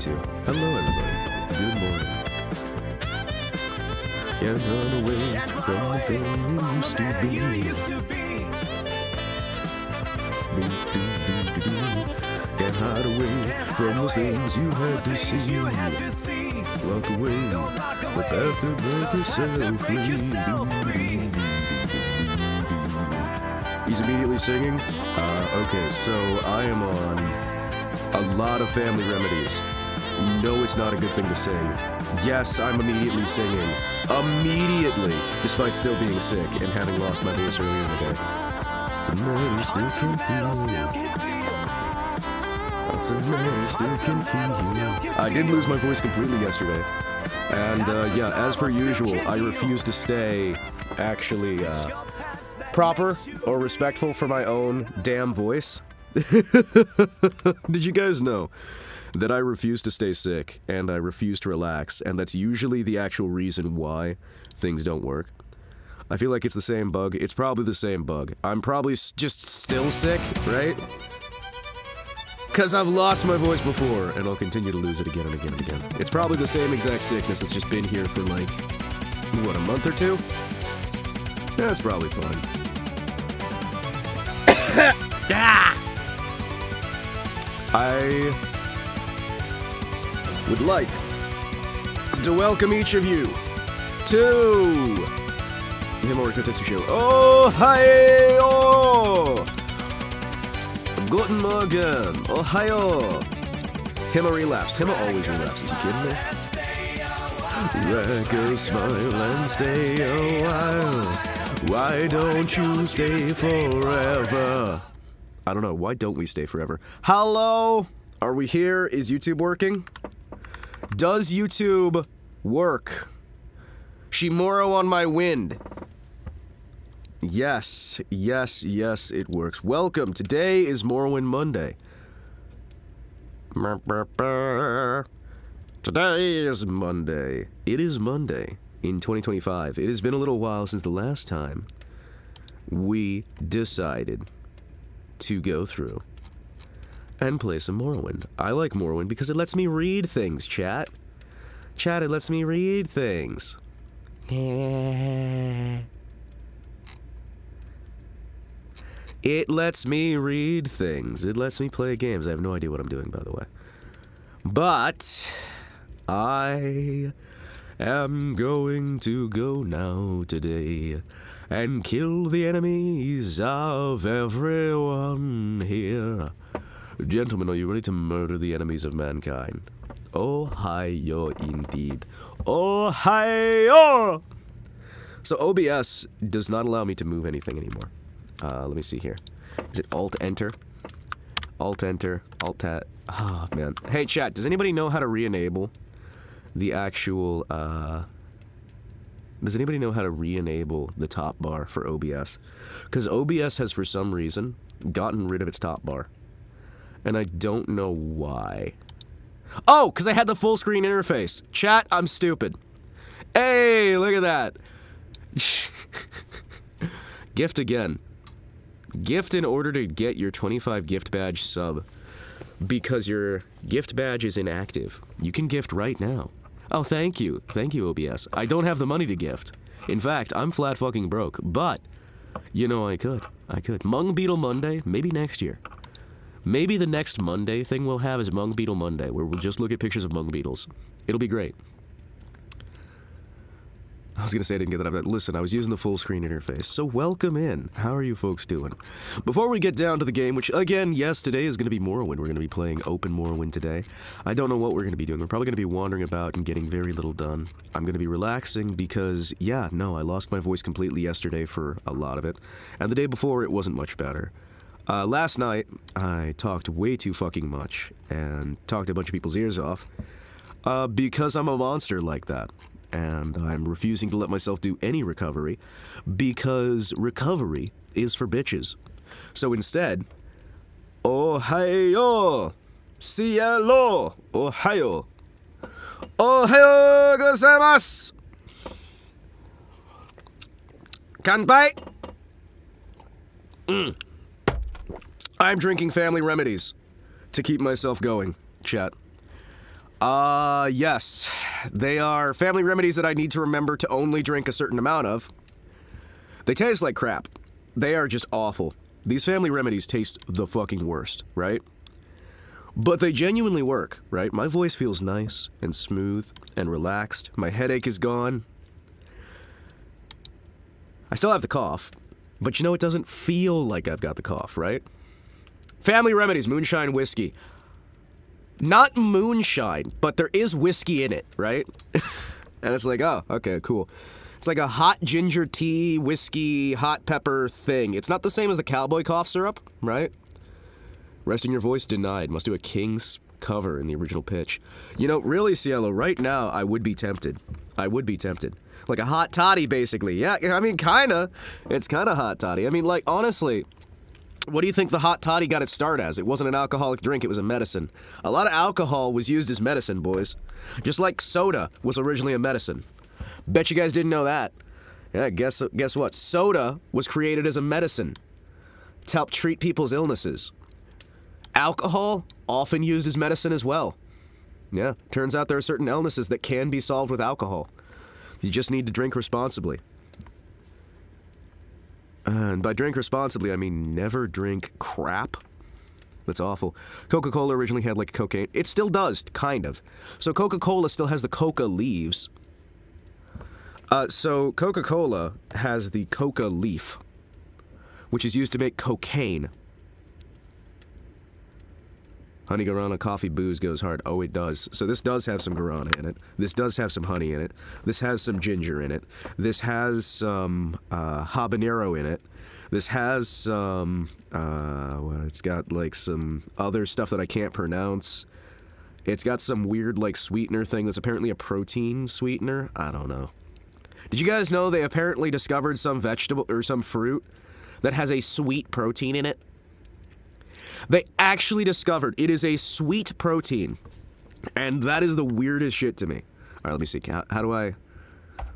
Hello, everybody. Good morning. Can't run away from the thing you used to be. Can't hide away from those things you had to see. Walk away, the path to make yourself free. He's immediately singing. Okay, so I am on a lot of family remedies. No, it's not a good thing to sing. Yes, I'm immediately singing. Immediately! Despite still being sick and having lost my voice earlier in the day. It's a matter still can feel. It's a matter still can feel. I did lose my voice completely yesterday. And, yeah, as per usual, I refuse to stay actually, proper or respectful for my own damn voice. Did you guys know that I refuse to stay sick and I refuse to relax, and that's usually the actual reason why things don't work? I feel like it's the same bug. It's probably the same bug. I'm probably just still sick, right? Because I've lost my voice before, and I'll continue to lose it again and again and again. It's probably the same exact sickness that's just been here for like, what, a month or two? That's probably fine. I would like to welcome each of you to the Himawari Kotetsu show. Oh, hi! Oh! Guten Morgen! Ohio! Hima relapsed. Hima always relapses. You kidding me? Crack a smile and stay a while. Why don't you stay forever? I don't know. Why don't we stay forever? Hello? Are we here? Is YouTube working? Does YouTube work? Shimoro on my wind. Yes, yes, yes, it works. Welcome. Today is Morrowind Monday. Today is Monday. It is Monday in 2025. It has been a little while since the last time we decided to go through and play some Morrowind. I like Morrowind because it lets me read things, chat. Chat, it lets me read things. It lets me read things. It lets me play games. I have no idea what I'm doing, by the way. But I am going to go now today and kill the enemies of everyone here. Gentlemen, are you ready to murder the enemies of mankind? Ohio, indeed. Ohio! So OBS does not allow me to move anything anymore. Let me see here. Is it Alt-Enter? Alt-Enter. Alt-Tat. Oh, man. Hey, chat, does anybody know how to re-enable the actual, Does anybody know how to re-enable the top bar for OBS? Because OBS has, for some reason, gotten rid of its top bar. And I don't know why. Oh, because I had the full screen interface. Chat, I'm stupid. Hey, look at that. Gift again. Gift in order to get your 25 gift badge sub. Because your gift badge is inactive. You can gift right now. Oh, thank you. Thank you, OBS. I don't have the money to gift. In fact, I'm flat fucking broke. But, you know, I could. Mung Beetle Monday, maybe next year. Maybe the next Monday thing we'll have is Mung Beetle Monday, where we'll just look at pictures of Mung Beetles. It'll be great. I was going to say I didn't get that, but listen, I was using the full screen interface, so welcome in. How are you folks doing? Before we get down to the game, which, again, yes, today is going to be Morrowind. We're going to be playing Open Morrowind today. I don't know what we're going to be doing. We're probably going to be wandering about and getting very little done. I'm going to be relaxing because, yeah, no, I lost my voice completely yesterday for a lot of it, and the day before it wasn't much better. Last night, I talked way too fucking much and talked a bunch of people's ears off because I'm a monster like that. And I'm refusing to let myself do any recovery because recovery is for bitches. So instead, Ohio, cielo, Ohio, Ohio gozaimasu. Kanpai. I'm drinking family remedies to keep myself going, chat. Yes. They are family remedies that I need to remember to only drink a certain amount of. They taste like crap. They are just awful. These family remedies taste the fucking worst, right? But they genuinely work, right? My voice feels nice and smooth and relaxed. My headache is gone. I still have the cough, but you know, it doesn't feel like I've got the cough, right? Family remedies, moonshine whiskey. Not moonshine, but there is whiskey in it, right? And it's like, oh, okay, cool. It's like a hot ginger tea, whiskey, hot pepper thing. It's not the same as the cowboy cough syrup, right? Resting your voice denied. Must do a King's cover in the original pitch. You know, really, Cielo, right now, I would be tempted. I would be tempted. Like a hot toddy, basically. Yeah, I mean, kinda. It's kinda hot toddy. I mean, like, honestly, what do you think the hot toddy got its start as? It wasn't an alcoholic drink, it was a medicine. A lot of alcohol was used as medicine, boys. Just like soda was originally a medicine. Bet you guys didn't know that. Yeah, guess what? Soda was created as a medicine to help treat people's illnesses. Alcohol, often used as medicine as well. Yeah, turns out there are certain illnesses that can be solved with alcohol. You just need to drink responsibly. And by drink responsibly, I mean never drink crap. That's awful. Coca-Cola originally had like cocaine. It still does, kind of. So Coca-Cola still has the coca leaves. So Coca-Cola has the coca leaf, which is used to make cocaine. Honey guarana, coffee, booze goes hard. Oh, it does. So this does have some guarana in it. This does have some honey in it. This has some ginger in it. This has some habanero in it. This has some, well, it's got like some other stuff that I can't pronounce. It's got some weird like sweetener thing that's apparently a protein sweetener. I don't know. Did you guys know they apparently discovered some vegetable or some fruit that has a sweet protein in it? They actually discovered it is a sweet protein. And that is the weirdest shit to me. All right, let me see. How do I...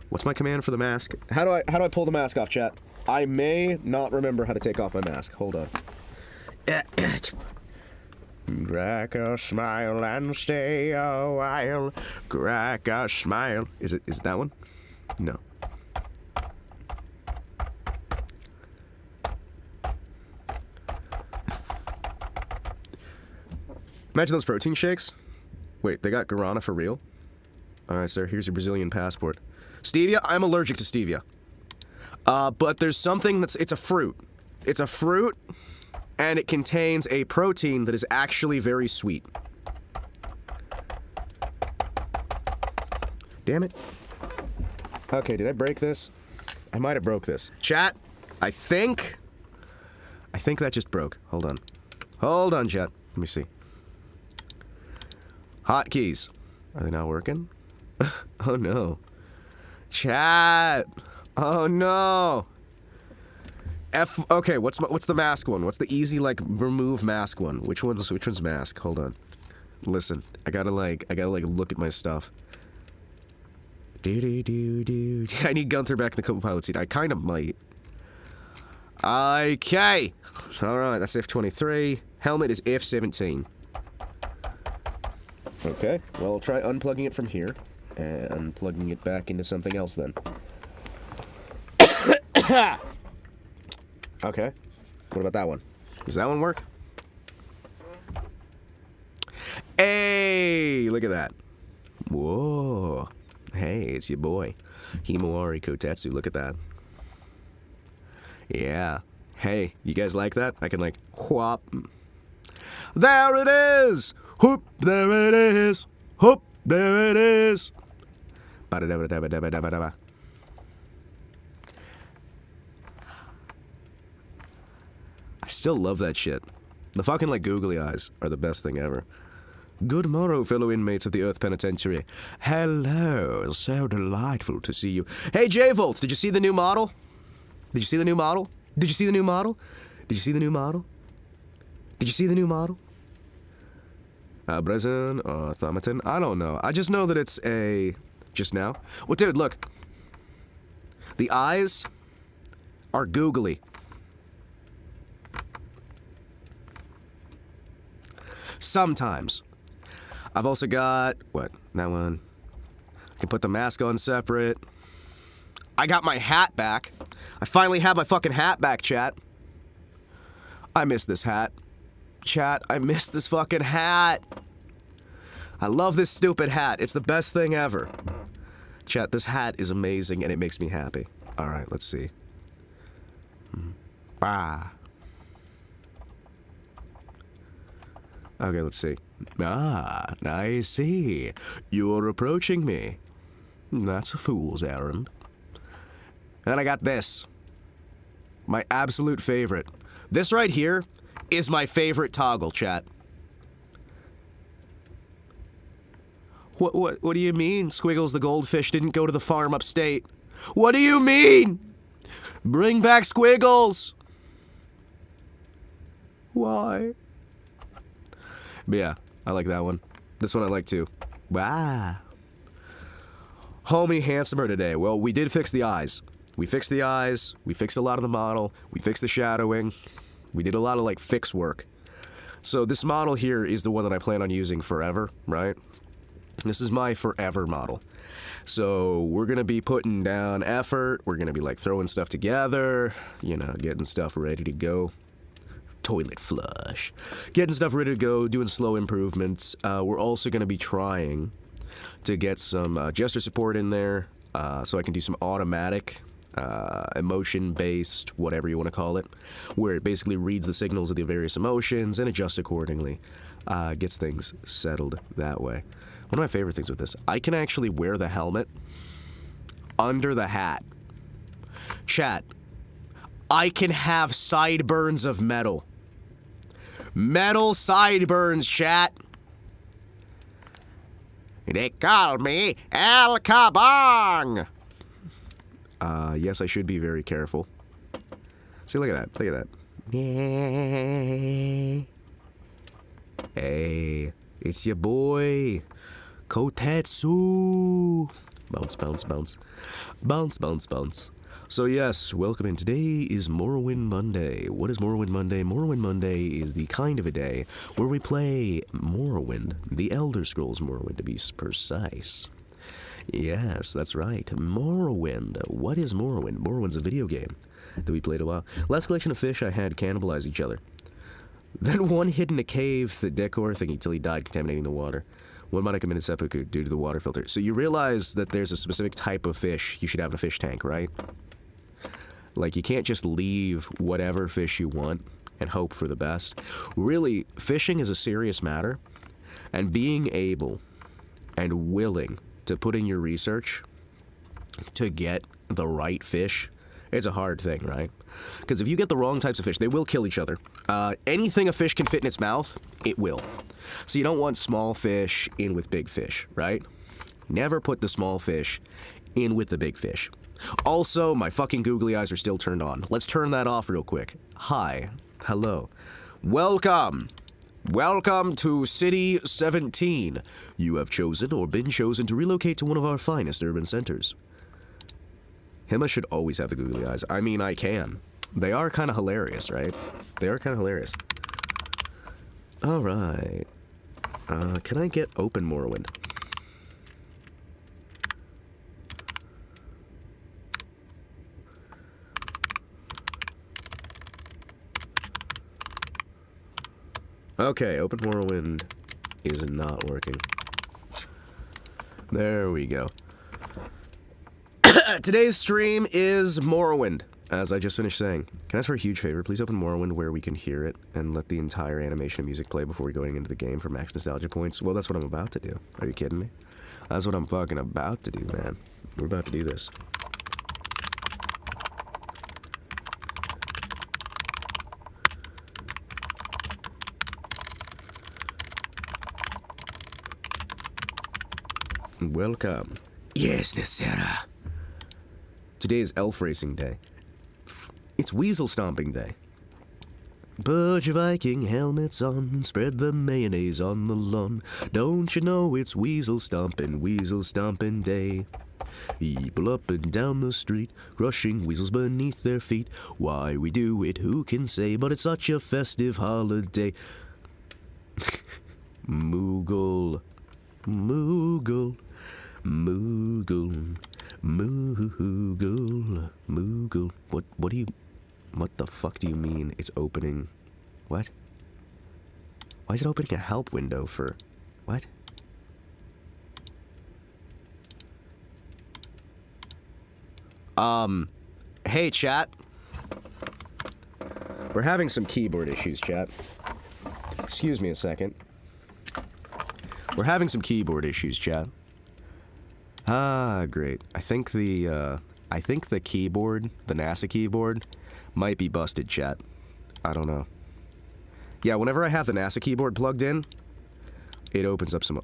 What's my command for the mask? How do I pull the mask off, chat? I may not remember how to take off my mask. Hold on. Crack a smile and stay a while. Crack a smile. Is it that one? No. Imagine those protein shakes. Wait, they got guarana for real? Alright, sir, here's your Brazilian passport. Stevia? I'm allergic to stevia. But there's something that's... It's a fruit. It's a fruit, and it contains a protein that is actually very sweet. Damn it. Okay, did I break this? I might have broke this. Chat, I think that just broke. Hold on. Hold on, chat. Let me see. Hotkeys. Are they not working? Oh no. Chat. Oh no. Okay, what's the mask one? What's the easy like remove mask one? Which one's mask? Hold on. Listen, I gotta look at my stuff. I need Gunther back in the co-pilot seat. I kind of might. Okay. Alright, that's F23. Helmet is F17. Okay, well, I'll try unplugging it from here, and plugging it back into something else then. Okay, what about that one? Does that one work? Hey, look at that. Whoa. Hey, it's your boy, Himawari Kotetsu, look at that. Yeah. Hey, you guys like that? I can like, whop. There it is! Whoop, there it is! Whoop, there it is! Ba-da-da-ba-da-ba-da-ba-da-ba. I still love that shit. The fucking, like, googly eyes are the best thing ever. Good morrow, fellow inmates of the Earth Penitentiary. Hello, so delightful to see you. Hey, J-Volts, did you see the new model? Did you see the new model? Did you see the new model? Did you see the new model? Did you see the new model? Brezen or Thaumatin? I don't know. I just know that it's a... Just now? Well, dude, look. The eyes are googly. Sometimes. I've also got, what, that one. I can put the mask on separate. I got my hat back. I finally have my fucking hat back, chat. I miss this hat. Chat, I miss this fucking hat. I love this stupid hat. It's the best thing ever. Chat, this hat is amazing and it makes me happy. Alright, let's see. Bah. Okay, let's see. Ah, I see. You're approaching me. That's a fool's errand. And I got this. My absolute favorite. This right here is my favorite toggle, chat. What do you mean, Squiggles the goldfish didn't go to the farm upstate? What do you mean? Bring back Squiggles! Why? But yeah, I like that one. This one I like too. Wow. Homie handsomer today. Well, we did fix the eyes. We fixed the eyes. We fixed a lot of the model. We fixed the shadowing. We did a lot of like fix work. So this model here is the one that I plan on using forever, right? This is my forever model. So we're going to be putting down effort. We're going to be like throwing stuff together, you know, getting stuff ready to go. Toilet flush. Getting stuff ready to go, doing slow improvements. We're also going to be trying to get some gesture support in there so I can do some automatic, emotion-based, whatever you want to call it, where it basically reads the signals of the various emotions and adjusts accordingly. Gets things settled that way. One of my favorite things with this, I can actually wear the helmet under the hat. Chat, I can have sideburns of metal. Metal sideburns, chat. They call me El Kabong. Yes, I should be very careful. See, look at that. Look at that. Hey, it's your boy, Kotetsu. Bounce, bounce, bounce. Bounce, bounce, bounce. So yes, welcome in. Today is Morrowind Monday. What is Morrowind Monday? Morrowind Monday is the kind of a day where we play Morrowind, the Elder Scrolls Morrowind to be precise. Yes, that's right. Morrowind. What is Morrowind? Morrowind's a video game that we played a while. Last collection of fish I had cannibalize each other. Then one hid in a cave, the decor thingy, till he died contaminating the water. One might have committed seppuku due to the water filter. So you realize that there's a specific type of fish you should have in a fish tank, right? Like, you can't just leave whatever fish you want and hope for the best. Really, fishing is a serious matter, and being able and willing to put in your research to get the right fish, it's a hard thing, right? Because if you get the wrong types of fish, they will kill each other. Anything a fish can fit in its mouth, it will. So you don't want small fish in with big fish, right? Never put the small fish in with the big fish. Also, my fucking googly eyes are still turned on. Let's turn that off real quick. Hi. Hello. Welcome. Welcome to City 17. You have chosen or been chosen to relocate to one of our finest urban centers. Hima should always have the googly eyes. I mean, I can. They are kind of hilarious, right? They are kind of hilarious. Alright. Can I get open Morrowind? Okay, open Morrowind is not working. There we go. Today's stream is Morrowind, as I just finished saying. Can I ask for a huge favor? Please open Morrowind where we can hear it and let the entire animation and music play before going into the game for max nostalgia points. Well, that's what I'm about to do. Are you kidding me? That's what I'm fucking about to do, man. We're about to do this. Welcome. Yes, Sarah. Today is Elf Racing Day. It's Weasel Stomping Day. Put your Viking helmets on, spread the mayonnaise on the lawn. Don't you know it's Weasel Stomping Day? People up and down the street, crushing weasels beneath their feet. Why we do it, who can say, but it's such a festive holiday. Moogle. Moogle, Moogle, Moogle, Moogle. What the fuck do you mean it's opening? What? Why is it opening a help window for... What? Hey, chat. We're having some keyboard issues, chat. Excuse me a second. We're having some keyboard issues, chat. Ah, great. I think the keyboard, the NASA keyboard, might be busted, chat. I don't know. Yeah, whenever I have the NASA keyboard plugged in, it opens up some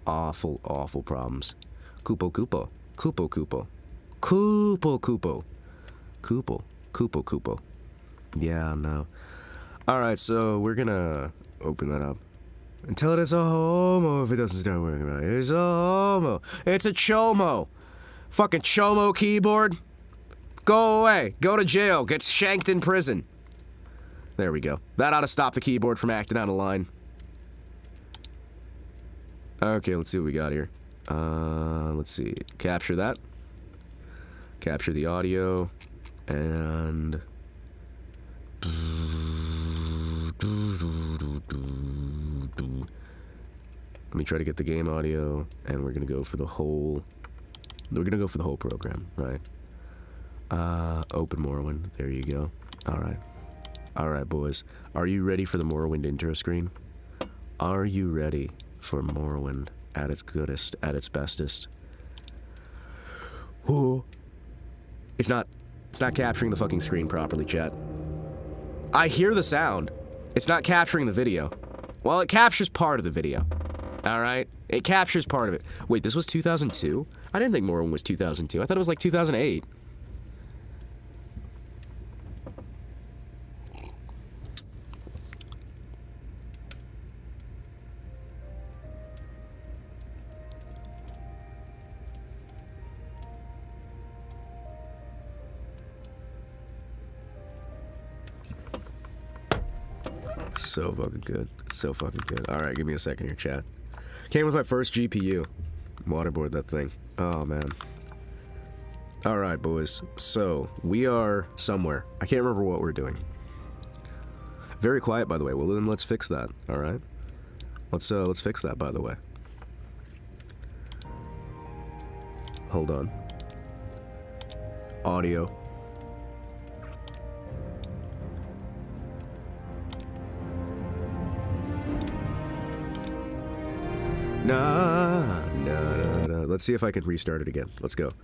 awful, awful problems. Kupo Kupo. Kupo Kupo. Kupo Kupo. Kupo. Kupo Kupo. Yeah, no. Alright, so we're gonna open that up. And tell it it's a homo if it doesn't start working right. It's a homo. It's a chomo. Fucking chomo keyboard. Go away. Go to jail. Get shanked in prison. There we go. That ought to stop the keyboard from acting out of line. Okay, let's see what we got here. Let's see. Capture that. Capture the audio. And... Let me try to get the game audio, and we're gonna go for the whole... We're gonna go for the whole program, right? Open Morrowind. There you go. Alright. Alright, boys. Are you ready for the Morrowind intro screen? Are you ready for Morrowind at its goodest, at its bestest? Ooh. It's not capturing the fucking screen properly, chat. I hear the sound. It's not capturing the video. Well, it captures part of the video. Alright? It captures part of it. Wait, this was 2002? I didn't think Morrowind was 2002. I thought it was like 2008. So fucking good. So fucking good. Alright, give me a second here, chat. Came with my first GPU. Waterboard that thing. Oh, man. Alright, boys. So, we are somewhere. I can't remember what we're doing. Very quiet, by the way. Well, then let's fix that. Alright? Let's fix that, by the way. Hold on. Audio. Nah. Let's see if I can restart it again. Let's go.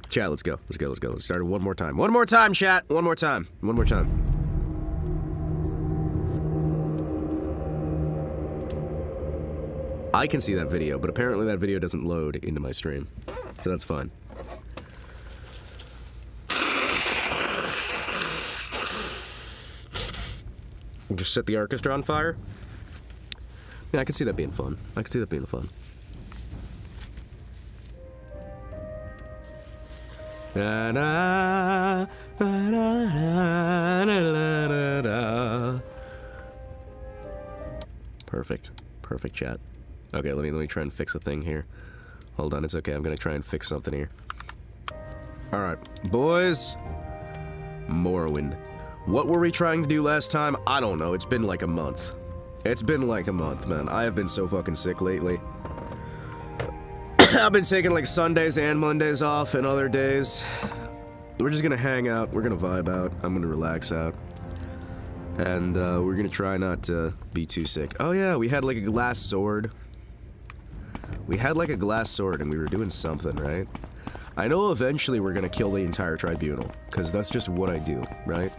Chat, let's go. Let's start it one more time. One more time, chat! One more time. I can see that video, but apparently that video doesn't load into my stream. So that's fine. Just set the orchestra on fire? Yeah, I can see that being fun. Perfect, chat. Okay, let me try and fix a thing here. Hold on, it's okay. I'm gonna try and fix something here. Alright, boys. Morrowind. What were we trying to do last time? I don't know. It's been like a month. Man. I have been so fucking sick lately. I've been taking like Sundays and Mondays off and other days. We're just gonna hang out. We're gonna vibe out. I'm gonna relax out. And we're gonna try not to be too sick. Oh yeah, we had like a glass sword. And we were doing something, right? I know eventually we're gonna kill the entire tribunal, because that's just what I do, right?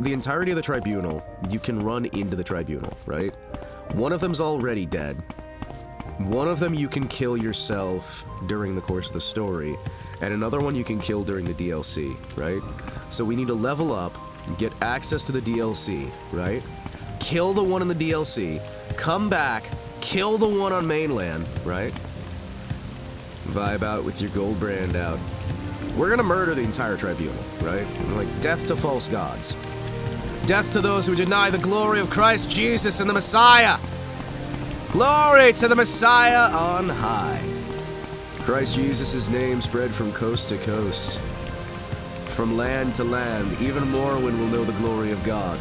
The entirety of the tribunal, you can run into the tribunal, right? One of them's already dead. One of them you can kill yourself during the course of the story, and another one you can kill during the DLC, right? So we need to level up, get access to the DLC, right? Kill the one in the DLC, come back, kill the one on mainland, right? Vibe out with your gold brand out. We're gonna murder the entire tribunal, right? Like, death to false gods. Death to those who deny the glory of Christ Jesus and the Messiah! Glory to the Messiah on high. Christ Jesus' name spread from coast to coast. From land to land, even Morrowind will know the glory of God.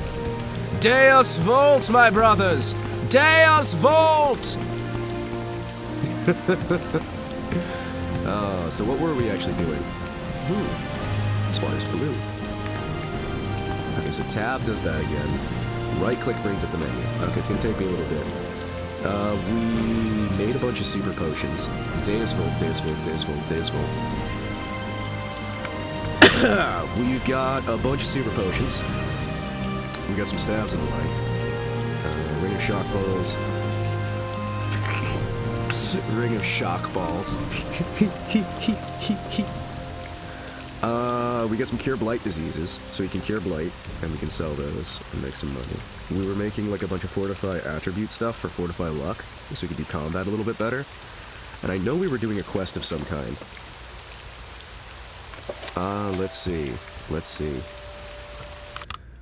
Deus Volt, my brothers! Deus Volt! So what were we actually doing? This water's blue. Okay, so tab does that again. Right click brings up the menu. Okay, it's gonna take me a little bit. We made a bunch of super potions. Deus Volt, Deus Volt, Deus Volt, Deus Volt. We've got a bunch of super potions. We got some stabs and the like. Ring of shock balls. Ring of shock balls. We got some cure blight diseases, so we can cure blight, and we can sell those and make some money. We were making like a bunch of fortify attribute stuff for fortify luck, so we could do combat a little bit better. And I know we were doing a quest of some kind. Let's see. Let's see.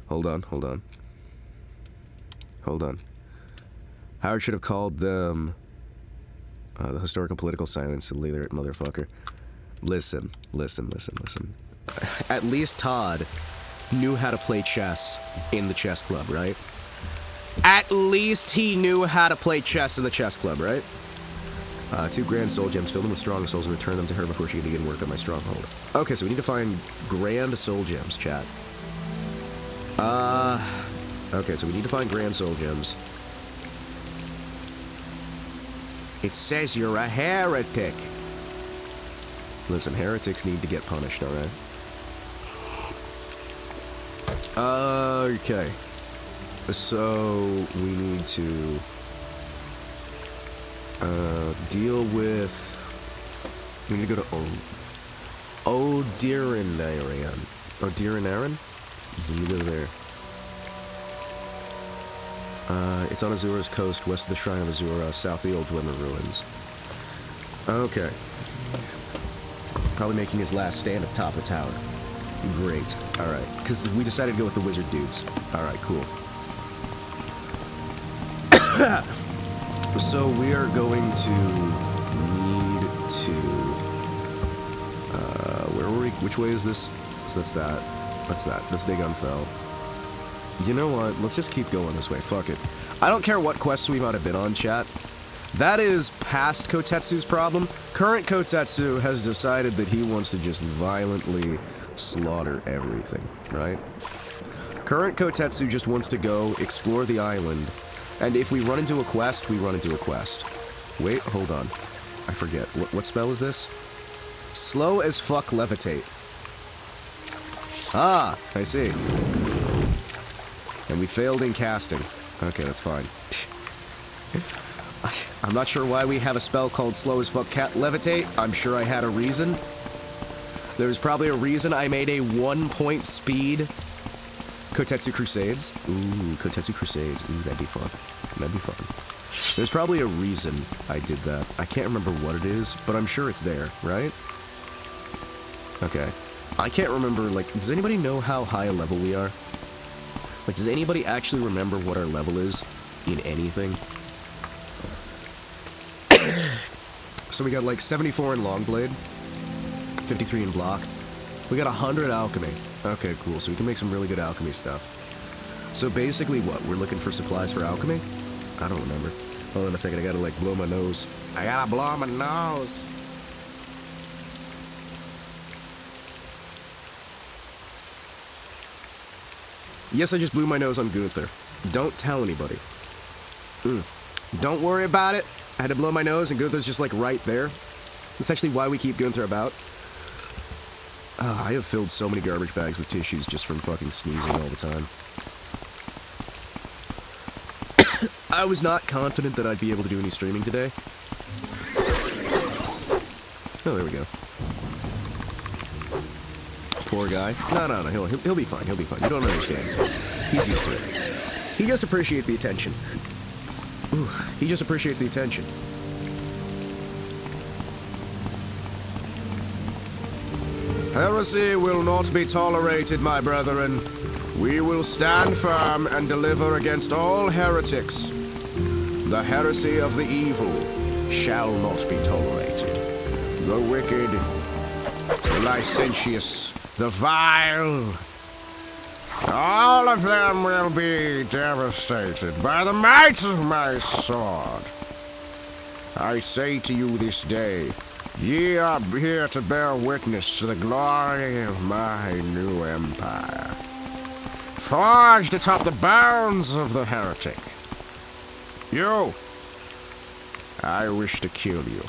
Hold on. Howard should have called them the historical political silence illiterate motherfucker. Listen. At least Todd knew how to play chess in the chess club, right? At least he knew how to play chess in the chess club, right? 2 grand soul gems, fill them with strong souls and return them to her before she can begin work on my stronghold. Okay, so we need to find grand soul gems, chat. Okay, so we need to find grand soul gems. It says you're a heretic. Listen, heretics need to get punished, alright? Okay. So, we need to deal with... We need to go to Odirinaran. Odirinaran? We need to go there. It's on Azura's coast, west of the Shrine of Azura, south of the old Dwemer ruins. Okay. Probably making his last stand at the top of the tower. Great. Alright. Because we decided to go with the wizard dudes. Alright, cool. So we are going to need to... where were we? Which way is this? So that's that. That's that. That's Gunthell. You know what? Let's just keep going this way. Fuck it. I don't care what quests we might have been on, chat. That is past Kotetsu's problem. Current Kotetsu has decided that he wants to just violently slaughter everything, right? Current Kotetsu just wants to go explore the island, and if we run into a quest, we run into a quest. Wait, hold on. I forget. What spell is this? Slow as fuck levitate. Ah, I see. And we failed in casting. Okay, that's fine. I'm not sure why we have a spell called Slow as Fuck Levitate. I'm sure I had a reason. There's probably a reason I made a 1-point speed Kotetsu Crusades. Ooh, Kotetsu Crusades. Ooh, that'd be fun. That'd be fun. There's probably a reason I did that. I can't remember what it is, but I'm sure it's there, right? Okay. I can't remember, like, does anybody know how high a level we are? Like, does anybody actually remember what our level is in anything? So we got like 74 in Longblade, 53 in Block. We got 100 Alchemy. Okay, cool. So we can make some really good alchemy stuff. So basically what? We're looking for supplies for alchemy? I don't remember. Hold on a second. I gotta like blow my nose. I gotta blow my nose. Yes, I just blew my nose on Gunther. Don't tell anybody. Don't worry about it. I had to blow my nose and Gunther's just like right there. That's actually why we keep Gunther about. I have filled so many garbage bags with tissues just from fucking sneezing all the time. I was not confident that I'd be able to do any streaming today. Oh, there we go. Poor guy. No, he'll be fine, he'll be fine. You don't understand. He's used to it. He just appreciates the attention. Ooh, he just appreciates the attention. Heresy will not be tolerated, my brethren. We will stand firm and deliver against all heretics. The heresy of the evil shall not be tolerated. The wicked, the licentious, the vile, all of them will be devastated by the might of my sword. I say to you this day, ye are here to bear witness to the glory of my new empire, forged atop the bounds of the heretic. You, I wish to kill you.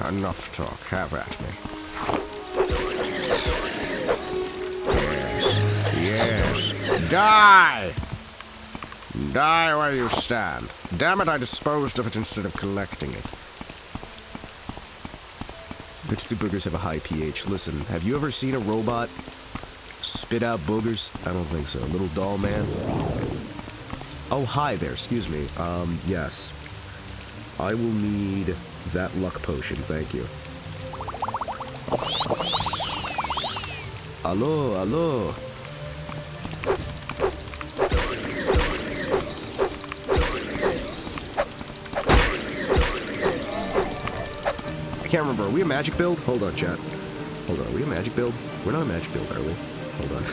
Enough talk, have at me. Yes, die! Die where you stand. Damn it, I disposed of it instead of collecting it. Kotetsu boogers have a high pH. Listen, have you ever seen a robot spit out boogers? I don't think so. Little doll man? Oh, hi there, excuse me. Yes. I will need that luck potion, thank you. Allo, allo. I can't remember. Are we a magic build? Hold on, chat. Hold on. Are we a magic build? We're not a magic build, are we? Hold on.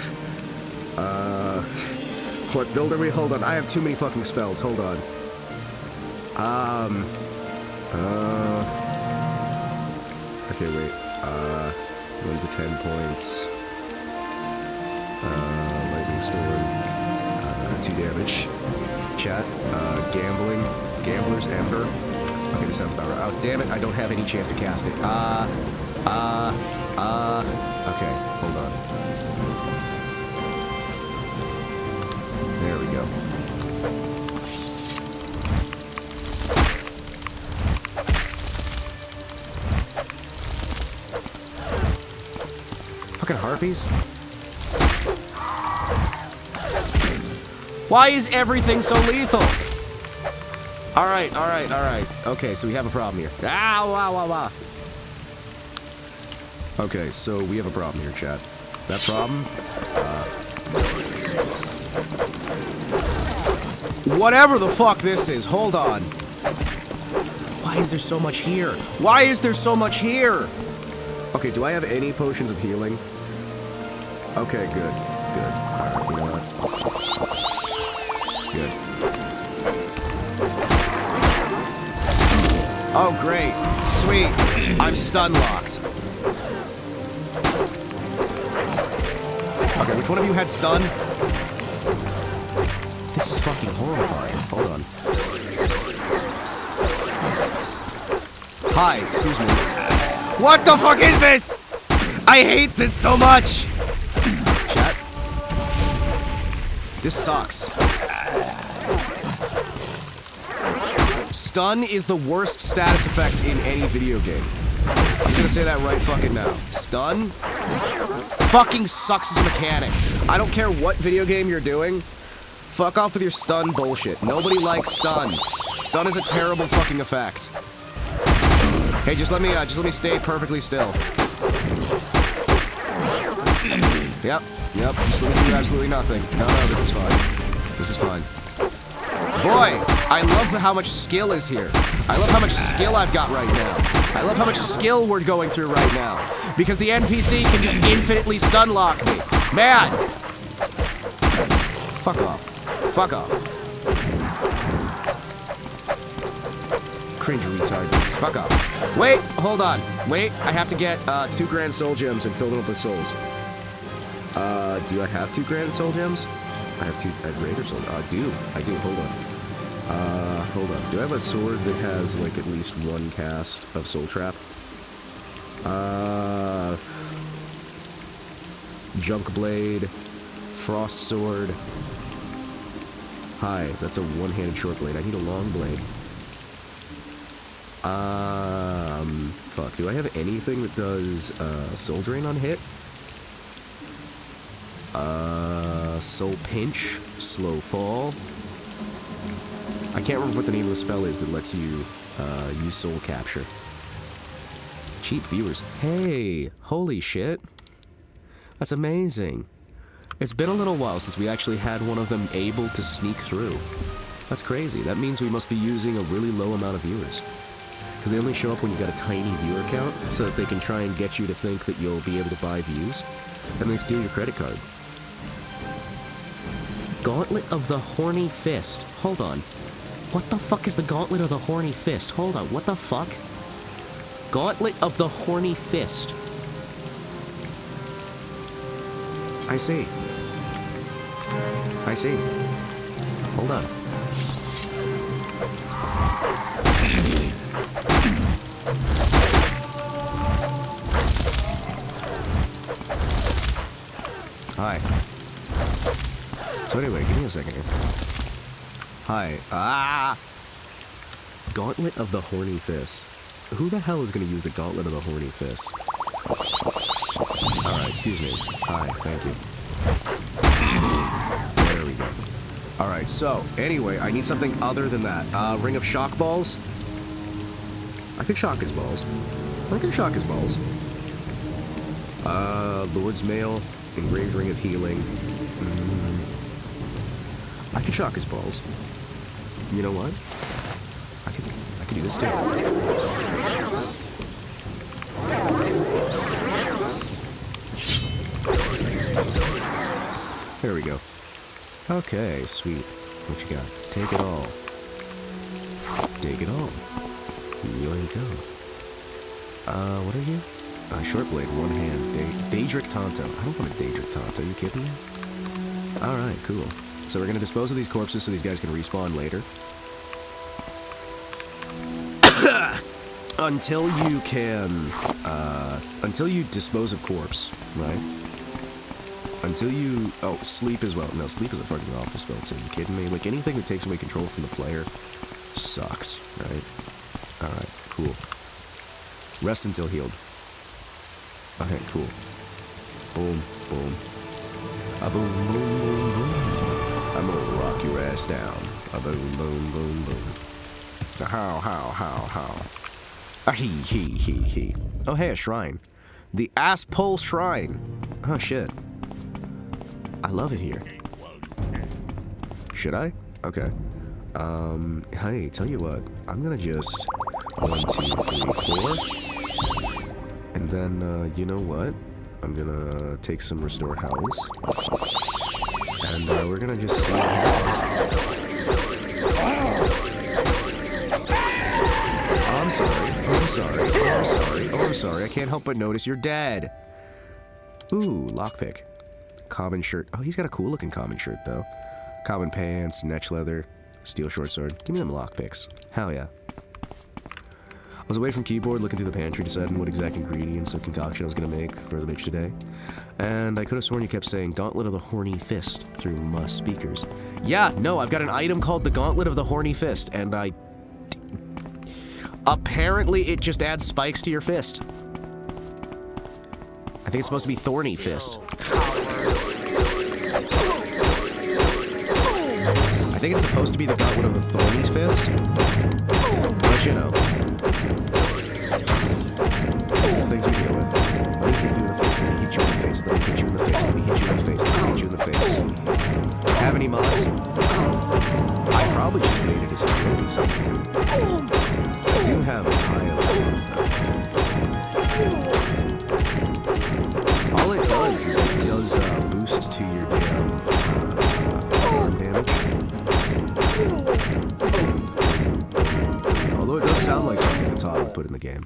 What build are we? Hold on. I have too many fucking spells. Hold on. Okay, wait. 1 to 10 points. Lightning storm. 2 damage. Chat. Gambling. Gambler's Ember. Okay, this sounds about right. Oh, damn it, I don't have any chance to cast it. Okay, hold on. There we go. Fucking harpies? Why is everything so lethal? Alright. Okay, so we have a problem here. Okay, so we have a problem here, chat. That problem? Whatever the fuck this is, hold on. Why is there so much here? Why is there so much here? Okay, do I have any potions of healing? Okay, good. Alright, you know what? Good. Oh, great. Sweet. I'm stun locked. Okay, which one of you had stun? This is fucking horrifying. Hold on. Hi, excuse me. What the fuck is this? I hate this so much. Chat. This sucks. Stun is the worst status effect in any video game. I'm just gonna say that right fucking now. Stun fucking sucks as a mechanic. I don't care what video game you're doing. Fuck off with your stun bullshit. Nobody likes stun. Stun is a terrible fucking effect. Hey, just let me stay perfectly still. Yep. Just let me do absolutely nothing. No, this is fine. This is fine. Boy, I love how much skill is here. I love how much skill I've got right now. I love how much skill we're going through right now. Because the NPC can just infinitely stun lock me. Man! Fuck off. Fuck off. Cringe retards. Fuck off. Wait, hold on. Wait, I have to get 2 grand soul gems and fill them up with souls. Do I have 2 grand soul gems? I have 2 greater soul. I do. Hold on. Hold on. Do I have a sword that has like at least 1 cast of soul trap? Junk blade, frost sword. Hi, that's a 1-handed short blade. I need a long blade. Fuck. Do I have anything that does soul drain on hit? Soul pinch, slow fall. I can't remember what the name of the spell is that lets you use soul capture. Cheap viewers. Hey, holy shit. That's amazing. It's been a little while since we actually had one of them able to sneak through. That's crazy. That means we must be using a really low amount of viewers. Because they only show up when you got a tiny viewer count, so that they can try and get you to think that you'll be able to buy views. And they steal your credit card. Gauntlet of the Horny Fist. Hold on. What the fuck is the Gauntlet of the Horny Fist? Hold on, what the fuck? Gauntlet of the Horny Fist. I see. I see. Hold on. Hi. So anyway, give me a second here. Hi. Ah! Gauntlet of the Horny Fist. Who the hell is going to use the Gauntlet of the Horny Fist? Alright, excuse me. Hi, thank you. There we go. Alright, so, anyway, I need something other than that. Ring of Shock Balls? I could shock his balls. I can shock his balls. Lord's Mail, Engraved Ring of Healing. I could shock his balls. You know what? I could do this too. There we go. Okay, sweet. What you got? Take it all. Take it all. Here you go. What are you? Short blade, one hand. Daedric Tonto. I don't want a Daedric Tonto, you kidding me? Alright, cool. So we're gonna dispose of these corpses so these guys can respawn later. Until you can, until you dispose of corpse, right? Until you, oh, sleep as well. No, sleep is a fucking awful spell too, you kidding me? Like, anything that takes away control from the player sucks, right? Alright, cool. Rest until healed. Okay, cool. Boom, boom. A boom, boom, boom, boom. I'm gonna rock your ass down. A boom, boom, boom, boom. A how, how. A he. Oh, hey, a shrine. The Asspole Shrine. Oh, shit. I love it here. Should I? Okay. Hey, tell you what. I'm gonna just 1, 2, 3, 4. And then, you know what? I'm gonna take some Restore Hells. And, we're gonna just see what happens. Oh, I'm sorry. I can't help but notice you're dead. Ooh, lockpick. Common shirt. Oh, he's got a cool looking common shirt, though. Common pants, netch leather, steel short sword. Give me them lockpicks. Hell yeah. I was away from keyboard, looking through the pantry, deciding what exact ingredients or concoction I was going to make for the bitch today. And I could have sworn you kept saying Gauntlet of the Horny Fist through my speakers. Yeah, no, I've got an item called the Gauntlet of the Horny Fist, and apparently it just adds spikes to your fist. I think it's supposed to be Thorny Fist. I think it's supposed to be the Gauntlet of the Thorny Fist. But you know. These are the things we deal with. Let me hit you in the face, let me hit you in the face, let me hit you in the face, let me hit you in the face, let me hit you in the face. Have any mods? I probably just made it as a joke in some point. I do have a pile of mods though. All it does is it does boost to your damn arm damage. Although it does sound like something that Todd would put in the game.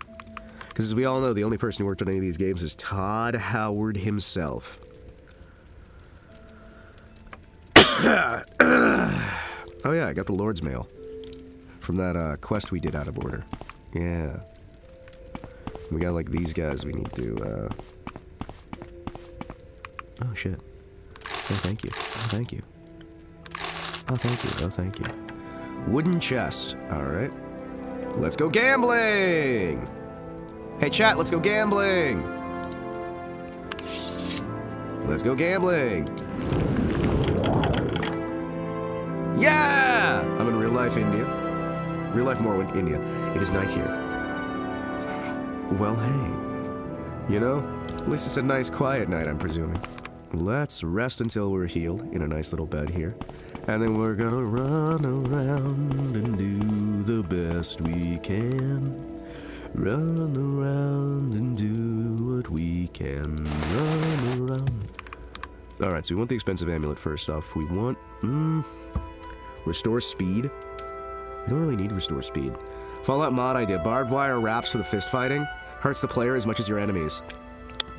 Because as we all know, the only person who worked on any of these games is Todd Howard himself. Oh yeah, I got the Lord's Mail. From that quest we did out of order. Yeah. We got like these guys we need to, Oh shit. Oh thank you. Oh thank you. Oh thank you. Oh thank you. Wooden chest. Alright. Let's go gambling! Hey chat, let's go gambling! Let's go gambling! Yeah! I'm in real life India. Real life Morrowind, India. It is night here. Well, hey. You know, at least it's a nice quiet night, I'm presuming. Let's rest until we're healed in a nice little bed here. And then we're gonna run around and do the best we can. Run around and do what we can. Run around. Alright, so we want the expensive amulet first off. We want... restore speed. We don't really need restore speed. Fallout mod idea. Barbed wire wraps for the fist fighting. Hurts the player as much as your enemies.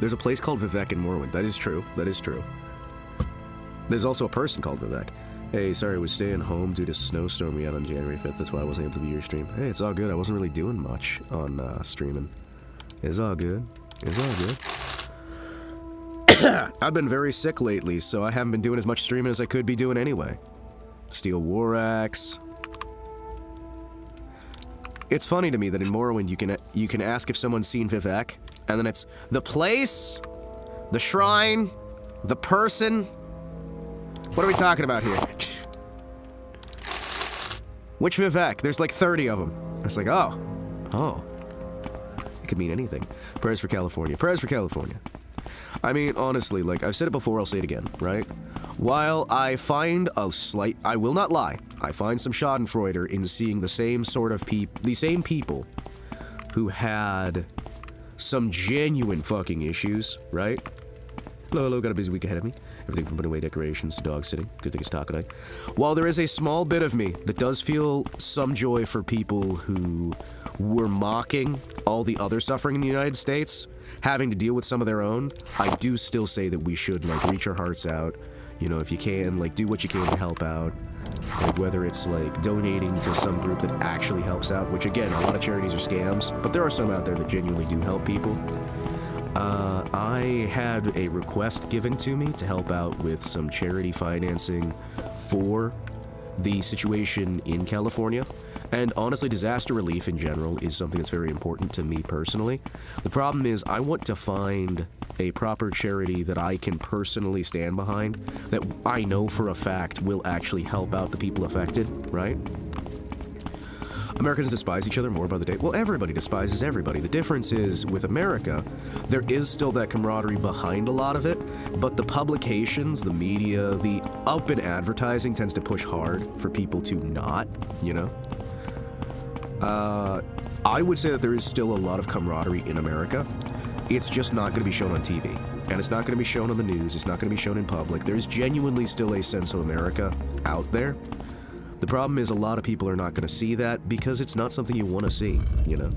There's a place called Vivek in Morrowind. That is true. That is true. There's also a person called Vivek. Hey, sorry, I was staying home due to snowstorm we had on January 5th. That's why I wasn't able to view your stream. Hey, it's all good. I wasn't really doing much on streaming. It's all good. It's all good. I've been very sick lately, so I haven't been doing as much streaming as I could be doing anyway. Steel War Axe. It's funny to me that in Morrowind you can ask if someone's seen Vivek, and then it's the place, the shrine, the person. What are we talking about here? Which Vivek? There's like 30 of them. It's like, oh. It could mean anything. Prayers for California. Prayers for California. I mean, honestly, like, I've said it before, I'll say it again, right? While I find I will not lie, I find some schadenfreude in seeing the same sort of the same people who had some genuine fucking issues, right? Hello, got a busy week ahead of me. Everything from putting away decorations to dog sitting. Good thing it's taco night. While there is a small bit of me that does feel some joy for people who were mocking all the other suffering in the United States, having to deal with some of their own, I do still say that we should, like, reach our hearts out. You know, if you can, like, do what you can to help out. Like, whether it's, like, donating to some group that actually helps out, which, again, a lot of charities are scams, but there are some out there that genuinely do help people. I had a request given to me to help out with some charity financing for the situation in California. And honestly, disaster relief in general is something that's very important to me personally. The problem is I want to find a proper charity that I can personally stand behind, that I know for a fact will actually help out the people affected, right? Americans despise each other more by the day. Well, everybody despises everybody. The difference is, with America, there is still that camaraderie behind a lot of it, but the publications, the media, the up in advertising tends to push hard for people to not, you know? I would say that there is still a lot of camaraderie in America. It's just not going to be shown on TV. And it's not going to be shown on the news. It's not going to be shown in public. There's genuinely still a sense of America out there. The problem is a lot of people are not going to see that because it's not something you want to see, you know?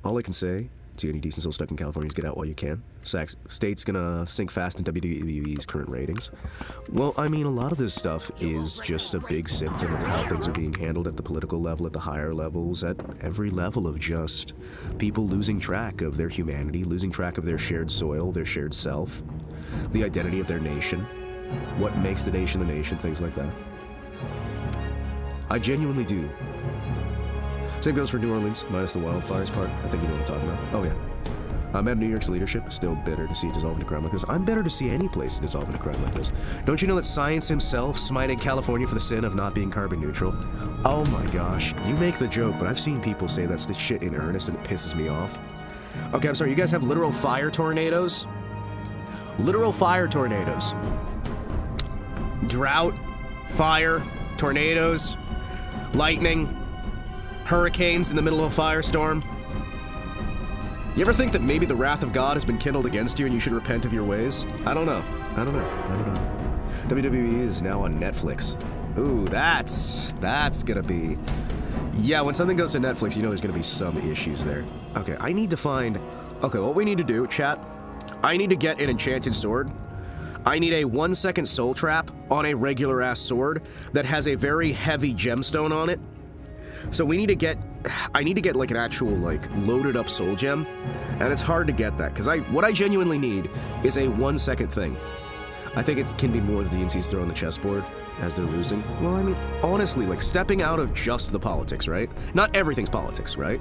All I can say to any decent soul stuck in California is get out while you can. State's gonna sink fast in WWE's current ratings. Well, I mean, a lot of this stuff is just a big symptom of how things are being handled at the political level, at the higher levels, at every level of just people losing track of their humanity, losing track of their shared soil, their shared self, the identity of their nation, what makes the nation, things like that. I genuinely do. Same goes for New Orleans, minus the wildfires part. I think you know what I'm talking about. Oh, yeah. I'm at New York's leadership. Still bitter to see it dissolve into crime like this. I'm better to see any place dissolve into crime like this. Don't you know that science himself smited California for the sin of not being carbon neutral? Oh my gosh. You make the joke, but I've seen people say that's the shit in earnest and it pisses me off. Okay, I'm sorry. You guys have literal fire tornadoes? Literal fire tornadoes. Drought, fire, tornadoes, lightning, hurricanes in the middle of a firestorm. You ever think that maybe the wrath of God has been kindled against you and you should repent of your ways? I don't know. WWE is now on Netflix. Ooh, that's gonna be... Yeah, when something goes to Netflix, you know there's gonna be some issues there. Okay, I need to find... Okay, what we need to do, chat, I need to get an enchanted sword. I need a 1-second soul trap on a regular-ass sword that has a very heavy gemstone on it. So we need to get... I need to get, like, an actual, like, loaded-up soul gem. And it's hard to get that, because what I genuinely need is a 1-second thing. I think it can be more that the NCs throw on the chessboard as they're losing. Well, I mean, honestly, like, stepping out of just the politics, right? Not everything's politics, right?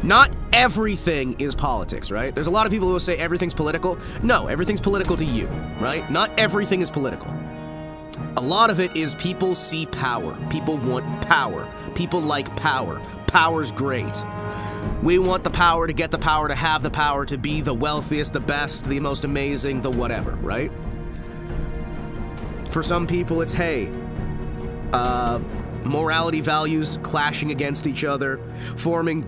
Not everything is politics, right? There's a lot of people who will say everything's political. No, everything's political to you, right? Not everything is political. A lot of it is people see power. People want power. People like power. Power's great. We want the power to get the power to have the power to be the wealthiest, the best, the most amazing, the whatever, right? For some people, it's, hey, morality values clashing against each other, forming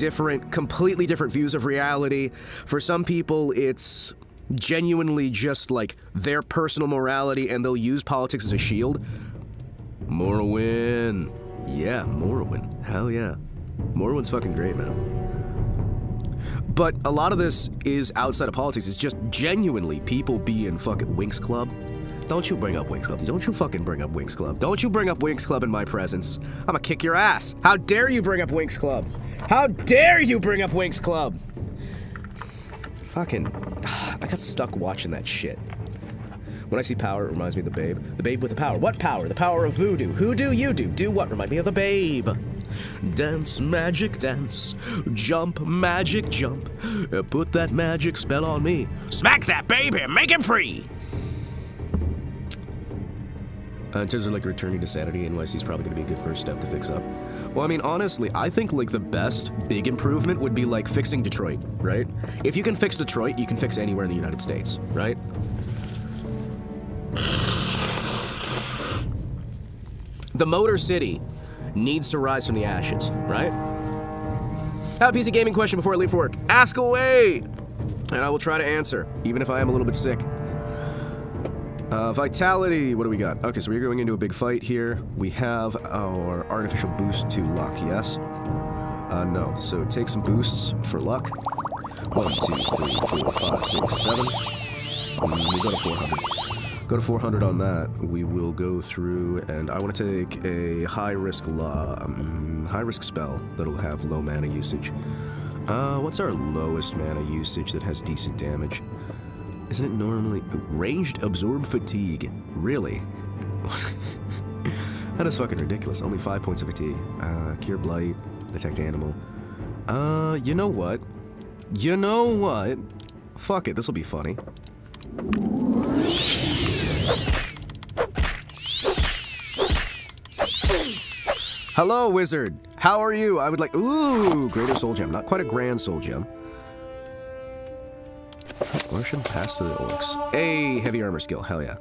completely different views of reality. For some people, it's genuinely just like their personal morality, and they'll use politics as a shield. Morrowind. Yeah, Morrowind. Hell yeah. Morrowind's fucking great, man. But a lot of this is outside of politics. It's just genuinely people being fucking Winx Club. Don't you bring up Winx Club. Don't you fucking bring up Winx Club. Don't you bring up Winx Club in my presence. I'm gonna kick your ass. How dare you bring up Winx Club? How dare you bring up Winx Club? Fucking, I got stuck watching that shit. When I see power, it reminds me of the Babe. The Babe with the power. What power? The power of voodoo. Who do you do? Do what? Remind me of the Babe. Dance, magic dance. Jump, magic jump. Put that magic spell on me. Smack that baby, make him free! In terms of like returning to sanity, NYC is probably going to be a good first step to fix up. Well, I mean, honestly, I think like the best big improvement would be like fixing Detroit, right? If you can fix Detroit, you can fix anywhere in the United States, right? The Motor City needs to rise from the ashes, right? Have a PC gaming question before I leave for work. Ask away! And I will try to answer, even if I am a little bit sick. Vitality, what do we got? Okay, so we're going into a big fight here. We have our artificial boost to luck, yes? No. So take some boosts for luck. 1, 2, 3, 4, 5, 6, 7. We go to 400. Go to 400 on that. We will go through, and I want to take a high-risk spell that'll have low mana usage. What's our lowest mana usage that has decent damage? Isn't it normally ranged absorb fatigue? Really? That is fucking ridiculous. Only 5 points of fatigue. Cure blight, detect animal. You know what? You know what? Fuck it, this will be funny. Hello, wizard. How are you? I would like. Ooh, greater soul gem. Not quite a grand soul gem. Martian pass to the orcs. Hey, heavy armor skill. Hell yeah.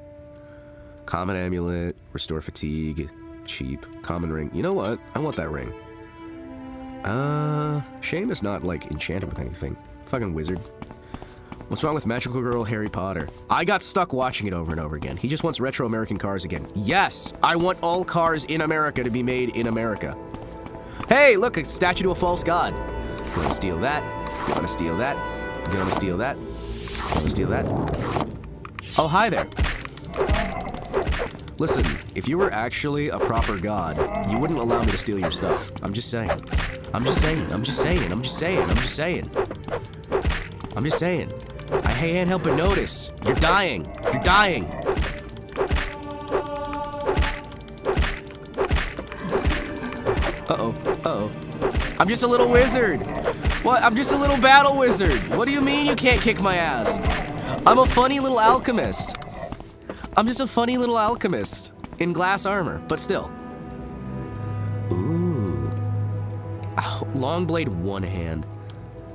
Common amulet. Restore fatigue. Cheap. Common ring. You know what? I want that ring. Shame is not like enchanted with anything. Fucking wizard. What's wrong with Magical Girl Harry Potter? I got stuck watching it over and over again. He just wants retro American cars again. Yes, I want all cars in America to be made in America. Hey, look, a statue to a false god. You wanna steal that? You wanna steal that? You wanna steal that? You wanna steal that? Oh, hi there. Listen, if you were actually a proper god, you wouldn't allow me to steal your stuff. I'm just saying. I'm just saying. I'm just saying. I'm just saying. I'm just saying. I'm just saying. I can't help but notice. You're dying. You're dying. Uh-oh. Uh-oh. I'm just a little wizard. What? I'm just a little battle wizard. What do you mean you can't kick my ass? I'm a funny little alchemist. I'm just a funny little alchemist in glass armor, but still. Ooh. Oh, long blade, one hand.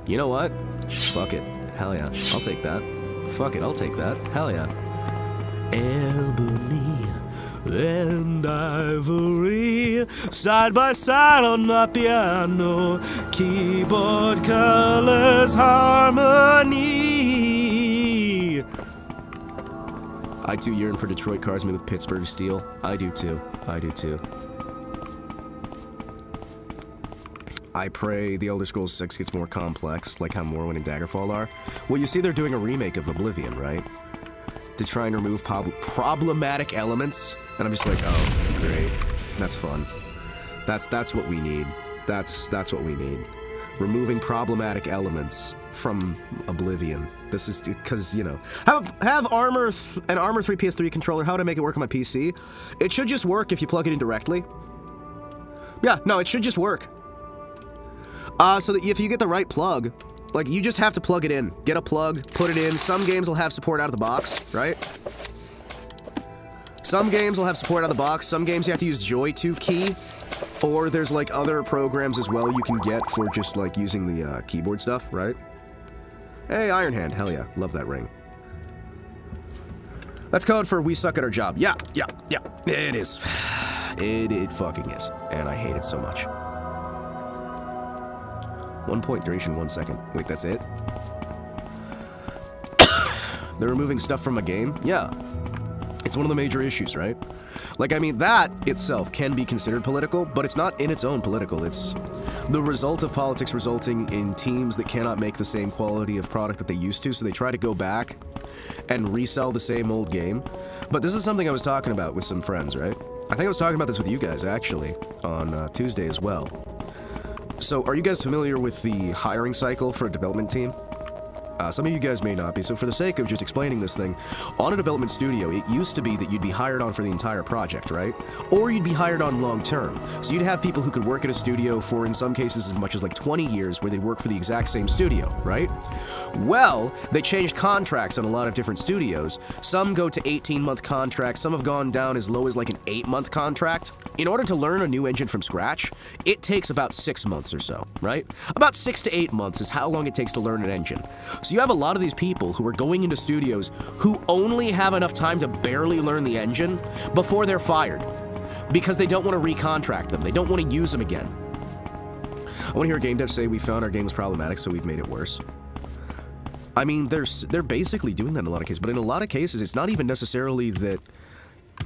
You know what? Fuck it. Hell yeah. I'll take that. Fuck it. I'll take that. Hell yeah. Ebony and ivory, side by side on the piano, keyboard colors harmony. I too yearn for Detroit cars made with Pittsburgh steel. I do too. I do too. I pray the Elder Scrolls 6 gets more complex, like how Morrowind and Daggerfall are. Well, you see they're doing a remake of Oblivion, right? To try and remove problematic elements. And I'm just like, oh, great. That's fun. That's what we need. That's what we need. Removing problematic elements from Oblivion. This is because, you know, have an Armor 3 PS3 controller. How would I make it work on my PC? It should just work if you plug it in directly. Yeah, no, it should just work. So that if you get the right plug, like, you just have to plug it in. Get a plug, put it in. Some games will have support out of the box, right? Some games will have support out of the box. Some games you have to use Joy 2 key. Or there's, like, other programs as well you can get for just, like, using the keyboard stuff, right? Hey, Iron Hand. Hell yeah. Love that ring. That's code for we suck at our job. Yeah. It is. It fucking is. And I hate it so much. 1 point duration, 1 second. Wait, that's it? They're removing stuff from a game? Yeah. It's one of the major issues, right? Like, I mean, that itself can be considered political, but it's not in its own political. It's the result of politics resulting in teams that cannot make the same quality of product that they used to, so they try to go back and resell the same old game. But this is something I was talking about with some friends, right? I think I was talking about this with you guys, actually, on Tuesday as well. So, are you guys familiar with the hiring cycle for a development team? Some of you guys may not be, so for the sake of just explaining this thing, on a development studio, it used to be that you'd be hired on for the entire project, right? Or you'd be hired on long term. So you'd have people who could work at a studio for, in some cases, as much as like 20 years, where they'd work for the exact same studio, right? Well, they changed contracts on a lot of different studios. Some go to 18-month contracts, some have gone down as low as like an 8-month contract. In order to learn a new engine from scratch, it takes about 6 months or so, right? About 6 to 8 months is how long it takes to learn an engine. So you have a lot of these people who are going into studios who only have enough time to barely learn the engine before they're fired because they don't want to recontract them. They don't want to use them again. I want to hear a game dev say we found our game was problematic, so we've made it worse. I mean, they're basically doing that in a lot of cases, but in a lot of cases, it's not even necessarily that.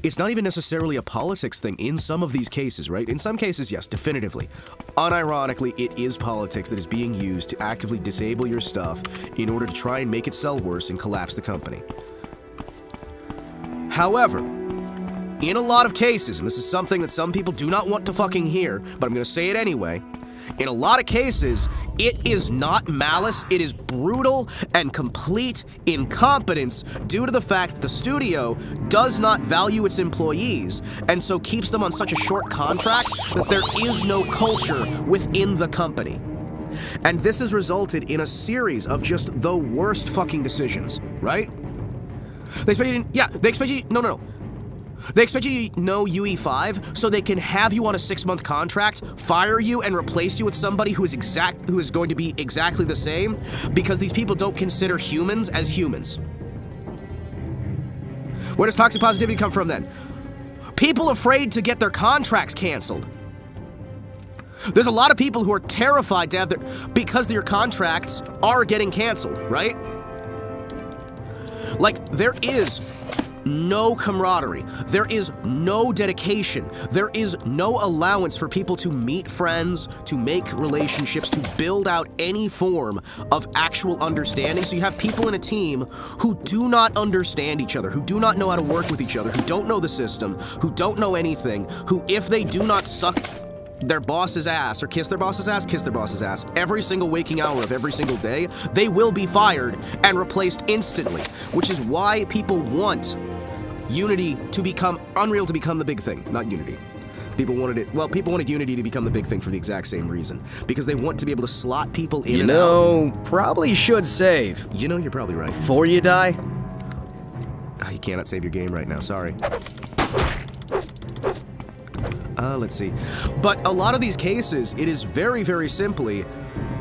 It's not even necessarily a politics thing in some of these cases, right? In some cases, yes, definitively. Unironically, it is politics that is being used to actively disable your stuff in order to try and make it sell worse and collapse the company. However, in a lot of cases, and this is something that some people do not want to fucking hear, but I'm gonna say it anyway, in a lot of cases, it is not malice, it is brutal and complete incompetence due to the fact that the studio does not value its employees and so keeps them on such a short contract that there is no culture within the company. And this has resulted in a series of just the worst fucking decisions, right? They expect you to, they expect you, no. They expect you to know UE5 so they can have you on a 6-month contract, fire you, and replace you with somebody who is going to be exactly the same because these people don't consider humans as humans. Where does toxic positivity come from then? People afraid to get their contracts canceled. There's a lot of people who are terrified to have because their contracts are getting canceled, right? Like, there is no camaraderie. There is no dedication. There is no allowance for people to meet friends, to make relationships, to build out any form of actual understanding. So you have people in a team who do not understand each other, who do not know how to work with each other, who don't know the system, who don't know anything, who, if they do not suck their boss's ass or kiss their boss's ass every single waking hour of every single day, they will be fired and replaced instantly, which is why people want Unity to become, Unreal to become the big thing, not Unity. People wanted Unity to become the big thing for the exact same reason. Because they want to be able to slot people in and out. Probably should save. You know, you're probably right. Before you die? You cannot save your game right now, sorry. Let's see. But a lot of these cases, it is very, very simply,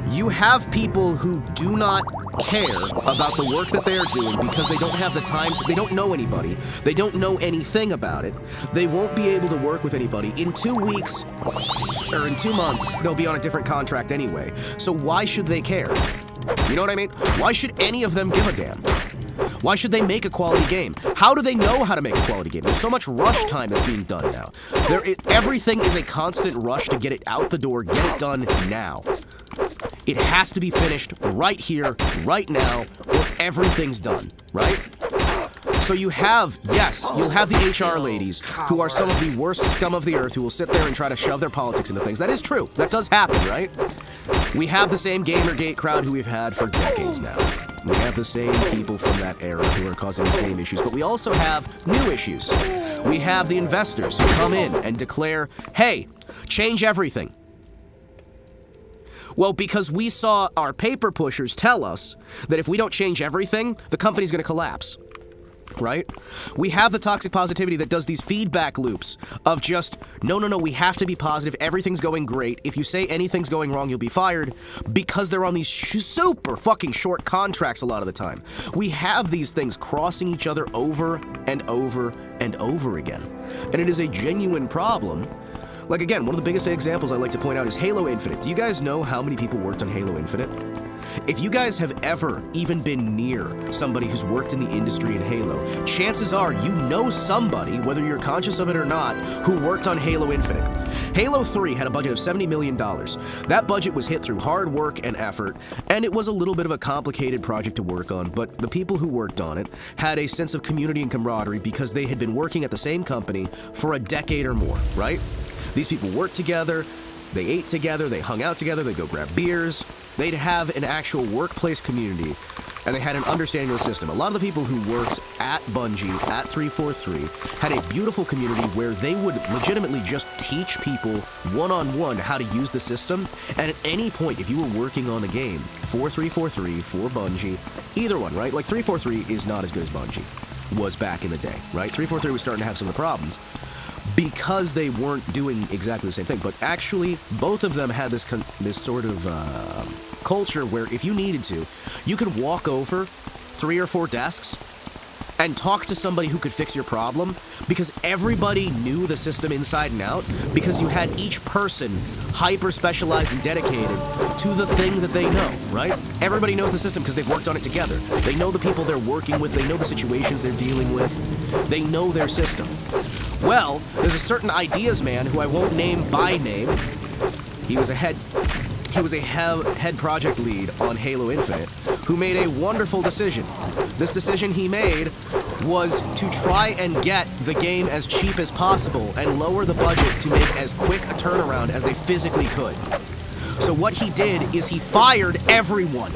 you have people who do not care about the work that they are doing because they don't have the time to, they don't know anybody, they don't know anything about it, they won't be able to work with anybody. In 2 weeks, or in 2 months, they'll be on a different contract anyway. So why should they care? You know what I mean? Why should any of them give a damn? Why should they make a quality game? How do they know how to make a quality game? There's so much rush time that's being done now. Everything is a constant rush to get it out the door, get it done now. It has to be finished right here, right now, or everything's done, right? So you have, yes, you'll have the HR ladies who are some of the worst scum of the earth who will sit there and try to shove their politics into things. That is true. That does happen, right? We have the same Gamergate crowd who we've had for decades now. We have the same people from that era who are causing the same issues, but we also have new issues. We have the investors who come in and declare, hey, change everything. Well, because we saw our paper pushers tell us that if we don't change everything, the company's going to collapse. right? We have the toxic positivity that does these feedback loops of just, no, we have to be positive, everything's going great, if you say anything's going wrong, you'll be fired, because they're on these super fucking short contracts a lot of the time. We have these things crossing each other over and over and over again. And it is a genuine problem. Like, again, one of the biggest examples I like to point out is Halo Infinite. Do you guys know how many people worked on Halo Infinite? If you guys have ever even been near somebody who's worked in the industry in Halo, chances are you know somebody, whether you're conscious of it or not, who worked on Halo Infinite. Halo 3 had a budget of $70 million. That budget was hit through hard work and effort, and it was a little bit of a complicated project to work on, but the people who worked on it had a sense of community and camaraderie because they had been working at the same company for a decade or more, right? These people worked together, they ate together, they hung out together, they'd go grab beers. They'd have an actual workplace community, and they had an understanding of the system. A lot of the people who worked at Bungie, at 343, had a beautiful community where they would legitimately just teach people one-on-one how to use the system, and at any point, if you were working on a game for 343, for Bungie, either one, right? Like, 343 is not as good as Bungie was back in the day, right? 343 was starting to have some of the problems, because they weren't doing exactly the same thing. But actually, both of them had this sort of culture where if you needed to, you could walk over 3 or 4 desks and talk to somebody who could fix your problem, because everybody knew the system inside and out, because you had each person hyper-specialized and dedicated to the thing that they know, right? Everybody knows the system because they've worked on it together. They know the people they're working with, they know the situations they're dealing with, they know their system. Well, there's a certain ideas man who I won't name by name. He was a head project lead on Halo Infinite, who made a wonderful decision. This decision he made was to try and get the game as cheap as possible and lower the budget to make as quick a turnaround as they physically could. So what he did is he fired everyone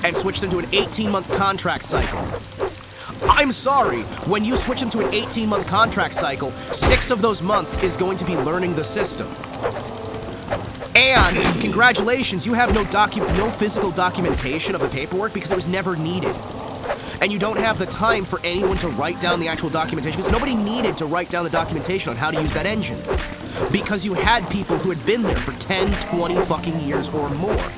and switched them to an 18-month contract cycle. I'm sorry, when you switch them to an 18-month contract cycle, 6 of those months is going to be learning the system. And, congratulations, you have no physical documentation of the paperwork because it was never needed. And you don't have the time for anyone to write down the actual documentation, because nobody needed to write down the documentation on how to use that engine. Because you had people who had been there for 10, 20 fucking years or more.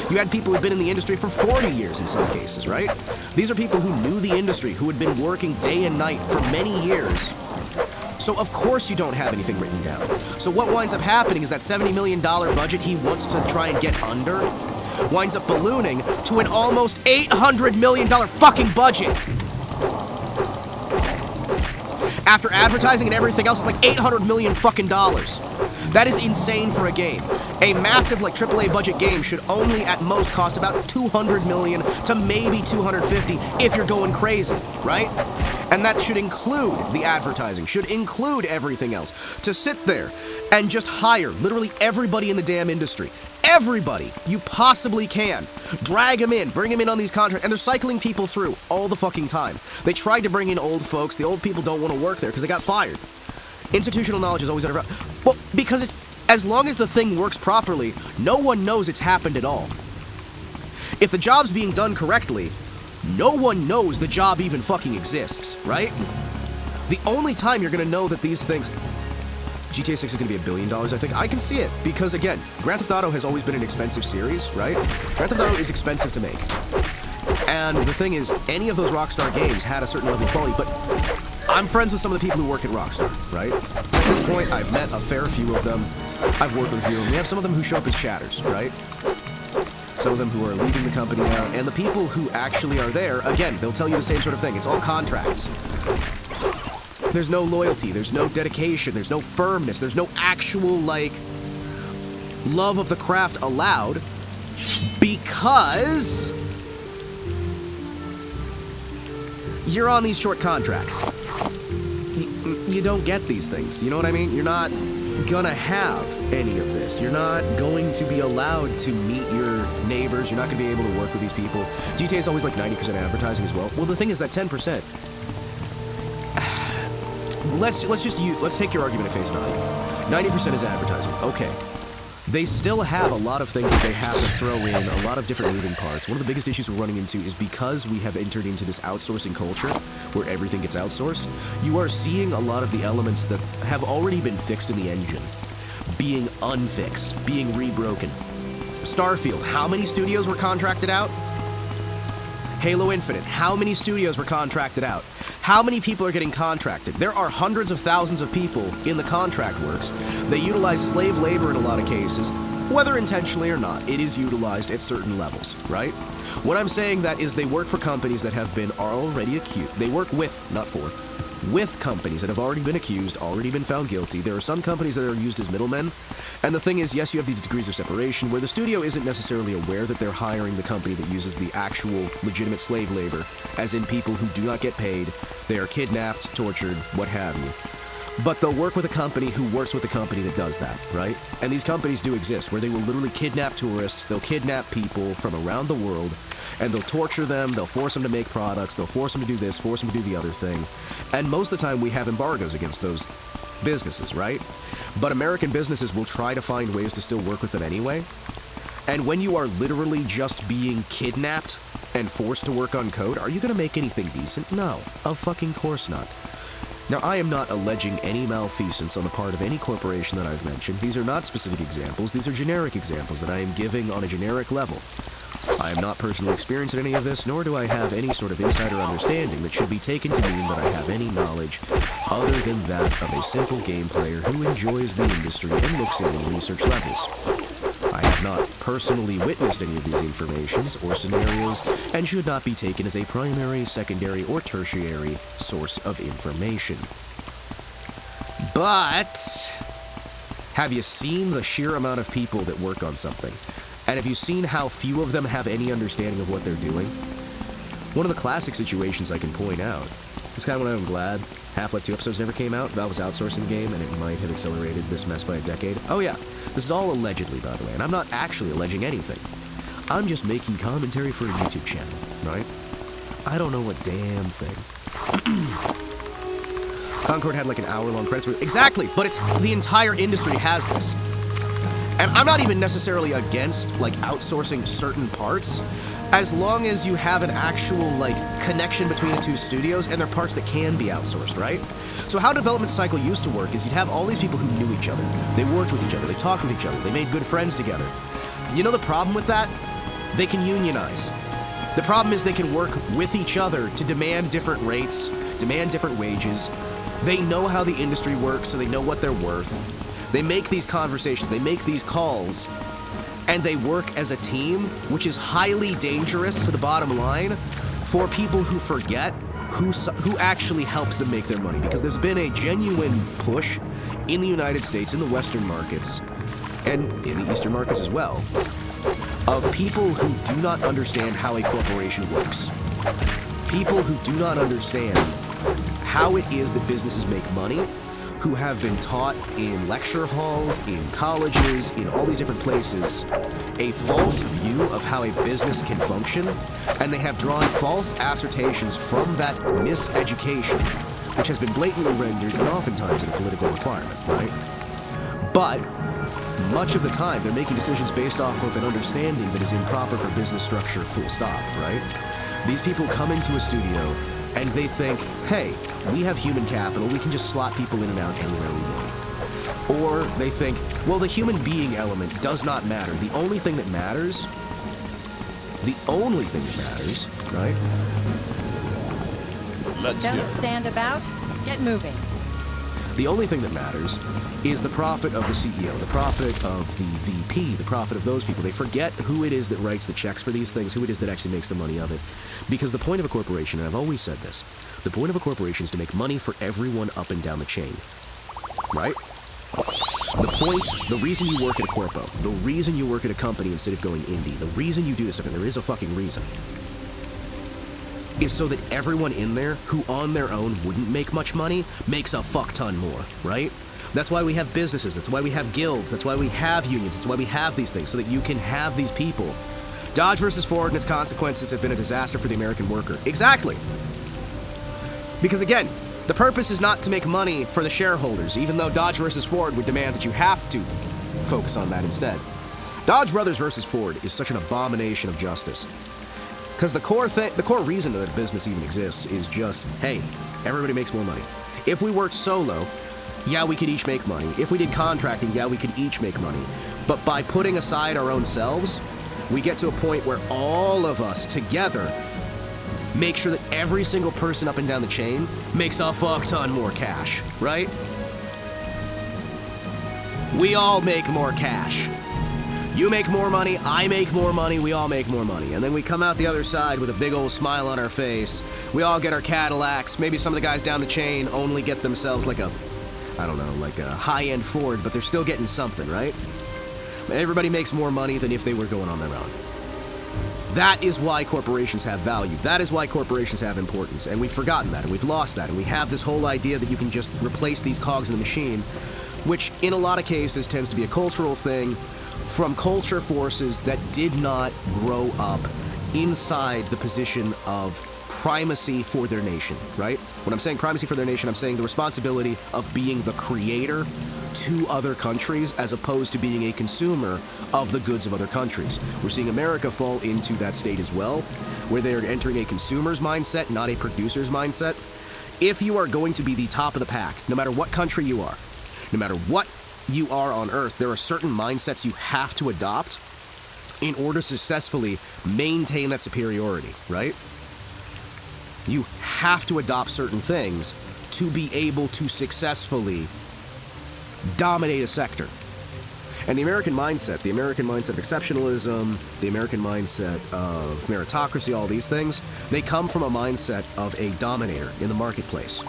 You had people who had been in the industry for 40 years in some cases, right? These are people who knew the industry, who had been working day and night for many years. So of course you don't have anything written down. So what winds up happening is that $70 million budget he wants to try and get under winds up ballooning to an almost $800 million fucking budget. After advertising and everything else, it's like $800 million fucking dollars. That is insane for a game. A massive, like, AAA budget game should only at most cost about $200 million to maybe $250 if you're going crazy, right? And that should include the advertising, should include everything else. To sit there and just hire literally everybody in the damn industry. Everybody you possibly can. Drag them in, bring them in on these contracts, and they're cycling people through all the fucking time. They tried to bring in old folks. The old people don't want to work there because they got fired. Institutional knowledge is always under... Well, because it's... As long as the thing works properly, no one knows it's happened at all. If the job's being done correctly, no one knows the job even fucking exists, right? The only time you're gonna know that these things... GTA 6 is gonna be $1 billion, I think. I can see it, because again, Grand Theft Auto has always been an expensive series, right? Grand Theft Auto is expensive to make. And the thing is, any of those Rockstar games had a certain level of quality, but I'm friends with some of the people who work at Rockstar, right? At this point, I've met a fair few of them. I've worked with a few of them. We have some of them who show up as chatters, right? Some of them who are leaving the company now, and the people who actually are there, again, they'll tell you the same sort of thing. It's all contracts. There's no loyalty, there's no dedication, there's no firmness, there's no actual, like, love of the craft allowed, because you're on these short contracts. You don't get these things, you know what I mean? You're not gonna have any of this. You're not going to be allowed to meet your neighbors. You're not gonna be able to work with these people. GTA is always like 90% advertising as well. Well, the thing is that 10%. Let's take your argument at face value. 90% is advertising. Okay. they still have a lot of things that they have to throw in, a lot of different moving parts. One of the biggest issues we're running into is because we have entered into this outsourcing culture where everything gets outsourced, you are seeing a lot of the elements that have already been fixed in the engine being unfixed, being rebroken. Starfield, how many studios were contracted out? Halo Infinite, how many studios were contracted out? How many people are getting contracted? There are hundreds of thousands of people in the contract works. They utilize slave labor in a lot of cases, whether intentionally or not. It is utilized at certain levels, right? What I'm saying that is they work for companies that have been already accused. They work with, not for, with companies that have already been accused, already been found guilty. There are some companies that are used as middlemen. And the thing is, yes, you have these degrees of separation where the studio isn't necessarily aware that they're hiring the company that uses the actual legitimate slave labor, as in people who do not get paid, they are kidnapped, tortured, what have you. But they'll work with a company who works with a company that does that, right? And these companies do exist, where they will literally kidnap tourists, they'll kidnap people from around the world, and they'll torture them, they'll force them to make products, they'll force them to do this, force them to do the other thing. And most of the time we have embargoes against those businesses, right? But American businesses will try to find ways to still work with them anyway. And when you are literally just being kidnapped and forced to work on code, are you gonna make anything decent? No, of fucking course not. Now, I am not alleging any malfeasance on the part of any corporation that I've mentioned. These are not specific examples, these are generic examples that I am giving on a generic level. I am not personally experienced in any of this, nor do I have any sort of insider understanding that should be taken to mean that I have any knowledge other than that of a simple game player who enjoys the industry and looks at any research levels. I have not personally witnessed any of these informations or scenarios and should not be taken as a primary, secondary, or tertiary source of information. But have you seen the sheer amount of people that work on something? And have you seen how few of them have any understanding of what they're doing? One of the classic situations I can point out is kind of when I'm glad Half-Life 2 episodes never came out. Valve was outsourcing the game, and it might have accelerated this mess by a decade. Oh yeah, this is all allegedly, by the way, and I'm not actually alleging anything. I'm just making commentary for a YouTube channel, right? I don't know a damn thing. Concord had like an hour-long credits. Exactly, but it's the entire industry has this. And I'm not even necessarily against, like, outsourcing certain parts, as long as you have an actual, like, connection between the two studios and they're parts that can be outsourced, right? So how development cycle used to work is you'd have all these people who knew each other. They worked with each other, they talked with each other, they made good friends together. You know the problem with that? They can unionize. The problem is they can work with each other to demand different rates, demand different wages. They know how the industry works, so they know what they're worth. They make these conversations, they make these calls, and they work as a team, which is highly dangerous to the bottom line for people who forget who actually helps them make their money. Because there's been a genuine push in the United States, in the Western markets, and in the Eastern markets as well, of people who do not understand how a corporation works. People who do not understand how it is that businesses make money, who have been taught in lecture halls, in colleges, in all these different places, a false view of how a business can function, and they have drawn false assertions from that miseducation, which has been blatantly rendered and oftentimes a political requirement, right? But much of the time, they're making decisions based off of an understanding that is improper for business structure, full stop, right? These people come into a studio and they think, hey, we have human capital, we can just slot people in and out anywhere we want. Or they think, well, the human being element does not matter. The only thing that matters, right? Don't stand about, get moving. The only thing that matters is the profit of the CEO, the profit of the VP, the profit of those people. They forget who it is that writes the checks for these things, who it is that actually makes the money of it. Because the point of a corporation, and I've always said this, the point of a corporation is to make money for everyone up and down the chain, right? The reason you work at a corpo, the reason you work at a company instead of going indie, the reason you do this stuff, and there is a fucking reason, is so that everyone in there who on their own wouldn't make much money makes a fuck ton more, right? That's why we have businesses, that's why we have guilds, that's why we have unions, that's why we have these things, so that you can have these people. Dodge versus Ford and its consequences have been a disaster for the American worker. Exactly. Because again, the purpose is not to make money for the shareholders, even though Dodge versus Ford would demand that you have to focus on that instead. Dodge Brothers versus Ford is such an abomination of justice. Because the core reason that a business even exists is just, hey, everybody makes more money. If we worked solo, yeah, we could each make money. If we did contracting, yeah, we could each make money. But by putting aside our own selves, we get to a point where all of us together make sure that every single person up and down the chain makes a fuck ton more cash, right? We all make more cash. You make more money, I make more money, we all make more money. And then we come out the other side with a big old smile on our face. We all get our Cadillacs. Maybe some of the guys down the chain only get themselves like a high-end Ford, but they're still getting something, right? Everybody makes more money than if they were going on their own. That is why corporations have value. That is why corporations have importance. And we've forgotten that, and we've lost that. And we have this whole idea that you can just replace these cogs in the machine, which in a lot of cases tends to be a cultural thing from culture forces that did not grow up inside the position of primacy for their nation, right? When I'm saying primacy for their nation, I'm saying the responsibility of being the creator to other countries as opposed to being a consumer of the goods of other countries. We're seeing America fall into that state as well, where they're entering a consumer's mindset, not a producer's mindset. If you are going to be the top of the pack, no matter what country you are, no matter what you are on Earth, there are certain mindsets you have to adopt in order to successfully maintain that superiority, right? You have to adopt certain things to be able to successfully dominate a sector. And the American mindset of exceptionalism, the American mindset of meritocracy, all these things, they come from a mindset of a dominator in the marketplace.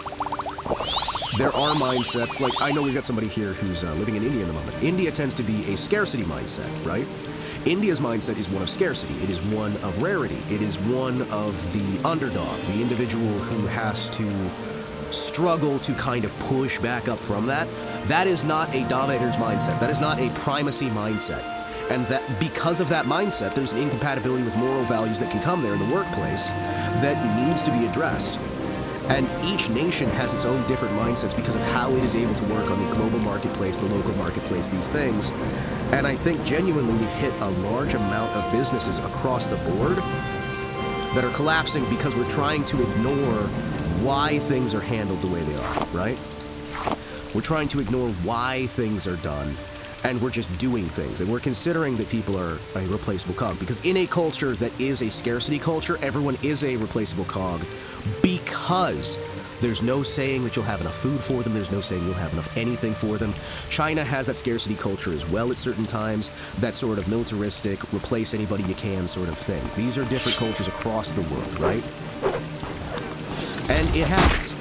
There are mindsets, like I know we've got somebody here who's living in India in the moment. India tends to be a scarcity mindset, right? India's mindset is one of scarcity. It is one of rarity. It is one of the underdog, the individual who has to struggle to kind of push back up from that. That is not a dominator's mindset. That is not a primacy mindset. And that because of that mindset, there's an incompatibility with moral values that can come there in the workplace that needs to be addressed. And each nation has its own different mindsets because of how it is able to work on the global marketplace, the local marketplace, these things. And I think genuinely we've hit a large amount of businesses across the board that are collapsing because we're trying to ignore why things are handled the way they are, right? We're trying to ignore why things are done, and we're just doing things. And we're considering that people are a replaceable cog. Because in a culture that is a scarcity culture, everyone is a replaceable cog because there's no saying that you'll have enough food for them. There's no saying you'll have enough anything for them. China has that scarcity culture as well at certain times, that sort of militaristic, replace anybody you can sort of thing. These are different cultures across the world, right? And it happens.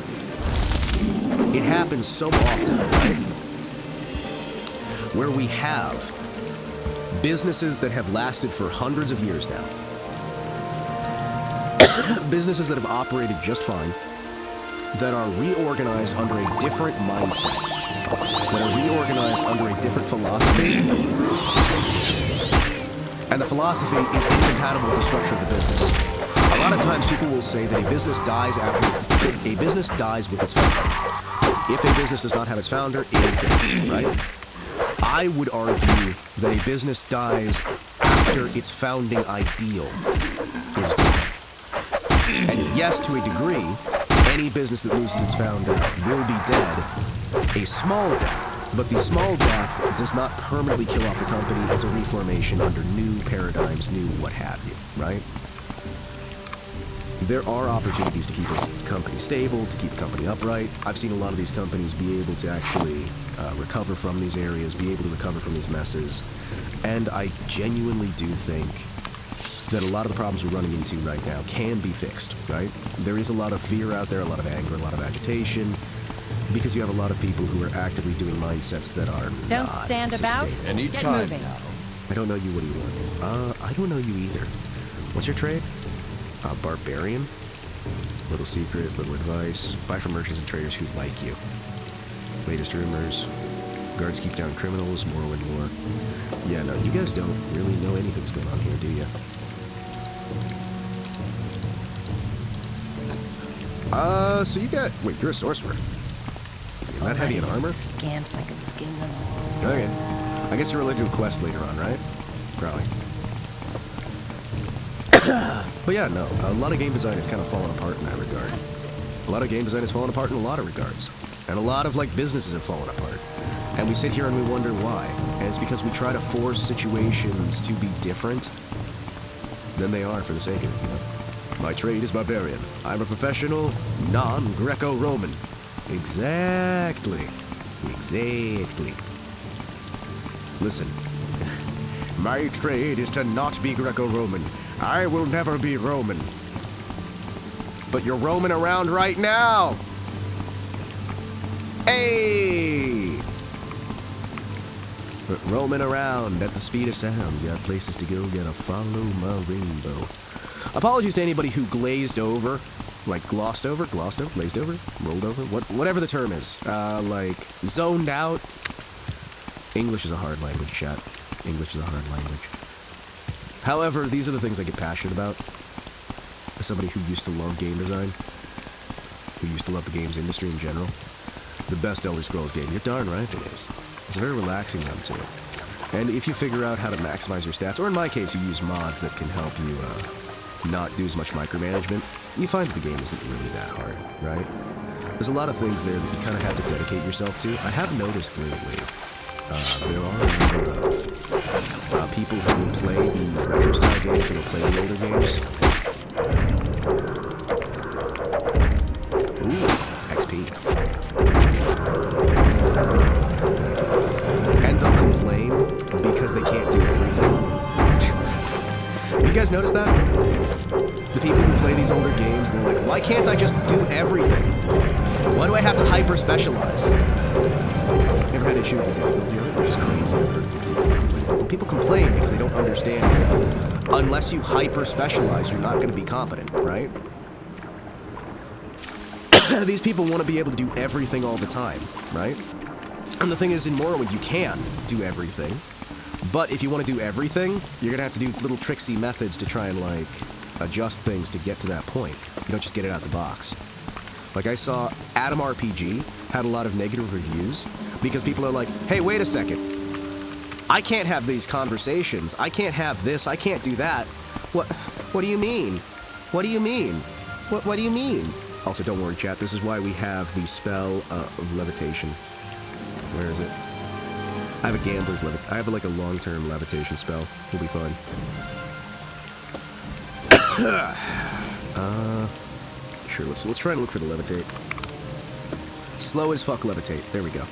It happens so often, right? Where we have businesses that have lasted for hundreds of years now. Businesses that have operated just fine, that are reorganized under a different mindset, that are reorganized under a different philosophy, and the philosophy is incompatible with the structure of the business. A lot of times people will say that a business dies with its founder. If a business does not have its founder, it is dead, right? I would argue that a business dies after its founding ideal is gone. And yes, to a degree, any business that loses its founder will be dead. A small death, but the small death does not permanently kill off the company. It's a reformation under new paradigms, new what have you, right? There are opportunities to keep a company stable, to keep a company upright. I've seen a lot of these companies be able to actually recover from these areas, be able to recover from these messes. And I genuinely do think that a lot of the problems we're running into right now can be fixed, right? There is a lot of fear out there, a lot of anger, a lot of agitation, because you have a lot of people who are actively doing mindsets that are Don't not stand about. sustainable. Get moving. I don't know you. What do you want? I don't know you either. What's your trade? Barbarian? Little secret, little advice. Buy from merchants and traders who like you. Latest rumors. Guards keep down criminals. Morrowind lore. Yeah, no, you guys don't really know anything's going on here, do you? So you got... Wait, you're a sorcerer. You're not heavy in armor? Scamps, I could skin them. Okay. I guess you're related to a quest later on, right? Probably. But yeah, no, a lot of game design is kind of fallen apart in that regard. A lot of game design has fallen apart in a lot of regards. And a lot of, like, businesses have fallen apart. And we sit here and we wonder why. And it's because we try to force situations to be different than they are for the sake of it, you know? My trade is barbarian. I'm a professional, non-Greco-Roman. Exactly. Exactly. Listen. My trade is to not be Greco-Roman. I will never be Roman. But you're roaming around right now! Hey! But roaming around at the speed of sound. Got places to go, gotta follow my rainbow. Apologies to anybody who glazed over, like glazed over, rolled over, whatever the term is. Like zoned out. English is a hard language, chat. English is a hard language. However, these are the things I get passionate about. As somebody who used to love game design, who used to love the games industry in general, the best Elder Scrolls game, you're darn right it is. It's a very relaxing one too. And if you figure out how to maximize your stats, or in my case, you use mods that can help you not do as much micromanagement, you find that the game isn't really that hard, right? There's a lot of things there that you kind of have to dedicate yourself to. I have noticed lately, there are a number of people who will play the retro-style games and will play the older games. Ooh, XP. And they'll complain because they can't do everything. You guys notice that? The people who play these older games, and they're like, why can't I just do everything? Why do I have to hyper-specialize? Never had an issue with the difficulty of it, which is crazy. I've heard people complain because they don't understand that unless you hyper-specialize, you're not going to be competent, right? These people want to be able to do everything all the time, right? And the thing is, in Morrowind, you can do everything. But if you want to do everything, you're going to have to do little tricksy methods to try and, like, adjust things to get to that point. You don't just get it out the box. Like, I saw Atom RPG had a lot of negative reviews because people are like, hey, wait a second. I can't have these conversations. I can't have this. I can't do that. What do you mean? What do you mean? What do you mean? Also, don't worry, chat. This is why we have the spell of levitation. Where is it? I have a gambler's levitation. I have like a long-term levitation spell. It'll be fun. Sure. Let's try and look for the levitate. Slow as fuck levitate. There we go.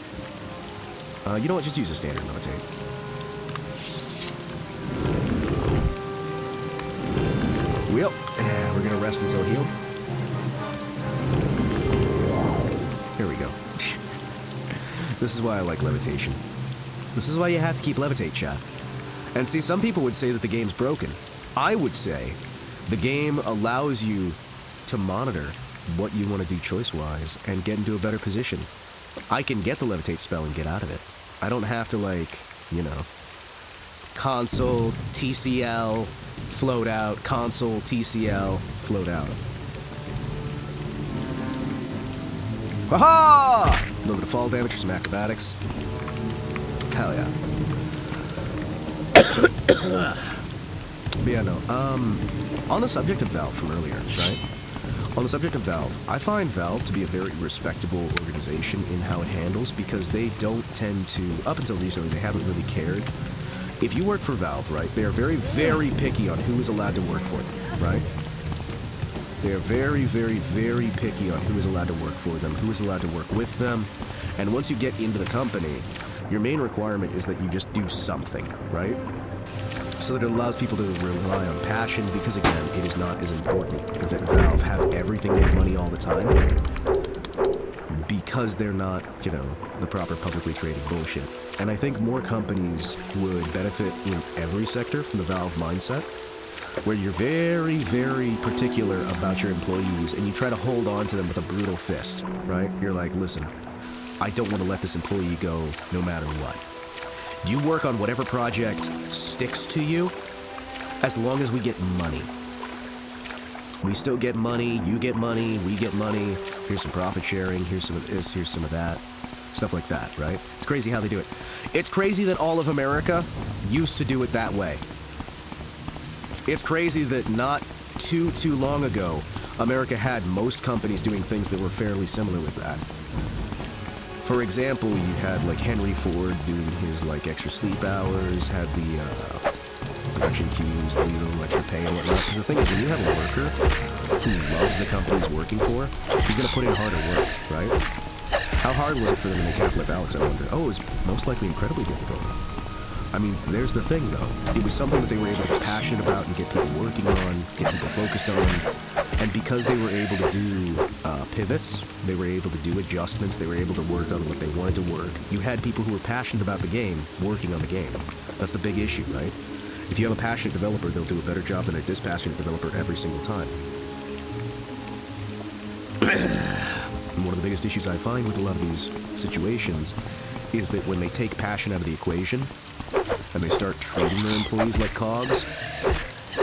You know what? Just use a standard levitate. Well, we're gonna rest until healed. Here we go. This is why I like levitation. This is why you have to keep levitate, chat. And see, some people would say that the game's broken. I would say the game allows you to monitor what you want to do choice-wise and get into a better position. I can get the levitate spell and get out of it. I don't have to, like, you know, console, TCL, float out, console, TCL, float out. Ha-ha! A little bit of fall damage for some acrobatics. Hell yeah. But yeah, no, on the subject of Valve from earlier, right? On the subject of Valve, I find Valve to be a very respectable organization in how it handles because they don't tend to, up until recently, they haven't really cared. If you work for Valve, right, they are very, very picky on who is allowed to work for them, right? They are very, very, very picky on who is allowed to work for them, who is allowed to work with them. And once you get into the company, your main requirement is that you just do something, right? So that it allows people to rely on passion, because again, it is not as important that Valve have everything make money all the time, because they're not, you know, the proper publicly traded bullshit. And I think more companies would benefit in every sector from the Valve mindset, where you're very, very particular about your employees and you try to hold on to them with a brutal fist, right? You're like, listen, I don't want to let this employee go no matter what. You work on whatever project sticks to you as long as we get money. We still get money, you get money, we get money. Here's some profit sharing, here's some of this, here's some of that. stuff like that, right? It's crazy how they do it. It's crazy that all of America used to do it that way. It's crazy that not too long ago, America had most companies doing things that were fairly similar with that. For example, you had like Henry Ford doing his like extra sleep hours, had the production queues, the little extra pay and whatnot. Because the thing is, when you have a worker who loves the company he's working for, he's going to put in harder work, right? How hard was it for them to make Half-Life Alyx, I wonder? Oh, it was most likely incredibly difficult. I mean, there's the thing, though. It was something that they were able to get passionate about and get people working on, get people focused on. And because they were able to do pivots, they were able to do adjustments, they were able to work on what they wanted to work, you had people who were passionate about the game working on the game. That's the big issue, right? If you have a passionate developer, they'll do a better job than a dispassionate developer every single time. And one of the biggest issues I find with a lot of these situations is that when they take passion out of the equation and they start treating their employees like cogs,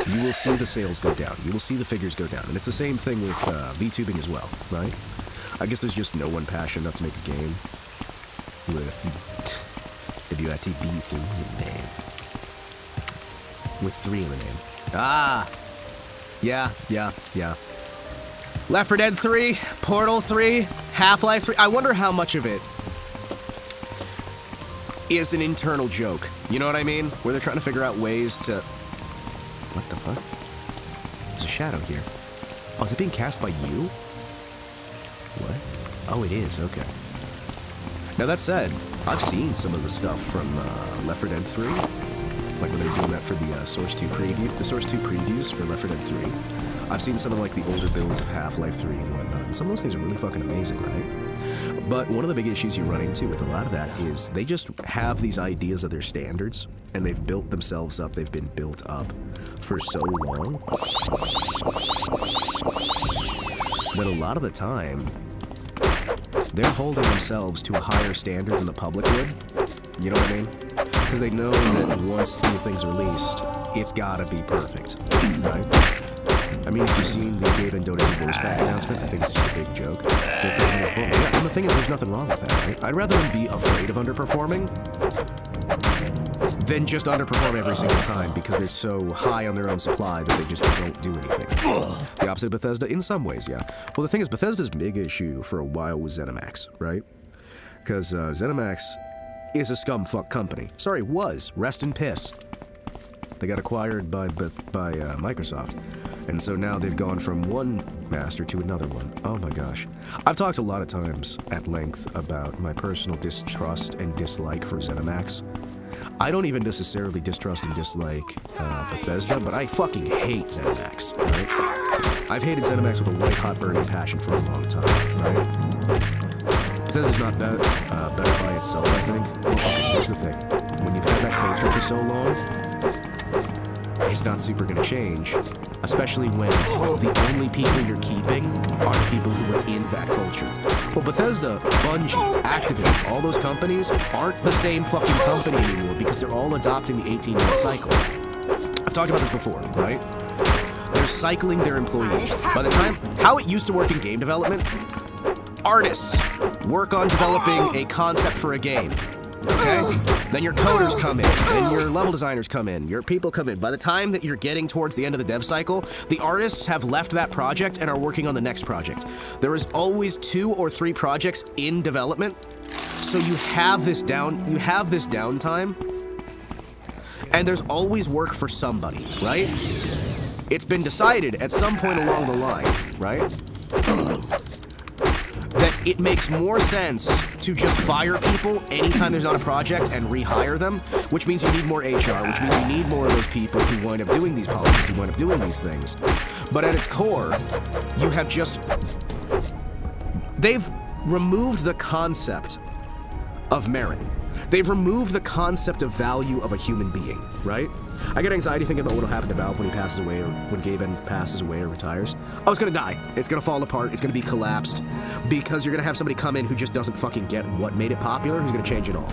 you will see the sales go down. You will see the figures go down. And it's the same thing with VTubing as well, right? I guess there's just no one passionate enough to make a game with WITB in the name. With 3 in the name. Ah! Yeah. Left 4 Dead 3, Portal 3, Half-Life 3. I wonder how much of it is an internal joke. You know what I mean? Where they're trying to figure out ways to... What the fuck? There's a shadow here. Oh, is it being cast by you? What? Oh, it is. Okay. Now, that said, I've seen some of the stuff from Left 4 Dead 3. Like when they were doing that for the Source 2 preview, the Source 2 previews for Left 4 Dead 3. I've seen some of like the older builds of Half-Life 3 and whatnot. And some of those things are really fucking amazing, right? But one of the big issues you run into with a lot of that is they just have these ideas of their standards, and they've built themselves up. They've been built up for so long that a lot of the time they're holding themselves to a higher standard than the public would. You know what I mean? Because they know that once the thing's released, it's gotta be perfect, right? I mean, if you've seen the Gabe and Dota's voice pack announcement, I think it's just a big joke. Yeah, and the thing is, there's nothing wrong with that, right? I'd rather them be afraid of underperforming than just underperform every single time because they're so high on their own supply that they just don't do anything. The opposite of Bethesda, in some ways, yeah. Well, the thing is, Bethesda's big issue for a while was ZeniMax, right? Because ZeniMax is a scumfuck company. Sorry, was. Rest in piss. They got acquired by Microsoft. And so now they've gone from one master to another one. Oh my gosh. I've talked a lot of times at length about my personal distrust and dislike for ZeniMax. I don't even necessarily distrust and dislike Bethesda, but I fucking hate ZeniMax, right? I've hated ZeniMax with a white-hot burning passion for a long time, right? Bethesda's not better by itself, I think. Okay, here's the thing. When you've had that culture for so long, it's not super gonna change, especially when the only people you're keeping are the people who are in that culture. Well, Bethesda, Bungie, Activision, all those companies aren't the same fucking company anymore because they're all adopting the 18-month cycle. I've talked about this before, right? They're cycling their employees. By the time, how it used to work in game development, artists work on developing a concept for a game. Okay? Then your coders come in, then your level designers come in, your people come in. By the time that you're getting towards the end of the dev cycle, the artists have left that project and are working on the next project. There is always 2 or 3 projects in development, so you have this downtime, and there's always work for somebody, right? It's been decided at some point along the line, right? That it makes more sense to just fire people anytime there's not a project and rehire them, which means you need more HR, which means you need more of those people who wind up doing these policies, who wind up doing these things. But at its core, you have just... They've removed the concept of merit. They've removed the concept of value of a human being, right? I get anxiety thinking about what'll happen to Valve when he passes away, or when Gaben passes away or retires. Oh, it's gonna die. It's gonna fall apart. It's gonna be collapsed. Because you're gonna have somebody come in who just doesn't fucking get what made it popular, who's gonna change it all.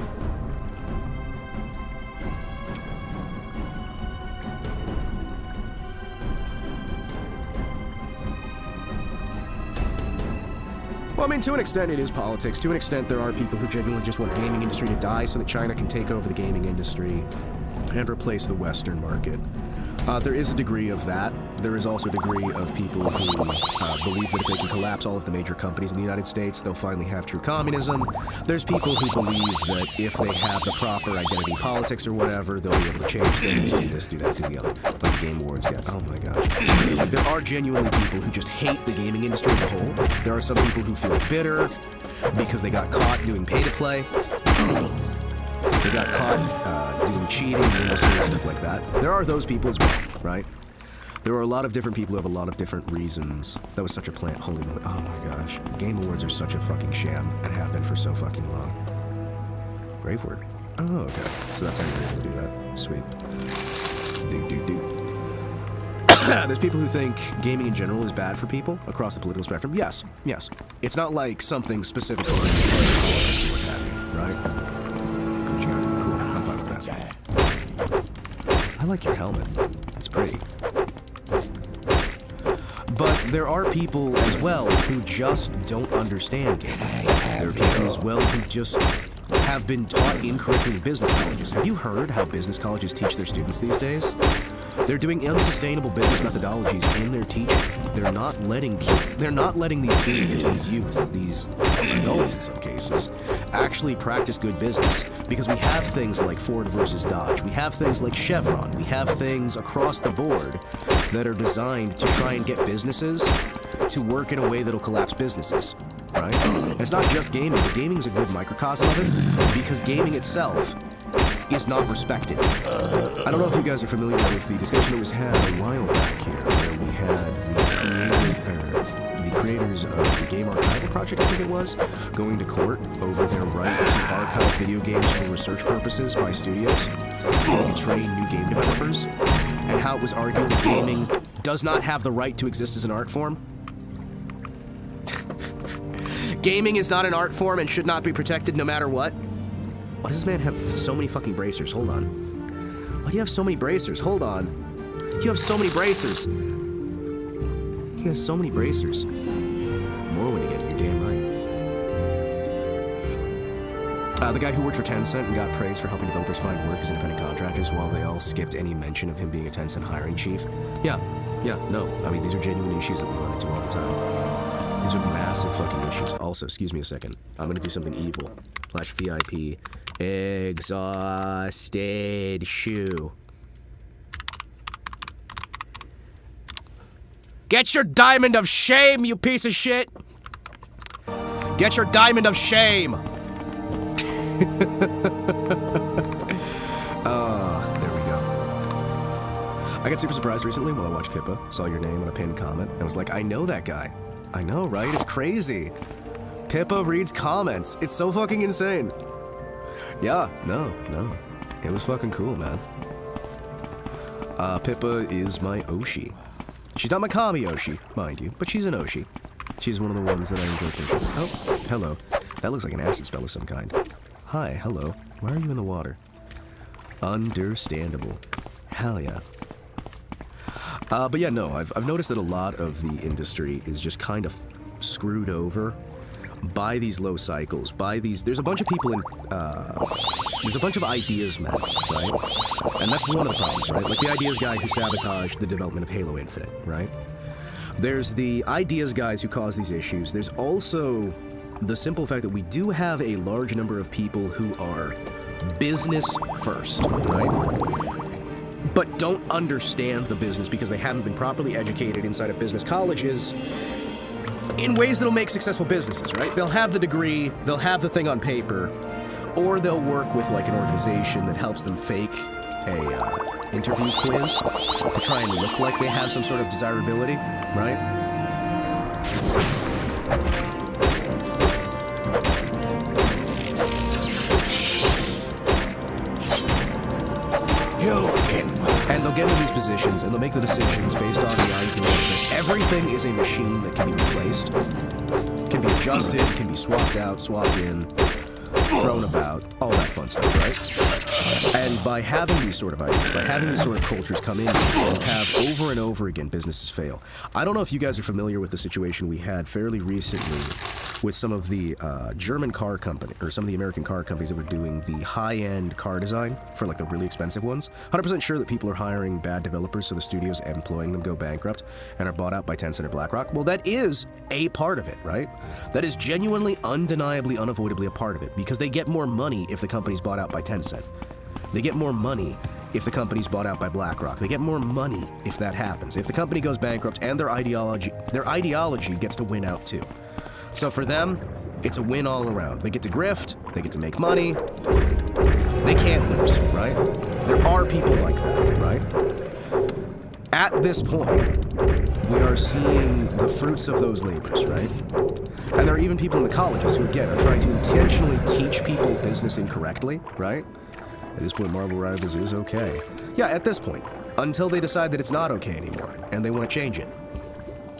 I mean, to an extent, it is politics. To an extent, there are people who genuinely just want gaming industry to die so that China can take over the gaming industry and replace the Western market. There is a degree of that. There is also a degree of people who believe that if they can collapse all of the major companies in the United States, they'll finally have true communism. There's people who believe that if they have the proper identity politics or whatever, they'll be able to change things, do this, do that, do the other. Like the Game Awards get. Oh my gosh. Like, there are genuinely people who just hate the gaming industry as a whole. There are some people who feel bitter because they got caught doing pay-to-play. They got caught doing cheating in the industry and stuff like that. There are those people as well, right? There are a lot of different people who have a lot of different reasons. That was such a plant. Holy moly. Oh my gosh. Game Awards are such a fucking sham and have been for so fucking long. Grave word. Oh, okay. So that's how you're able to do that. Sweet. There's people who think gaming in general is bad for people across the political spectrum. Yes. Yes. It's not like something specific to politics or what have you, right? What you got? Cool. I'm fine with that. I like your helmet. It's pretty. But there are people as well who just don't understand gaming. There are people as well who just have been taught incorrectly in business colleges. Have you heard how business colleges teach their students these days? They're doing unsustainable business methodologies in their teaching. They're not letting these teenagers, these youths, these adults in some cases, actually practice good business. Because we have things like Ford versus Dodge, we have things like Chevron, we have things across the board that are designed to try and get businesses to work in a way that'll collapse businesses, right? And it's not just gaming, but gaming is a good microcosm of it, because gaming itself is not respected. I don't know if you guys are familiar with the discussion that was had a while back here, where we had the creators of the Game Archival Project, I think it was, going to court over their right to archive video games for research purposes by studios, so they could train new game developers, and how it was argued that gaming does not have the right to exist as an art form. Gaming is not an art form and should not be protected no matter what. Why does this man have so many fucking bracers? Hold on. Why do you have so many bracers? Hold on. You have so many bracers. He has so many bracers. Morrowinding it, you're damn right. The guy who worked for Tencent and got praised for helping developers find work as independent contractors while they all skipped any mention of him being a Tencent hiring chief. Yeah, no. I mean, these are genuine issues that we run into all the time. These are massive fucking issues. Also, excuse me a second. I'm gonna do something evil. /VIP. Exhausted shoe. Get your diamond of shame, you piece of shit! Get your diamond of shame! There we go. I got super surprised recently while I watched Pippa, saw your name on a pinned comment, and was like, I know that guy. I know, right? It's crazy. Pippa reads comments. It's so fucking insane. Yeah, no. It was fucking cool, man. Pippa is my Oshi. She's not my Kami Oshi, mind you, but she's an Oshi. She's one of the ones that I enjoy fishing. Oh, hello. That looks like an acid spell of some kind. Hi, hello. Why are you in the water? Understandable. Hell yeah. But yeah, no, I've noticed that a lot of the industry is just kind of screwed over by these low cycles, by these, there's a bunch of people in, there's a bunch of ideas men, right? And that's one of the problems, right? Like the ideas guy who sabotaged the development of Halo Infinite, right? There's the ideas guys who cause these issues. There's also the simple fact that we do have a large number of people who are business first, right? But don't understand the business because they haven't been properly educated inside of business colleges in ways that'll make successful businesses, right? They'll have the degree, they'll have the thing on paper, or they'll work with like an organization that helps them fake a interview quiz to try and look like they have some sort of desirability, right? And they'll get into these positions, and they'll make the decisions based on the idea that everything is a machine that can be replaced, can be adjusted, can be swapped out, swapped in. thrown about, all that fun stuff, right? And by having these sort of ideas, by having these sort of cultures come in, we'll have over and over again businesses fail. I don't know if you guys are familiar with the situation we had fairly recently with some of the German car company, or some of the American car companies that were doing the high-end car design for like the really expensive ones. 100% sure that people are hiring bad developers, so the studios employing them go bankrupt and are bought out by Tencent or BlackRock. Well, that is a part of it, right? That is genuinely, undeniably, unavoidably a part of it, because they get more money if the company's bought out by Tencent. They get more money if the company's bought out by BlackRock. They get more money if that happens. If the company goes bankrupt and their ideology gets to win out too. So for them, it's a win all around. They get to grift, they get to make money, they can't lose, right? There are people like that, right? At this point, we are seeing the fruits of those labors, right? And there are even people in the colleges who, again, are trying to intentionally teach people business incorrectly, right? At this point, Marvel Rivals is okay. Yeah, at this point, until they decide that it's not okay anymore, and they want to change it.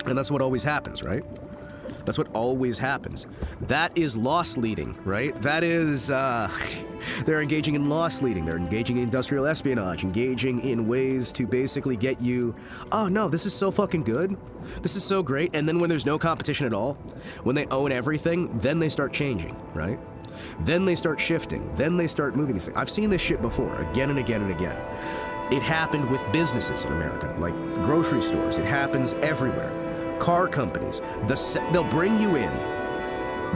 And that's what always happens, right? That's what always happens. That is loss leading, right? That is, they're engaging in loss leading. They're engaging in industrial espionage, engaging in ways to basically get you, oh no, this is so fucking good. This is so great. And then when there's no competition at all, when they own everything, then they start changing, right? Then they start shifting. Then they start moving these things. I've seen this shit before, again and again and again. It happened with businesses in America, like grocery stores. It happens everywhere. Car companies, they'll bring you in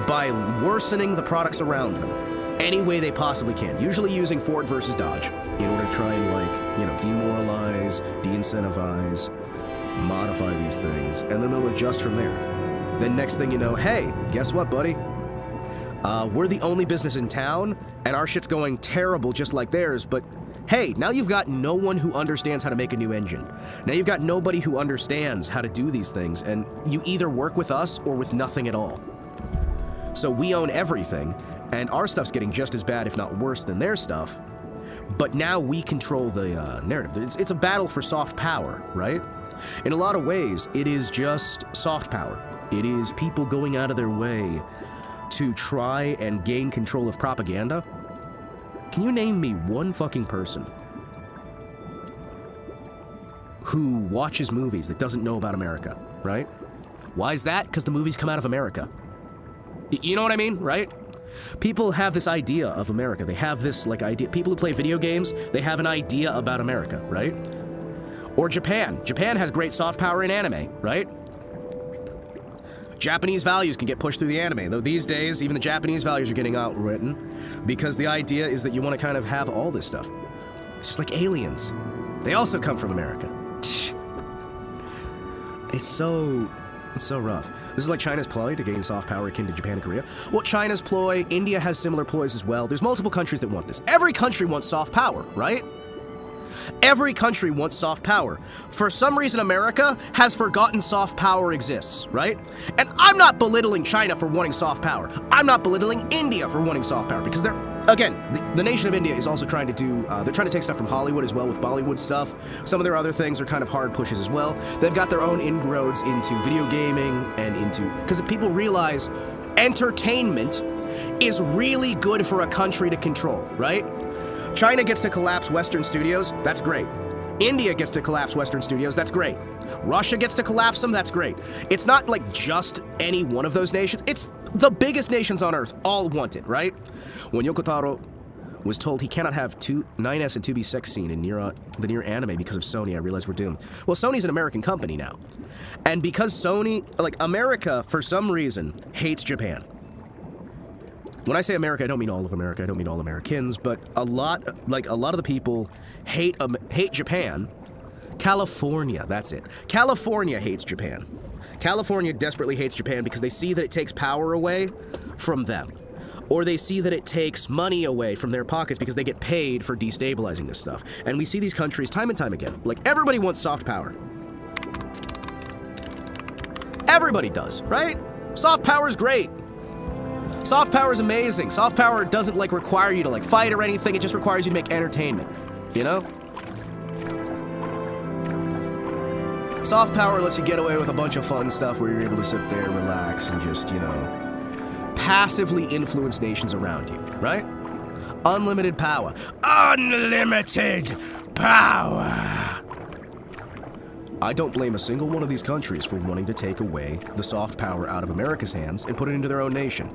by worsening the products around them any way they possibly can, usually using Ford versus Dodge in order to try and, like, you know, demoralize, de-incentivize, modify these things, and then they'll adjust from there. Then next thing you know, hey, guess what, buddy? We're the only business in town, and our shit's going terrible just like theirs, but hey, now you've got no one who understands how to make a new engine. Now you've got nobody who understands how to do these things, and you either work with us or with nothing at all. So we own everything, and our stuff's getting just as bad, if not worse, than their stuff, but now we control the narrative. It's a battle for soft power, right? In a lot of ways, it is just soft power. It is people going out of their way to try and gain control of propaganda. Can you name me one fucking person who watches movies that doesn't know about America, right? Why is that? Because the movies come out of America. You know what I mean, right? People have this idea of America. They have this, like, idea. People who play video games, they have an idea about America, right? Or Japan. Japan has great soft power in anime, right? Japanese values can get pushed through the anime, though these days, even the Japanese values are getting outwritten because the idea is that you want to kind of have all this stuff. It's just like aliens. They also come from America. It's so rough. This is like China's ploy to gain soft power akin to Japan and Korea. Well, China's ploy, India has similar ploys as well. There's multiple countries that want this. Every country wants soft power, right? Every country wants soft power. For some reason, America has forgotten soft power exists, right? And I'm not belittling China for wanting soft power. I'm not belittling India for wanting soft power, because the nation of India is also trying to do, they're trying to take stuff from Hollywood as well with Bollywood stuff. Some of their other things are kind of hard pushes as well. They've got their own inroads into video gaming and into, because people realize entertainment is really good for a country to control, right? China gets to collapse Western studios, that's great. India gets to collapse Western studios, that's great. Russia gets to collapse them, that's great. It's not like just any one of those nations, it's the biggest nations on Earth all want it, right? When Yoko Taro was told he cannot have 9S and 2B sex scene in the near anime because of Sony, I realized we're doomed. Well, Sony's an American company now. And because Sony, like, America, for some reason, hates Japan. When I say America, I don't mean all of America, I don't mean all Americans, but a lot of the people hate Japan. California, that's it. California hates Japan. California desperately hates Japan because they see that it takes power away from them. Or they see that it takes money away from their pockets because they get paid for destabilizing this stuff. And we see these countries time and time again. Like, everybody wants soft power. Everybody does, right? Soft power is great. Soft power is amazing. Soft power doesn't, like, require you to, like, fight or anything. It just requires you to make entertainment, you know? Soft power lets you get away with a bunch of fun stuff where you're able to sit there, relax, and just, you know, passively influence nations around you, right? Unlimited power. Unlimited power! I don't blame a single one of these countries for wanting to take away the soft power out of America's hands and put it into their own nation.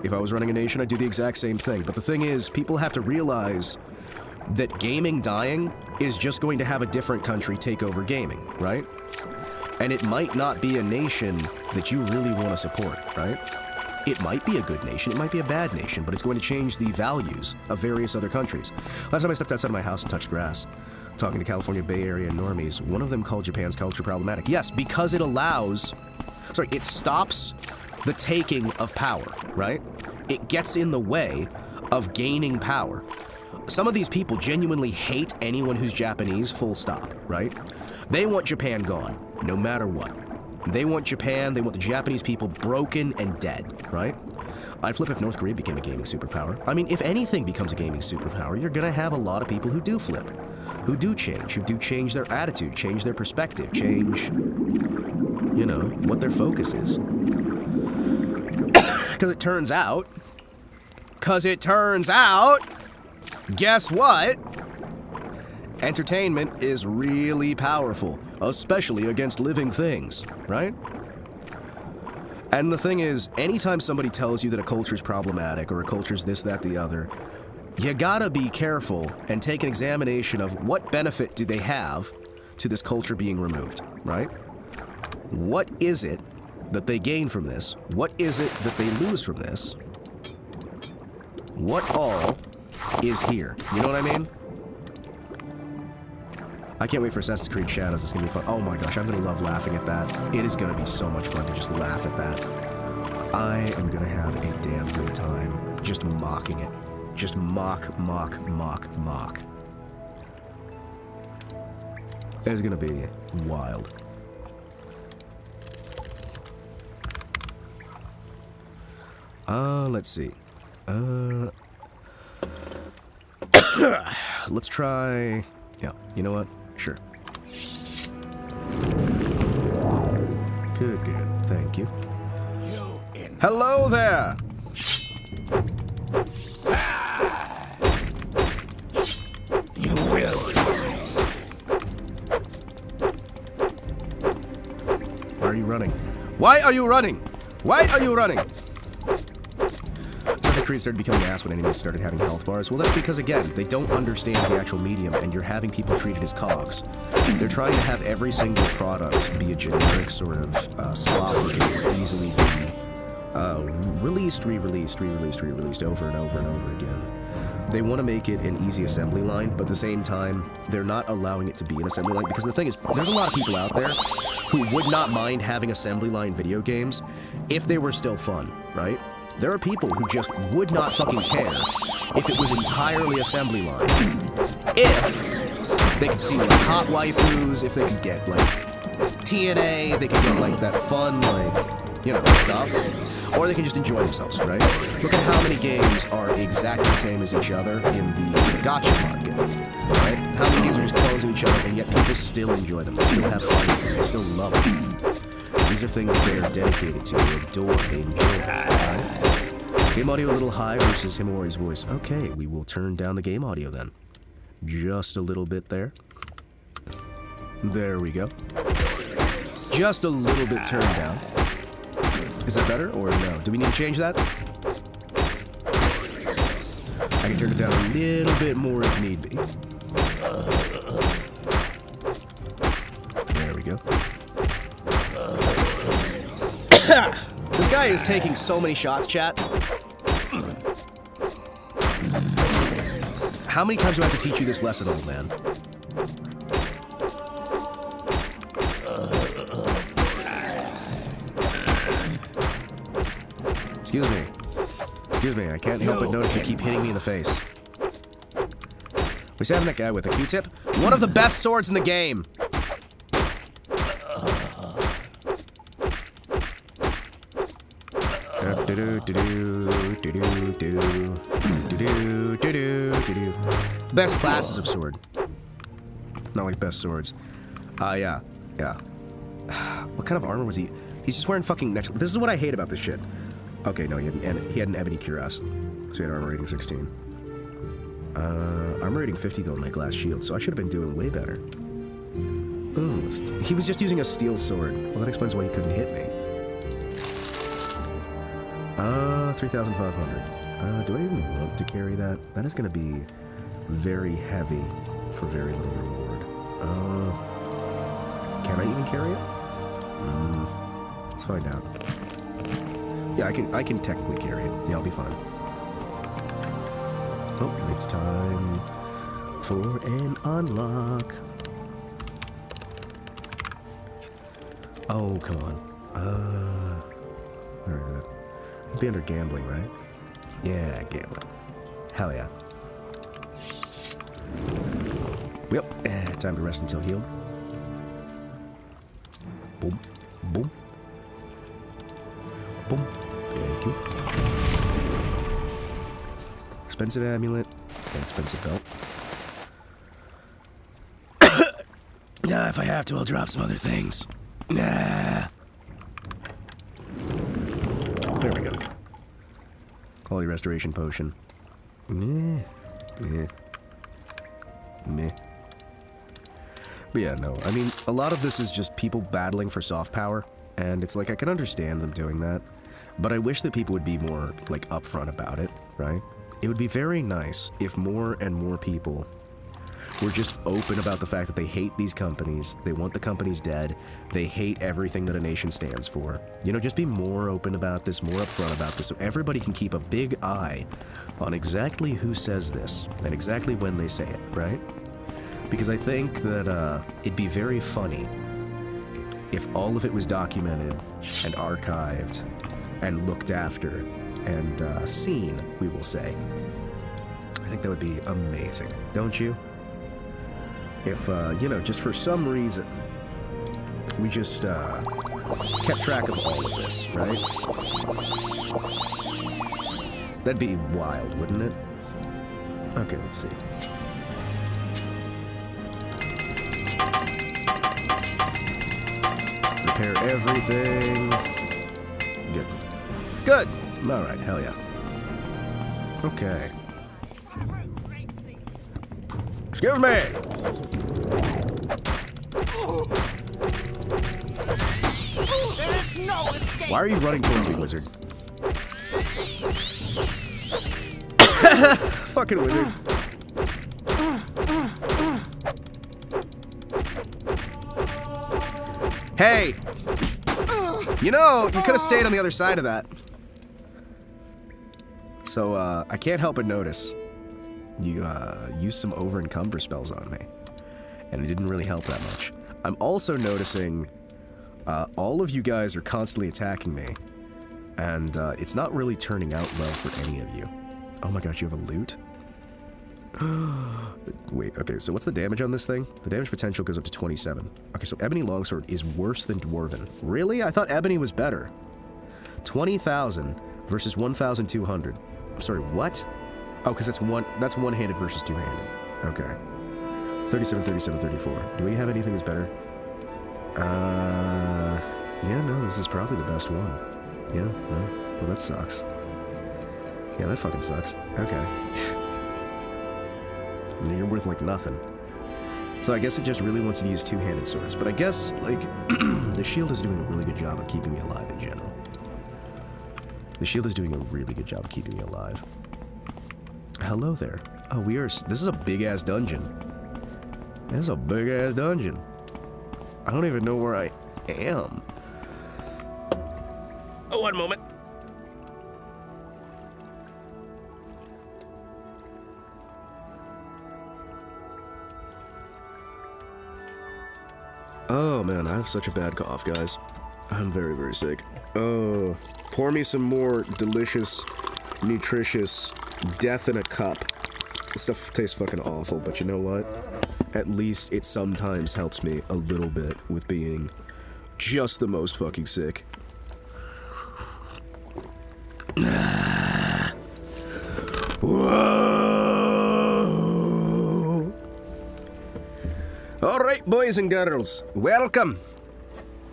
If I was running a nation, I'd do the exact same thing. But the thing is, people have to realize that gaming dying is just going to have a different country take over gaming, right? And it might not be a nation that you really want to support, right? It might be a good nation, it might be a bad nation, but it's going to change the values of various other countries. Last time I stepped outside of my house and touched grass, talking to California Bay Area normies, one of them called Japan's culture problematic. Yes, because it it stops the taking of power, right? It gets in the way of gaining power. Some of these people genuinely hate anyone who's Japanese, full stop, right? They want Japan gone, no matter what. They want Japan, they want the Japanese people broken and dead, right? I'd flip if North Korea became a gaming superpower. I mean, if anything becomes a gaming superpower, you're gonna have a lot of people who do flip, who do change their attitude, change their perspective, change, you know, what their focus is. Because it turns out, guess what? Entertainment is really powerful, especially against living things, right? And the thing is, anytime somebody tells you that a culture's problematic or a culture's this, that, the other, you gotta be careful and take an examination of what benefit do they have to this culture being removed, right? What is it that they gain from this? What is it that they lose from this? What all is here? You know what I mean? I can't wait for Assassin's Creed Shadows. It's gonna be fun. Oh my gosh, I'm gonna love laughing at that. It is gonna be so much fun to just laugh at that. I am gonna have a damn good time just mocking it. Just mock. It's gonna be wild. Let's see. Let's try... Yeah, you know what? Sure. Good. Thank you. Hello there! You will. Why are you running? Why are you running? Why are you running? Assassin's Creed started becoming ass when enemies started having health bars. Well, that's because, again, they don't understand the actual medium, and you're having people treated as cogs. They're trying to have every single product be a generic sort of slop that can easily be released, re-released over and over and over again. They want to make it an easy assembly line, but at the same time, they're not allowing it to be an assembly line, because the thing is, there's a lot of people out there who would not mind having assembly line video games if they were still fun, right? There are people who just would not fucking care if it was entirely assembly line. If they could see, like, hot waifus, if they could get, like, TNA, they could get, like, that fun, like, you know, stuff. Or they can just enjoy themselves, right? Look at how many games are exactly the same as each other in the gacha market, right? How many games are just clones of each other, and yet people still enjoy them. They still have fun with them. They still love them. These are things that they are dedicated to, they adore, they enjoy, right? Game audio a little high versus Himawari's voice. Okay, we will turn down the game audio then. Just a little bit there. There we go. Just a little bit turned down. Is that better or no? Do we need to change that? I can turn it down a little bit more if need be. There we go. This guy is taking so many shots, chat. How many times do I have to teach you this lesson, old man? Excuse me, I can't help but notice you keep hitting me in the face. What's having that guy with a Q-tip? One of the best swords in the game! Best classes of sword. Not like best swords. Yeah. What kind of armor was he? He's just wearing fucking necklace. This is what I hate about this shit. Okay, no, he had an ebony cuirass. So he had armor rating 16. Armor rating 50 though on my glass shield, so I should have been doing way better. Ooh, he was just using a steel sword. Well, that explains why he couldn't hit me. 3,500. Do I even want to carry that? That is going to be very heavy for very little reward. Can I even carry it? Let's find out. Yeah, I can technically carry it. Yeah, I'll be fine. Oh, it's time for an unlock. Oh, come on. Alright. It'd be under gambling, right? Yeah, gambling. Hell yeah. Yep, time to rest until healed. Boom, boom, boom. Thank you. Expensive amulet, and expensive belt. Nah, if I have to, I'll drop some other things. Nah. There we go. Quality restoration potion. Meh. Meh. Meh. But yeah, no. I mean, a lot of this is just people battling for soft power, and it's like I can understand them doing that, but I wish that people would be more, like, upfront about it, right? It would be very nice if more and more people were just open about the fact that they hate these companies, they want the companies dead, they hate everything that a nation stands for. You know, just be more open about this, more upfront about this, so everybody can keep a big eye on exactly who says this, and exactly when they say it, right? Because I think that it'd be very funny if all of it was documented and archived and looked after and seen, we will say. I think that would be amazing, don't you? If, you know, just for some reason, we just kept track of all of this, right? That'd be wild, wouldn't it? Okay, let's see. Repair everything. Good. Good! Alright, hell yeah. Okay. Excuse me! Why are you running towards me, wizard? Fucking wizard. Hey! You know, you could have stayed on the other side of that. So, I can't help but notice you used some over-encumber spells on me, and it didn't really help that much. I'm also noticing all of you guys are constantly attacking me, and it's not really turning out well for any of you. Oh my gosh, you have a loot? Wait, okay, so what's the damage on this thing? The damage potential goes up to 27. Okay, so Ebony Longsword is worse than Dwarven. Really? I thought Ebony was better. 20,000 versus 1,200. Sorry, what? Oh, because that's one-handed versus two-handed. Okay. 37, 37, 34. Do we have anything that's better? Yeah, no, this is probably the best one. Yeah, no. Well, that sucks. Yeah, that fucking sucks. Okay. And you're worth, like, nothing. So I guess it just really wants to use two-handed swords. But I guess, like, the shield is doing a really good job of keeping me alive in general. The shield is doing a really good job of keeping me alive. Hello there. Oh, this is a big-ass dungeon. This is a big-ass dungeon. I don't even know where I am. Oh, one moment. Oh, man, I have such a bad cough, guys. I'm very, very sick. Oh, pour me some more delicious, nutritious death in a cup. This stuff tastes fucking awful, but you know what? At least it sometimes helps me a little bit with being just the most fucking sick. Whoa! Alright, boys and girls, welcome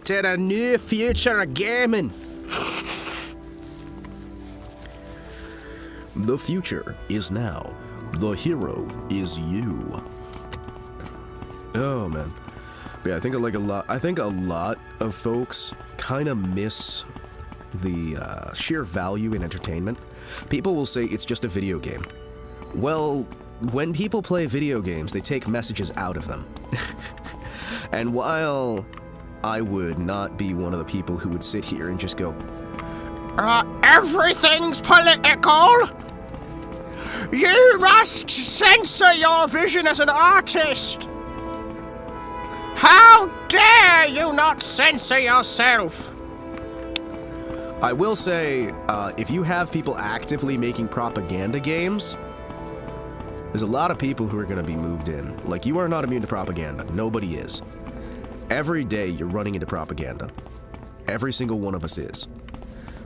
to the new future of gaming. The future is now. The hero is you. Oh man. But yeah, I think a lot of folks kind of miss the sheer value in entertainment. People will say it's just a video game. Well, when people play video games, they take messages out of them. And while I would not be one of the people who would sit here and just go, everything's political. You must censor your vision as an artist. How dare you not censor yourself? I will say, if you have people actively making propaganda games, there's a lot of people who are going to be moved in. Like, you are not immune to propaganda. Nobody is. Every day you're running into propaganda. Every single one of us is.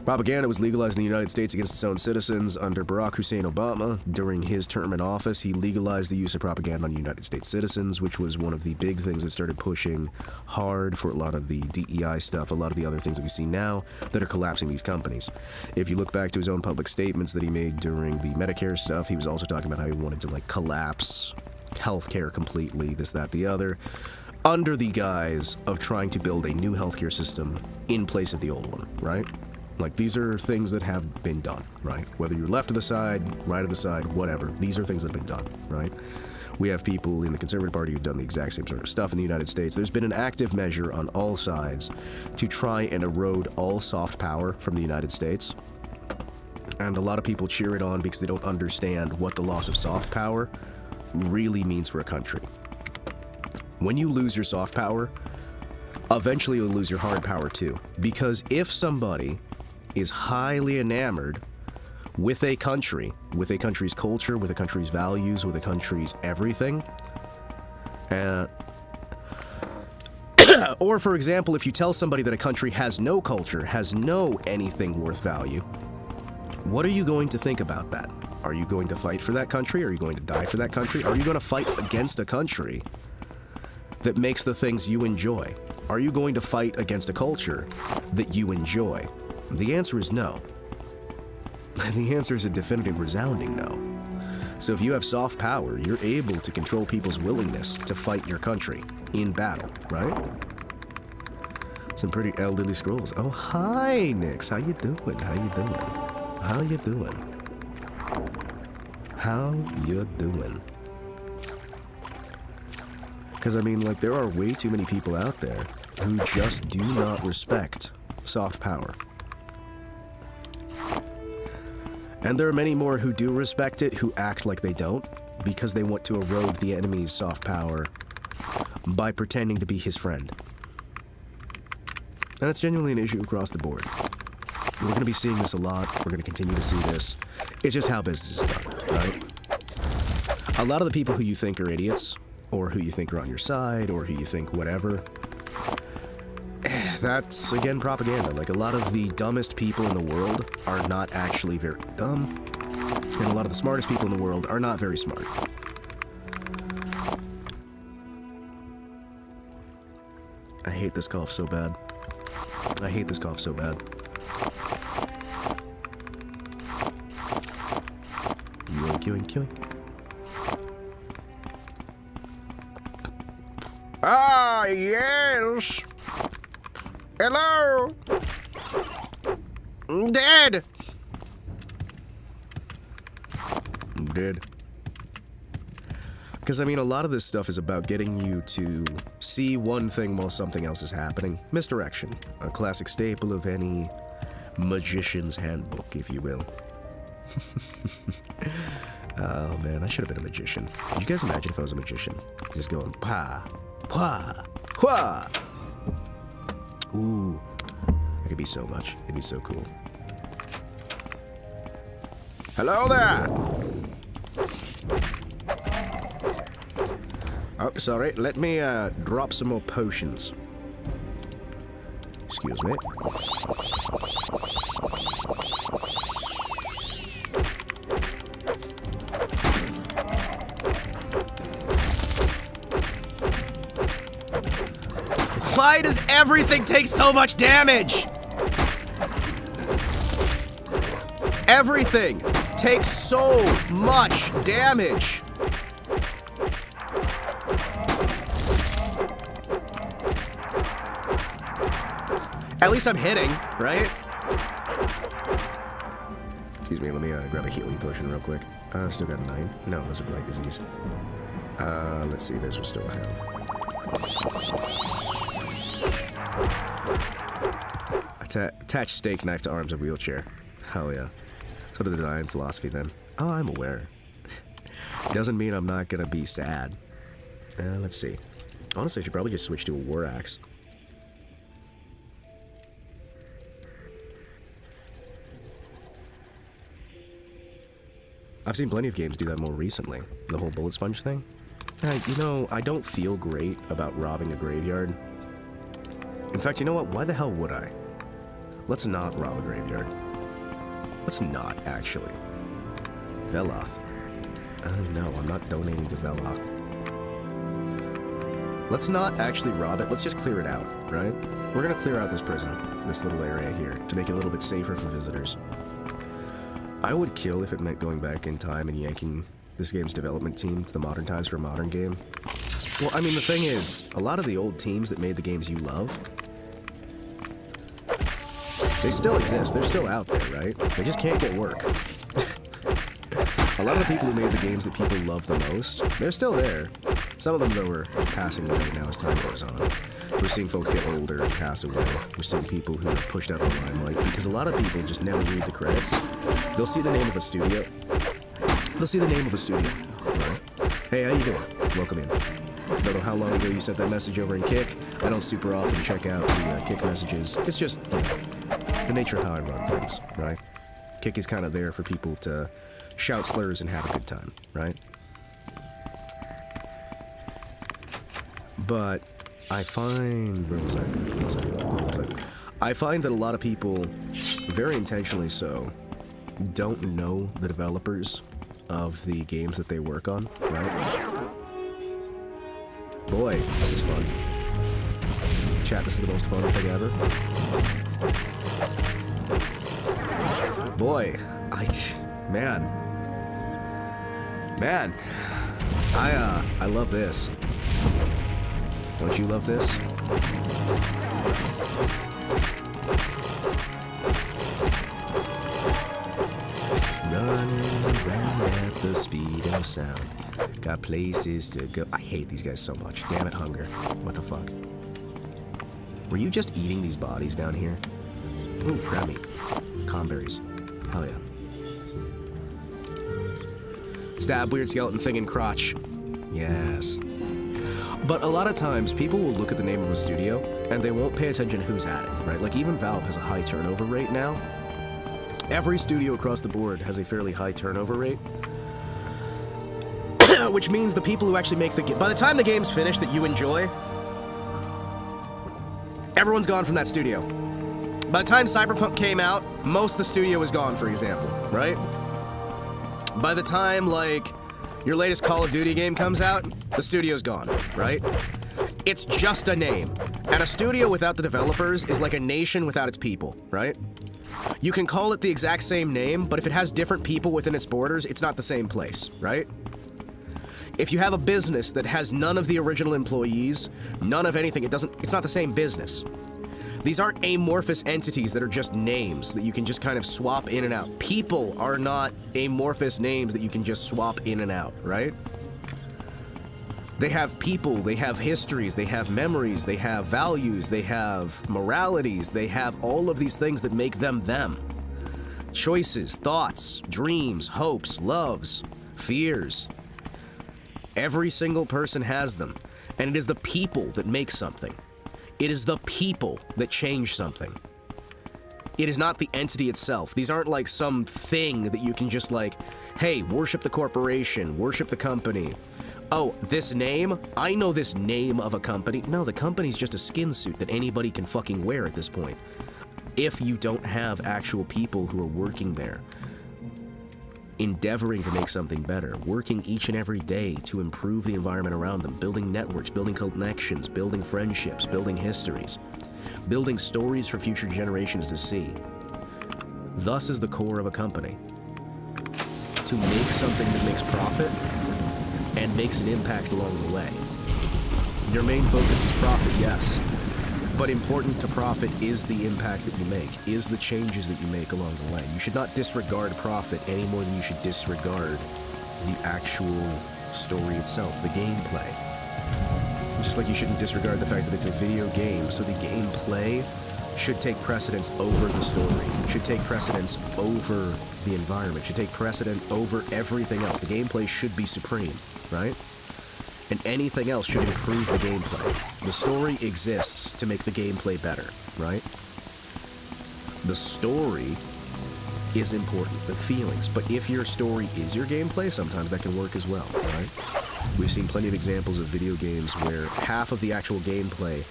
Propaganda was legalized in the United States against its own citizens under Barack Hussein Obama. During his term in office, he legalized the use of propaganda on United States citizens, which was one of the big things that started pushing hard for a lot of the DEI stuff, a lot of the other things that we see now that are collapsing these companies. If you look back to his own public statements that he made during the Medicare stuff, he was also talking about how he wanted to, like, collapse healthcare completely, this, that, the other, under the guise of trying to build a new healthcare system in place of the old one, right? Like, these are things that have been done, right? Whether you're left of the side, right of the side, whatever, these are things that have been done, right? We have people in the Conservative Party who've done the exact same sort of stuff in the United States. There's been an active measure on all sides to try and erode all soft power from the United States. And a lot of people cheer it on because they don't understand what the loss of soft power really means for a country. When you lose your soft power, eventually you'll lose your hard power too. Because if somebody is highly enamored with a country's culture, with a country's values, with a country's everything, or for example, if you tell somebody that a country has no culture, has no anything worth value, what are you going to think about that? Are you going to fight for that country? Are you going to die for that country? Are you going to fight against a country that makes the things you enjoy? Are you going to fight against a culture that you enjoy? The answer is no. The answer is a definitive, resounding no. So if you have soft power, you're able to control people's willingness to fight your country in battle, right? Some pretty elderly scrolls. Oh, hi, Nix. How you doing? How you doing? How you doing? How you doing? Because, I mean, like, there are way too many people out there who just do not respect soft power. And there are many more who do respect it, who act like they don't, because they want to erode the enemy's soft power by pretending to be his friend. And it's genuinely an issue across the board. We're going to be seeing this a lot. We're going to continue to see this. It's just how business is done, right? A lot of the people who you think are idiots, or who you think are on your side, or who you think whatever, that's, again, propaganda. Like, a lot of the dumbest people in the world are not actually very dumb, and a lot of the smartest people in the world are not very smart. I hate this cough so bad. I hate this cough so bad. Queuing. Ah, yes! Hello! I'm dead! Because, I mean, a lot of this stuff is about getting you to see one thing while something else is happening. Misdirection. A classic staple of any magician's handbook, if you will. Oh, man, I should have been a magician. Could you guys imagine if I was a magician? Just going, pa, qua, qua. Ooh, that could be so much. It'd be so cool. Hello there! Oh, sorry. Let me drop some more potions. Excuse me. Why does everything take so much damage? Everything! takes so much damage. At least I'm hitting, right? Excuse me, let me grab a healing potion real quick. Still got 9. No, those are blight disease. Let's see, there's restore health. Attach steak knife to arms of wheelchair. Hell yeah. Sort of the design philosophy then. Oh, I'm aware. Doesn't mean I'm not gonna be sad. Let's see. Honestly, I should probably just switch to a war axe. I've seen plenty of games do that more recently. The whole bullet sponge thing. You know, I don't feel great about robbing a graveyard. In fact, you know what? Why the hell would I? Let's not rob a graveyard. Let's not, actually. Veloth. No, I'm not donating to Veloth. Let's not actually rob it. Let's just clear it out, right? We're gonna clear out this prison, this little area here, to make it a little bit safer for visitors. I would kill if it meant going back in time and yanking this game's development team to the modern times for a modern game. Well, I mean, the thing is, a lot of the old teams that made the games you love, they still exist. They're still out there, right? They just can't get work. A lot of the people who made the games that people love the most, they're still there. Some of them, though, are passing away now as time goes on. We're seeing folks get older and pass away. We're seeing people who are pushed out of the limelight because a lot of people just never read the credits. They'll see the name of a studio. They'll see the name of a studio. Right? Hey, how you doing? Welcome in. Don't know how long ago you sent that message over in Kick. I don't super often check out the Kick messages. It's just, you know, the nature of how I run things, right? Kick is kind of there for people to shout slurs and have a good time, right? But I find, where was I? I find that a lot of people, very intentionally so, don't know the developers of the games that they work on, right? Boy, this is fun. Chat, this is the most fun thing ever. Boy, man, I love this. Don't you love this? Running around at the speed of sound. Got places to go. I hate these guys so much. Damn it, hunger. What the fuck? Were you just eating these bodies down here? Ooh, crab meat. Conberries. Hell yeah. Stab weird skeleton thing in crotch. Yes. But a lot of times, people will look at the name of a studio, and they won't pay attention to who's at it, right? Like, even Valve has a high turnover rate now. Every studio across the board has a fairly high turnover rate. Which means the people who actually make the game, by the time the game's finished that you enjoy, everyone's gone from that studio. By the time Cyberpunk came out, most of the studio was gone, for example, right? By the time, like, your latest Call of Duty game comes out, the studio's gone, right? It's just a name. And a studio without the developers is like a nation without its people, right? You can call it the exact same name, but if it has different people within its borders, it's not the same place, right? If you have a business that has none of the original employees, none of anything, it's not the same business. These aren't amorphous entities that are just names that you can just kind of swap in and out. People are not amorphous names that you can just swap in and out, right? They have people, they have histories, they have memories, they have values, they have moralities, they have all of these things that make them them. Choices, thoughts, dreams, hopes, loves, fears. Every single person has them, and it is the people that make something. It is the people that change something. It is not the entity itself. These aren't like some thing that you can just like, hey, worship the corporation, worship the company. Oh, this name? I know this name of a company. No, the company's just a skin suit that anybody can fucking wear at this point. If you don't have actual people who are working there, endeavoring to make something better, working each and every day to improve the environment around them, building networks, building connections, building friendships, building histories, building stories for future generations to see. Thus is the core of a company. to make something that makes profit and makes an impact along the way. Your main focus is profit, yes, but important to profit is the impact that you make, is the changes that you make along the way. You should not disregard profit any more than you should disregard the actual story itself, the gameplay. Just like you shouldn't disregard the fact that it's a video game, so the gameplay should take precedence over the story, should take precedence over the environment, should take precedent over everything else. The gameplay should be supreme, right? And anything else should improve the gameplay. The story exists to make the gameplay better, right? The story is important, the feelings, but if your story is your gameplay, sometimes that can work as well, right? We've seen plenty of examples of video games where half of the actual gameplay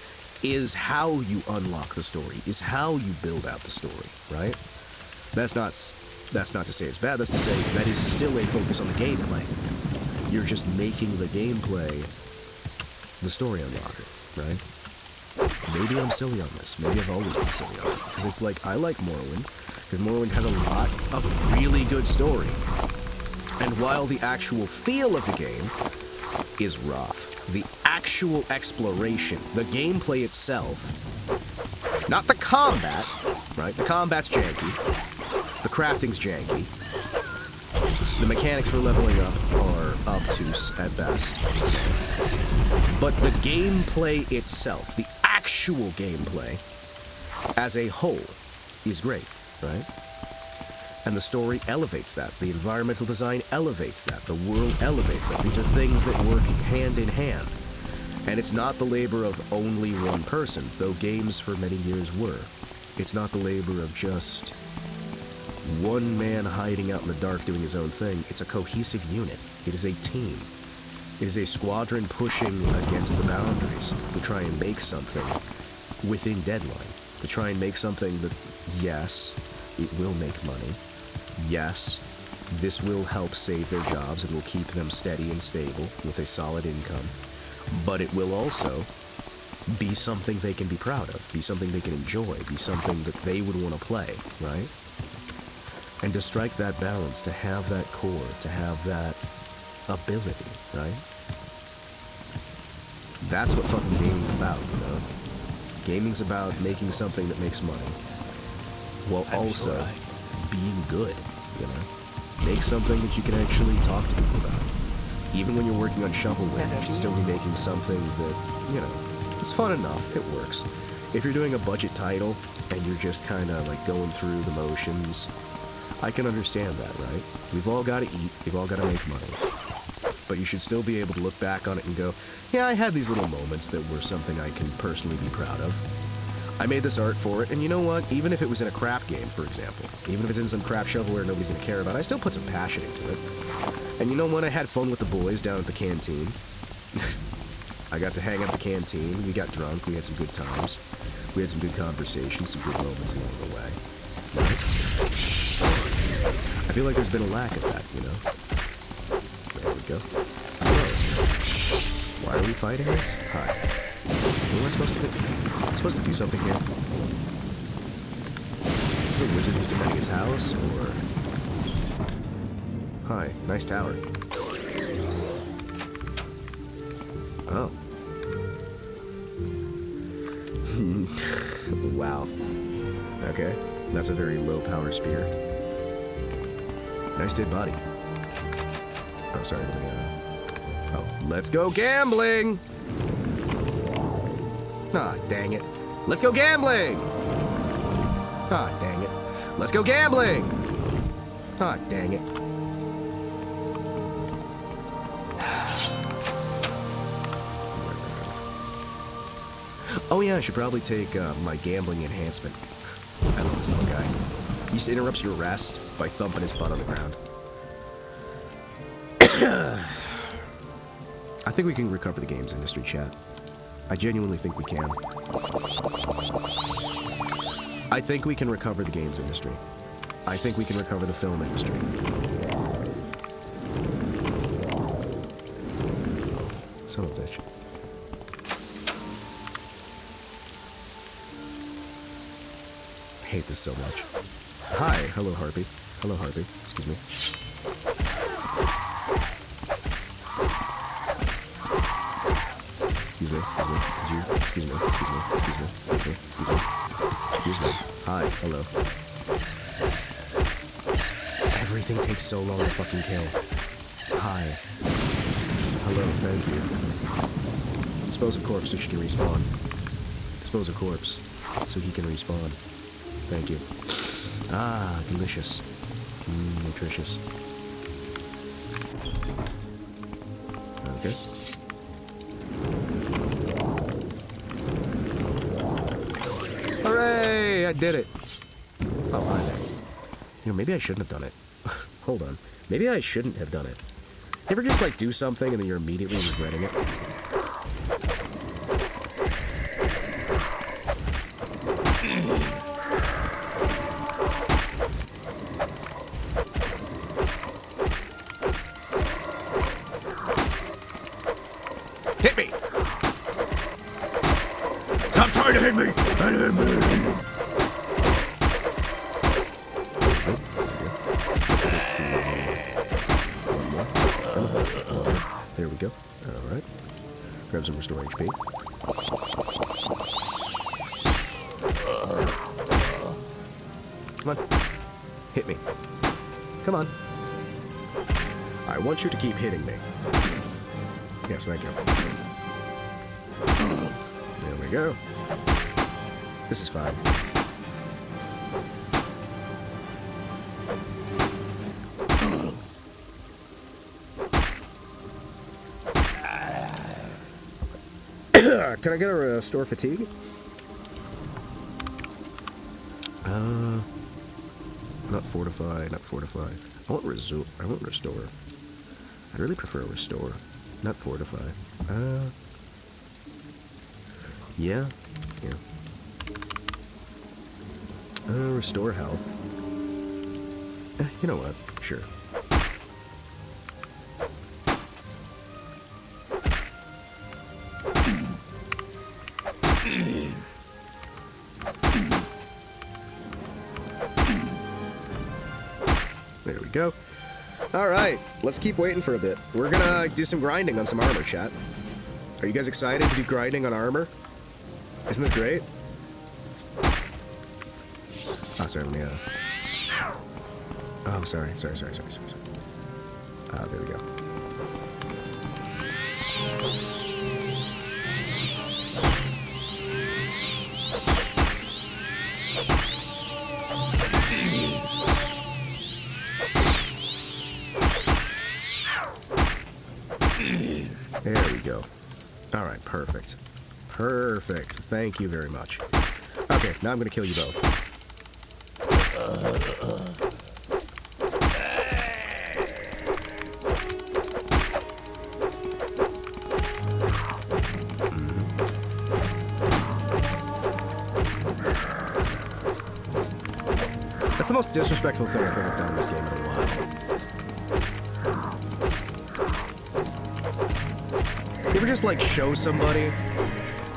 is how you unlock the story, is how you build out the story, right? That's not to say it's bad, that's to say that is still a focus on the gameplay. You're just making the gameplay the story unlocker, right? Maybe I'm silly on this, maybe I've always been silly on it, because it's like, I like Morrowind, because Morrowind has a lot of really good story. And while the actual feel of the game is rough, the actual exploration, the gameplay itself, not the combat, right? The combat's janky, the crafting's janky, the mechanics for leveling up are obtuse at best, but the gameplay itself, the actual gameplay as a whole is great, right? And the story elevates that. The environmental design elevates that. The world elevates that. These are things that work hand in hand. And it's not the labor of only one person, though games for many years were. It's not the labor of just one man hiding out in the dark doing his own thing. It's a cohesive unit. It is a team. It is a squadron pushing against the boundaries to try and make something within deadline. To try and make something that, yes, it will make money. Yes, this will help save their jobs and will keep them steady and stable with a solid income. But it will also be something they can be proud of, be something they can enjoy, be something that they would want to play, right? And to strike that balance, to have that core, to have that ability, right? That's what fucking gaming's about, you know? Gaming's about making something that makes money, while also being good, you know? Make something that you can actually talk to people about. Even when you're working on shovelware, you should still be making something that, you know, it's fun enough, it works. If you're doing a budget title, and you're just kind of like going through the motions, I can understand that, right? We've all got to eat, we've all got to make money. But you should still be able to look back on it and go, yeah, I had these little moments that were something I can personally be proud of. I made this art for it, and you know what? Even if it was in a crap game, for example, even if it's in some crap shovelware nobody's going to care about, I still put some passion into it. And you know what? I had fun with the boys down at the canteen. I got to hang out at the canteen, we got drunk, we had some good times. We had some good conversations, some good moments along the way. Right? I feel like there's been a lack of that, you know? There we go. Whoa. Why are we fighting this? Hi. What am I supposed to do? I'm supposed to do something here. Is this a wizard who's defending his house, or... Hi, nice tower. Oh. Wow. Okay, that's a very low power spear. Nice dead body. Oh, sorry, let me, oh, let's go gambling! Ah, dang it. Let's go gambling! Ah, dang it. Let's go gambling! Ah, dang it. Oh yeah, I should probably take my gambling enhancement. I love this little guy. He just interrupts your rest by thumping his butt on the ground. I think we can recover the games industry, chat. I genuinely think we can. I think we can recover the games industry. I think we can recover the film industry. Son of a bitch. I hate this so much. Hi, hello Harpy. Hello Harpy, excuse me. Excuse me. Hi, hello. Everything takes so long to fucking kill. Hi. Hello, thank you. Dispose of corpse so she can respawn. Dispose of corpse so he can respawn. Thank you. Ah, delicious. Nutritious. Okay. Hooray! I did it! Oh, I know. You know, maybe I shouldn't have done it. Hold on. Maybe I shouldn't have done it. You ever just, like, do something and then you're immediately regretting it? Hit me! Stop trying to hit me! And hit me! There we go. Alright. Grab some restore HP. Come on. Hit me. Come on. I want you to keep hitting me. Yes, thank you. There we go. This is fine. Can I get a restore fatigue? Not fortify, not fortify. I want restore. I'd really prefer restore, not fortify. Yeah. Restore health. You know what? Sure. There we go. Alright, let's keep waiting for a bit. We're gonna do some grinding on some armor, chat. Are you guys excited to do grinding on armor? Isn't this great? Oh, sorry, let me, Oh, sorry. There we go. There we go. Alright, perfect. Perfect. Thank you very much. Okay, now I'm gonna kill you both. That's the most disrespectful thing I think I've done in this game in a while. You ever just, like, show somebody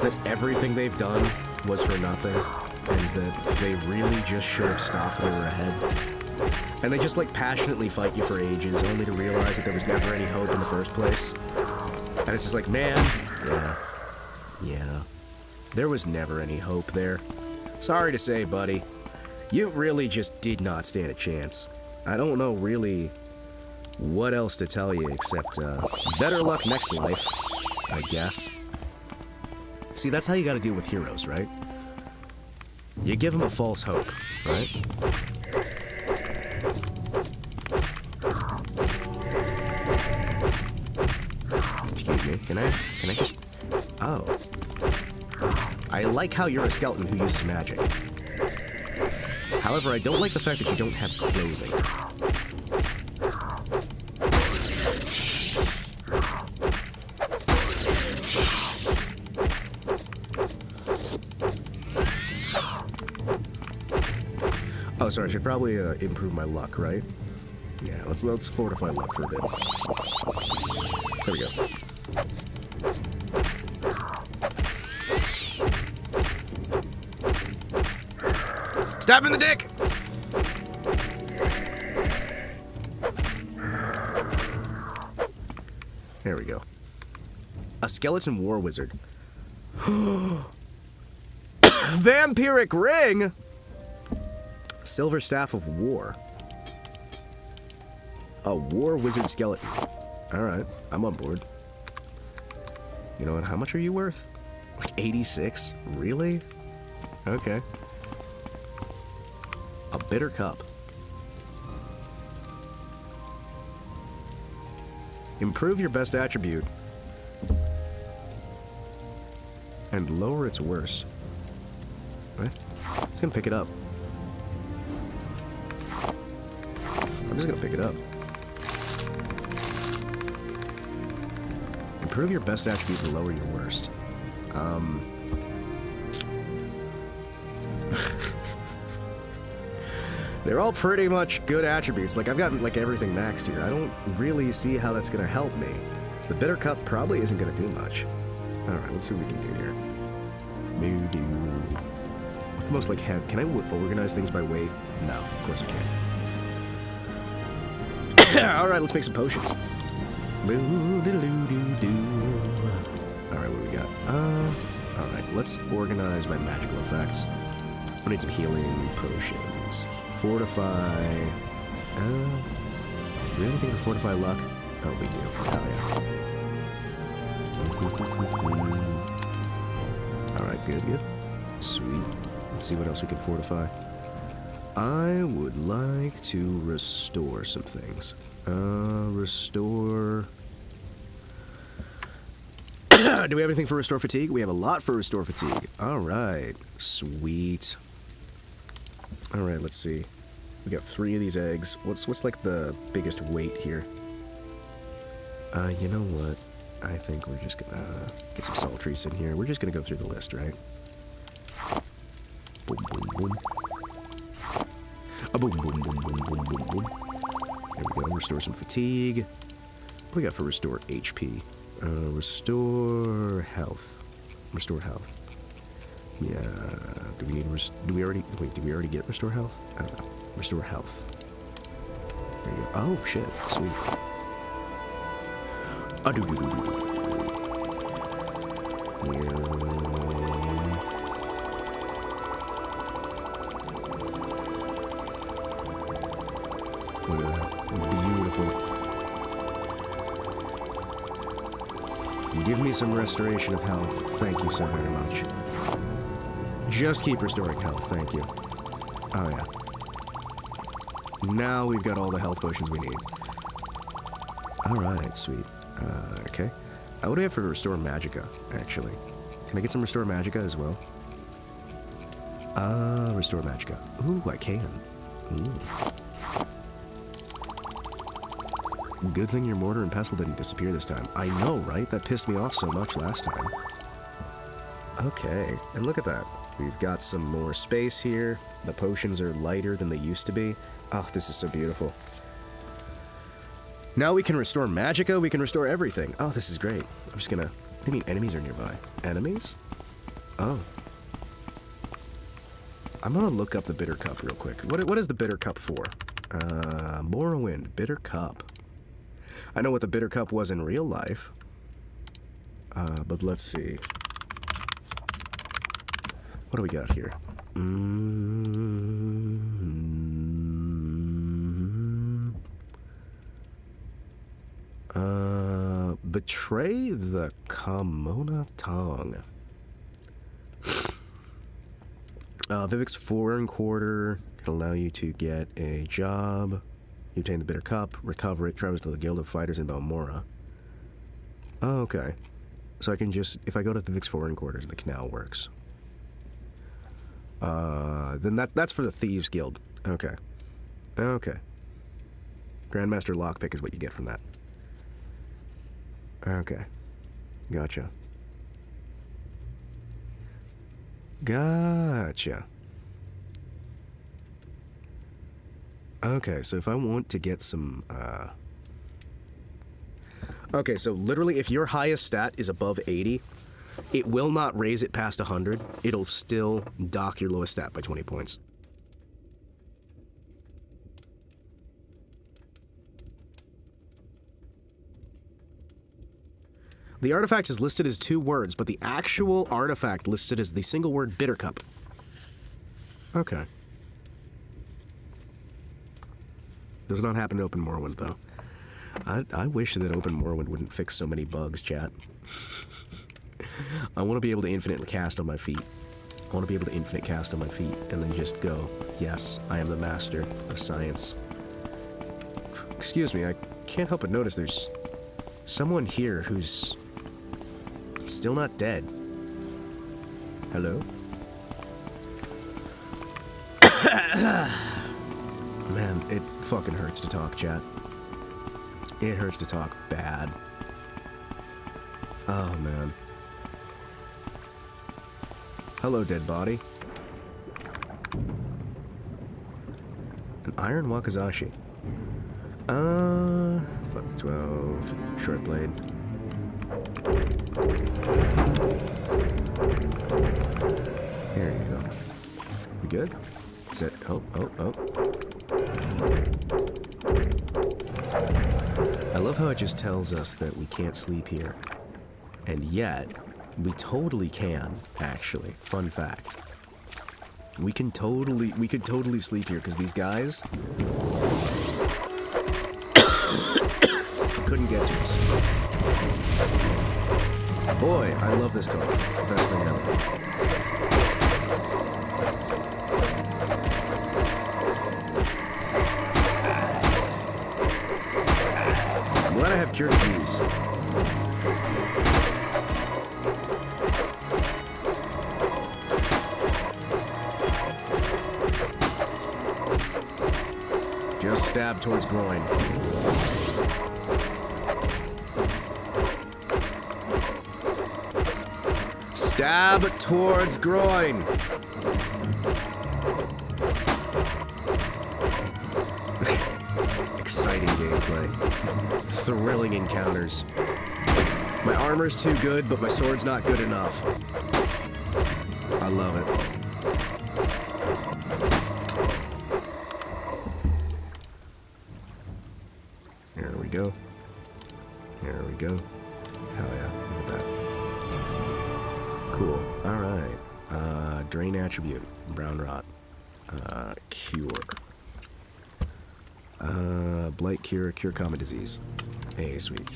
that everything they've done was for nothing, and that they really just should have stopped when they were ahead? And they just, like, passionately fight you for ages, only to realize that there was never any hope in the first place? And it's just like, man, yeah, there was never any hope there. Sorry to say, buddy. You really just did not stand a chance. I don't know really what else to tell you except, better luck next life, I guess. See, that's how you gotta deal with heroes, right? You give them a false hope, right? Excuse me, can I just... Oh. I like how you're a skeleton who uses magic. However, I don't like the fact that you don't have clothing. Oh, sorry, I should probably improve my luck, right? Yeah, let's fortify luck for a bit. There we go. Stab him in the dick! There we go. A skeleton war wizard. Vampiric Ring! Silver Staff of War. A War Wizard Skeleton. Alright, I'm on board. You know what, how much are you worth? Like 86? Really? Okay. A Bitter Cup. Improve your best attribute. And lower its worst. Right? I'm just gonna pick it up. I'm just gonna pick it up. Improve your best attribute and lower your worst. They're all pretty much good attributes. Like, I've got, like, everything maxed here. I don't really see how that's gonna help me. The Bitter Cup probably isn't gonna do much. Alright, let's see what we can do here. What's the most, like, heavy? Can I organize things by weight? No, of course I can't. Alright, let's make some potions. Alright, what do we got? Alright, let's organize my magical effects. I need some healing potions. Fortify. Do we have anything to fortify luck? Oh, we do. Oh, yeah. Alright, good. Sweet. Let's see what else we can fortify. I would like to restore some things. Restore... Do we have anything for restore fatigue? We have a lot for restore fatigue. Alright. Sweet. Alright, let's see. We got 3 of these eggs. What's like the biggest weight here? You know what? I think we're just gonna get some sultries in here. We're just gonna go through the list, right? Boom, boom, boom. Boom, boom, boom, boom, boom, boom, boom. There we go. Restore some fatigue. What do we got for restore HP? Restore health. Restore health. Yeah. Do we already get restore health? I don't know. Restore health. There you go. Oh shit. Sweet. Look at that. Beautiful. Give me some restoration of health. Thank you so very much. Just keep restoring health, thank you. Oh yeah. Now we've got all the health potions we need. Alright, sweet. Okay. What do we have for Restore Magicka, actually? Can I get some Restore Magicka as well? Restore Magicka. Ooh, I can. Ooh. Good thing your mortar and pestle didn't disappear this time. I know, right? That pissed me off so much last time. Okay, and look at that. We've got some more space here. The potions are lighter than they used to be. Oh, this is so beautiful. Now we can restore Magicka, we can restore everything. Oh, this is great. I'm just gonna... What do you mean enemies are nearby? Enemies? Oh. I'm gonna look up the Bitter Cup real quick. What is the Bitter Cup for? Morrowind, Bitter Cup. I know what the Bitter Cup was in real life. But let's see. What do we got here? Betray the Kamona Tong. Vivek's foreign quarter can allow you to get a job. You obtain the Bitter Cup, recover it, travels to the Guild of Fighters in Balmora. Oh, okay. So I can just, if I go to Vivek's foreign quarters, the canal works. Then that's for the Thieves Guild. Okay. Okay. Grandmaster Lockpick is what you get from that. Okay. Gotcha. Gotcha. Okay, so if I want to get some, Okay, so literally if your highest stat is above 80, it will not raise it past 100. It'll still dock your lowest stat by 20 points. The artifact is listed as 2 words, but the actual artifact listed as the single word bitter cup. Okay. Does not happen to Open Morrowind, though. I wish that Open Morrowind wouldn't fix so many bugs, chat. I want to be able to infinitely cast on my feet. I want to be able to infinite cast on my feet and then just go, yes, I am the master of science. Excuse me, I can't help but notice there's someone here who's still not dead. Hello? Man, it fucking hurts to talk, chat. It hurts to talk bad. Oh, man. Hello, dead body. An iron wakizashi. Fuck 12. Short blade. Here you go. We good? Is that... Oh. I love how it just tells us that we can't sleep here. And yet, we totally can, actually. Fun fact. We could totally sleep here, because these guys couldn't get to us. Boy, I love this card. It's the best thing ever. I'm glad I have cure disease. Just stab towards groin. Stab towards groin. Exciting gameplay. Thrilling encounters. My armor's too good, but my sword's not good enough. I love it. Here we go. Here we go. Hell yeah, look at that. Cool. Alright. Drain attribute. Brown rot. Cure. Blight cure. Cure common disease. Hey, sweet.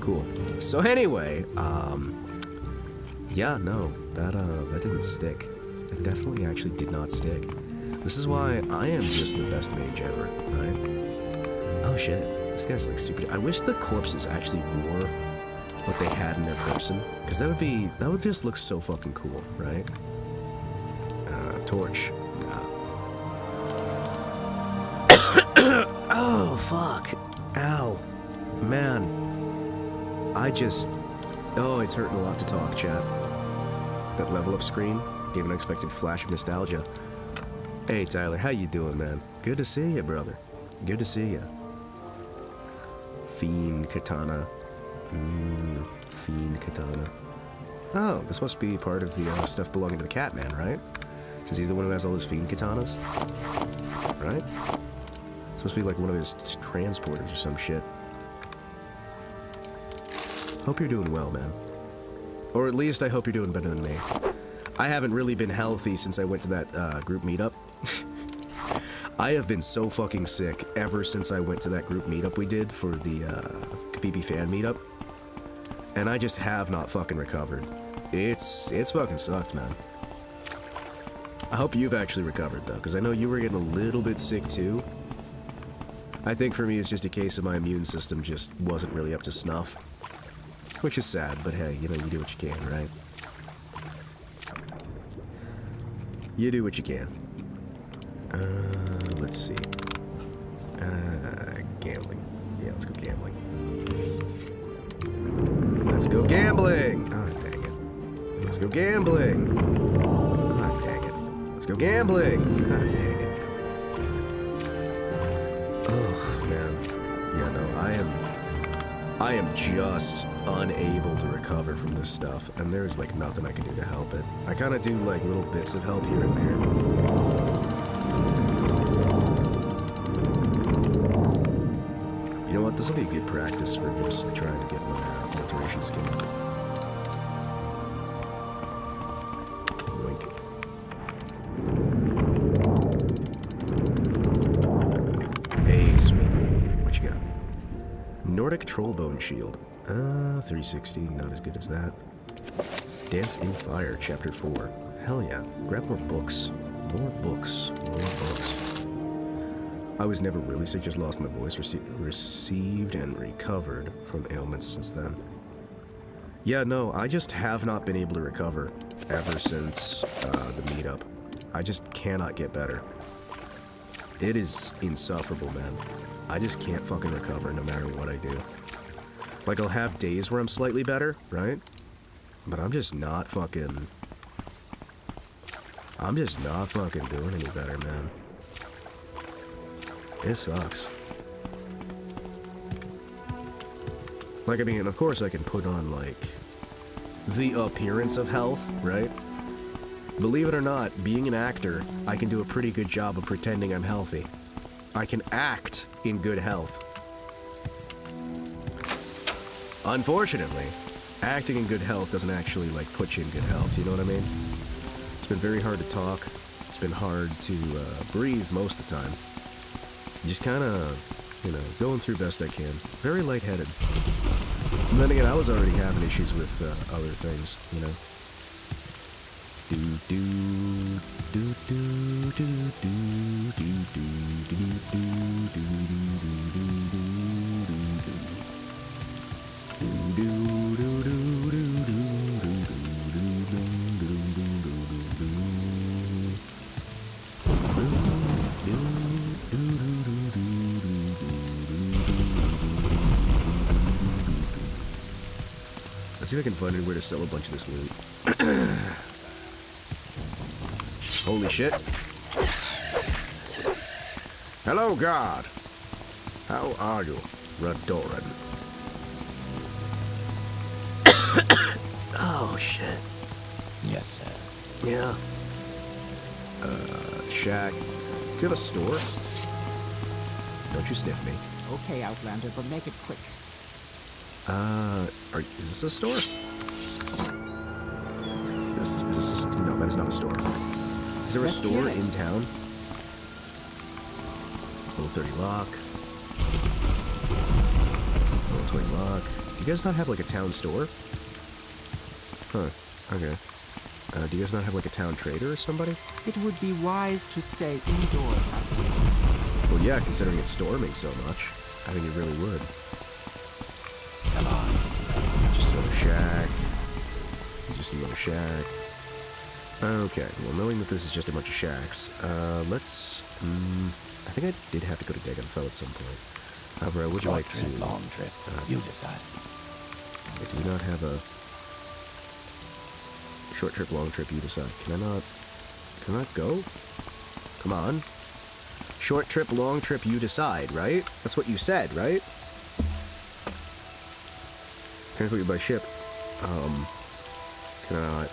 Cool. So anyway, yeah, no, that didn't stick. It definitely actually did not stick. This is why I am just the best mage ever, right? Oh shit, this guy's like super... I wish the corpses actually wore what they had in their person, because that would just look so fucking cool, right? Torch. Oh, fuck. Ow. Man. Oh, it's hurting a lot to talk, chat. That level up screen gave an unexpected flash of nostalgia. Hey, Tyler, how you doing, man? Good to see you, brother. Good to see you. Fiend Katana. Fiend Katana. Oh, this must be part of the stuff belonging to the Catman, right? Since he's the one who has all those Fiend Katanas. Right? This must be like one of his transporters or some shit. Hope you're doing well, man. Or at least I hope you're doing better than me. I haven't really been healthy since I went to that group meetup. I have been so fucking sick ever since I went to that group meetup we did for the Kapipi fan meetup. And I just have not fucking recovered. It's fucking sucked, man. I hope you've actually recovered, though, because I know you were getting a little bit sick, too. I think for me it's just a case of my immune system just wasn't really up to snuff. Which is sad, but hey, you know, you do what you can, right? You do what you can. Let's see. Gambling. Yeah, let's go gambling. Let's go gambling! Oh, dang it. Let's go gambling! Oh, dang it. Let's go gambling! Oh, dang it. Oh, man. Yeah, no, I am just unable to recover from this stuff, and there's like nothing I can do to help it. I kind of do like little bits of help here and there. This will be a good practice for just trying to get my alteration skill up. Wink. Hey, sweet. What you got? Nordic Trollbone Shield. 360, not as good as that. Dance in Fire, Chapter 4. Hell yeah. Grab more books. More books. More books. I was never really sick, just lost my voice, received and recovered from ailments since then. Yeah, no, I just have not been able to recover ever since the meetup. I just cannot get better. It is insufferable, man. I just can't fucking recover no matter what I do. Like, I'll have days where I'm slightly better, right? But I'm just not fucking doing any better, man. It sucks. Like, I mean, of course I can put on, like, the appearance of health, right? Believe it or not, being an actor, I can do a pretty good job of pretending I'm healthy. I can act in good health. Unfortunately, acting in good health doesn't actually, like, put you in good health, you know what I mean? It's been very hard to talk. It's been hard to breathe most of the time. Just kind of, you know, going through best I can. Very lightheaded. And then again, I was already having issues with other things, you know. Let's see if I can find anywhere to sell a bunch of this loot. Holy shit. Hello, God. How are you, Radoran? Oh, shit. Yes, sir. Yeah. Shack. Do you have a store? Don't you sniff me. Okay, Outlander, but make it quick. Is this a store? Is this a, no, that is not a store. Is there a store in town? Level 30 lock. Level 20 lock. Do you guys not have like a town store? Huh, okay. Do you guys not have like a town trader or somebody? It would be wise to stay indoors, Well, yeah, considering it's storming so much. I think it really would. Come on. Just another shack. Just another shack. Okay, well, knowing that this is just a bunch of shacks, let's... I think I did have to go to Dagonfell at some point. However, I would like to... Short trip, long trip. You decide. If you not have a... Short trip, long trip, you decide. Can I not go? Come on. Short trip, long trip, you decide, right? That's what you said, right? Can I put you by ship? Can I not?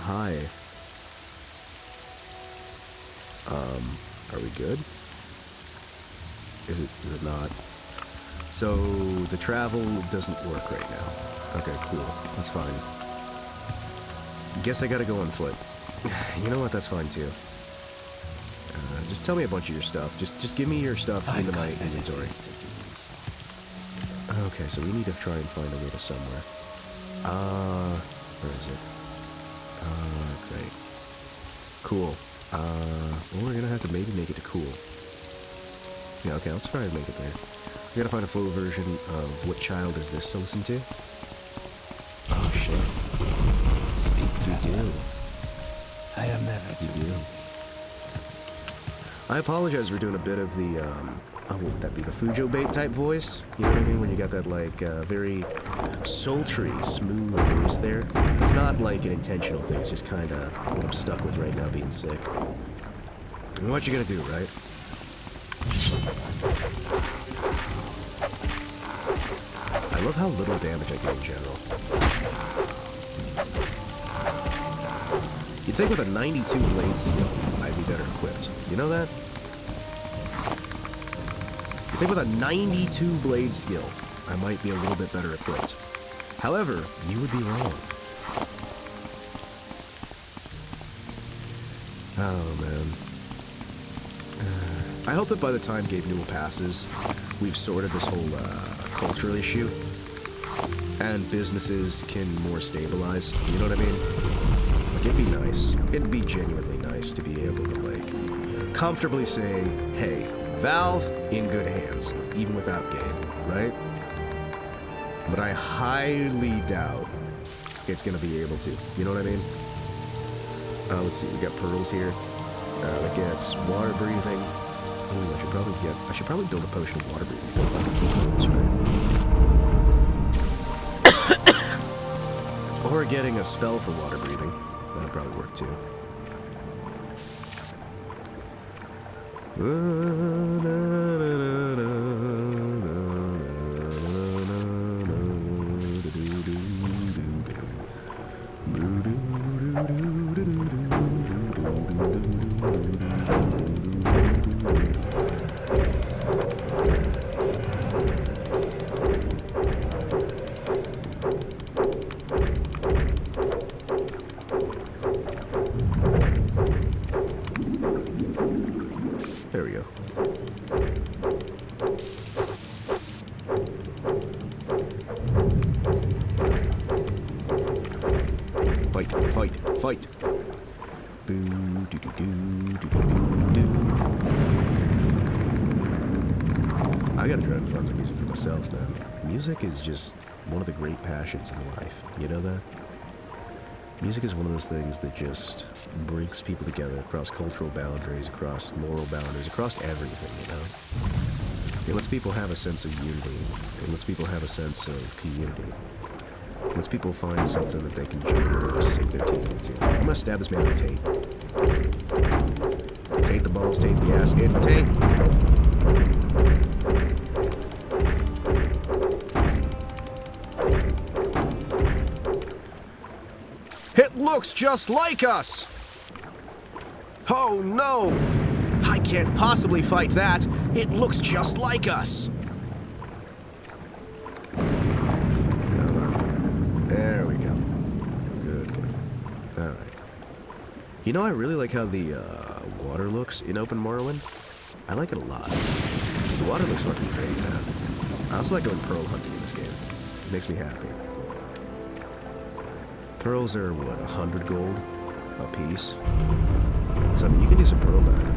Hi. Are we good? Is it not? So, the travel doesn't work right now. Okay, cool. That's fine. Guess I gotta go on foot. You know what? That's fine too. Just tell me a bunch of your stuff. Just give me your stuff into my inventory. Okay, so we need to try and find a way to somewhere. Where is it? Great. Cool. Well, we're gonna have to maybe make it to Cool. Yeah, okay, let's try and make it there. We gotta find a full version of What Child Is This to listen to? Oh, shit. You do. I am never too You do. I apologize for doing a bit of the, what would that be, the Fujo bait type voice? You know what I mean? When you got that, like, very sultry, smooth voice there. It's not, like, an intentional thing. It's just kind of what I'm stuck with right now, being sick. And what you gonna do, right? I love how little damage I get in general. You'd think with a 92 blade skill, I'd be better equipped. You know that? I think with a 92 blade skill, I might be a little bit better equipped. However, you would be wrong. Oh, man. I hope that by the time Gabe Newell passes, we've sorted this whole cultural issue, and businesses can more stabilize. You know what I mean? Like, it'd be nice. It'd be genuinely nice to be able to, like, comfortably say, hey, Valve in good hands, even without Gabe, right? But I highly doubt it's gonna be able to. You know what I mean? Let's see, we got pearls here. That gets water breathing. Ooh, I should probably build a potion of water breathing. Pearls, right? Or getting a spell for water breathing. That'd probably work too. There we go. Fight, fight, fight. Boo, doo, doo, doo, doo, doo, doo. I gotta try to find some music for myself, man. Music is just one of the great passions in life. You know that? Music is one of those things that just brings people together across cultural boundaries, across moral boundaries, across everything, you know? It lets people have a sense of unity. It lets people have a sense of community. It lets people find something that they can genuinely just sink their teeth into. I'm gonna stab this man in the taint. Taint the balls, taint the ass. It's the taint! It looks just like us! Oh no! I can't possibly fight that! It looks just like us! There we go. Good, good. Alright. You know, I really like how the water looks in Open Morrowind. I like it a lot. The water looks fucking great, man. I also like going pearl hunting in this game. It makes me happy. Pearls are, what, 100 gold a piece? So, I mean, you can do some pearl diving.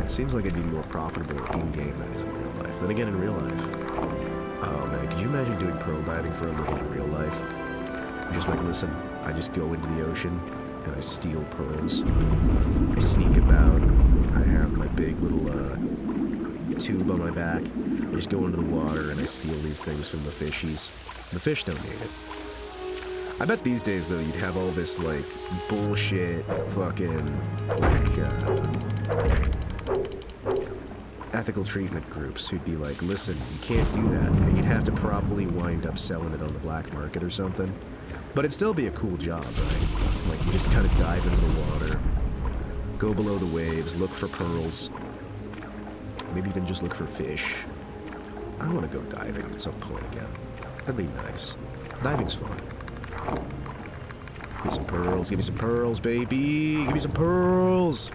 It seems like it'd be more profitable in-game than it is in real life. Then again, in real life... Oh, man, could you imagine doing pearl diving for a living in real life? You're just like, listen, I just go into the ocean, and I steal pearls. I sneak about. I have my big little, tube on my back. I just go into the water, and I steal these things from the fishies. The fish don't need it. I bet these days, though, you'd have all this, like, bullshit, fucking, like, ethical treatment groups who'd be like, listen, you can't do that, and you'd have to probably wind up selling it on the black market or something. But it'd still be a cool job, right? Like, you just kind of dive into the water, go below the waves, look for pearls, maybe even just look for fish. I want to go diving at some point again. That'd be nice. Diving's fun. Give me some pearls, baby! Give me some pearls!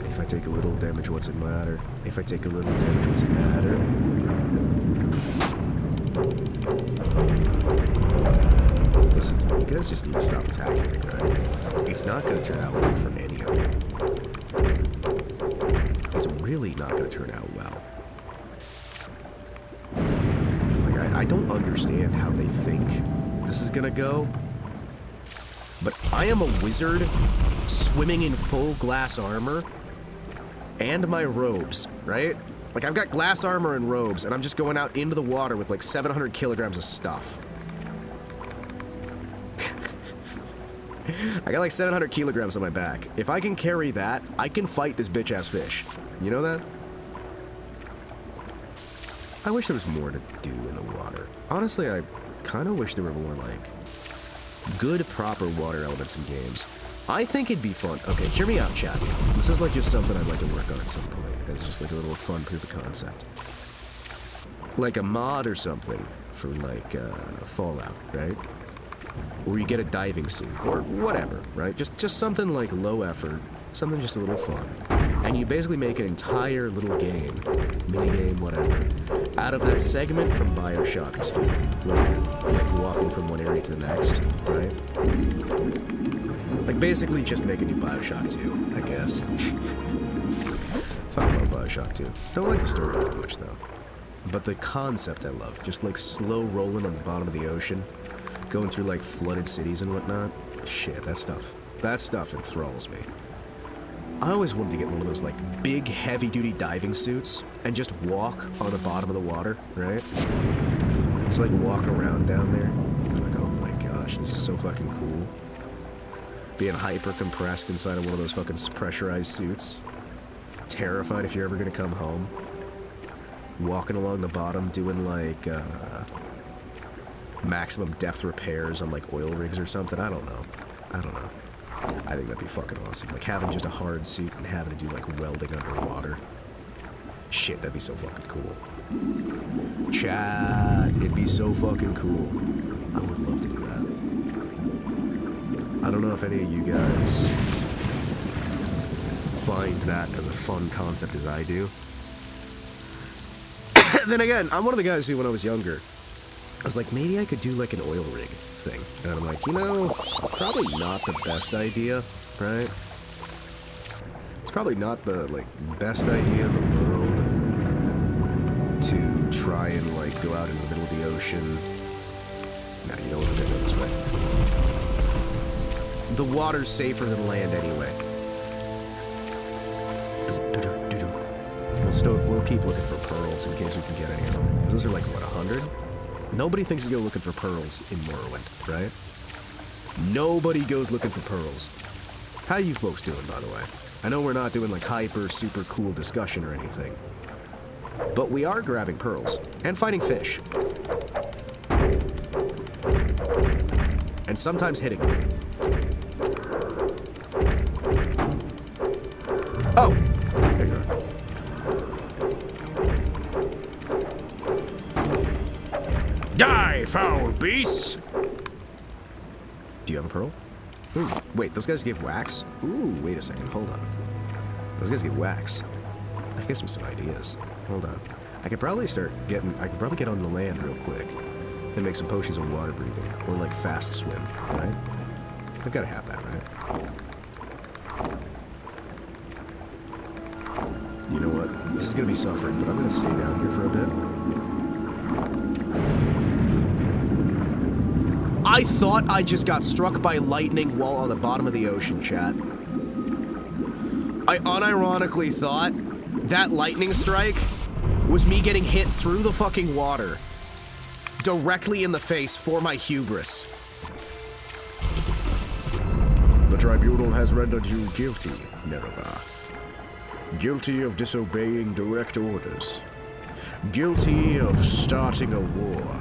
If I take a little damage, what's it matter? If I take a little damage, what's it matter? Listen, you guys just need to stop attacking me, right? It's not gonna turn out well for any of you. It's really not gonna turn out well. I don't understand how they think this is gonna go, but I am a wizard swimming in full glass armor and my robes, right? Like, I've got glass armor and robes, and I'm just going out into the water with like 700 kilograms of stuff. I got like 700 kilograms on my back. If I can carry that, I can fight this bitch-ass fish. You know that? I wish there was more to do in the water. Honestly, I kind of wish there were more, like, good, proper water elements in games. I think it'd be fun. Okay, hear me out, chat. This is like just something I'd like to work on at some point. It's just like a little fun proof of concept. Like a mod or something for like Fallout, right? Where you get a diving suit or whatever, right? Just something like low effort, something just a little fun. And you basically make an entire little game, mini game, whatever, out of that segment from BioShock 2, where you're like walking from one area to the next, right? Like basically just make a new BioShock 2, I guess. Fucking love BioShock 2. Don't like the story that much though. But the concept I love. Just like slow rolling on the bottom of the ocean. Going through like flooded cities and whatnot. Shit, that stuff enthralls me. I always wanted to get one of those like big heavy duty diving suits and just walk on the bottom of the water, right? Just like walk around down there. Like, oh my gosh, this is so fucking cool. Being hyper compressed inside of one of those fucking pressurized suits. Terrified if you're ever gonna come home. Walking along the bottom doing like maximum depth repairs on like oil rigs or something. I don't know. I think that'd be fucking awesome. Like having just a hard suit and having to do like welding underwater. Shit, that'd be so fucking cool. Chad, it'd be so fucking cool. I would love to do that. I don't know if any of you guys find that as a fun concept as I do. Then again, I'm one of the guys who, when I was younger, I was like, maybe I could do like an oil rig thing. And I'm like, you know, probably not the best idea, right? It's probably not the like best idea in the world to try and like go out in the middle of the ocean. Nah, you know what, I'm gonna go this way. The water's safer than land anyway. We'll keep looking for pearls in case we can get any of them. Because those are like, what, 100? Nobody thinks to go looking for pearls in Morrowind, right? Nobody goes looking for pearls. How you folks doing, by the way? I know we're not doing like hyper, super cool discussion or anything. But we are grabbing pearls. And fighting fish. And sometimes hitting them. Oh! There you go. Die, foul beast! Do you have a pearl? Ooh, wait, those guys give wax? Ooh, wait a second, hold on. Those guys give wax. That gives me some ideas. Hold on. I could probably get on the land real quick and make some potions of water breathing, or like fast swim, right? I've gotta have that, right? You know what? This is gonna be suffering, but I'm gonna stay down here for a bit. I thought I just got struck by lightning while on the bottom of the ocean, chat. I unironically thought that lightning strike was me getting hit through the fucking water. Directly in the face for my hubris. The tribunal has rendered you guilty, Nereva. Guilty of disobeying direct orders. Guilty of starting a war.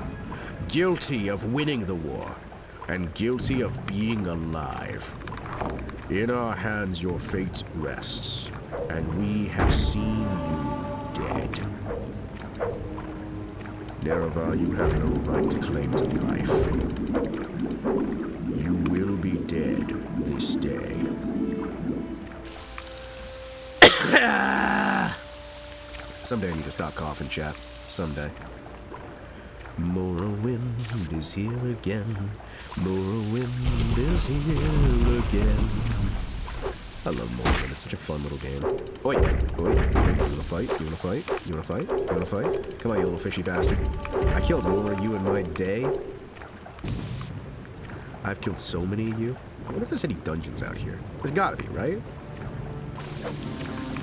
Guilty of winning the war. And guilty of being alive. In our hands your fate rests, and we have seen you dead. Nereva, you have no right to claim to life. You will be dead this day. Someday I need to stop coughing, chat. Someday. Morrowind is here again. Morrowind is here again. I love Morrowind. It's such a fun little game. Oi! You wanna fight? You wanna fight? You wanna fight? You wanna fight? Come on, you little fishy bastard. I killed more of you in my day. I've killed so many of you. I wonder if there's any dungeons out here. There's gotta be, right?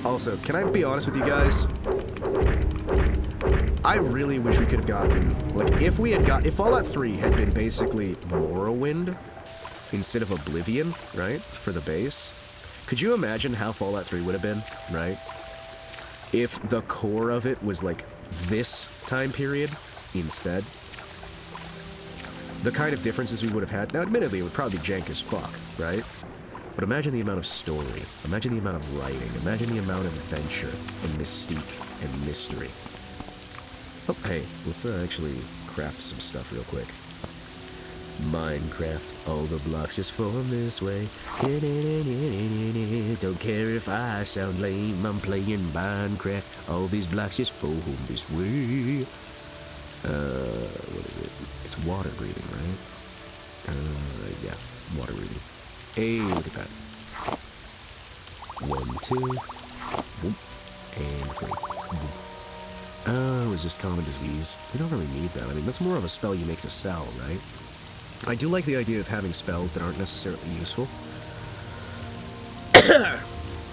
Also, can I be honest with you guys? I really wish we could have gotten, like, if Fallout 3 had been basically Morrowind instead of Oblivion, right, for the base, could you imagine how Fallout 3 would have been, right? If the core of it was, like, this time period instead. The kind of differences we would have had. Now, admittedly, it would probably be jank as fuck, right? But imagine the amount of story, imagine the amount of writing, imagine the amount of adventure and mystique and mystery. Oh, hey, let's actually craft some stuff real quick. Minecraft, all the blocks just form this way. Don't care if I sound lame, I'm playing Minecraft. All these blocks just form this way. What is it? It's water breathing, right? Yeah, water breathing. Hey, look at that. 1, 2, whoop, and 3. Whoop. Oh, it's just common disease. We don't really need that. I mean, that's more of a spell you make to sell, right? I do like the idea of having spells that aren't necessarily useful.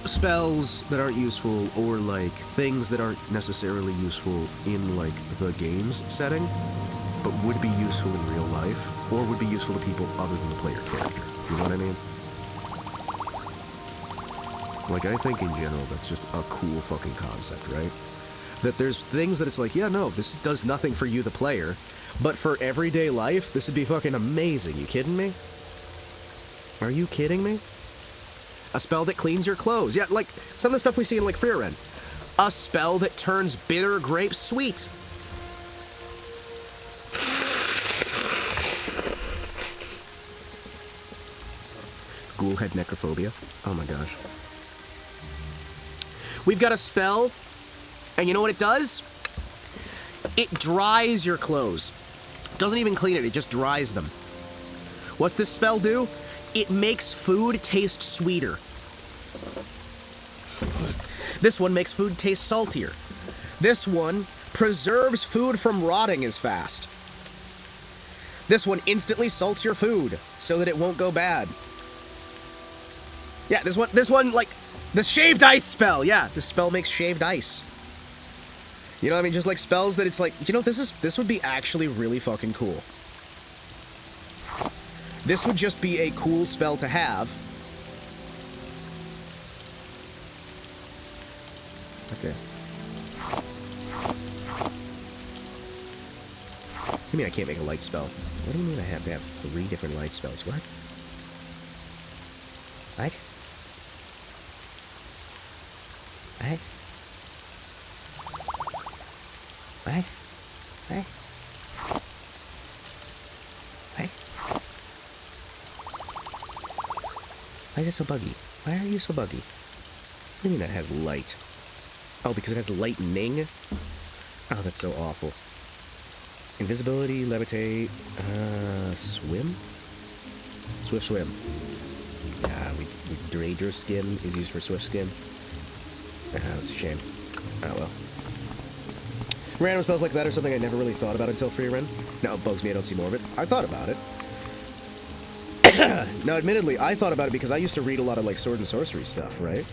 Spells that aren't useful, or like things that aren't necessarily useful in like the game's setting, but would be useful in real life, or would be useful to people other than the player character. You know what I mean? Like, I think in general that's just a cool fucking concept, right? That there's things that it's like, yeah, no, this does nothing for you, the player, but for everyday life, this would be fucking amazing. You kidding me? Are you kidding me? A spell that cleans your clothes. Yeah, like some of the stuff we see in like Frieren. A spell that turns bitter grapes sweet. Ghoulhead necrophobia. Oh my gosh. We've got a spell, and you know what it does? It dries your clothes. Doesn't even clean it, it just dries them. What's this spell do? It makes food taste sweeter. This one makes food taste saltier. This one preserves food from rotting as fast. This one instantly salts your food so that it won't go bad. Yeah, this one, like, the shaved ice spell. Yeah, this spell makes shaved ice. You know what I mean? Just like spells that it's like, you know, this would be actually really fucking cool. This would just be a cool spell to have. Okay. What do you mean I can't make a light spell? What do you mean I have to have 3 different light spells? What? What? What? What? What? What? Why is it so buggy? Why are you so buggy? What do you mean that has light? Oh, because it has lightning? Oh, that's so awful. Invisibility, levitate, swim? Swift swim. Yeah, Drader skin is used for swift skin. That's a shame. Oh well. Random spells like that are something I never really thought about until Frieren. No, it bugs me I don't see more of it. I thought about it. Now, admittedly, I thought about it because I used to read a lot of, like, sword and sorcery stuff, right?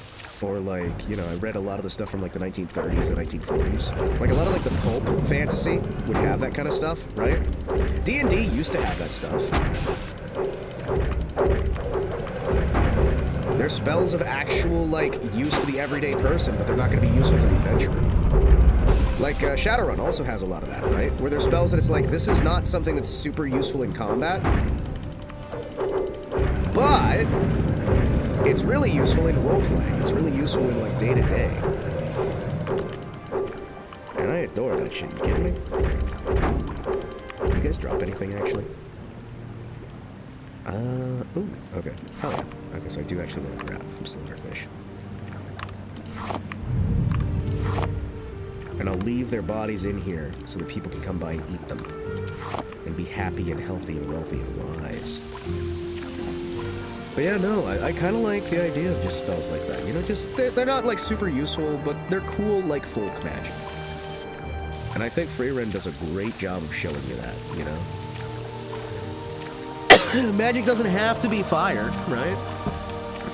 Or, like, you know, I read a lot of the stuff from, like, the 1930s and 1940s. Like, a lot of, like, the pulp fantasy would have that kind of stuff, right? D&D used to have that stuff. They're spells of actual, like, use to the everyday person, but they're not going to be useful to the adventurer. Like, Shadowrun also has a lot of that, right? Where there's spells that it's like, this is not something that's super useful in combat, but it's really useful in roleplay. It's really useful in, like, day-to-day. And I adore that shit. You kidding me? You guys drop anything, actually? Ooh, okay. Hell yeah. Okay, so I do actually want to grab from Silverfish. And I'll leave their bodies in here so that people can come by and eat them. And be happy and healthy and wealthy and wise. But yeah, no, I kind of like the idea of just spells like that. You know, just, they're not, like, super useful, but they're cool, like, folk magic. And I think Frieren does a great job of showing you that, you know? Magic doesn't have to be fire, right?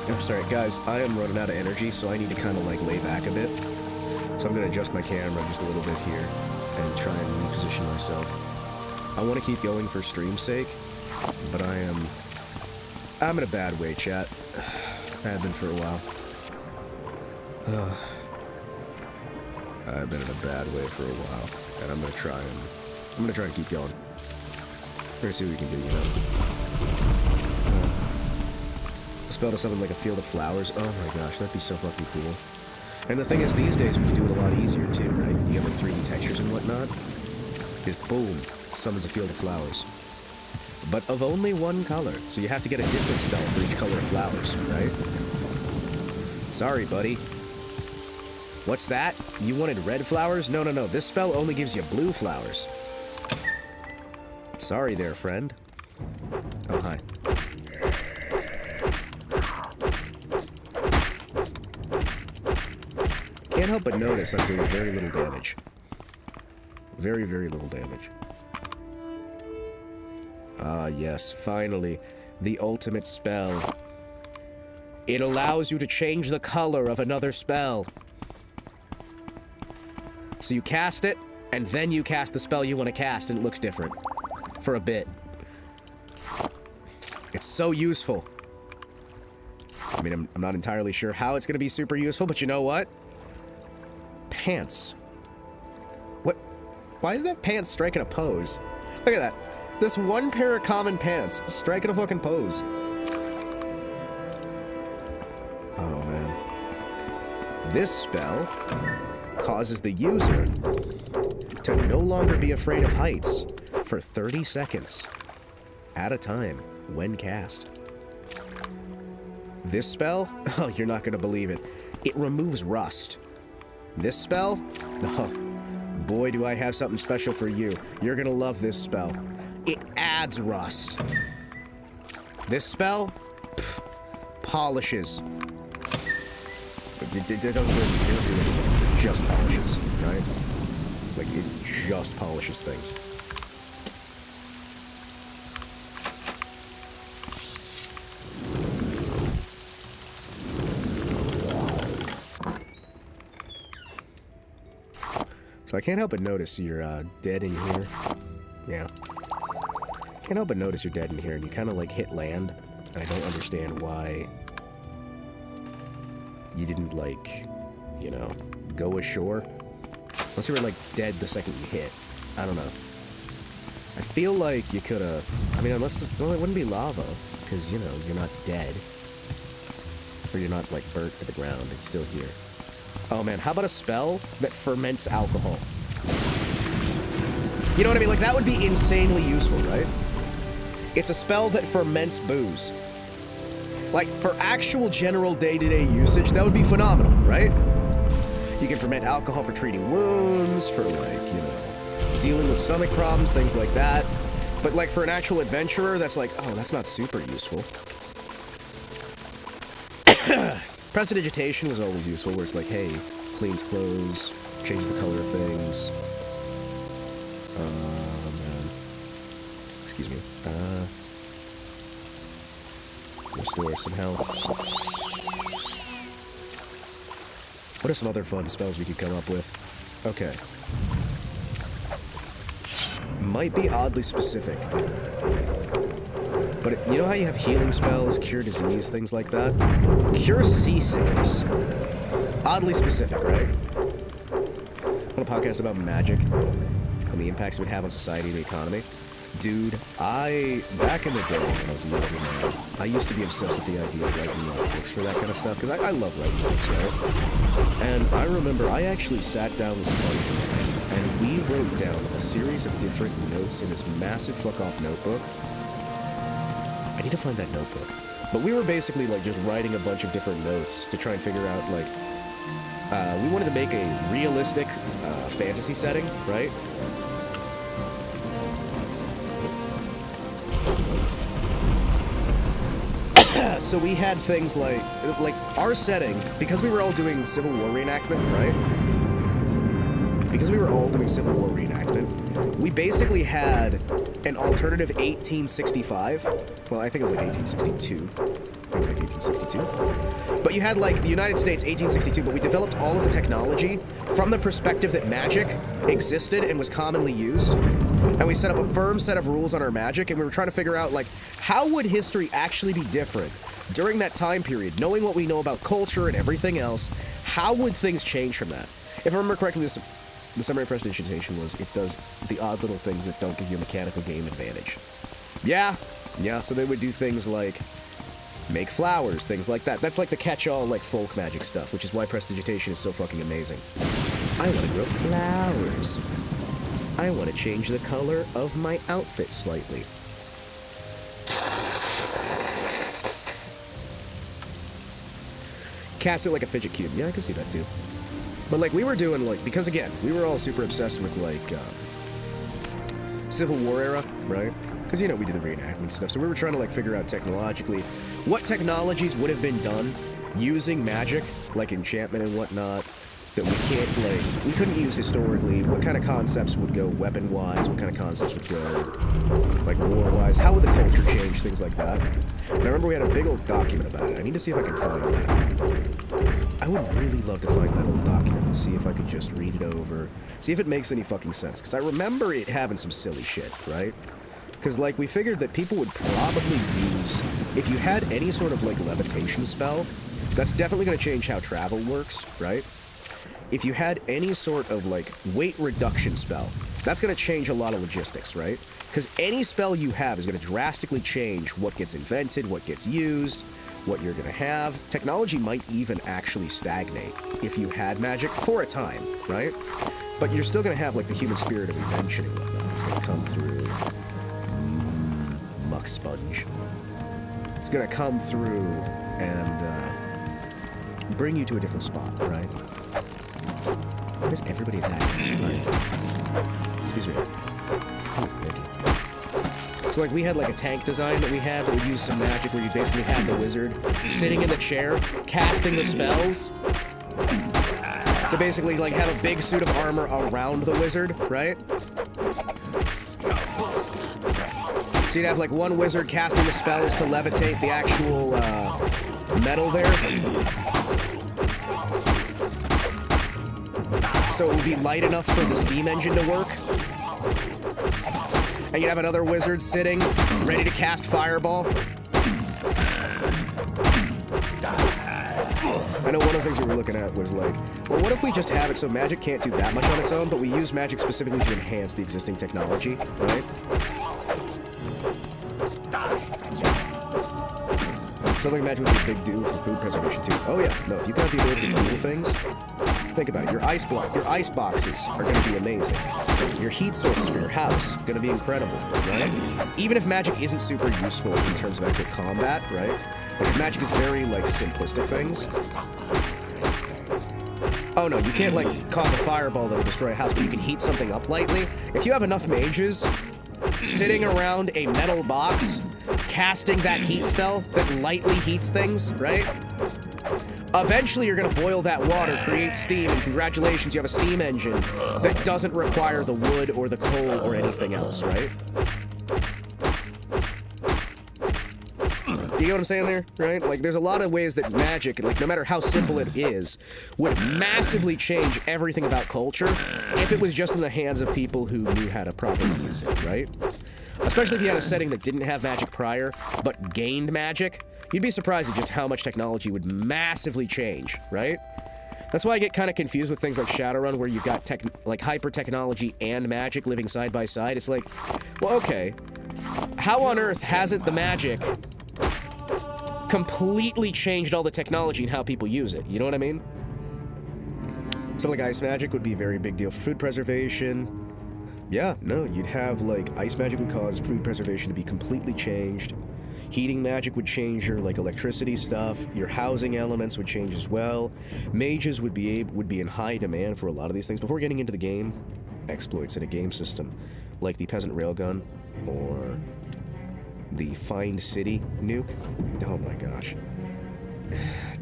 Oh, sorry, guys, I am running out of energy, so I need to kind of, like, lay back a bit. So I'm going to adjust my camera just a little bit here and try and reposition myself. I want to keep going for stream's sake, but I'm in a bad way, chat. I have been for a while. I've been in a bad way for a while, and I'm gonna try and keep going. We're gonna see what we can do, you know. spell to summon like a field of flowers. Oh my gosh, that'd be so fucking cool. And the thing is, these days we can do it a lot easier too, right? You get like 3D textures and whatnot. Just boom, summons a field of flowers. But of only one color, so you have to get a different spell for each color of flowers, right? Sorry, buddy. What's that? You wanted red flowers? No, no, no. This spell only gives you blue flowers. Sorry there, friend. Oh, hi. Can't help but notice I'm doing very little damage. Very, very little damage. Ah, yes, finally. The ultimate spell. It allows you to change the color of another spell. So you cast it, and then you cast the spell you want to cast, and it looks different. For a bit. It's so useful. I mean, I'm not entirely sure how it's going to be super useful, but you know what? Pants. What? Why is that pants striking a pose? Look at that. This one pair of common pants striking a fucking pose. Oh, man. This spell causes the user to no longer be afraid of heights for 30 seconds at a time when cast. This spell? Oh, you're not going to believe it. It removes rust. This spell? Oh, boy, do I have something special for you. You're going to love this spell. It adds rust. This spell? Pff, polishes. It doesn't do anything. It just polishes, right? Like, it just polishes things. So I can't help but notice you're dead in here. Yeah. Can't help but notice you're dead in here, and you kind of like hit land, and I don't understand why you didn't, like, you know, go ashore. Unless you were like dead the second you hit. I don't know. I feel like you could have. I mean, unless well, it wouldn't be lava, because you know you're not dead, or you're not like burnt to the ground. It's still here. Oh man, how about a spell that ferments alcohol? You know what I mean? Like, that would be insanely useful, right? It's a spell that ferments booze. Like, for actual general day-to-day usage, that would be phenomenal, right? You can ferment alcohol for treating wounds, for, like, you know, dealing with stomach problems, things like that. But, like, for an actual adventurer, that's like, oh, that's not super useful. Prestidigitation was always useful, where it's like, hey, cleans clothes, changes the color of things. Man. Excuse me. Restore some health. What are some other fun spells we could come up with? Okay. Might be oddly specific. But you know how you have healing spells, cure disease, things like that? Cure seasickness. Oddly specific, right? Want a podcast about magic and the impacts it would have on society and the economy? Dude, back in the day when I was a younger man, I used to be obsessed with the idea of writing books for that kind of stuff, because I love writing books, right? And I remember I actually sat down with some buddies of mine, and we wrote down a series of different notes in this massive fuck-off notebook. I need to find that notebook. But we were basically, like, just writing a bunch of different notes to try and figure out, like, we wanted to make a realistic fantasy setting, right? So we had things like our setting, because we were all doing Civil War reenactment, right? Because we were all doing Civil War reenactment, we basically had an alternative 1865. Well, I think it was like 1862. I think it was like 1862. But you had, like, the United States, 1862, but we developed all of the technology from the perspective that magic existed and was commonly used. And we set up a firm set of rules on our magic, and we were trying to figure out, like, how would history actually be different during that time period? Knowing what we know about culture and everything else, how would things change from that? If I remember correctly, the summary prestidigitation was, it does the odd little things that don't give you a mechanical game advantage. Yeah, so they would do things like, make flowers, things like that. That's like the catch-all, like, folk magic stuff, which is why prestidigitation is so fucking amazing. I want to grow flowers. I want to change the color of my outfit slightly. Cast it like a fidget cube. Yeah, I can see that too. But like we were doing like, because again, we were all super obsessed with like Civil War era, right? Because you know we did the reenactment stuff, so we were trying to like figure out technologically what technologies would have been done using magic, like enchantment and whatnot, that we can't like, we couldn't use historically. What kind of concepts would go weapon-wise? What kind of concepts would go like war-wise? How would the culture change? Things like that. And I remember we had a big old document about it. I need to see if I can find that. I would really love to find that old document and see if I could just read it over, see if it makes any fucking sense. Because I remember it having some silly shit, right? Because like we figured that people would probably use, if you had any sort of like levitation spell, that's definitely going to change how travel works, right? If you had any sort of like weight reduction spell, that's going to change a lot of logistics, right? Because any spell you have is going to drastically change what gets invented, what gets used, what you're going to have. Technology might even actually stagnate if you had magic for a time, right? But you're still going to have like the human spirit of invention and whatnot. It's going to come through muck sponge. It's going to come through and bring you to a different spot, right? Why does everybody attack? Right. Excuse me. Oh, thank you. So like we had like a tank design that we had that would use some magic where you basically had the wizard sitting in the chair, casting the spells to basically like have a big suit of armor around the wizard, right? So you'd have like one wizard casting the spells to levitate the actual metal there. So it would be light enough for the steam engine to work. And you'd have another wizard sitting, ready to cast Fireball. I know one of the things we were looking at was like, well, what if we just have it so magic can't do that much on its own, but we use magic specifically to enhance the existing technology, right? Something magic would be a big do for food preservation too. Oh yeah, no, if you got the ability to cool things, think about it. Your ice boxes are going to be amazing. Your heat sources for your house, going to be incredible, right? Even if magic isn't super useful in terms of actual combat, right? Like if magic is very like simplistic things. Oh no, you can't like cause a fireball that will destroy a house, but you can heat something up lightly. If you have enough mages sitting around a metal box, casting that heat spell that lightly heats things, right? Eventually you're gonna boil that water, create steam, and congratulations, you have a steam engine that doesn't require the wood or the coal or anything else, right? You get what I'm saying there, right? Like, there's a lot of ways that magic, like, no matter how simple it is, would massively change everything about culture if it was just in the hands of people who knew how to properly use it, right? Especially if you had a setting that didn't have magic prior, but gained magic, you'd be surprised at just how much technology would massively change, right? That's why I get kind of confused with things like Shadowrun, where you've got like hyper-technology and magic living side by side. It's like, well, okay, how on earth hasn't the magic completely changed all the technology and how people use it? You know what I mean? Something like ice magic would be a very big deal for food preservation. Yeah, no, you'd have, like, ice magic would cause food preservation to be completely changed. Heating magic would change your, like, electricity stuff. Your housing elements would change as well. Mages would be in high demand for a lot of these things. Before getting into the game, exploits in a game system, like the Peasant Railgun, or the Find City nuke. Oh my gosh.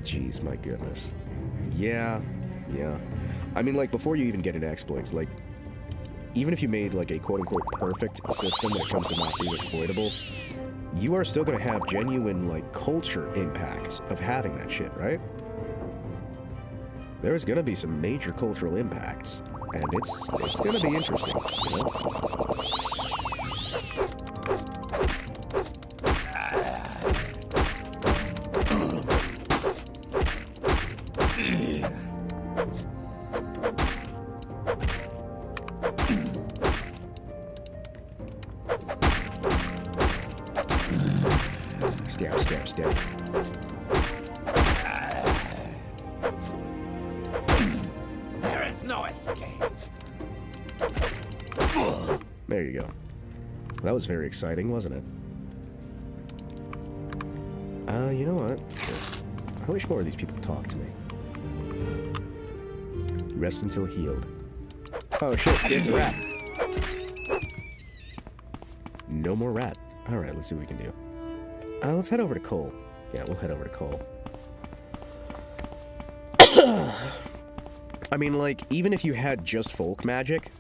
Jeez, my goodness. Yeah. I mean, like, before you even get into exploits, like, even if you made, like, a quote-unquote perfect system when it comes to not being exploitable, you are still going to have genuine, like, culture impacts of having that shit, right? There's going to be some major cultural impacts, and it's going to be interesting, you know? Stab, stab, stab. There is no escape. There you go. That was very exciting, wasn't it? You know what? I wish more of these people talk to me. Rest until healed. Oh shit, it's a rat. No more rat. Alright, let's see what we can do. Let's head over to Cole. Yeah, we'll head over to Cole. I mean, like, even if you had just folk magic,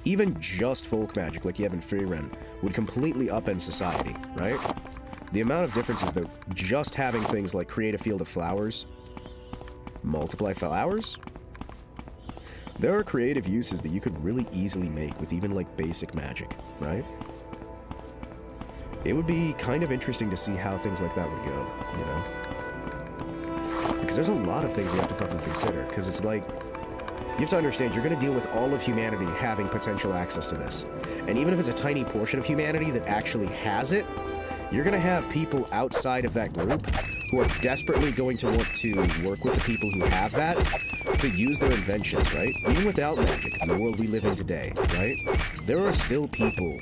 even just folk magic, like you have in Freeren, would completely upend society, right? The amount of differences that just having things like create a field of flowers, multiply flowers, there are creative uses that you could really easily make with even like basic magic, right? It would be kind of interesting to see how things like that would go, you know? Because there's a lot of things you have to fucking consider, because it's like, you have to understand, you're going to deal with all of humanity having potential access to this. And even if it's a tiny portion of humanity that actually has it, you're going to have people outside of that group who are desperately going to want to work with the people who have that to use their inventions, right? Even without magic, in the world we live in today, right? There are still people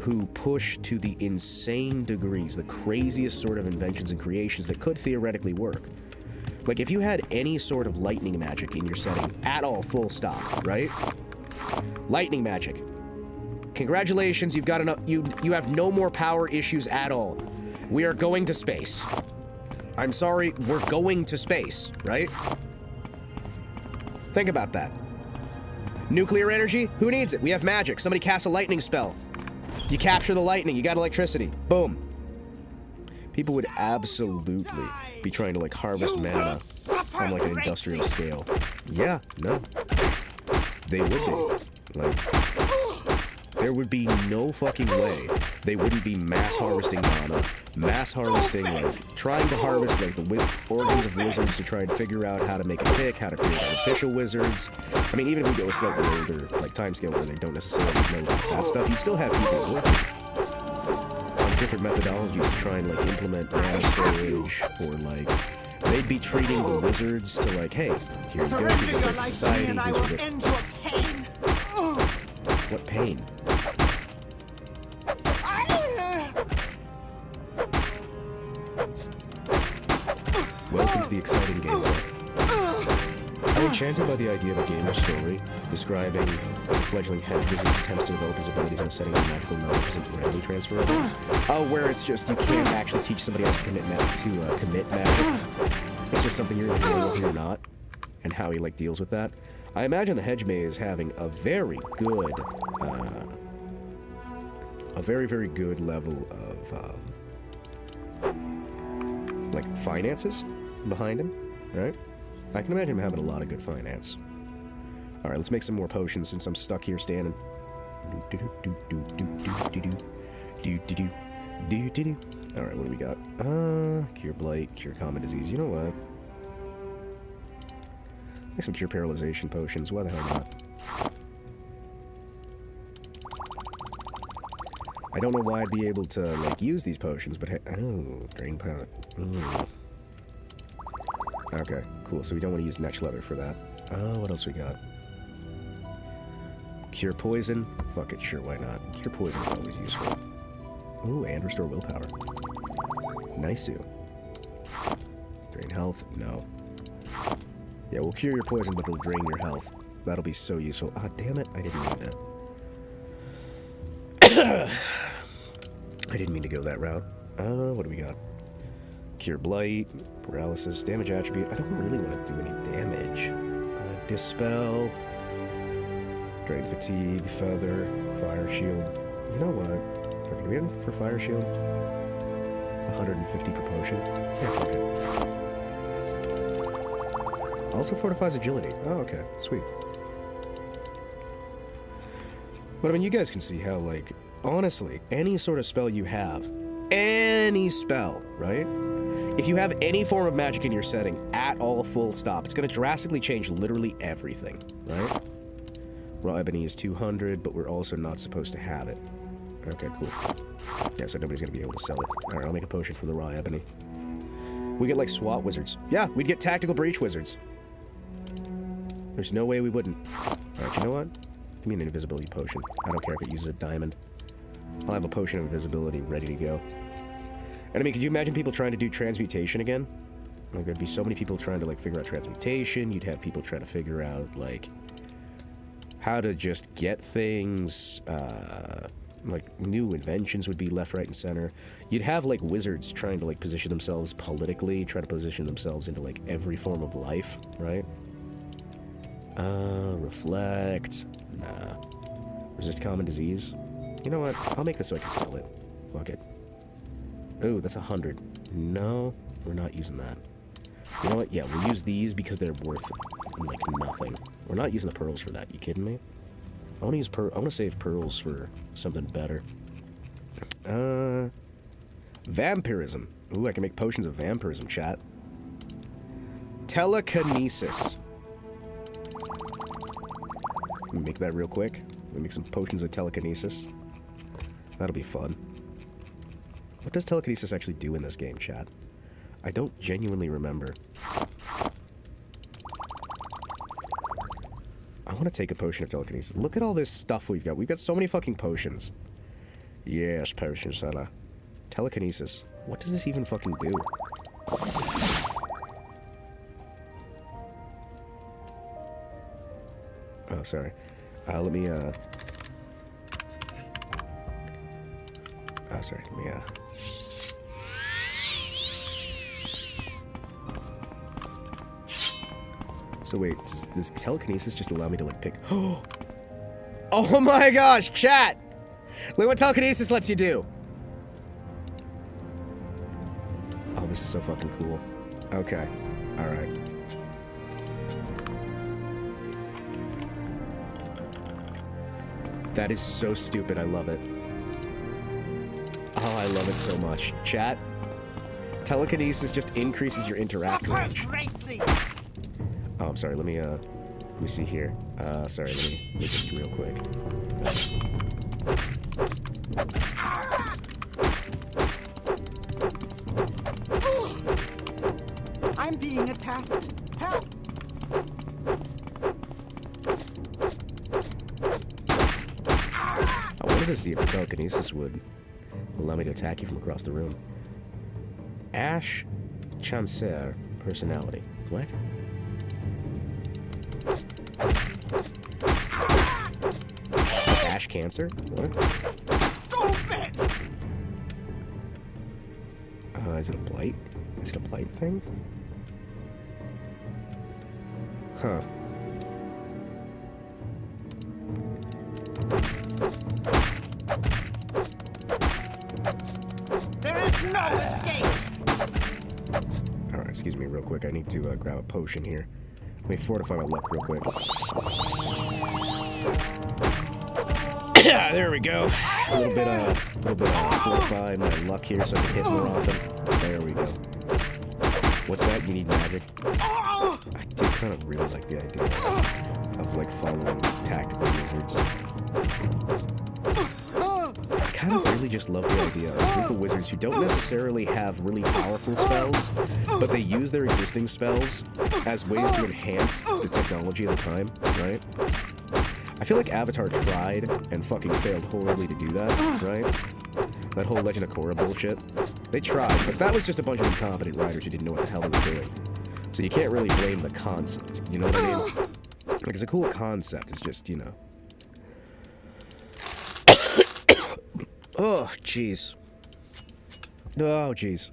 who push to the insane degrees, the craziest sort of inventions and creations that could theoretically work. Like, if you had any sort of lightning magic in your setting at all, full stop, right? Lightning magic. Congratulations, you've got enough, you have no more power issues at all. We are going to space. I'm sorry, we're going to space, right? Think about that. Nuclear energy? Who needs it? We have magic. Somebody casts a lightning spell. You capture the lightning, you got electricity. Boom. People would absolutely be trying to, like, harvest mana on, like, an industrial scale. Yeah, no. They would be. Like, there would be no fucking way they wouldn't be mass harvesting mana, mass harvesting, like, trying to harvest, like, the organs of wizards to try and figure out how to make a tick, how to create artificial wizards. I mean, even if we go a slightly older, like, timescale where they don't necessarily know that stuff, you still have people working on different methodologies to try and, like, implement mana storage, or, like, they'd be treating the wizards to, like, hey, here you go, here's what this society, here's what end your pain. What pain? Welcome to the exciting game. I'm enchanted by the idea of a gamer story describing how the fledgling hedge wizard attempts to develop his abilities in a setting where magical knowledge isn't readily transferable. Oh, where it's just you can't actually teach somebody else to commit magic. It's just something you're either dealing with or you're not, and how he like deals with that. I imagine the hedge maze having a very good, very good level of like finances behind him, right? I can imagine him having a lot of good finance. All right, let's make some more potions since I'm stuck here standing. All right, what do we got? Cure blight, cure common disease. You know what? Make some cure paralyzation potions. Why the hell not? I don't know why I'd be able to like use these potions, but oh, drain pot. Okay, cool. So we don't want to use netch leather for that. What else we got? Cure poison. Fuck it, sure, why not? Cure poison is always useful. Ooh, and restore willpower. Nice. Drain health. No. Yeah, we'll cure your poison, but it'll drain your health. That'll be so useful. Ah, damn it. I didn't mean that. I didn't mean to go that route. What do we got? Cure blight, paralysis, damage attribute. I don't really want to do any damage. Dispel, drain fatigue, feather, fire shield. You know what? Fuck it. Do we have anything for fire shield? 150 per potion. Yeah, fuck it. Also fortifies agility. Oh, okay. Sweet. But I mean, you guys can see how, like, honestly, any sort of spell you have, any spell, right? If you have any form of magic in your setting at all, full stop, it's going to drastically change literally everything, right? Raw ebony is 200, but we're also not supposed to have it. Okay, cool. Yeah, so nobody's gonna be able to sell it. Alright, I'll make a potion for the raw ebony. We get like SWAT wizards. Yeah, we'd get tactical breach wizards. There's no way we wouldn't. Alright, you know what? Give me an invisibility potion. I don't care if it uses a diamond. I'll have a potion of invisibility ready to go. And I mean, could you imagine people trying to do transmutation again? Like, there'd be so many people trying to, like, figure out transmutation. You'd have people trying to figure out, like, how to just get things. Like, new inventions would be left, right, and center. You'd have, like, wizards trying to, like, position themselves politically, trying to position themselves into, like, every form of life, right? Reflect. Nah. Resist common disease. You know what? I'll make this so I can sell it. Fuck it. Ooh, that's 100. No, we're not using that. You know what? Yeah, we'll use these because they're worth, like, nothing. We're not using the pearls for that. You kidding me? I want to use I want to save pearls for something better. Vampirism. Ooh, I can make potions of vampirism, chat. Telekinesis. Let me make that real quick. Let me make some potions of telekinesis. That'll be fun. What does telekinesis actually do in this game, chat? I don't genuinely remember. I want to take a potion of telekinesis. Look at all this stuff we've got. We've got so many fucking potions. Yes, potions, fella. Telekinesis. What does this even fucking do? Oh, sorry. Let me, sorry. Let me, So wait, does telekinesis just allow me to, like, pick... Oh my gosh, chat! Look what telekinesis lets you do! Oh, this is so fucking cool. Okay. Alright. That is so stupid, I love it. Oh, I love it so much. Chat, telekinesis just increases your interact range. Oh, I'm sorry, let me see here. Sorry, let me just real quick. I'm being attacked. Help! I wanted to see if the telekinesis would allow me to attack you from across the room. Ash Chancer personality. What? Ash cancer? What? Is it a blight? Is it a blight thing? Huh. There is no escape! Alright, excuse me real quick. I need to grab a potion here. Let me fortify my luck real quick. There we go. A little bit fortify my luck here so I can hit more often. There we go. What's that? You need magic? I do kind of really like the idea of, like, following tactical wizards. I kind of really just love the idea of a group of wizards who don't necessarily have really powerful spells, but they use their existing spells as ways to enhance the technology of the time, right? I feel like Avatar tried and fucking failed horribly to do that, right? That whole Legend of Korra bullshit. They tried, but that was just a bunch of incompetent writers who didn't know what the hell they were doing. So you can't really blame the concept, you know what I mean? Like, it's a cool concept, it's just, you know. Oh, jeez. Oh, jeez.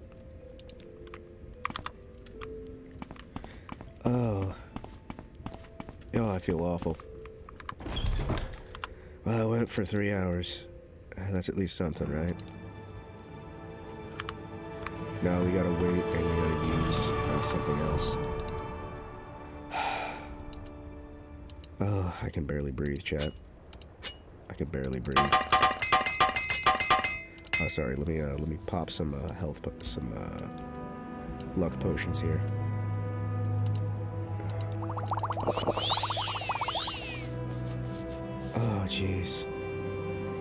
Oh. Oh, I feel awful. Well, I went for 3 hours. That's at least something, right? Now we gotta wait and we gotta use something else. Oh, I can barely breathe, chat. I can barely breathe. Oh, sorry. Let me pop some luck potions here. Oh, jeez.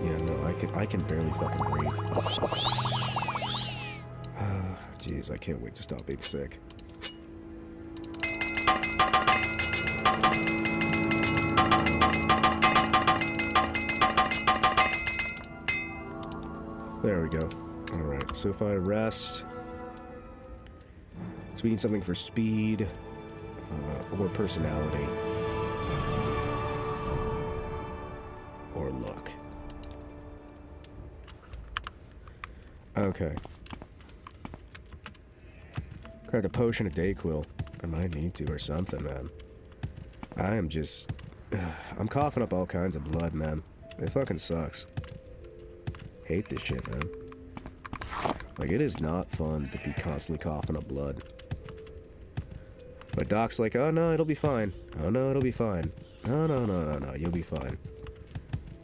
Yeah, no, I can barely fucking breathe. Jeez, I can't wait to stop being sick. There we go. Alright, so if I rest... So we need something for speed, or personality. Or luck. Okay. Crack a potion of Dayquil. I might need to or something, man. I am just... I'm coughing up all kinds of blood, man. It fucking sucks. Hate this shit, man. Like, it is not fun to be constantly coughing up blood. But Doc's like, oh no, it'll be fine. Oh no, it'll be fine. No, no, no, no, no, you'll be fine.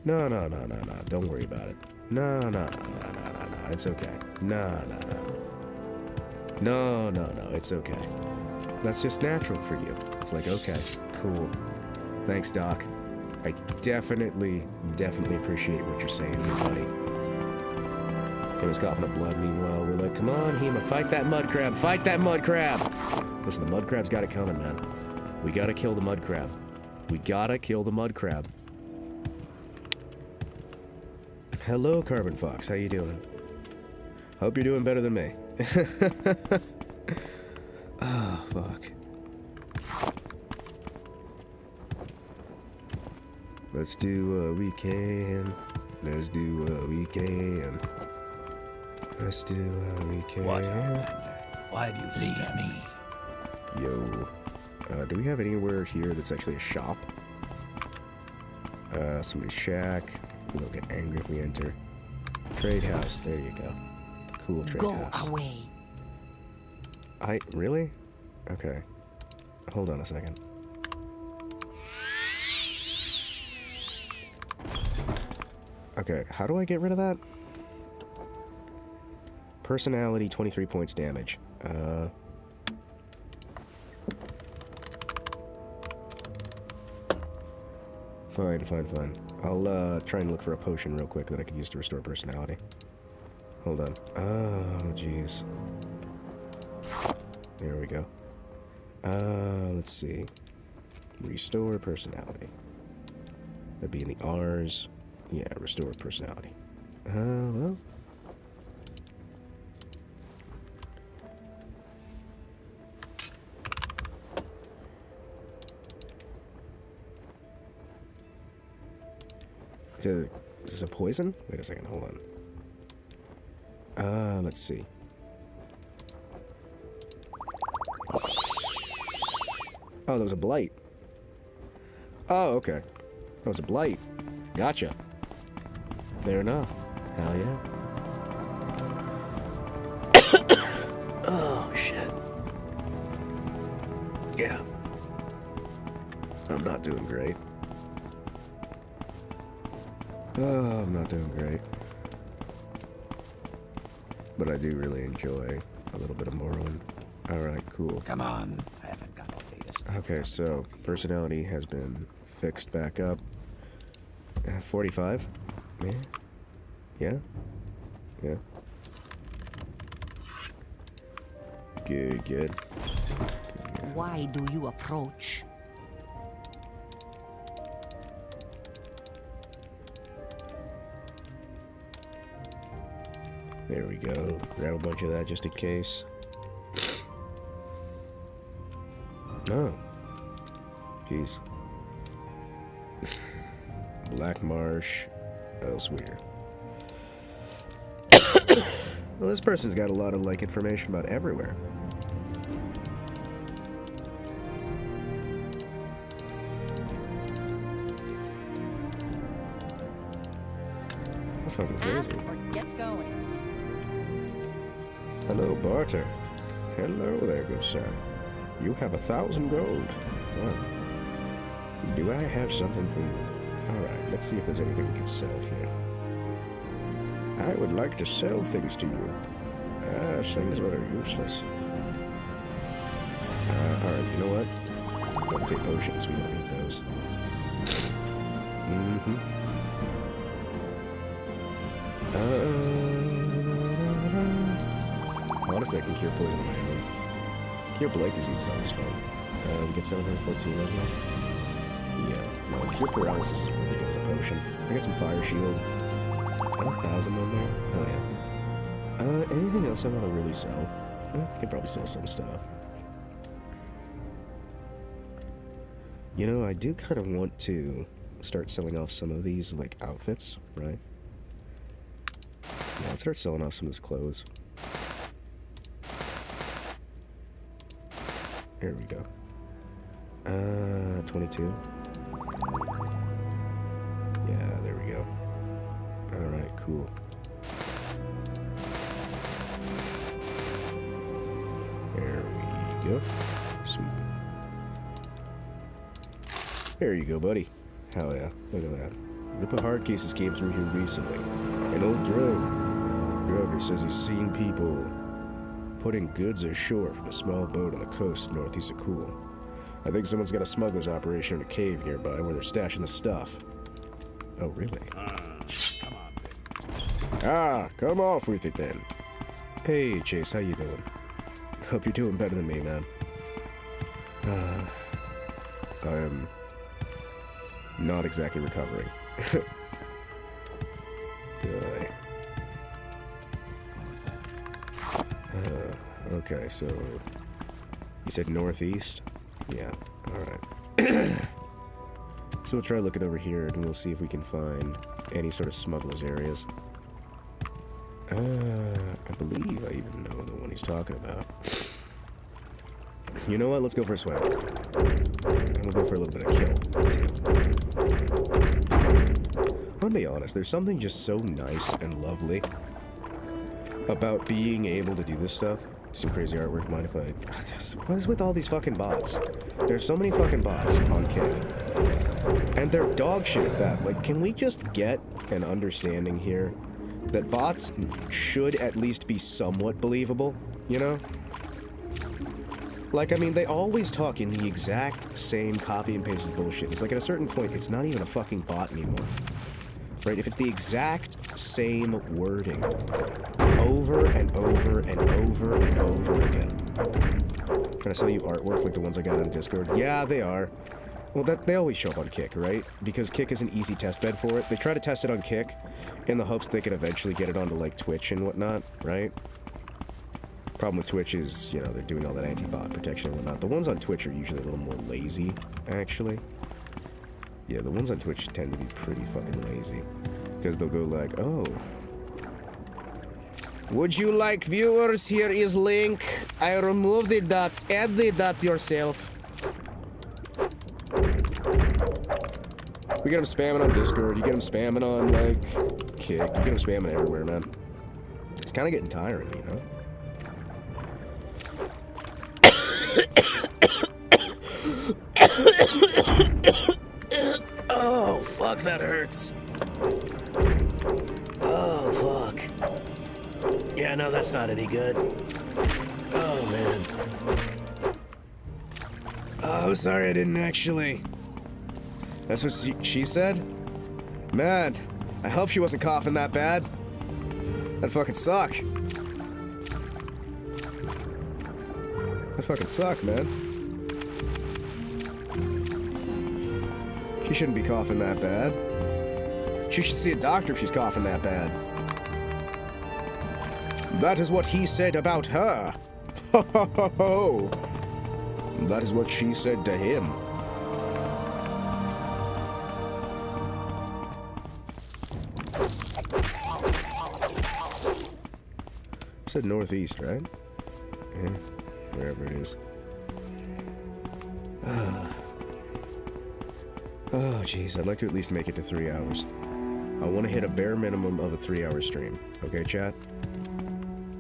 No, no, no, no, no, don't worry about it. No, no, no, no, no, no, no, it's okay. No, no, no. No, no, no, it's okay. That's just natural for you. It's like, okay, cool. Thanks, Doc. I definitely appreciate what you're saying to me, buddy. He was coughing up blood. Meanwhile, we're like, come on, Hima, fight that mud crab, fight that mud crab! Listen, the mud crab's got it coming, man. We gotta kill the mud crab. We gotta kill the mud crab. Hello, Carbon Fox, how you doing? Hope you're doing better than me. Oh, fuck. Let's do what we can. Let's do what we can. Let's do what we can. What, why do you leave me? Yo. Do we have anywhere here that's actually a shop? Somebody's shack. We don't get angry if we enter. Trade house. There you go. Cool trade house. Go away. Really? Okay. Hold on a second. Okay, how do I get rid of that? Personality, 23 points damage. Fine. I'll try and look for a potion real quick that I can use to restore personality. Hold on. Oh, jeez. There we go. Let's see. Restore personality. That'd be in the R's. Yeah, restore personality. Well. Is this a poison? Wait a second, hold on. Let's see. Oh, that was a blight. Oh, okay. That was a blight. Gotcha. Fair enough. Hell yeah. Oh, shit. Yeah. I'm not doing great. Oh, I'm not doing great. But I do really enjoy a little bit of Morrowind. Alright, cool. Come on, I haven't got all this. Okay, so personality has been fixed back up. 45? Yeah? Good. Why do you approach? There we go. Grab a bunch of that just in case. No. Jeez. Black Marsh. Elsewhere. Well, this person's got a lot of, like, information about everywhere. That's fucking Ask crazy. or get going. Hello, Barter. Hello there, good sir. You have 1,000 gold. Well, do I have something for you? Alright, let's see if there's anything we can sell here. I would like to sell things to you. Things that are useless. Alright, you know what? Don't take potions, we don't need those. honestly, I can cure poison ivy. Cure blight disease is always fun. We get 714 on here. Yeah, no, cure paralysis is really good as a potion. I got some fire shield. 1,000 on there. Oh yeah. Anything else I want to really sell? I can probably sell some stuff. You know, I do kind of want to start selling off some of these, like, outfits, right? Yeah, let's start selling off some of this clothes. Here we go. 22. Yeah, there we go. Alright, cool. There we go. Sweet. There you go, buddy. Hell yeah. Look at that. The hard cases came through here recently. An old drover says he's seen people putting goods ashore from a small boat on the coast northeast of Cool. I think someone's got a smuggler's operation in a cave nearby where they're stashing the stuff. Oh, really? Come on, Come off with it then. Hey, Chase, how you doing? Hope you're doing better than me, man. I'm not exactly recovering. What was that? Okay, so you said northeast? Yeah, alright. So we'll try looking over here and we'll see if we can find any sort of smugglers areas. I believe I even know the one he's talking about. You know what? Let's go for a swim. And we'll go for a little bit of kill, too. I'm gonna be honest, there's something just so nice and lovely about being able to do this stuff. Some crazy artwork. Mind if I... What is with all these fucking bots? There's so many fucking bots on Kick. And they're dog shit at that. Like, can we just get an understanding here that bots should at least be somewhat believable, you know? Like, I mean, they always talk in the exact same copy and pasted bullshit. It's like at a certain point, it's not even a fucking bot anymore. Right? If it's the exact same wording over and over and over and over again. Can I sell you artwork like the ones I got on Discord? Yeah, they are. Well, they always show up on Kick, right? Because Kick is an easy test bed for it. They try to test it on Kick in the hopes they can eventually get it onto, like, Twitch and whatnot, right? Problem with Twitch is, you know, they're doing all that anti-bot protection and whatnot. The ones on Twitch are usually a little more lazy, actually. Yeah, the ones on Twitch tend to be pretty fucking lazy. Because they'll go like, oh. Would you like viewers? Here is link. I removed the dots. Add the dot yourself. We get them spamming on Discord. You get them spamming on, like, Kick. You get them spamming everywhere, man. It's kind of getting tiring, you know? Oh, fuck, that hurts. Oh, fuck. Yeah, no, that's not any good. Oh, man. Oh, I'm sorry I didn't actually... That's what she said? Man, I hope she wasn't coughing that bad. That'd fucking suck. That'd fucking suck, man. She shouldn't be coughing that bad. She should see a doctor if she's coughing that bad. That is what he said about her. Ho ho ho ho. That is what she said to him. Said northeast, right? Yeah, wherever it is. Oh, jeez, I'd like to at least make it to 3 hours. I want to hit a bare minimum of a 3-hour stream. Okay, chat?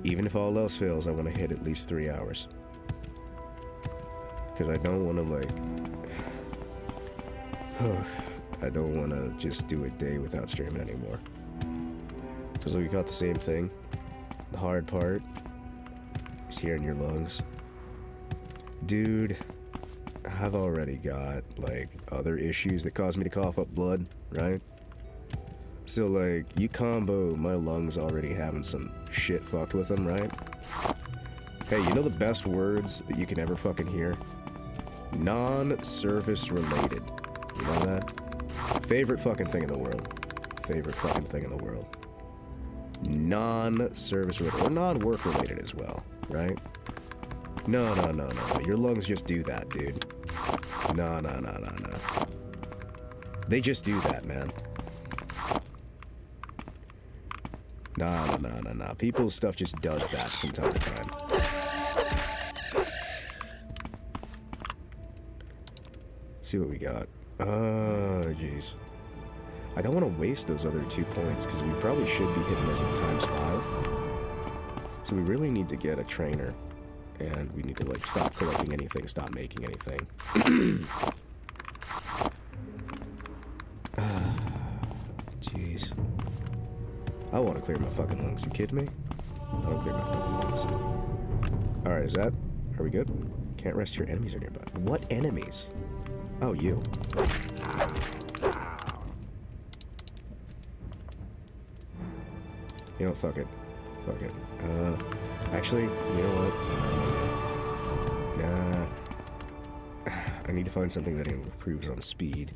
Even if all else fails, I want to hit at least 3 hours. Because I don't want to, like... I don't want to just do a day without streaming anymore. Because we got the same thing. The hard part is here in your lungs. Dude, I've already got, like, other issues that cause me to cough up blood, right? So, like, you combo my lungs already having some shit fucked with them, right? Hey, you know the best words that you can ever fucking hear? Non-service related. You know that? Favorite fucking thing in the world. Favorite fucking thing in the world. Non-service related. Or non-work related as well, right? No. Your lungs just do that, dude. No. They just do that, man. Nah. People's stuff just does that from time to time. See what we got. Oh, jeez. I don't want to waste those other 2 points, because we probably should be hitting it with ×5. So we really need to get a trainer. And we need to, like, stop collecting anything, stop making anything. Jeez. I want to clear my fucking lungs. You kidding me? I want to clear my fucking lungs. Alright, is that... Are we good? Can't rest your enemies are nearby. What enemies? Oh, you. You know, fuck it. Fuck it. Actually, you know what? I need to find something that improves on speed.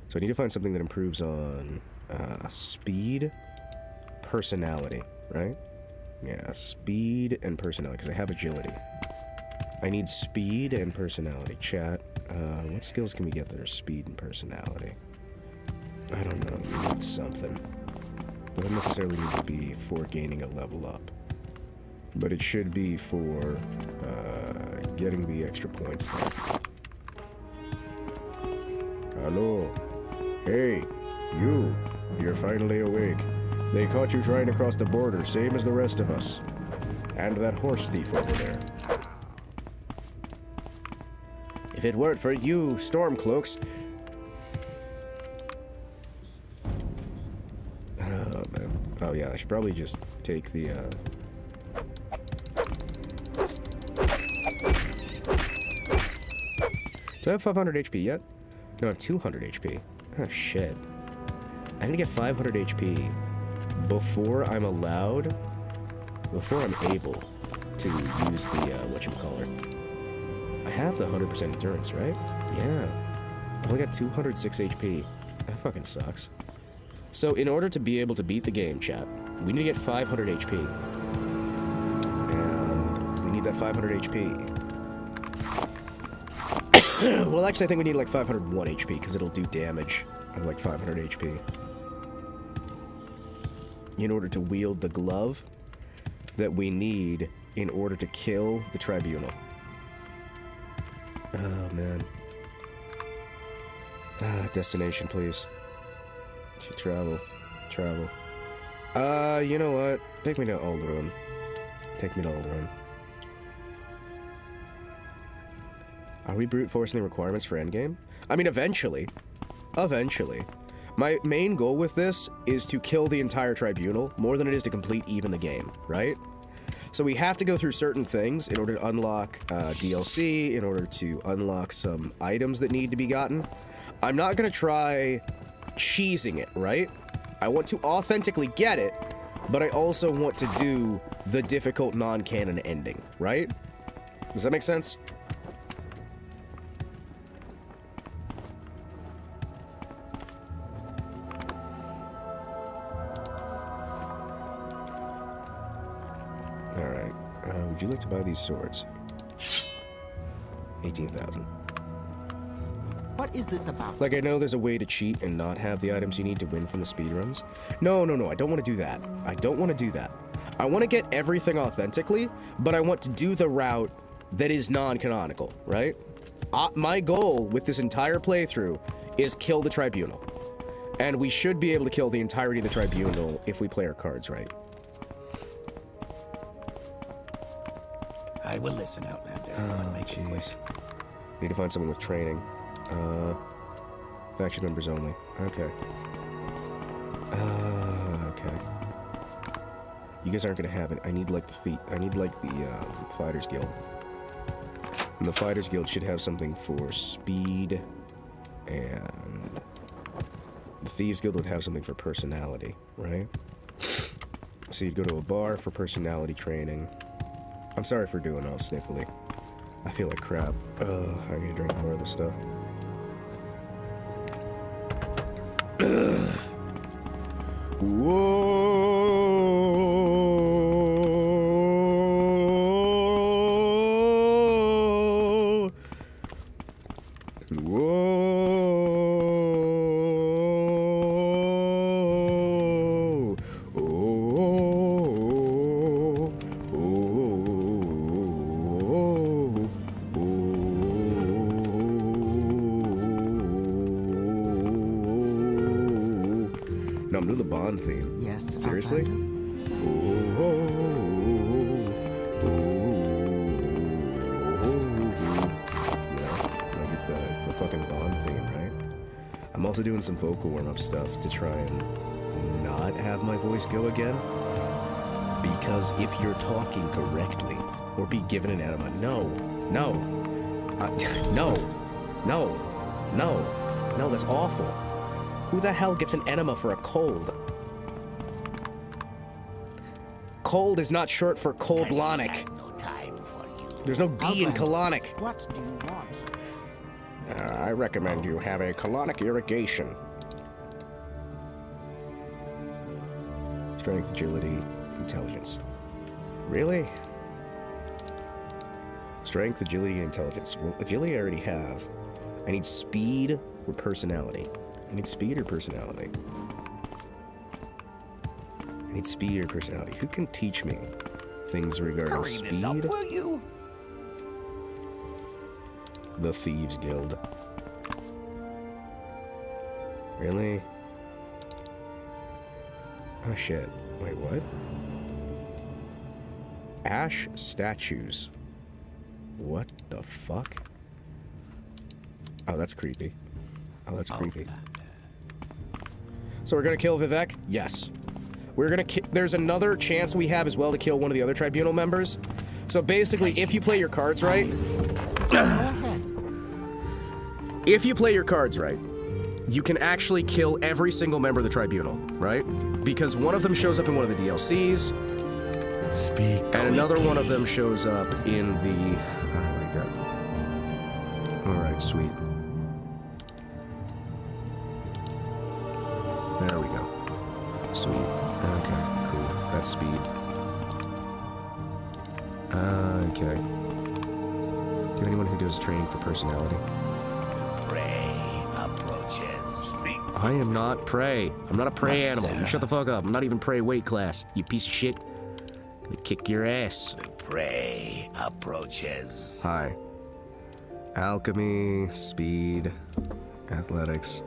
So I need to find something that improves on speed, personality, right? Yeah, speed and personality, because I have agility. I need speed and personality. Chat, what skills can we get that are speed and personality? I don't know, you need something. Doesn't necessarily need to be for gaining a level up. But it should be for getting the extra points there. Hello. Hey, you. You're finally awake. They caught you trying to cross the border, same as the rest of us. And that horse thief over there. If it weren't for you, Stormcloaks... Oh, man. Oh, yeah, I should probably just take the, Do I have 500 HP yet? No, I have 200 HP. Oh, shit. I need to get 500 HP before I'm allowed... Before I'm able to use the, whatchamacallit. I have the 100% endurance, right? Yeah. I've only got 206 HP. That fucking sucks. So, in order to be able to beat the game, chat, we need to get 500 HP. And we need that 500 HP. Well, actually, I think we need like 501 HP, because it'll do damage of like 500 HP. In order to wield the glove that we need in order to kill the tribunal. Oh, man. Destination, please. Travel. You know what? Take me to Alderun. Are we brute forcing the requirements for endgame? I mean, eventually. My main goal with this is to kill the entire tribunal more than it is to complete even the game, right? So we have to go through certain things in order to unlock DLC, in order to unlock some items that need to be gotten. I'm not gonna try cheesing it, right? I want to authentically get it, but I also want to do the difficult non-canon ending, right? Does that make sense? Alright. Would you like to buy these swords? 18,000. What is this about? Like, I know there's a way to cheat and not have the items you need to win from the speedruns. No, I don't want to do that. I want to get everything authentically, but I want to do the route that is non-canonical, right? My goal with this entire playthrough is kill the tribunal. And we should be able to kill the entirety of the tribunal if we play our cards right. I will listen, Outlander. Oh, jeez. Need to find someone with training. Faction members only. Okay. Okay. You guys aren't gonna have it. I need like the Fighters Guild. And the Fighters Guild should have something for speed, and the Thieves Guild would have something for personality, right? So you'd go to a bar for personality training. I'm sorry for doing all sniffly. I feel like crap. I need to drink more of this stuff. Whoa! Whoa! No, I'm doing the Bond theme. Yes. Seriously? Outlander. It's the fucking Bond theme, right? I'm also doing some vocal warm-up stuff to try and not have my voice go again. Because if you're talking correctly, or be given an enema, no, that's awful. Who the hell gets an enema for a cold? Cold is not short for colonic. There's no D in colonic. What do you want? I recommend you have a colonic irrigation. Strength, agility, intelligence. Really? Strength, agility, intelligence. Well, agility I already have. I need speed or personality. I need speed or personality. I need speed or personality. Who can teach me things regarding speed? Will you? The Thieves Guild. Really? Oh shit. Wait, what? Ash statues. What the fuck? Oh, that's creepy. Oh, that's creepy. So we're gonna kill Vivek? Yes. We're gonna there's another chance we have as well to kill one of the other tribunal members. So basically, if you play your cards right... If you play your cards right, you can actually kill every single member of the tribunal, right? Because one of them shows up in one of the DLCs, and another one of them shows up in the... what do you got? Alright, sweet. There we go. Sweet. Okay, cool. That's speed. Okay. Do you have anyone who does training for personality? Prey approaches. I am not prey. I'm not a prey animal. You shut the fuck up. I'm not even prey weight class. You piece of shit. I'm gonna kick your ass. The prey approaches. Hi. Alchemy, speed, athletics.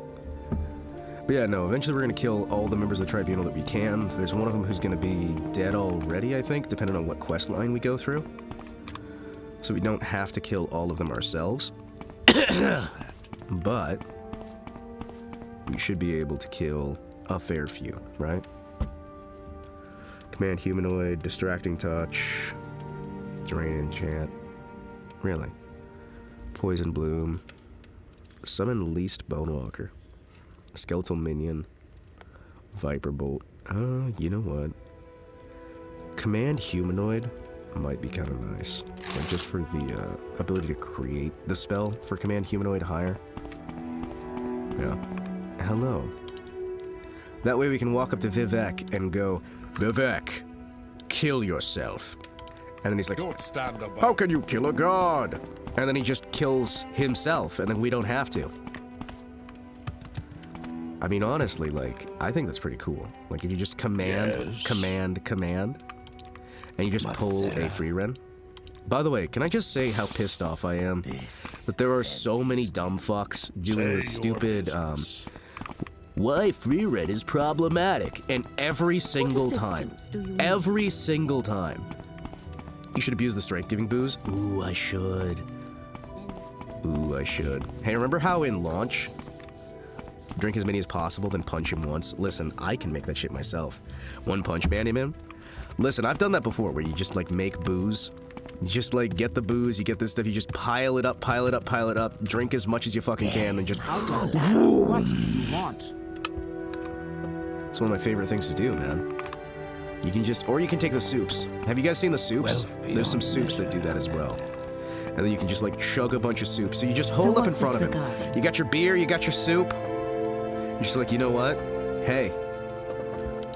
But yeah, no, eventually we're gonna kill all the members of the tribunal that we can. There's one of them who's gonna be dead already, I think, depending on what quest line we go through. So we don't have to kill all of them ourselves. But we should be able to kill a fair few, right? Command humanoid, distracting touch, drain enchant. Really? Poison bloom. Summon least bonewalker. Skeletal minion. Viper bolt. You know what? Command humanoid might be kind of nice. Like just for the ability to create the spell for command humanoid higher. Yeah. Hello. That way we can walk up to Vivek and go, Vivek, kill yourself. And then he's like, Don't stand about. how can you kill a god? And then he just kills himself, and then we don't have to. I mean, honestly, like, I think that's pretty cool. Like, if you just command, and you just pull a free run. By the way, can I just say how pissed off I am that there are so many dumb fucks doing this stupid, why free run is problematic, and every single time, you should abuse the strength-giving booze. Ooh, I should. Hey, remember how in Launch, drink as many as possible, then punch him once? Listen, I can make that shit myself. One punch man him in. Listen, I've done that before, where you just, like, make booze. You just, like, get the booze, you get this stuff, you just pile it up, drink as much as you fucking can, then just... What do you want? It's one of my favorite things to do, man. You can just, or you can take the soups. Have you guys seen the soups? There's some soups that do that as well. And then you can just like chug a bunch of soup. So you just hold up in front of him. You got your beer, you got your soup. You're just like, you know what? Hey,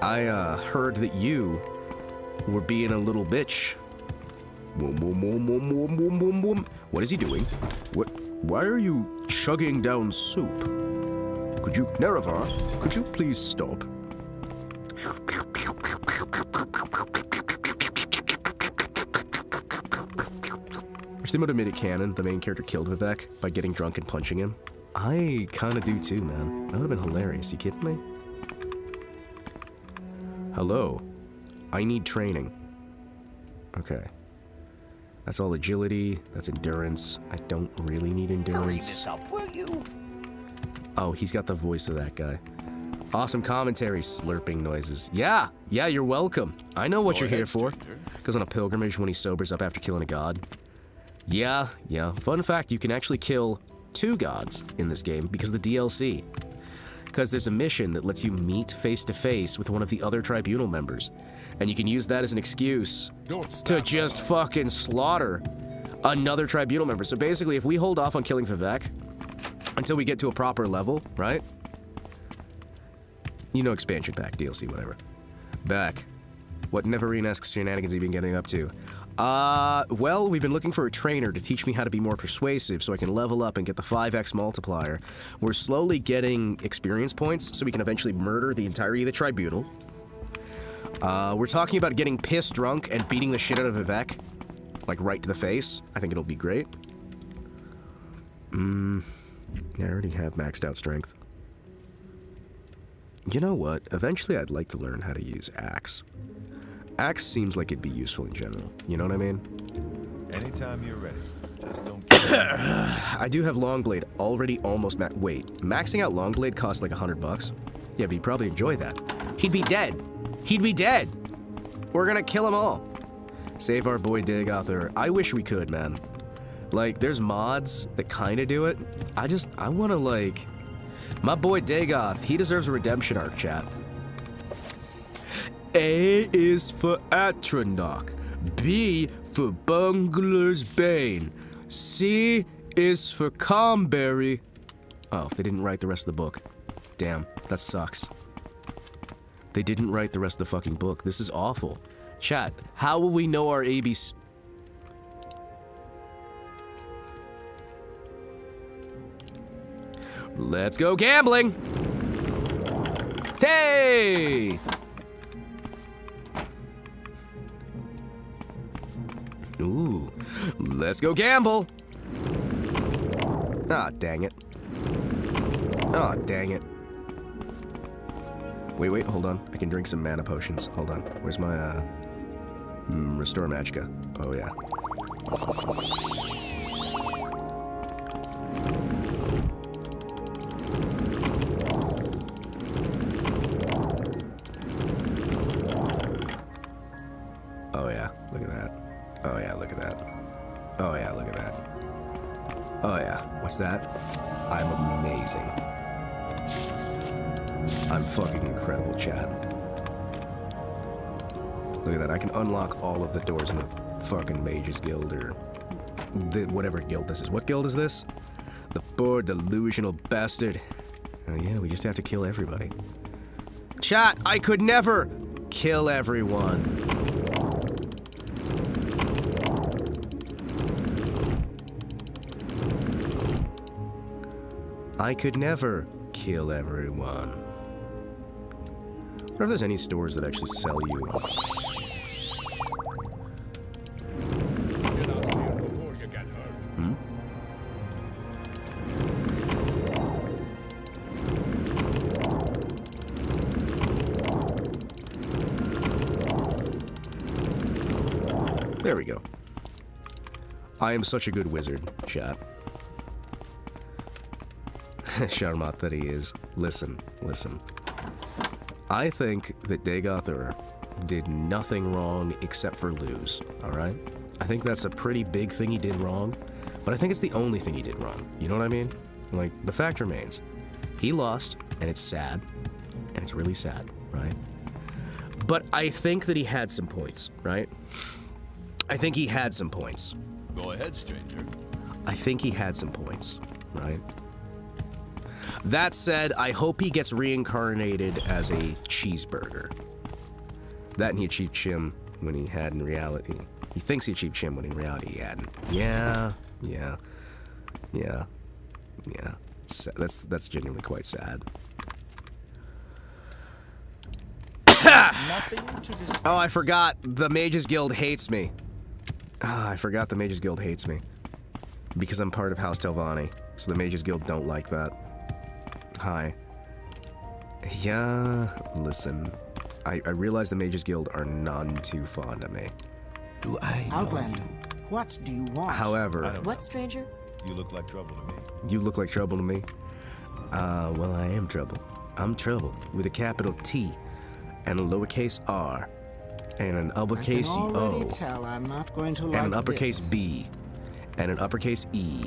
I heard that you were being a little bitch. What is he doing? What? Why are you chugging down soup? Could you, Nerevar, could you please stop? Wish they would have made it canon the main character killed Vivek by getting drunk and punching him. I kinda do too, man. That would have been hilarious. You kidding me? Hello. I need training. Okay. That's all agility. That's endurance. I don't really need endurance. Hurry this up, will you? Oh, he's got the voice of that guy. Awesome commentary, slurping noises. Yeah, you're welcome. I know what you're here for. Goes on a pilgrimage when he sobers up after killing a god. Yeah. Fun fact, you can actually kill 2 gods in this game because of the DLC. Because there's a mission that lets you meet face to face with one of the other tribunal members. And you can use that as an excuse to just fucking slaughter another tribunal member. So basically, if we hold off on killing Vivek until we get to a proper level, right? You know, expansion pack, DLC, whatever. Back. What Neverine-esque shenanigans have you been getting up to? Well, we've been looking for a trainer to teach me how to be more persuasive so I can level up and get the 5x multiplier. We're slowly getting experience points so we can eventually murder the entirety of the tribunal. We're talking about getting pissed drunk and beating the shit out of Vivek. Like, right to the face. I think it'll be great. I already have maxed out strength. You know what? Eventually I'd like to learn how to use axe. Axe seems like it'd be useful in general. You know what I mean? Anytime you're ready. Just don't I do have Longblade already almost wait, maxing out Longblade costs like $100? Yeah, but he'd probably enjoy that. He'd be dead. He'd be dead. We're gonna kill him all. Save our boy Dagoth. I wish we could, man. Like, there's mods that kinda do it. I wanna like... My boy Dagoth, he deserves a redemption arc, chat. A is for Atronach. B for Bungler's Bane. C is for Comberry. Oh, they didn't write the rest of the book. Damn, that sucks. They didn't write the rest of the fucking book. This is awful. Chat, how will we know our ABC? Let's go gambling! Hey! Ooh, let's go gamble! Ah, dang it. Ah, dang it. Wait, hold on. I can drink some mana potions. Hold on. Where's my, Restore Magicka. Oh, yeah. Oh, yeah. Look at that. Oh, yeah, look at that. Oh, yeah, look at that. Oh, yeah. What's that? I'm amazing. I'm fucking incredible, chat. Look at that. I can unlock all of the doors in the fucking Mages Guild, or whatever guild this is. What guild is this? The poor delusional bastard. Oh, yeah, we just have to kill everybody. Chat, I could never kill everyone. I could never kill everyone. I wonder if there's any stores that actually sell you. Get out of here before you get hurt. There we go. I am such a good wizard, chat. Sharmat that he is. Listen. I think that Dagoth did nothing wrong except for lose, alright? I think that's a pretty big thing he did wrong, but I think it's the only thing he did wrong. You know what I mean? Like, the fact remains, he lost, and it's sad, and it's really sad, right? But I think that he had some points, right? I think he had some points. Go ahead, stranger. I think he had some points, right? That said, I hope he gets reincarnated as a cheeseburger. That and he achieved Chim when he had in reality. He thinks he achieved Chim when in reality he hadn't. Yeah. That's genuinely quite sad. Oh, I forgot. The Mages Guild hates me. I forgot the Mages Guild hates me. Because I'm part of House Telvanni. So the Mages Guild don't like that. Hi. Yeah, listen. I realize the Mages Guild are none too fond of me. Do I know Outlander, what do you want? However... What, stranger? You look like trouble to me. You look like trouble to me? Well, I am trouble. I'm trouble with a capital T and a lowercase r and an uppercase I can already O tell I'm not going to and like an uppercase this. B and an uppercase E.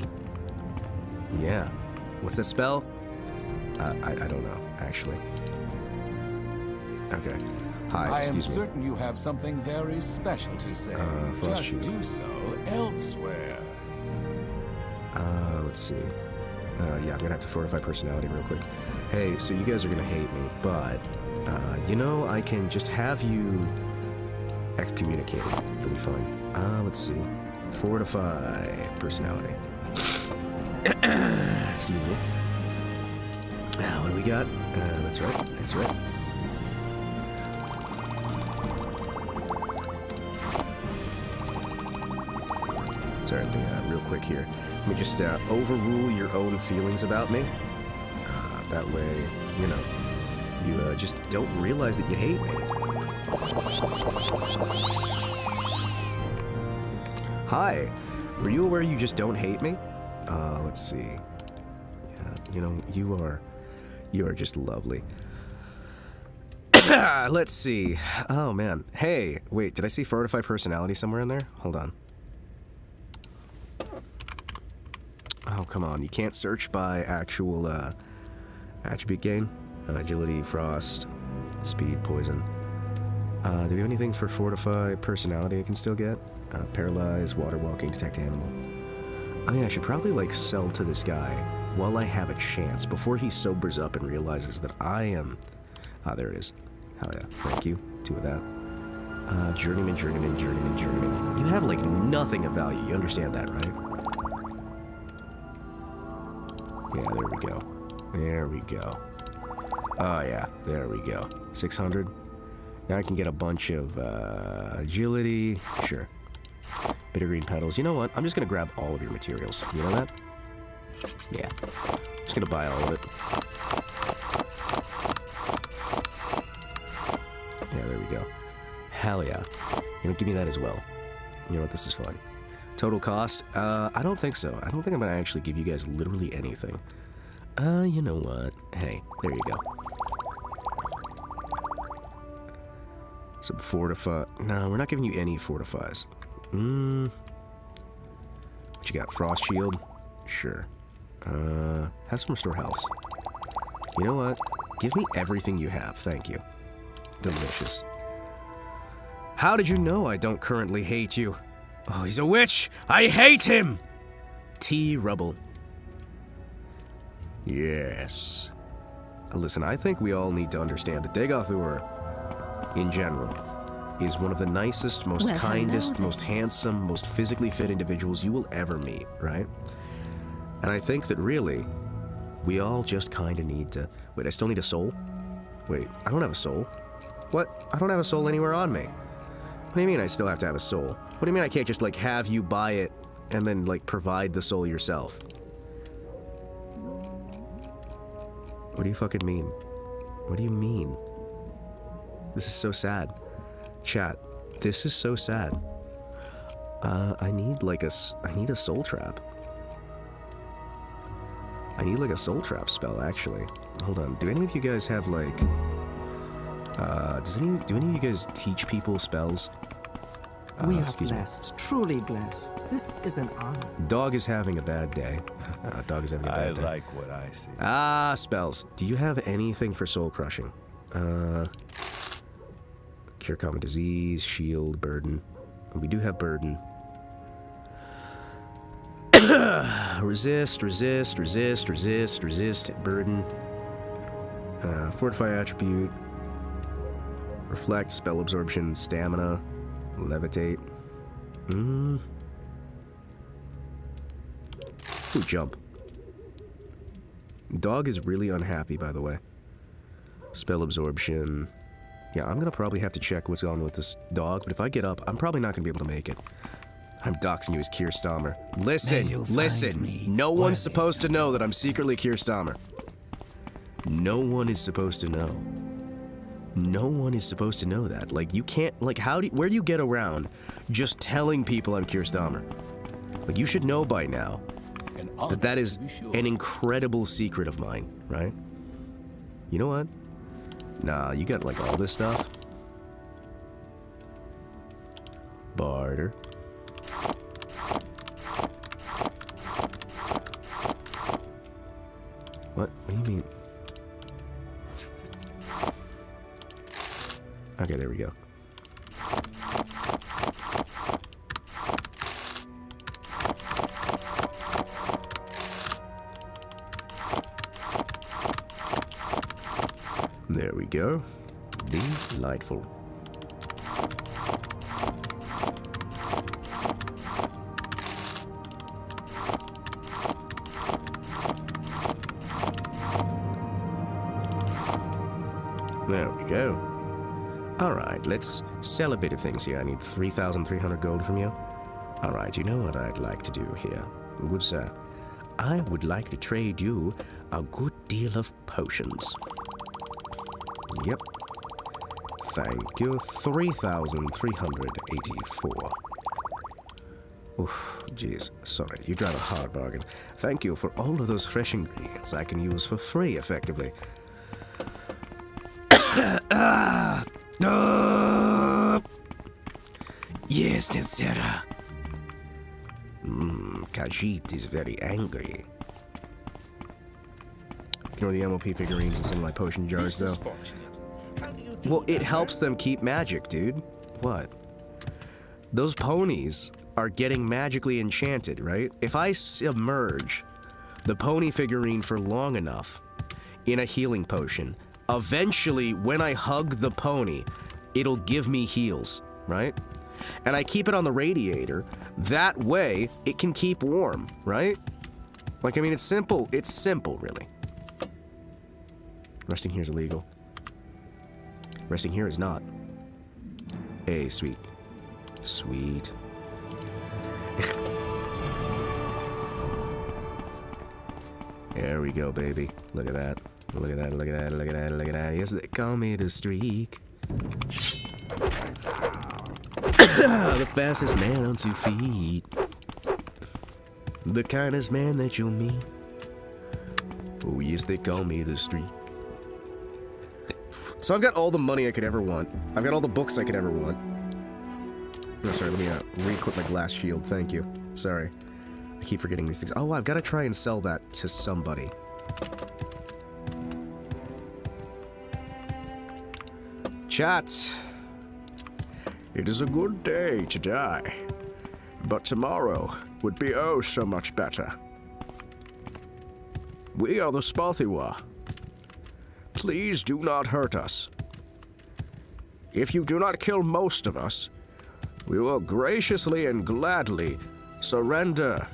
Yeah. What's that spell? I don't know, actually. Okay. Hi, I am excuse me. certain you have something very special to say. Frost Just Shield. do so elsewhere. Let's see. Yeah, I'm gonna have to fortify personality real quick. Hey, so you guys are gonna hate me, but, you know, I can just have you excommunicated. That'll be fine. Let's see. Fortify personality. Excuse me. What do we got? That's right. That's right. Sorry, I'm doing that real quick here. Let me just overrule your own feelings about me. That way, you know, you just don't realize that you hate me. Hi, were you aware you just don't hate me? Let's see. Yeah, you know, you are just lovely. Let's see. Oh man. Hey, wait, did I see fortify personality somewhere in there? Hold on. Oh, come on. You can't search by actual attribute gain. Agility, frost, speed, poison. Do we have anything for fortify personality I can still get? Paralyze, water walking, detect animal. Oh yeah, I should probably like sell to this guy while I have a chance before he sobers up and realizes that I am... Ah, there it is. Hell yeah. Thank you. 2 of that. Journeyman, journeyman, journeyman, journeyman. You have like nothing of value. You understand that, right? Yeah, there we go. There we go. Oh yeah, there we go. 600. Now I can get a bunch of agility. Sure. Bitter green petals. You know what? I'm just gonna grab all of your materials. You know that? Yeah. Just gonna buy all of it. Yeah, there we go. Hell yeah. You know, give me that as well. You know what? This is fun. Total cost? I don't think so. I don't think I'm gonna actually give you guys literally anything. You know what? Hey, there you go. Some fortify. No, we're not giving you any fortifies. What you got? Frost shield? Sure. Have some restore healths. You know what? Give me everything you have. Thank you. Delicious. How did you know I don't currently hate you? Oh, he's a witch! I hate him! T. Rubble. Yes. Listen, I think we all need to understand that Dagothur, in general, is one of the nicest, most Well, kindest, hello. most handsome, most physically fit individuals you will ever meet, right? And I think that really, we all just kind of need to... Wait, I still need a soul? Wait, I don't have a soul. What? I don't have a soul anywhere on me. What do you mean I still have to have a soul? What do you mean I can't just, like, have you buy it and then, like, provide the soul yourself? What do you fucking mean? What do you mean? This is so sad. Chat, this is so sad. I need, like, I need a soul trap. I need, like, a soul trap spell, actually. Hold on, do any of you guys have, like... do any of you guys teach people spells? We are excuse me. blessed, truly blessed. This is an honor. Dog is having a bad day. Dog is having a I bad day. like what I see. Spells. Do you have anything for soul crushing? Give Cure common disease, shield, burden. We do have burden. Resist, burden. Fortify attribute. Reflect, spell absorption, stamina, levitate. Ooh, jump. Dog is really unhappy, by the way. Spell absorption. Yeah, I'm gonna probably have to check what's on with this dog, but if I get up, I'm probably not gonna be able to make it. I'm doxing you as Keir Stammer. Listen. No one's supposed to know that I'm secretly Keir Stammer. No one is supposed to know. No one is supposed to know that. Like, you can't, like, where do you get around just telling people I'm Keir Stammer? Like, you should know by now that is an incredible secret of mine, right? You know what? Nah, you got, like, all this stuff. Barter. What do you mean? Okay, there we go. There we go. Delightful. There we go. Alright, let's sell a bit of things here. I need 3,300 gold from you. Alright, you know what I'd like to do here? Good sir. I would like to trade you a good deal of potions. Yep. Thank you. 3,384. Oof, jeez. Sorry, you drive a hard bargain. Thank you for all of those fresh ingredients I can use for free, effectively. Yes, Netsera. Khajiit is very angry. Ignore the MOP figurines and some of my potion jars, though. Well, it helps them keep magic, dude. What? Those ponies are getting magically enchanted, right? If I submerge the pony figurine for long enough in a healing potion, eventually, when I hug the pony, it'll give me heals, right? And I keep it on the radiator. That way, it can keep warm, right? Like, I mean, it's simple. It's simple, really. Resting here is illegal. Resting here is not. Hey, sweet. Sweet. There we go, baby. Look at that. Look at that, look at that, look at that, look at that. Yes, they call me the streak. The fastest man on 2 feet. The kindest man that you'll meet. Oh, yes, they call me the streak. So I've got all the money I could ever want. I've got all the books I could ever want. Oh, sorry, let me re-equip my glass shield. Thank you. Sorry. I keep forgetting these things. Oh, I've got to try and sell that to somebody. Chat. It is a good day to die, but tomorrow would be oh so much better. We are the Spothiwa. Please do not hurt us. If you do not kill most of us, we will graciously and gladly surrender.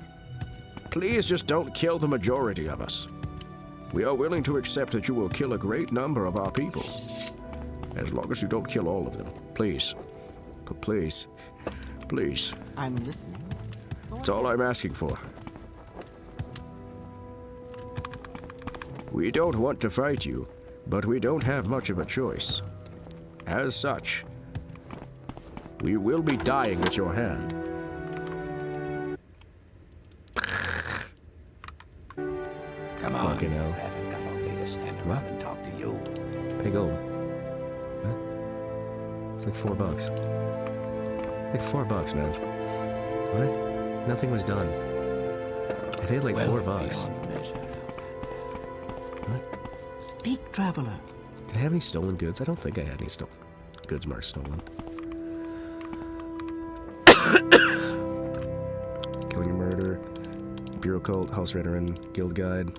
Please just don't kill the majority of us. We are willing to accept that you will kill a great number of our people. As long as you don't kill all of them. Please. But please. Please. I'm listening. That's all I'm asking for. We don't want to fight you, but we don't have much of a choice. As such, we will be dying at your hand. Come on. Fucking hell. I haven't got all day to stand around What? and talk to you. Pay gold. What? It's like $4. Like $4, man. What? Nothing was done. I paid like $4. Beyond measure. What? Speak, traveler. Did I have any stolen goods? I don't think I had any stolen goods marked stolen. Killing and murder. Bureau cult, house veteran, guild guide.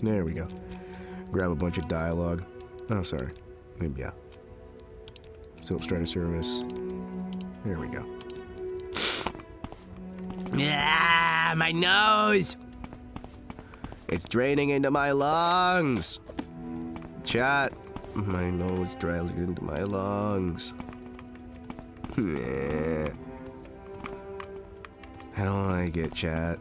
There we go. Grab a bunch of dialogue. Oh, sorry. Maybe, yeah. Silk Strider service. There we go. Yeah, my nose! It's draining into my lungs. Chat. My nose drains into my lungs. How do I get chat?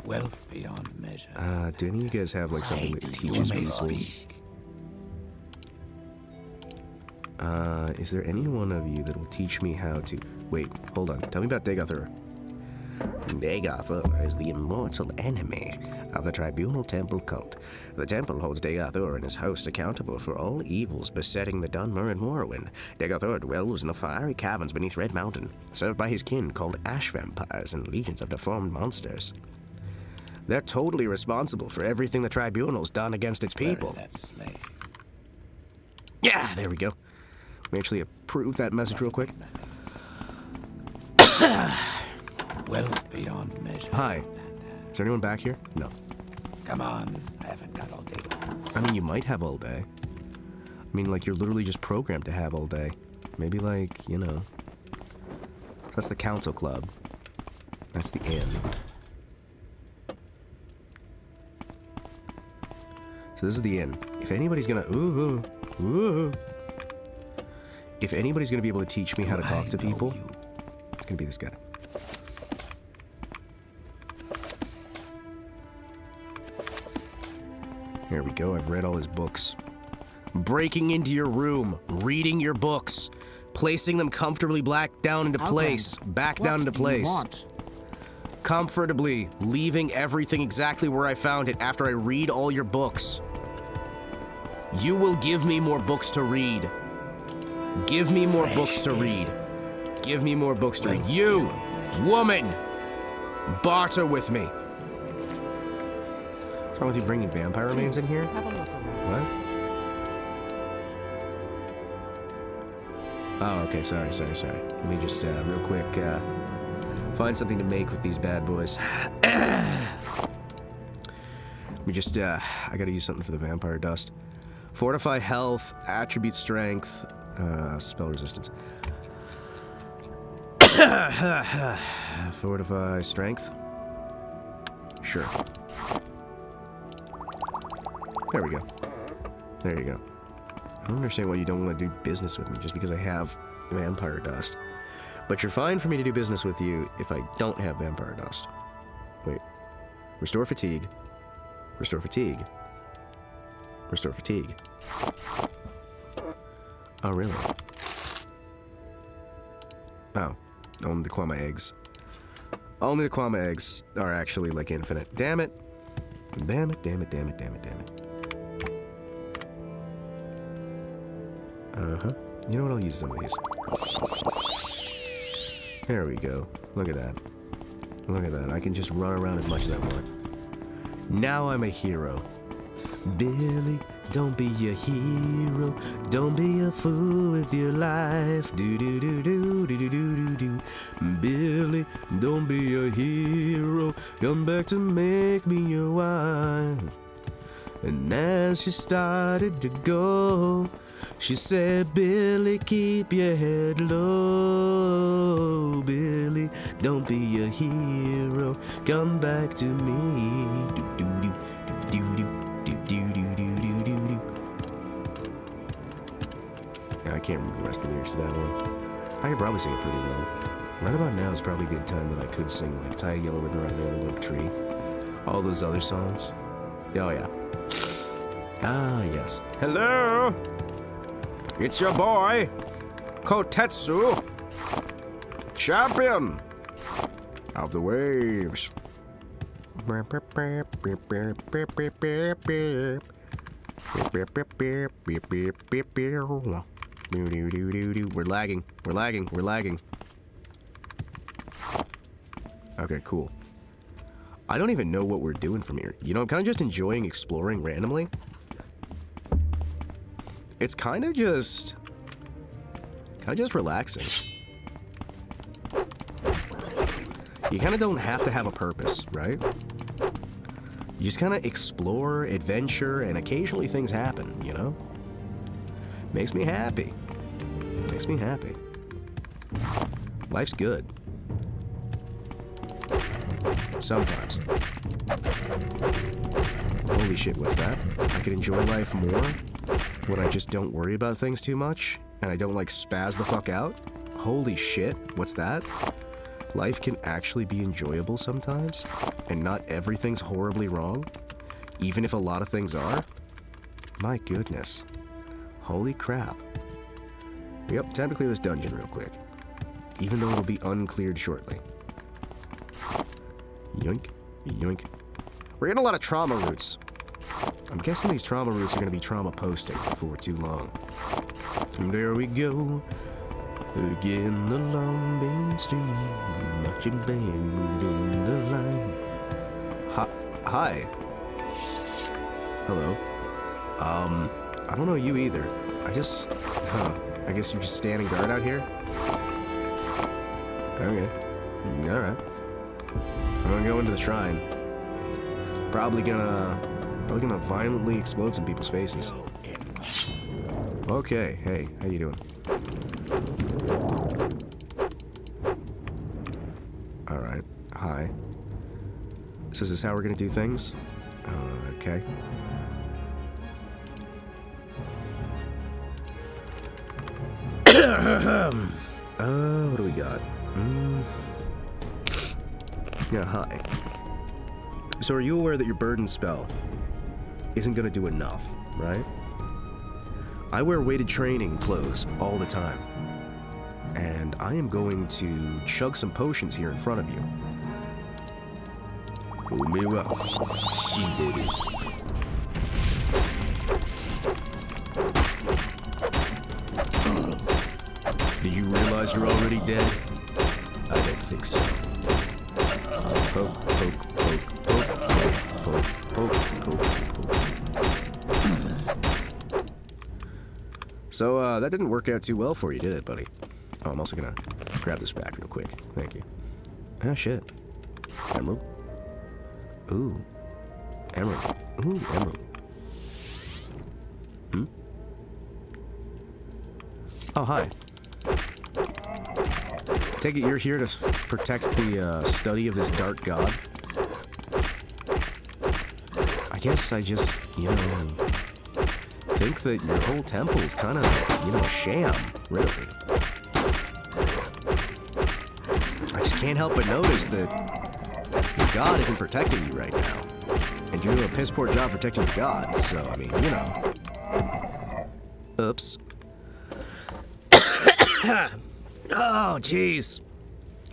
Wealth beyond measure. Do any of you guys have like something that teaches You may people? speak. Is there any one of you that will teach me how to... Wait, hold on. Tell me about Dagothur. Dagothur is the immortal enemy of the Tribunal Temple cult. The temple holds Dagothur and his hosts accountable for all evils besetting the Dunmer and Morrowind. Dagothur dwells in the fiery caverns beneath Red Mountain, served by his kin called ash vampires and legions of deformed monsters. They're totally responsible for everything the Tribunal's done against its people. Where is that slave? Yeah, there we go. Let me actually approve that message real quick. Wealth beyond measure. Hi. Is there anyone back here? No. Come on, I haven't got all day. I mean, you might have all day. I mean, like, you're literally just programmed to have all day. Maybe, like, you know. That's the council club. That's the inn. So this is the inn. If anybody's gonna... If anybody's gonna be able to teach me how to talk to people, it's gonna be this guy. Here we go, I've read all his books. Breaking into your room, reading your books, placing them comfortably back down into place, back down into place. Comfortably leaving everything exactly where I found it after I read all your books. You will give me more books to read. Give me more books to read. Give me more books to read. You, woman, barter with me. What's wrong with you bringing vampire remains in here? Have a look around. What? Oh, okay, sorry. Let me just, real quick, find something to make with these bad boys. Let me just, I gotta use something for the vampire dust. Fortify health, attribute strength, spell resistance. Fortify strength. Sure. There we go. There you go. I don't understand why you don't want to do business with me just because I have vampire dust. But you're fine for me to do business with you if I don't have vampire dust. Wait. Restore fatigue. Restore fatigue. Restore fatigue. Oh, really? Oh. Only the Kwama eggs. Only the Kwama eggs are actually, like, infinite. Damn it. Damn it. Uh-huh. You know what? I'll use some of these. There we go. Look at that. Look at that. I can just run around as much as I want. Now I'm a hero. Billy, don't be a hero. Don't be a fool with your life. Do-do-do-do-do-do-do-do. Billy, don't be a hero. Come back to make me your wife. And as she started to go, she said, Billy, keep your head low. Billy, don't be a hero. Come back to me. Do-do-do-do-do-do-do-do-do-do-do. I can't remember the rest of the lyrics to that one. I could probably sing it pretty well. Right about now is probably a good time that I could sing, like, Tie a Yellow Ribbon Around the Old Oak Tree. All those other songs. Oh, yeah. Ah, yes. Hello! It's your boy, Kotetsu, champion of the waves. We're lagging. Okay, cool. I don't even know what we're doing from here. You know, I'm kind of just enjoying exploring randomly. It's kind of just relaxing. You kind of don't have to have a purpose, right? You just kind of explore, adventure, and occasionally things happen, you know? Makes me happy. Makes me happy. Life's good. Sometimes. Holy shit, what's that? I could enjoy life more when I just don't worry about things too much, and I don't like spaz the fuck out? Holy shit, what's that? Life can actually be enjoyable sometimes, and not everything's horribly wrong, even if a lot of things are? My goodness. Holy crap. Yep, time to clear this dungeon real quick. Even though it'll be uncleared shortly. Yoink, yoink. We're getting a lot of trauma roots. I'm guessing these trauma roots are going to be trauma posting before too long. And there we go. Again along Main Street, marching band in the line. Hi. Hello. I don't know you either. I guess you're just standing guard out here? Okay. Alright. I'm gonna go into the shrine. Probably gonna violently explode some people's faces. Okay, hey, how you doing? Alright, hi. So is this how we're gonna do things? Okay. What do we got? Yeah, hi. So are you aware that your burden spell isn't gonna do enough, right? I wear weighted training clothes all the time. And I am going to chug some potions here in front of you. She did it. Did you realize you're already dead? I don't think so. Poke, poke, poke, poke, poke, poke, poke, poke. So, that didn't work out too well for you, did it, buddy? Oh, I'm also gonna grab this back real quick. Thank you. Ah, shit. Emerald. Ooh. Emerald. Ooh, emerald. Hmm? Oh, hi. Take it you're here to protect the study of this dark god? I guess I just, you know, think that your whole temple is kind of, you know, a sham, really. I just can't help but notice that your god isn't protecting you right now. And you do a piss poor job protecting your god, so, I mean, you know. Oops. Oh, jeez.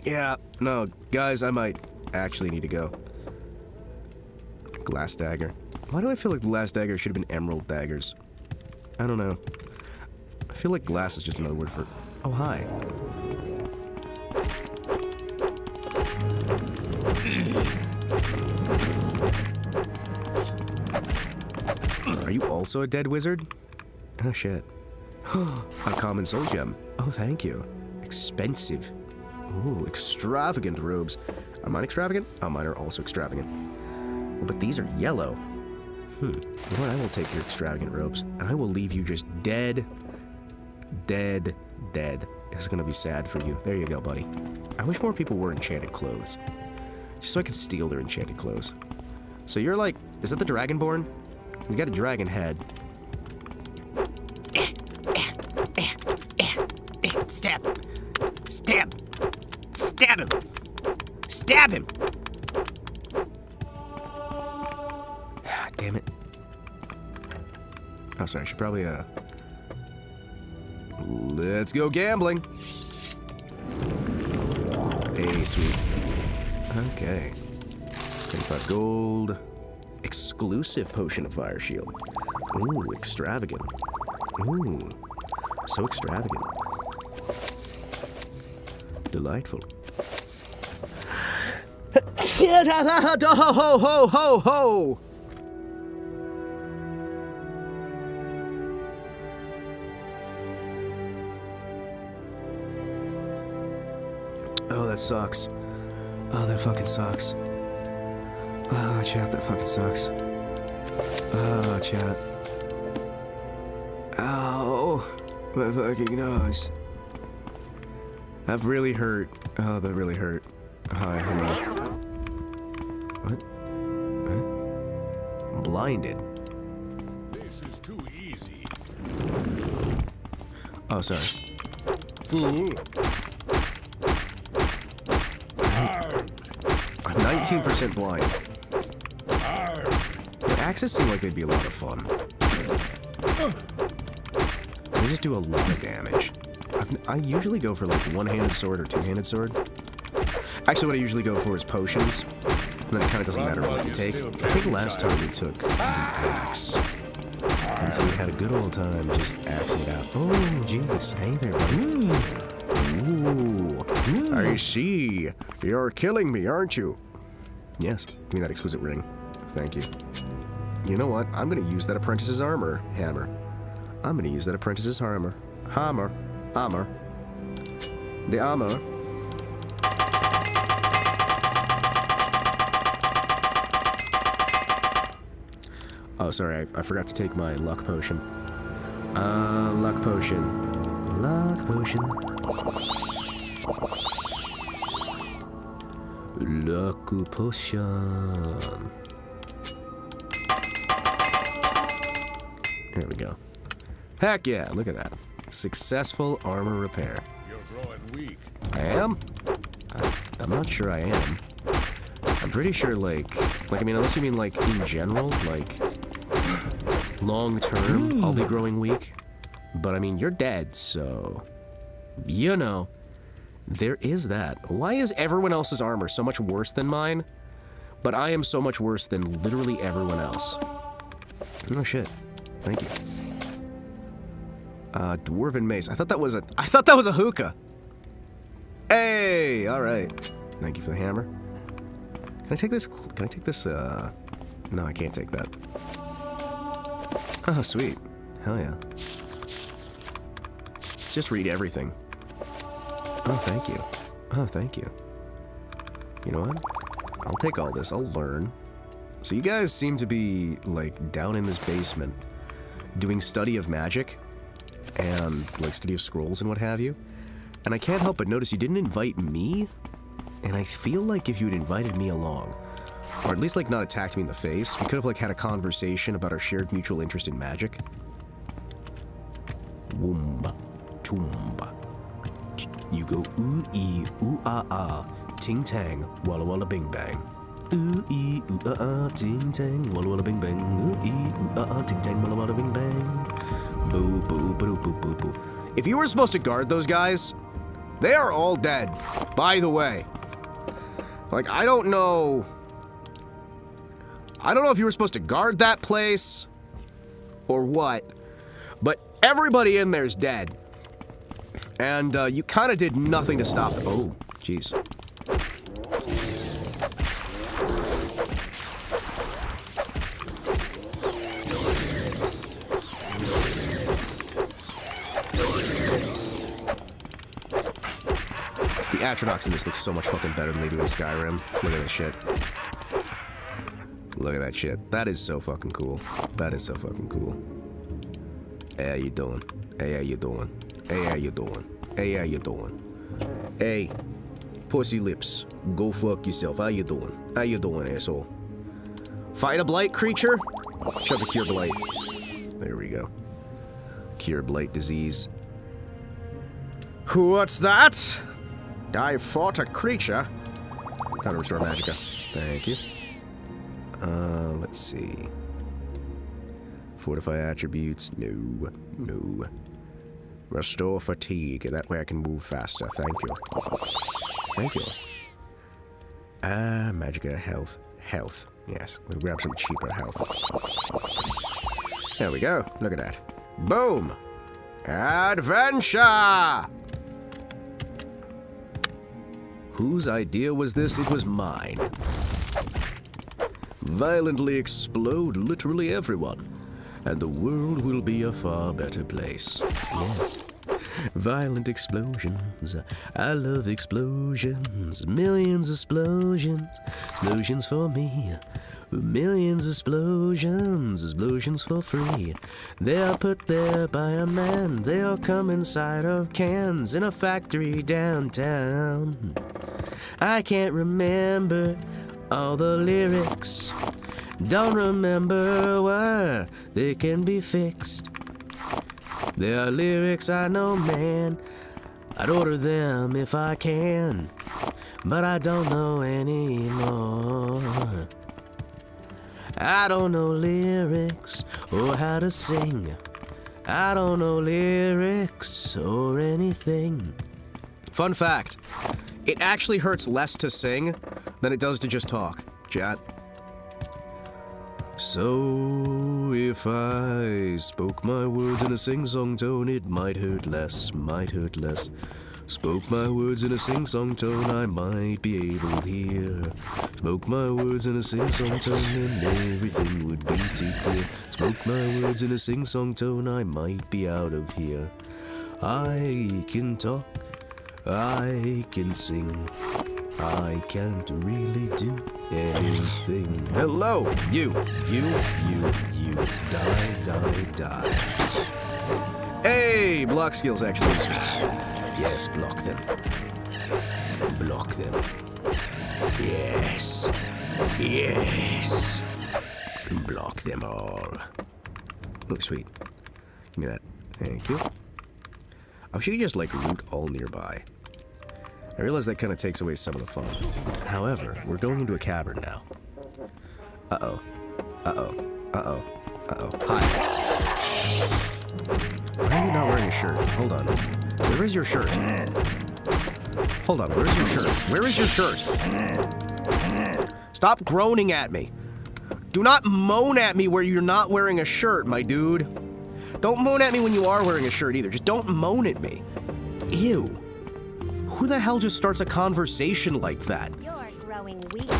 Yeah, no, guys, I might actually need to go. Glass dagger. Why do I feel like the last dagger should have been emerald daggers? I don't know. I feel like glass is just another word for... Oh, hi. Are you also a dead wizard? Oh, shit. A common soul gem. Oh, thank you. Expensive. Ooh, extravagant robes. Are mine extravagant? Oh, mine are also extravagant. Oh, but these are yellow. You know what? I will take your extravagant robes, and I will leave you just dead. Dead. Dead. This is gonna be sad for you. There you go, buddy. I wish more people wore enchanted clothes. Just so I could steal their enchanted clothes. So you're like... Is that the Dragonborn? He's got a dragon head. Stab. Stab. Stab him. Stab him. Damn it. Oh, sorry. I should probably, Let's go gambling. Hey, sweet. Okay. 25 gold. Exclusive potion of fire shield. Ooh, extravagant. Ooh, so extravagant. Delightful. Ho ho ho ho! Oh, that sucks. Oh, that fucking sucks. Oh, chat, that fucking sucks. Oh, chat. Ow. My fucking nose. That really hurt. Oh, that really hurt. Hi, hello. What? What? I'm blinded. This is too easy. Oh, sorry. Fool. I'm 19% blind. The axes seem like they'd be a lot of fun. They just do a lot of damage. I usually go for like one-handed sword or two-handed sword. Actually, what I usually go for is potions. And then it kind of doesn't matter what you take. I think last time we took the axe. And so we had a good old time just axing it out. Oh, jeez. Hey there, buddy. Ooh. I see. You're killing me, aren't you? Yes. Give me that exquisite ring. Thank you. You know what? I'm gonna use that apprentice's hammer. I'm gonna use that apprentice's hammer. Hammer. The armor. Oh, sorry, I forgot to take my luck potion. Luck potion. Luck potion. Luck potion. There we go. Heck yeah, look at that. Successful armor repair. You're growing weak. I am? I'm not sure I am. I'm pretty sure, like, I mean, unless you mean, like, in general, like, long term, I'll be growing weak. But, I mean, you're dead, so, you know, there is that. Why is everyone else's armor so much worse than mine, but I am so much worse than literally everyone else? No shit. Thank you. Dwarven mace. I thought that was a hookah. Hey, all right. Thank you for the hammer. Can I take this? Can I take this? No, I can't take that. Oh, sweet. Hell yeah. Let's just read everything. Oh, thank you. Oh, thank you. You know what? I'll take all this. I'll learn. So you guys seem to be, like, down in this basement doing study of magic and, like, study of scrolls and what have you. And I can't help but notice you didn't invite me. And I feel like if you had invited me along, or at least, like, not attacked me in the face, we could have, like, had a conversation about our shared mutual interest in magic. Woomba, toomba. You go ooh-ee, ooh-ah-ah, ting-tang, walla-walla bing-bang. Ooh-ee, ooh-ah-ah, ting-tang, walla-walla bing-bang. Ooh-ee, ooh-ah-ah, ting-tang, walla-walla bing-bang. Boo-boo-boo-boo-boo-boo. If you were supposed to guard those guys, they are all dead, by the way. Like, I don't know if you were supposed to guard that place or what, but everybody in there's dead. And you kind of did nothing to stop them. Oh, jeez. The Atronachs in this look so much fucking better than they do in Skyrim. Look at that shit. Look at that shit. That is so fucking cool. That is so fucking cool. Hey, how you doing? Hey, how you doing? Hey, how you doing? Hey, how you doing? Hey, pussy lips. Go fuck yourself. How you doing? How you doing, asshole? Fight a blight creature? Shove the cure blight. There we go. Cure blight disease. What's that? I fought a creature. Time to restore magicka. Thank you. Let's see. Fortify attributes. No. No. Restore fatigue. That way I can move faster. Thank you. Thank you. Magicka health. Health. Yes. We'll grab some cheaper health. There we go. Look at that. Boom! Adventure! Whose idea was this? It was mine. Violently explode literally everyone, and the world will be a far better place. Yes. Violent explosions. I love explosions. Millions of explosions. Explosions for me. Millions of explosions. Explosions for free. They are put there by a man. They all come inside of cans in a factory downtown. I can't remember all the lyrics. Don't remember where they can be fixed. There are lyrics I know, man. I'd order them if I can, but I don't know anymore. I don't know lyrics or how to sing. I don't know lyrics or anything. Fun fact, it actually hurts less to sing than it does to just talk, chat. So, if I spoke my words in a sing-song tone, it might hurt less, might hurt less. Spoke my words in a sing-song tone, I might be able to hear. Spoke my words in a sing-song tone, and everything would be too clear. Spoke my words in a sing-song tone, I might be out of here. I can talk, I can sing. I can't really do anything. Hello, you, die. Hey, block skills actually. Yes, block them. Block them. Yes. Yes. Block them all. Oh, sweet. Give me that. Thank you. I wish you could just, like, loot all nearby. I realize that kind of takes away some of the fun. However, we're going into a cavern now. Uh-oh. Uh-oh. Uh-oh. Uh-oh. Hi. Why are you not wearing a shirt? Hold on. Where is your shirt? Hold on. Where's your shirt? Where is your shirt? Stop groaning at me. Do not moan at me where you're not wearing a shirt, my dude. Don't moan at me when you are wearing a shirt either. Just don't moan at me. Ew. Who the hell just starts a conversation like that? You're growing weaker.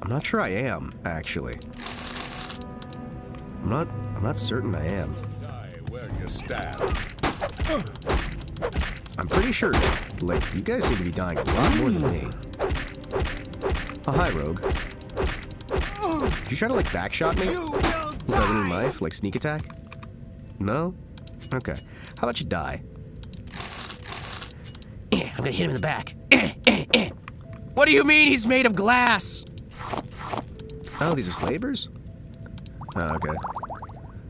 I'm not sure I am, actually. I'm not certain I am. Die where you stand. I'm pretty sure, like, you guys seem to be dying a lot more than me. Oh, hi, Rogue. Did you try to, like, backshot me? With that little knife? Like, sneak attack? No? Okay. How about you die? I'm gonna hit him in the back. What do you mean he's made of glass? Oh, these are slavers? Oh, okay.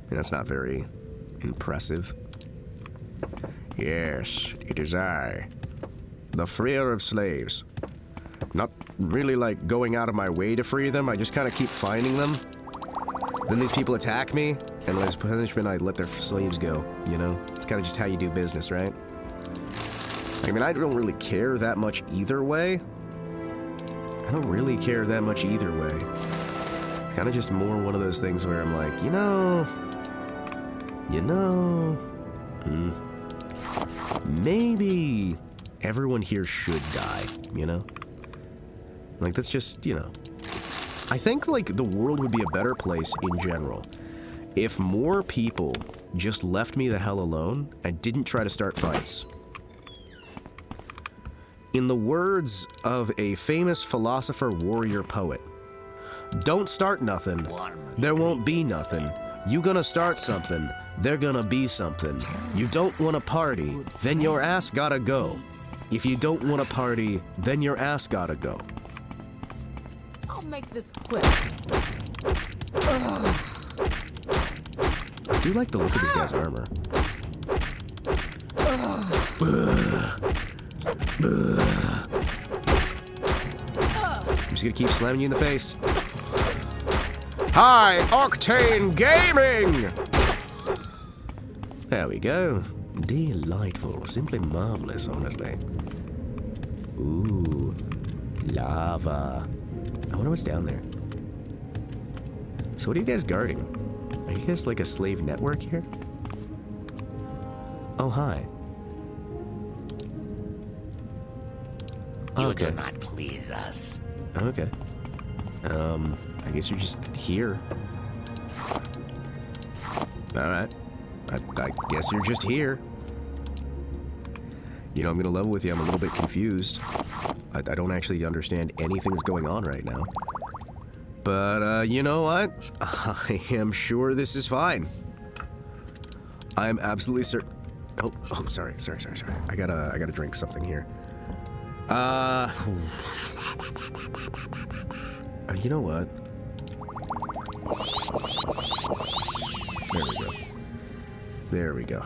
That's not very impressive. Yes, it is I, the freer of slaves. Not really, like, going out of my way to free them, I just kind of keep finding them. Then these people attack me, and as punishment, I let their slaves go, you know? It's kind of just how you do business, right? I mean, I don't really care that much either way. I don't really care that much either way. Kind of just more one of those things where I'm like, you know, maybe everyone here should die, you know? Like, that's just, you know. I think, like, the world would be a better place in general if more people just left me the hell alone and didn't try to start fights. In the words of a famous philosopher, warrior, poet, don't start nothing, there won't be nothing. You gonna start something, there gonna be something. You don't wanna party, then your ass gotta go. If you don't wanna party, then your ass gotta go. I'll make this quick. I do like the look of this guy's armor. I'm just gonna keep slamming you in the face. High Octane Gaming! There we go. Delightful. Simply marvelous, honestly. Ooh. Lava. I wonder what's down there. So what are you guys guarding? Are you guys like a slave network here? Oh, hi. You Okay. do not please us. Okay. I guess you're just here. Alright. I guess you're just here. You know, I'm gonna level with you, I'm a little bit confused. I don't actually understand anything that's going on right now. But, you know what? I am sure this is fine. I am absolutely certain. Oh, sorry. I gotta drink something here. You know what? There we go.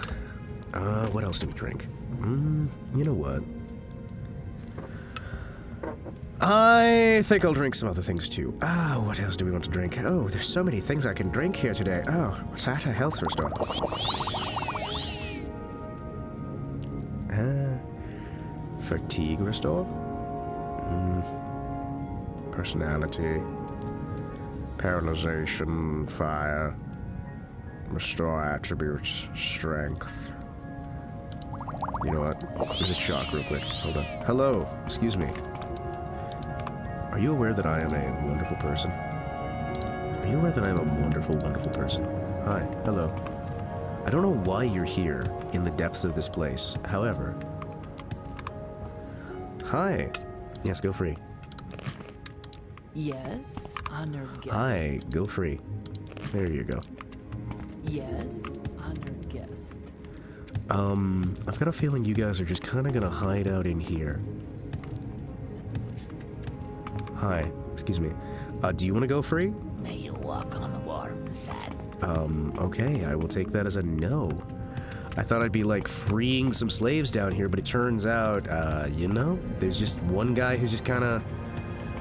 What else do we drink? You know what? I think I'll drink some other things too. What else do we want to drink? Oh, there's so many things I can drink here today. Oh, what's that? A health restore. Fatigue restore? Personality. Paralyzation. Fire. Restore attributes. Strength. You know what? Let's just shock real quick. Hold on. Hello. Excuse me. Are you aware that I am a wonderful person? Are you aware that I am a wonderful, wonderful person? Hi. Hello. I don't know why you're here in the depths of this place. However... Hi. Yes, go free. Yes, honored guest. Hi. Go free. There you go. Yes, honored guest. I've got a feeling you guys are just kind of gonna hide out in here. Hi. Excuse me. Do you want to go free? May you walk on the warm sand. Okay, I will take that as a no. I thought I'd be like freeing some slaves down here, but it turns out, you know, there's just one guy who's just kind of,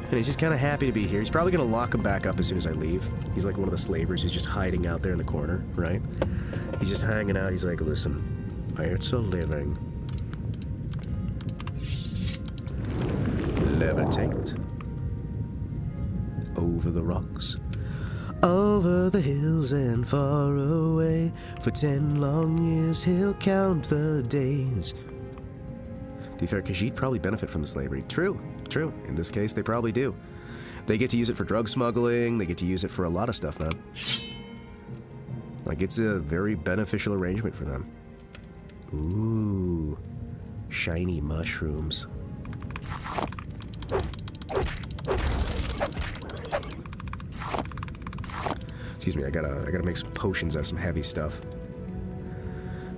and he's just kind of happy to be here. He's probably gonna lock him back up as soon as I leave. He's like one of the slavers who's just hiding out there in the corner, right? He's just hanging out. He's like, listen, it's a living. Levitate. Over the rocks. Over the hills and far away. For 10 long years he'll count the days. To be fair, Khajiit probably benefit from the slavery. True. In this case, they probably do. They get to use it for drug smuggling. They get to use it for a lot of stuff, man. Like, it's a very beneficial arrangement for them. Ooh. Shiny mushrooms. Excuse me, I gotta make some potions out of some heavy stuff.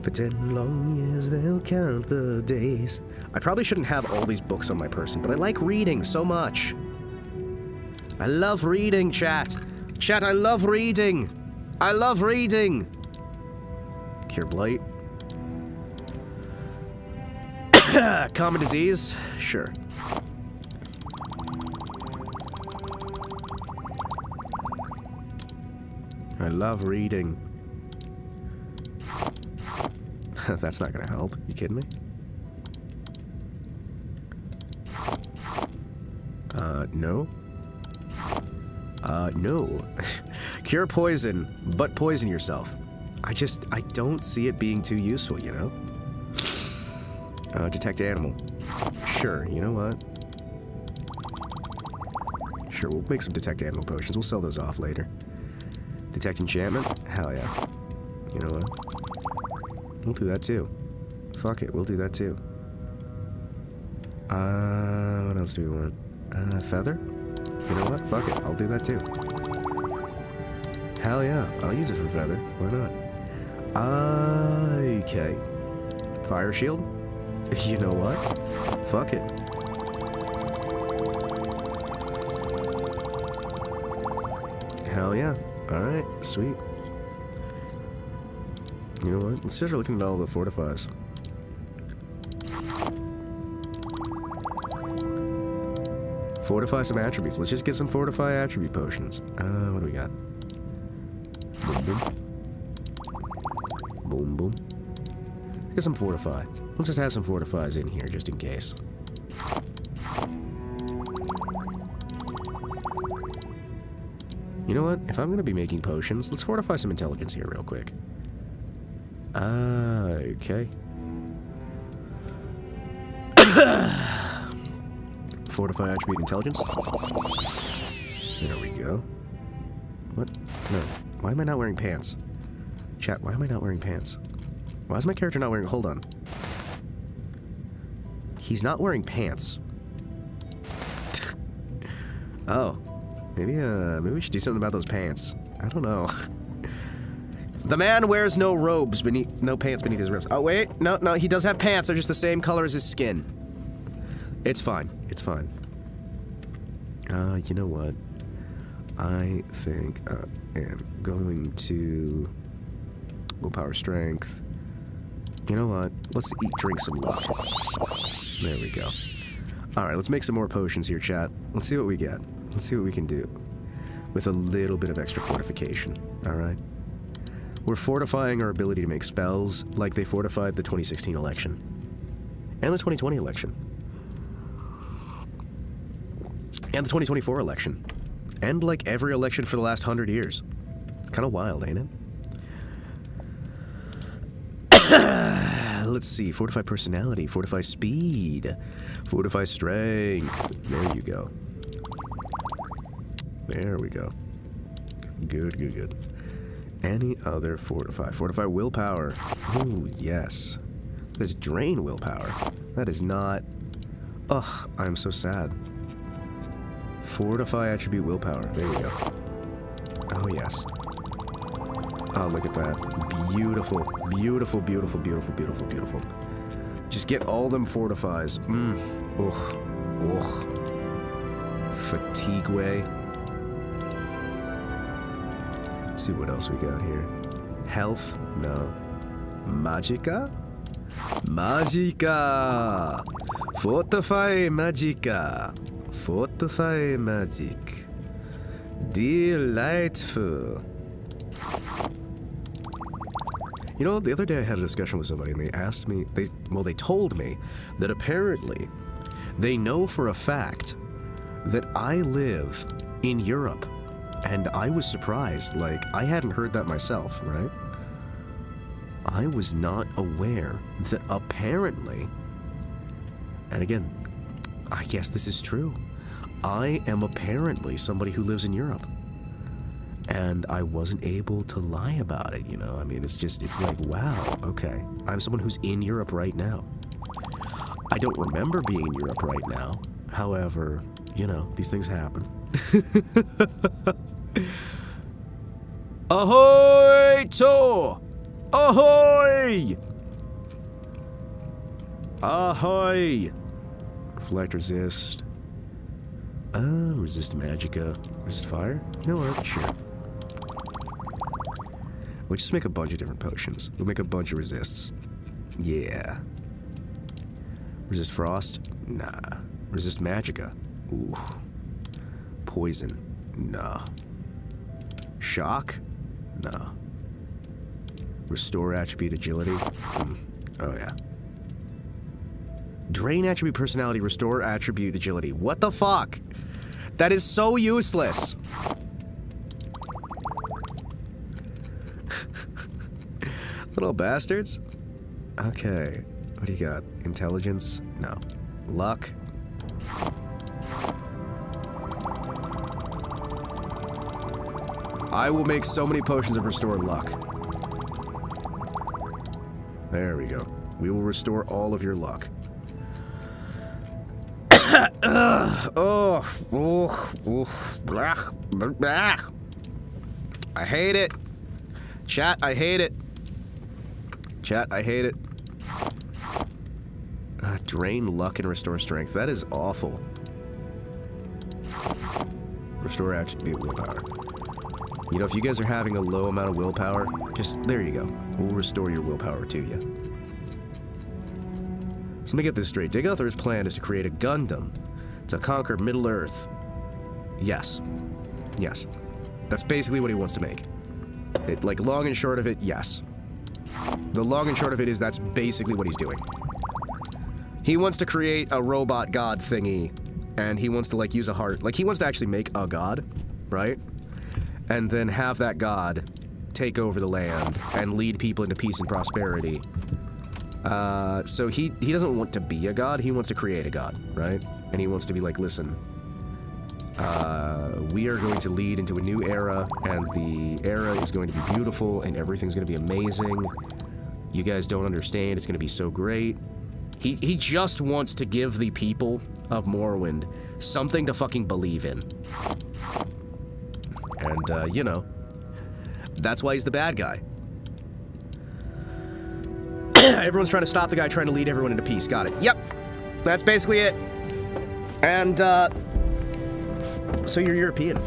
For 10 long years they'll count the days. I probably shouldn't have all these books on my person, but I like reading so much. I love reading, chat. Chat, I love reading. I love reading. Cure blight. Common disease? Sure. I love reading. That's not gonna help. You kidding me? No? No. Cure poison, but poison yourself. I don't see it being too useful, you know? Detect animal. Sure, you know what? Sure, we'll make some detect animal potions. We'll sell those off later. Detect enchantment? Hell yeah. You know what? We'll do that too. Fuck it, we'll do that too. What else do we want? Feather? You know what? Fuck it, I'll do that too. Hell yeah, I'll use it for feather. Why not? Okay. Fire shield? You know what? Fuck it. Hell yeah. Alright, sweet. You know what? Let's start looking at all the fortifies. Fortify some attributes. Let's just get some fortify attribute potions. What do we got? Boom, boom. Boom, boom. Get some fortify. Let's just have some fortifies in here, just in case. You know what? If I'm gonna be making potions, let's fortify some intelligence here real quick. Okay. Fortify attribute intelligence. There we go. What? No. Why am I not wearing pants? Chat, why am I not wearing pants? Why is my character not wearing... Hold on. He's not wearing pants. Oh. Maybe we should do something about those pants. I don't know. The man wears no robes beneath... No pants beneath his robes. Oh, wait. No, he does have pants. They're just the same color as his skin. It's fine. It's fine. You know what? I think I am going to... Willpower strength. You know what? Let's drink some luck. There we go. Alright, let's make some more potions here, chat. Let's see what we get. Let's see what we can do. With a little bit of extra fortification. Alright? We're fortifying our ability to make spells like they fortified the 2016 election. And the 2020 election. And the 2024 election. And like every election for the last 100 years. Kind of wild, ain't it? Let's see. Fortify personality. Fortify speed. Fortify strength. There you go. There we go. Good, good, good. Any other fortify? Fortify willpower. Oh, yes. That is drain willpower. That is not... Ugh, I'm so sad. Fortify attribute willpower. There we go. Oh, yes. Oh, look at that. Beautiful. Beautiful, beautiful, beautiful, beautiful, beautiful. Just get all them fortifies. Ugh. Ugh. Fatigue way. See what else we got here. Health? No. Magica? Magica! Fortify Magica. Fortify Magic. Delightful. You know, the other day I had a discussion with somebody and they asked me, they told me that apparently they know for a fact that I live in Europe. And I was surprised, like, I hadn't heard that myself, right? I was not aware that apparently, and again, I guess this is true, I am apparently somebody who lives in Europe. And I wasn't able to lie about it, you know? I mean, it's like, wow, okay. I'm someone who's in Europe right now. I don't remember being in Europe right now. However, you know, these things happen. Ahoy, to! Ahoy! Ahoy! Reflect, resist. Resist magica. Resist fire? You know what? Sure. We'll just make a bunch of different potions. We'll make a bunch of resists. Yeah. Resist frost? Nah. Resist magica? Ooh. Poison? Nah. Shock? Nah. Restore attribute agility? Oh yeah. Drain attribute personality, restore attribute agility. What the fuck? That is so useless. Little bastards. Okay. What do you got? Intelligence? No. Luck? I will make so many potions of restore luck. There we go. We will restore all of your luck. I hate it. Chat, I hate it. Chat, I hate it. Drain luck and restore strength. That is awful. Restore attribute willpower. You know, if you guys are having a low amount of willpower, just, there you go. We'll restore your willpower to you. So let me get this straight. Digother's plan is to create a Gundam to conquer Middle-earth. Yes. Yes. That's basically what he wants to make. Like, long and short of it, yes. The long and short of it is that's basically what he's doing. He wants to create a robot god thingy, and he wants to, like, use a heart. Like, he wants to actually make a god, right? and then have that god take over the land and lead people into peace and prosperity. So he doesn't want to be a god, he wants to create a god, right? And he wants to be like, listen, we are going to lead into a new era, and the era is going to be beautiful, and everything's going to be amazing. You guys don't understand, it's going to be so great. He just wants to give the people of Morrowind something to fucking believe in. And, you know, that's why he's the bad guy. Everyone's trying to stop the guy trying to lead everyone into peace. Got it. Yep. That's basically it. And, so you're European.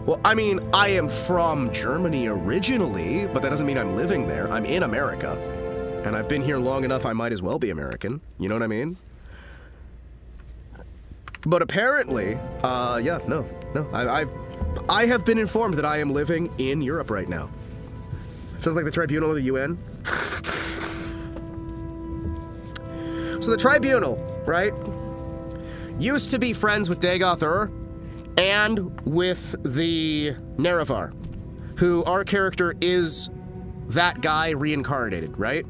Well, I mean, I am from Germany originally, but that doesn't mean I'm living there. I'm in America. And I've been here long enough, I might as well be American. You know what I mean? But apparently, yeah, no. I have been informed that I am living in Europe right now. Sounds like the Tribunal of the UN. So the Tribunal, right, used to be friends with Dagoth and with the Nerevar, who our character is that guy reincarnated, right?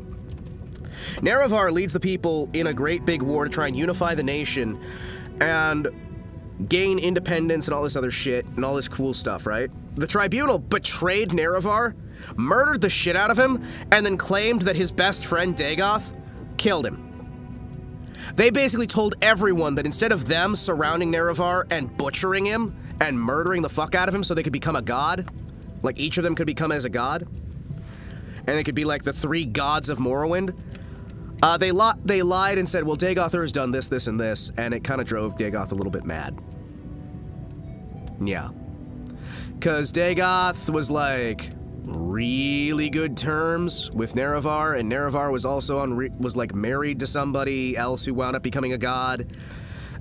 Nerevar leads the people in a great big war to try and unify the nation and gain independence and all this other shit and all this cool stuff, right? The Tribunal betrayed Nerevar, murdered the shit out of him, and then claimed that his best friend Dagoth killed him. They basically told everyone that instead of them surrounding Nerevar and butchering him and murdering the fuck out of him so they could become a god, like each of them could become as a god, and they could be like the 3 gods of Morrowind, they lied and said, well, Dagoth has done this, this, and this, and it kind of drove Dagoth a little bit mad. Yeah. Because Dagoth was like really good terms with Nerevar, and Nerevar was also was like married to somebody else who wound up becoming a god,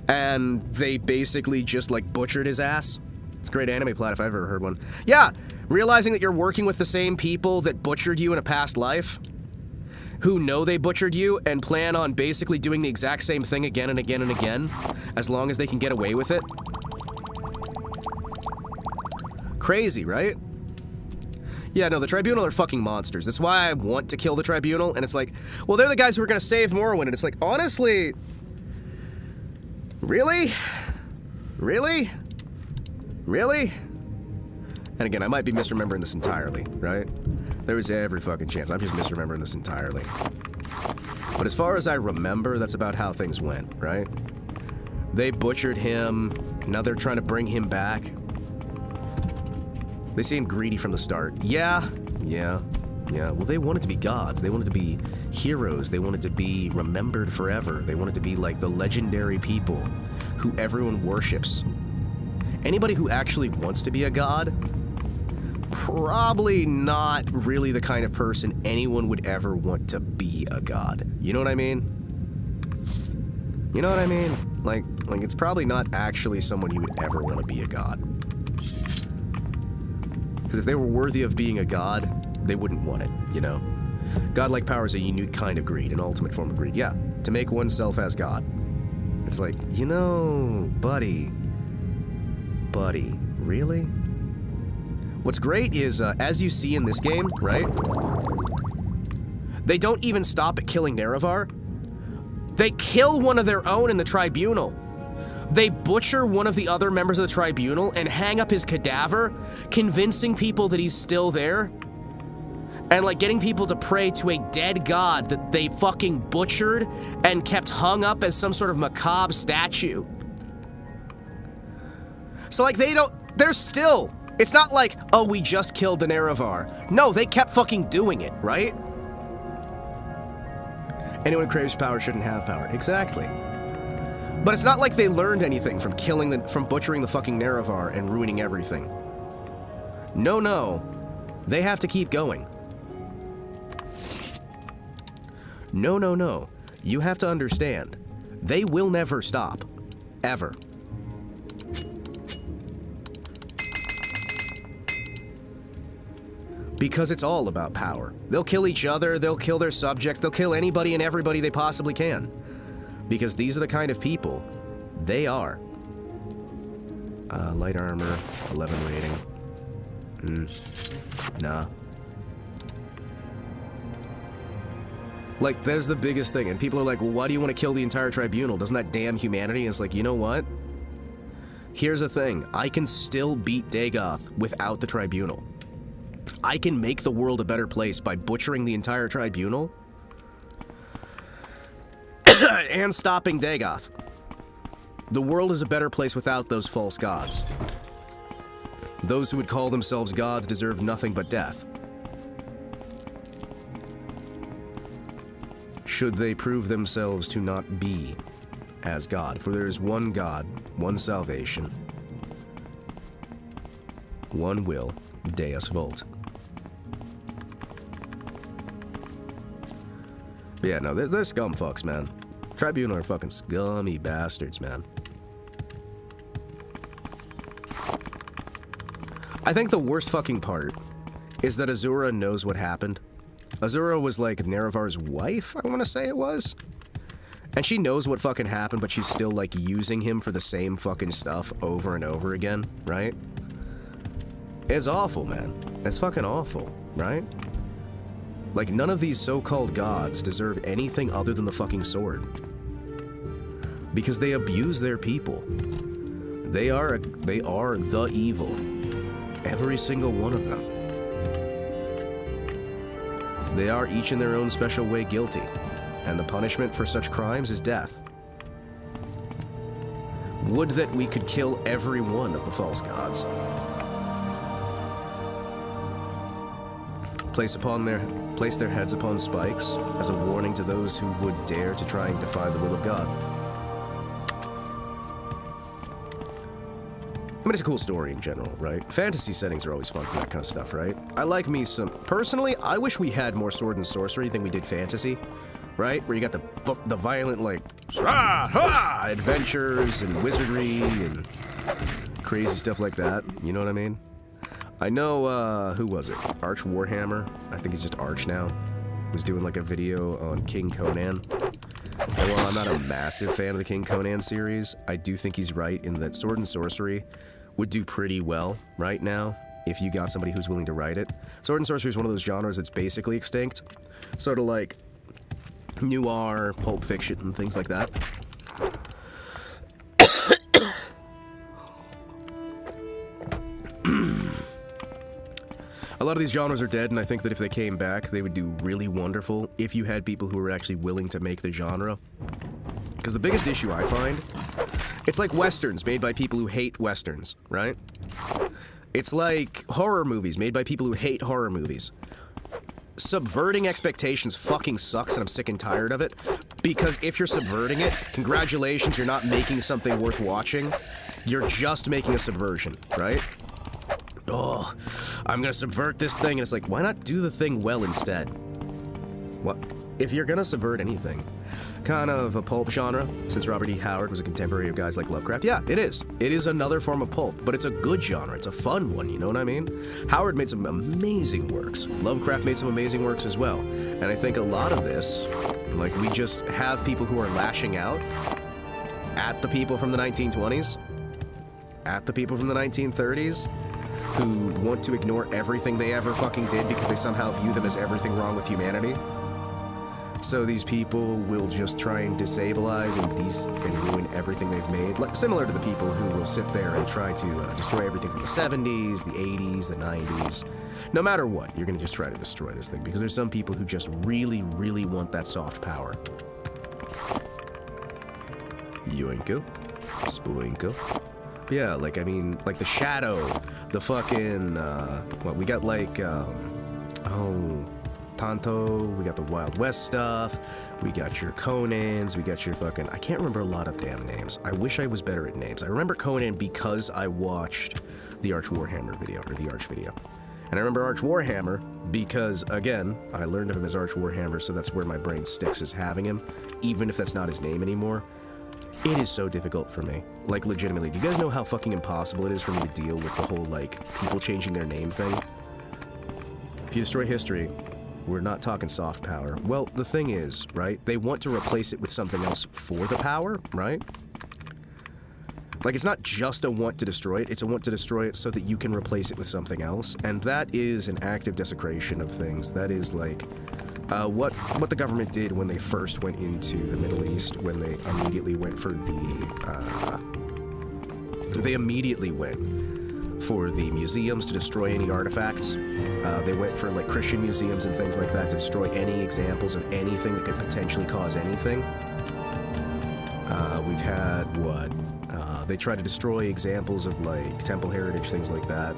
and they basically just like butchered his ass. It's a great anime plot if I've ever heard one. Yeah, realizing that you're working with the same people that butchered you in a past life, who know they butchered you and plan on basically doing the exact same thing again and again and again, as long as they can get away with it. Crazy, right? Yeah, no, the Tribunal are fucking monsters. That's why I want to kill the Tribunal, and it's like, well, they're the guys who are gonna save Morrowind, and it's like, honestly, really? Really? Really? And again, I might be misremembering this entirely, right? There was every fucking chance. I'm just misremembering this entirely. But as far as I remember, that's about how things went, right? They butchered him, now they're trying to bring him back. They seemed greedy from the start. Yeah. Well, they wanted to be gods. They wanted to be heroes. They wanted to be remembered forever. They wanted to be like the legendary people who everyone worships. Anybody who actually wants to be a god, probably not really the kind of person anyone would ever want to be a god. You know what I mean? You know what I mean? Like it's probably not actually someone you would ever want to be a god. Because if they were worthy of being a god, they wouldn't want it, you know? Godlike power is a unique kind of greed, an ultimate form of greed. Yeah, to make oneself as god. It's like, you know, buddy, really? What's great is, as you see in this game, right? They don't even stop at killing Nerevar. They kill one of their own in the Tribunal. They butcher one of the other members of the Tribunal and hang up his cadaver, convincing people that he's still there. And like getting people to pray to a dead god that they fucking butchered and kept hung up as some sort of macabre statue. So like they're still, it's not like, oh, we just killed the Nerevar. No, they kept fucking doing it, right? Anyone who craves power shouldn't have power. Exactly. But it's not like they learned anything from from butchering the fucking Nerevar and ruining everything. No. They have to keep going. No. You have to understand. They will never stop. Ever. Because it's all about power. They'll kill each other, they'll kill their subjects, they'll kill anybody and everybody they possibly can. Because these are the kind of people they are. Light armor, 11 rating. Nah. Like, there's the biggest thing, and people are like, well, why do you want to kill the entire tribunal? Doesn't that damn humanity? And it's like, you know what? Here's the thing. I can still beat Dagoth without the tribunal. I can make the world a better place by butchering the entire tribunal and stopping Dagoth. The world is a better place without those false gods. Those who would call themselves gods deserve nothing but death. Should they prove themselves to not be as God. For there is one God, one salvation, one will, Deus Vult. Yeah, no, they're scum fucks, man. Tribunal are fucking scummy bastards, man. I think the worst fucking part is that Azura knows what happened. Azura was like Nerevar's wife, I want to say it was. And she knows what fucking happened, but she's still like using him for the same fucking stuff over and over again, right? It's awful, man. It's fucking awful, right? Like, none of these so-called gods deserve anything other than the fucking sword. Because they abuse their people. They are the evil. Every single one of them. They are each in their own special way guilty, and the punishment for such crimes is death. Would that we could kill every one of the false gods. Place their heads upon spikes as a warning to those who would dare to try and defy the will of God. I mean, it's a cool story in general, right? Fantasy settings are always fun for that kind of stuff, right? I like me some... Personally, I wish we had more sword and sorcery than we did fantasy, right? Where you got the violent, like, adventures and wizardry and crazy stuff like that. You know what I mean? I know, who was it? Arch Warhammer. I think he's just Arch now. Was doing, like, a video on King Conan. And while I'm not a massive fan of the King Conan series, I do think he's right in that sword and sorcery would do pretty well right now if you got somebody who's willing to write it. Sword and sorcery is one of those genres that's basically extinct. Sort of like noir, pulp fiction, and things like that. A lot of these genres are dead, and I think that if they came back, they would do really wonderful if you had people who were actually willing to make the genre. Because the biggest issue I find, it's like westerns made by people who hate westerns, right? It's like horror movies made by people who hate horror movies. Subverting expectations fucking sucks, and I'm sick and tired of it. Because if you're subverting it, congratulations, you're not making something worth watching. You're just making a subversion, right? Oh, I'm gonna subvert this thing, and it's like, why not do the thing well instead? What? If you're gonna subvert anything, kind of a pulp genre, since Robert E. Howard was a contemporary of guys like Lovecraft, yeah, it is. It is another form of pulp, but it's a good genre. It's a fun one, you know what I mean? Howard made some amazing works. Lovecraft made some amazing works as well. And I think a lot of this, like, we just have people who are lashing out at the people from the 1920s, at the people from the 1930s, who want to ignore everything they ever fucking did because they somehow view them as everything wrong with humanity. So these people will just try and disabilize and ruin everything they've made. Like, similar to the people who will sit there and try to destroy everything from the 70s, the 80s, the 90s. No matter what, you're gonna just try to destroy this thing because there's some people who just really, really want that soft power. Yoinku. Spoinku. Yeah, like, I mean, like the Shadow, the fucking, what, we got like, Tanto, we got the Wild West stuff, we got your Conans, we got your fucking, I can't remember a lot of damn names. I wish I was better at names. I remember Conan because I watched the Arch Warhammer video, or the Arch video. And I remember Arch Warhammer because, again, I learned of him as Arch Warhammer, so that's where my brain sticks, as having him, even if that's not his name anymore. It is so difficult for me. Like, legitimately, do you guys know how fucking impossible it is for me to deal with the whole, like, people changing their name thing? If you destroy history, we're not talking soft power. Well, the thing is, right, they want to replace it with something else for the power, right? Like, it's not just a want to destroy it, it's a want to destroy it so that you can replace it with something else. And that is an active desecration of things. That is like what the government did when they first went into the Middle East, when they immediately went for the museums to destroy any artifacts. They went for like Christian museums and things like that to destroy any examples of anything that could potentially cause anything. We've had what? They try to destroy examples of like temple heritage, things like that.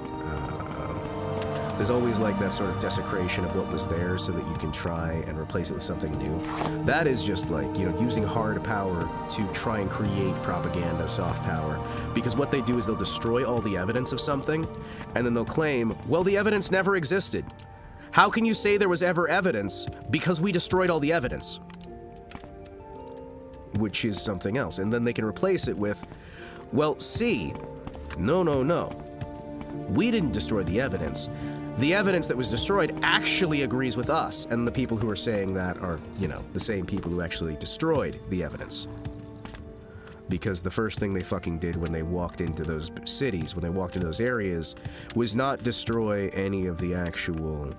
There's always like that sort of desecration of what was there so that you can try and replace it with something new. That is just like, you know, using hard power to try and create propaganda, soft power. Because what they do is they'll destroy all the evidence of something, and then they'll claim, well, the evidence never existed. How can you say there was ever evidence? Because we destroyed all the evidence. Which is something else. And then they can replace it with, well, see, no. We didn't destroy the evidence. The evidence that was destroyed actually agrees with us, and the people who are saying that are, you know, the same people who actually destroyed the evidence. Because the first thing they fucking did when they walked into those cities, when they walked into those areas, was not destroy any of the actual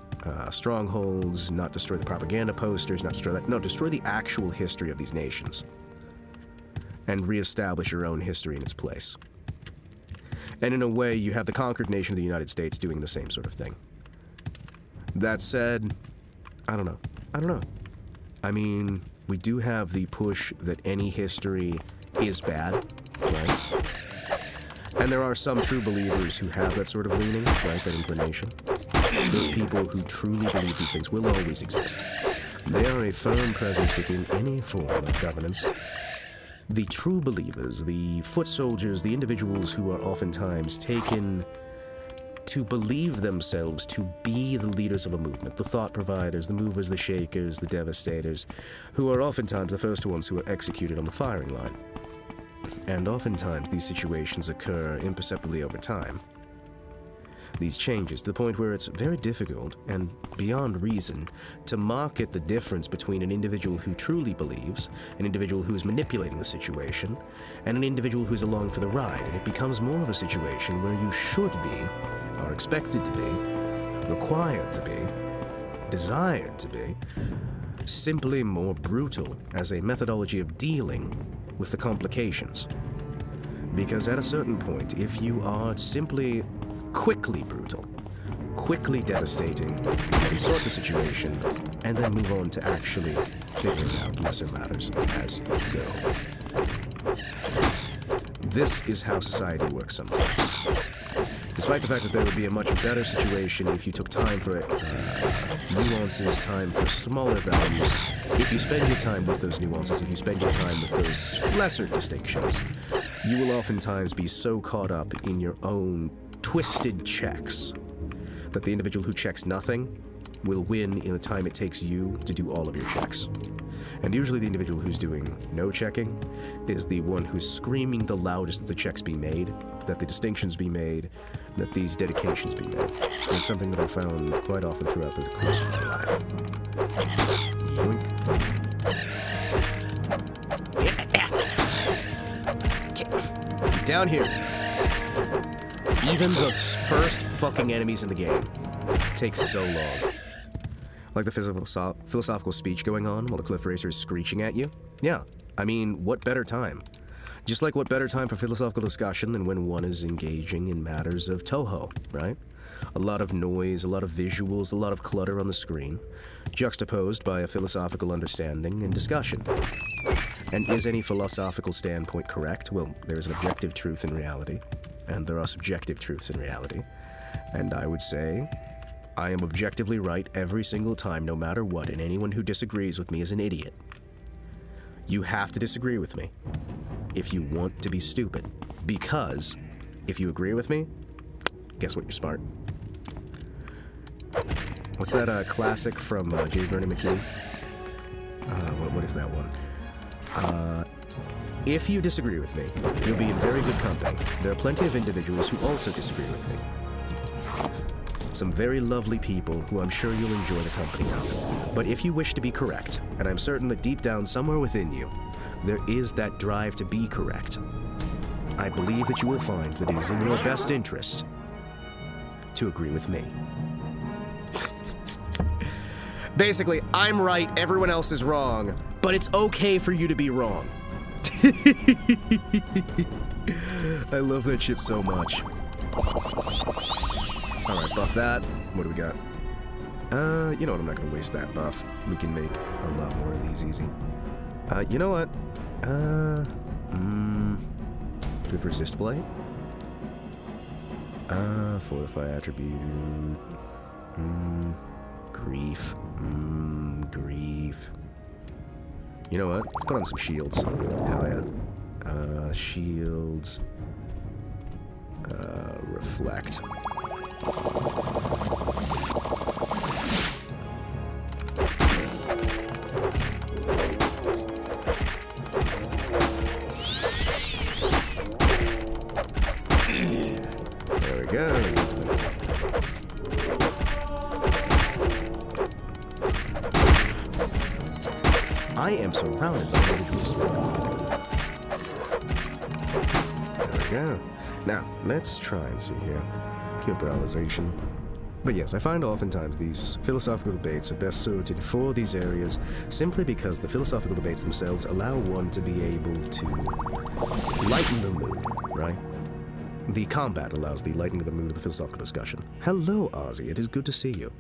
strongholds, not destroy the propaganda posters, not destroy that. No, destroy the actual history of these nations. And reestablish your own history in its place. And in a way, you have the conquered nation of the United States doing the same sort of thing. That said, I don't know. I mean, we do have the push that any history is bad, right? And there are some true believers who have that sort of leaning, right, that inclination. Those people who truly believe these things will always exist. They are a firm presence within any form of governance. The true believers, the foot soldiers, the individuals who are oftentimes taken to believe themselves to be the leaders of a movement, the thought providers, the movers, the shakers, the devastators, who are oftentimes the first ones who are executed on the firing line. And oftentimes these situations occur imperceptibly over time. These changes to the point where it's very difficult and beyond reason to market the difference between an individual who truly believes, an individual who is manipulating the situation, and an individual who is along for the ride. And it becomes more of a situation where you should be, are expected to be, required to be, desired to be, simply more brutal as a methodology of dealing with the complications. Because at a certain point, if you are simply quickly brutal, quickly devastating, you can sort the situation, and then move on to actually figuring out lesser matters as you go. This is how society works sometimes. Despite the fact that there would be a much better situation if you took time for it, nuances, time for smaller values, if you spend your time with those nuances, if you spend your time with those lesser distinctions, you will oftentimes be so caught up in your own twisted checks that the individual who checks nothing will win in the time it takes you to do all of your checks. And usually the individual who's doing no checking is the one who's screaming the loudest that the checks be made, that the distinctions be made, that these dedications be made. And it's something that I found quite often throughout the course of my life. Yoink. Get down here. Even the first fucking enemies in the game take so long. Like the philosophical speech going on while the cliff racer is screeching at you? Yeah, I mean, what better time? Just like what better time for philosophical discussion than when one is engaging in matters of Toho, right? A lot of noise, a lot of visuals, a lot of clutter on the screen, juxtaposed by a philosophical understanding and discussion. And is any philosophical standpoint correct? Well, there is an objective truth in reality, and there are subjective truths in reality. And I would say I am objectively right every single time, no matter what, and anyone who disagrees with me is an idiot. You have to disagree with me if you want to be stupid, because if you agree with me, guess what, you're smart. What's that classic from J. Vernon McKee? What is that one? If you disagree with me, you'll be in very good company. There are plenty of individuals who also disagree with me. Some very lovely people who I'm sure you'll enjoy the company of. But if you wish to be correct, and I'm certain that deep down somewhere within you, there is that drive to be correct, I believe that you will find that it is in your best interest to agree with me. Basically, I'm right, everyone else is wrong, but it's okay for you to be wrong. I love that shit so much. Alright, buff that. What do we got? You know what, I'm not gonna waste that buff. We can make a lot more of these easy. You know what? Do we have resist blight? Fortify attribute. Grief. Grief. You know what? Let's put on some shields. Hell yeah. Shields. Reflect. There we go. I am surrounded by individuals. There we go. Now, let's try and see here. Kill paralyzation. But yes, I find oftentimes these philosophical debates are best suited for these areas simply because the philosophical debates themselves allow one to be able to lighten the mood, right? The combat allows the lightening of the mood of the philosophical discussion. Hello, Ozzy. It is good to see you.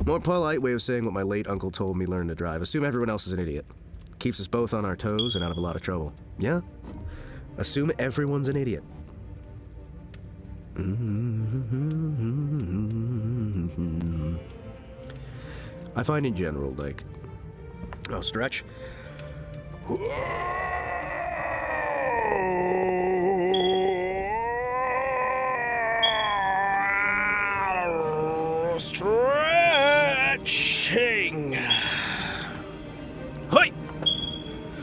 More polite way of saying what my late uncle told me learn to drive. Assume everyone else is an idiot. Keeps us both on our toes and out of a lot of trouble. Yeah? Assume everyone's an idiot. I find in general, like... Oh, stretch. Stretching. Hi.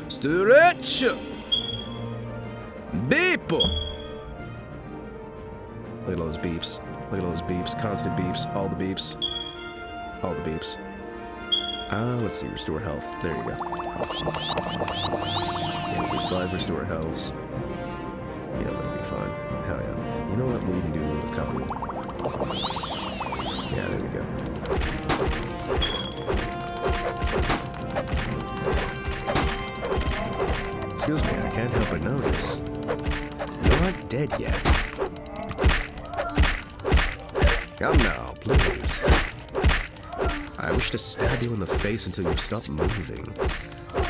Stretch. Beep. Look at all those beeps. Look at all those beeps. Constant beeps. All the beeps. All the beeps. Let's see. Restore health. There you go. Yeah, we'll do 5 restore healths. Yeah, that'll be fine. Hell yeah. You know what? We'll even do a couple. Yeah, there we go. Excuse me, I can't help but notice. You're not dead yet. Come now, please. I wish to stab you in the face until you stop moving.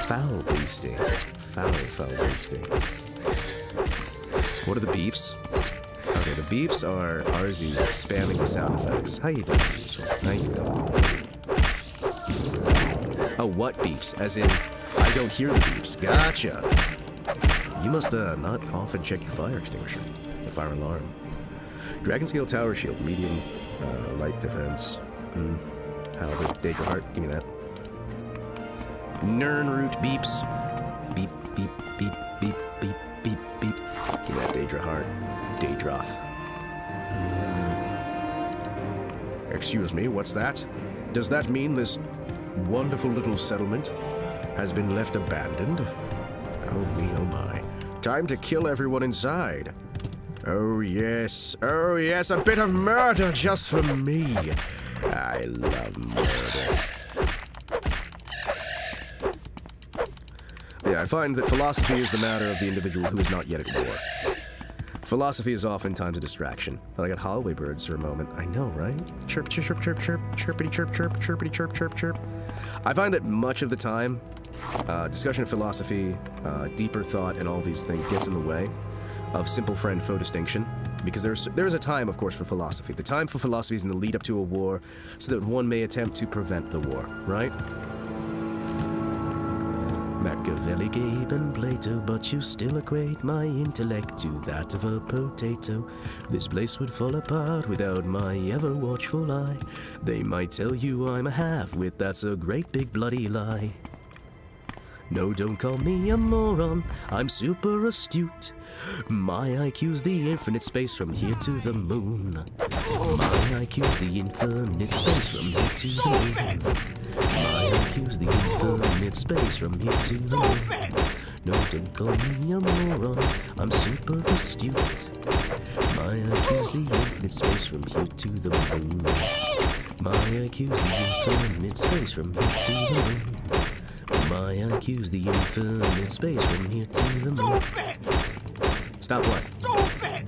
Foul beasting. Foul beasting. What are the beeps? Okay, the beeps are RZ spamming the sound effects. How you doing, Diesel? How you doing? Oh, what beeps? As in, I don't hear the beeps. Gotcha. You must not often check your fire extinguisher. The fire alarm. Dragon Scale Tower Shield, medium, light defense. However, Daedra Heart, give me that. Nernroot beeps. Beep, beep, beep, beep, beep, beep, beep. Give me that Daedra Heart. Daedroth. Excuse me, what's that? Does that mean this wonderful little settlement has been left abandoned? Oh me, oh my. Time to kill everyone inside. Oh yes, a bit of murder just for me. I love murder. Yeah, I find that philosophy is the matter of the individual who is not yet at war. Philosophy is oftentimes a distraction. Thought I got hallway birds for a moment. I know, right? Chirp, chirp, chirp, chirp, chirp, chirpity, chirp, chirp, chirpity, chirp, chirp, chirp. I find that much of the time, discussion of philosophy, deeper thought, and all these things gets in the way of simple friend foe distinction. Because there is a time, of course, for philosophy. The time for philosophy is in the lead up to a war, so that one may attempt to prevent the war, right? Machiavelli, Gabe, and Plato, but you still equate my intellect to that of a potato. This place would fall apart without my ever-watchful eye. They might tell you I'm a half-wit, that's a great big bloody lie. No, don't call me a moron, I'm super astute. My IQ's the infinite space from here to the moon. My IQ's the infinite space from here to the moon. My IQ's the infinite space from here to the moon. No, don't call me a moron, I'm super astute. My IQ's the infinite space from here to the moon. My IQ's the infinite space from here to the moon. My IQ's the infinite space from here to the moon. Stop what? Stupid!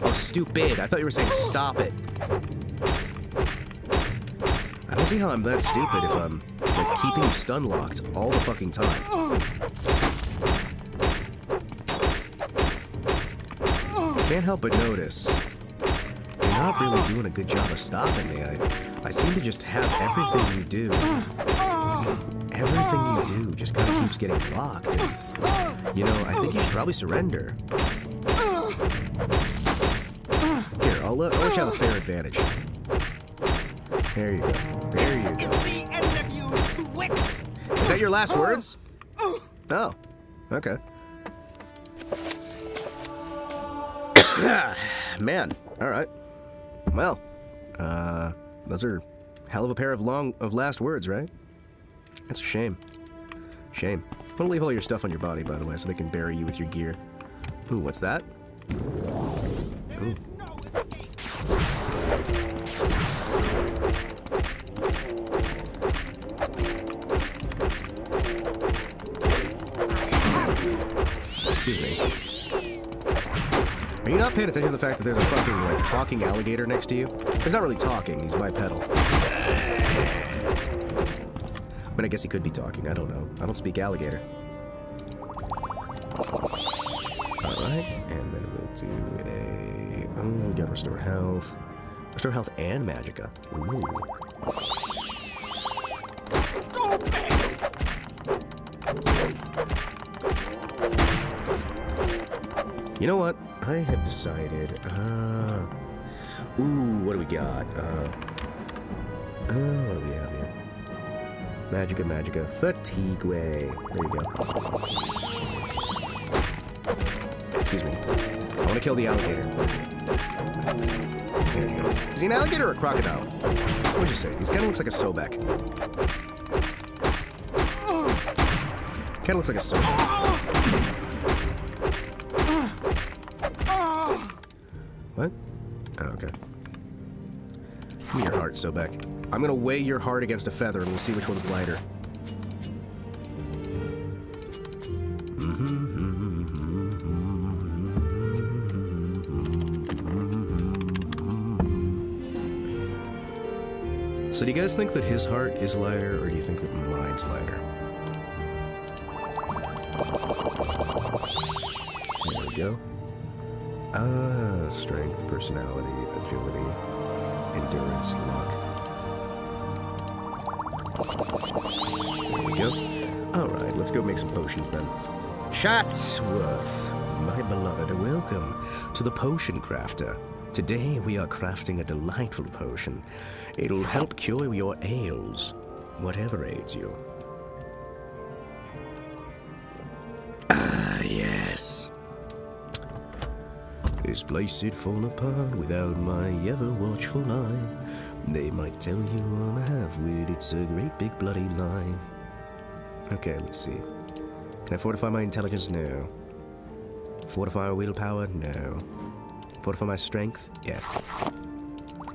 Oh, stupid. I thought you were saying stop it. I don't see how I'm that stupid if I'm, like, keeping you stun locked all the fucking time. Can't help but notice you're not really doing a good job of stopping me. I seem to just have everything you do. Everything you do just kind of keeps getting blocked. And, you know, I think you should probably surrender. Here, I'll let you have a fair advantage. There you go. There you go. Is that your last words? Oh, okay. Man, all right. Well, those are hell of a pair of last words, right? That's a shame. Shame. I'm gonna leave all your stuff on your body, by the way, so they can bury you with your gear. Ooh, what's that? Ooh. Excuse me. Are you not paying attention to the fact that there's a fucking, like, talking alligator next to you? He's not really talking, he's bipedal. But I guess he could be talking, I don't know. I don't speak alligator. Alright, and then we'll do a... Oh, we gotta restore health. Restore health and magicka. Ooh. You know what? I have decided, ooh, what do we got? What do we have here? Magicka, fatigue way. There you go. Excuse me. I want to kill the alligator. There you go. Is he an alligator or a crocodile? What would you say? He kind of looks like a Sobek. Kind of looks like a Sobek. What? Oh, okay. Give me your heart, Sobek. I'm gonna weigh your heart against a feather and we'll see which one's lighter. So do you guys think that his heart is lighter, or do you think that mine's lighter? There we go. Strength, personality, agility, endurance, luck. There we go. Alright, let's go make some potions then. Chatsworth, my beloved, welcome to the Potion Crafter. Today we are crafting a delightful potion. It'll help cure your ails, whatever ails you. Ah, yes. This place would fall apart without my ever-watchful eye. They might tell you I'm a half-wit, it's a great big bloody lie. Okay, let's see. Can I fortify my intelligence? No. Fortify my willpower? No. Fortify my strength? Yes.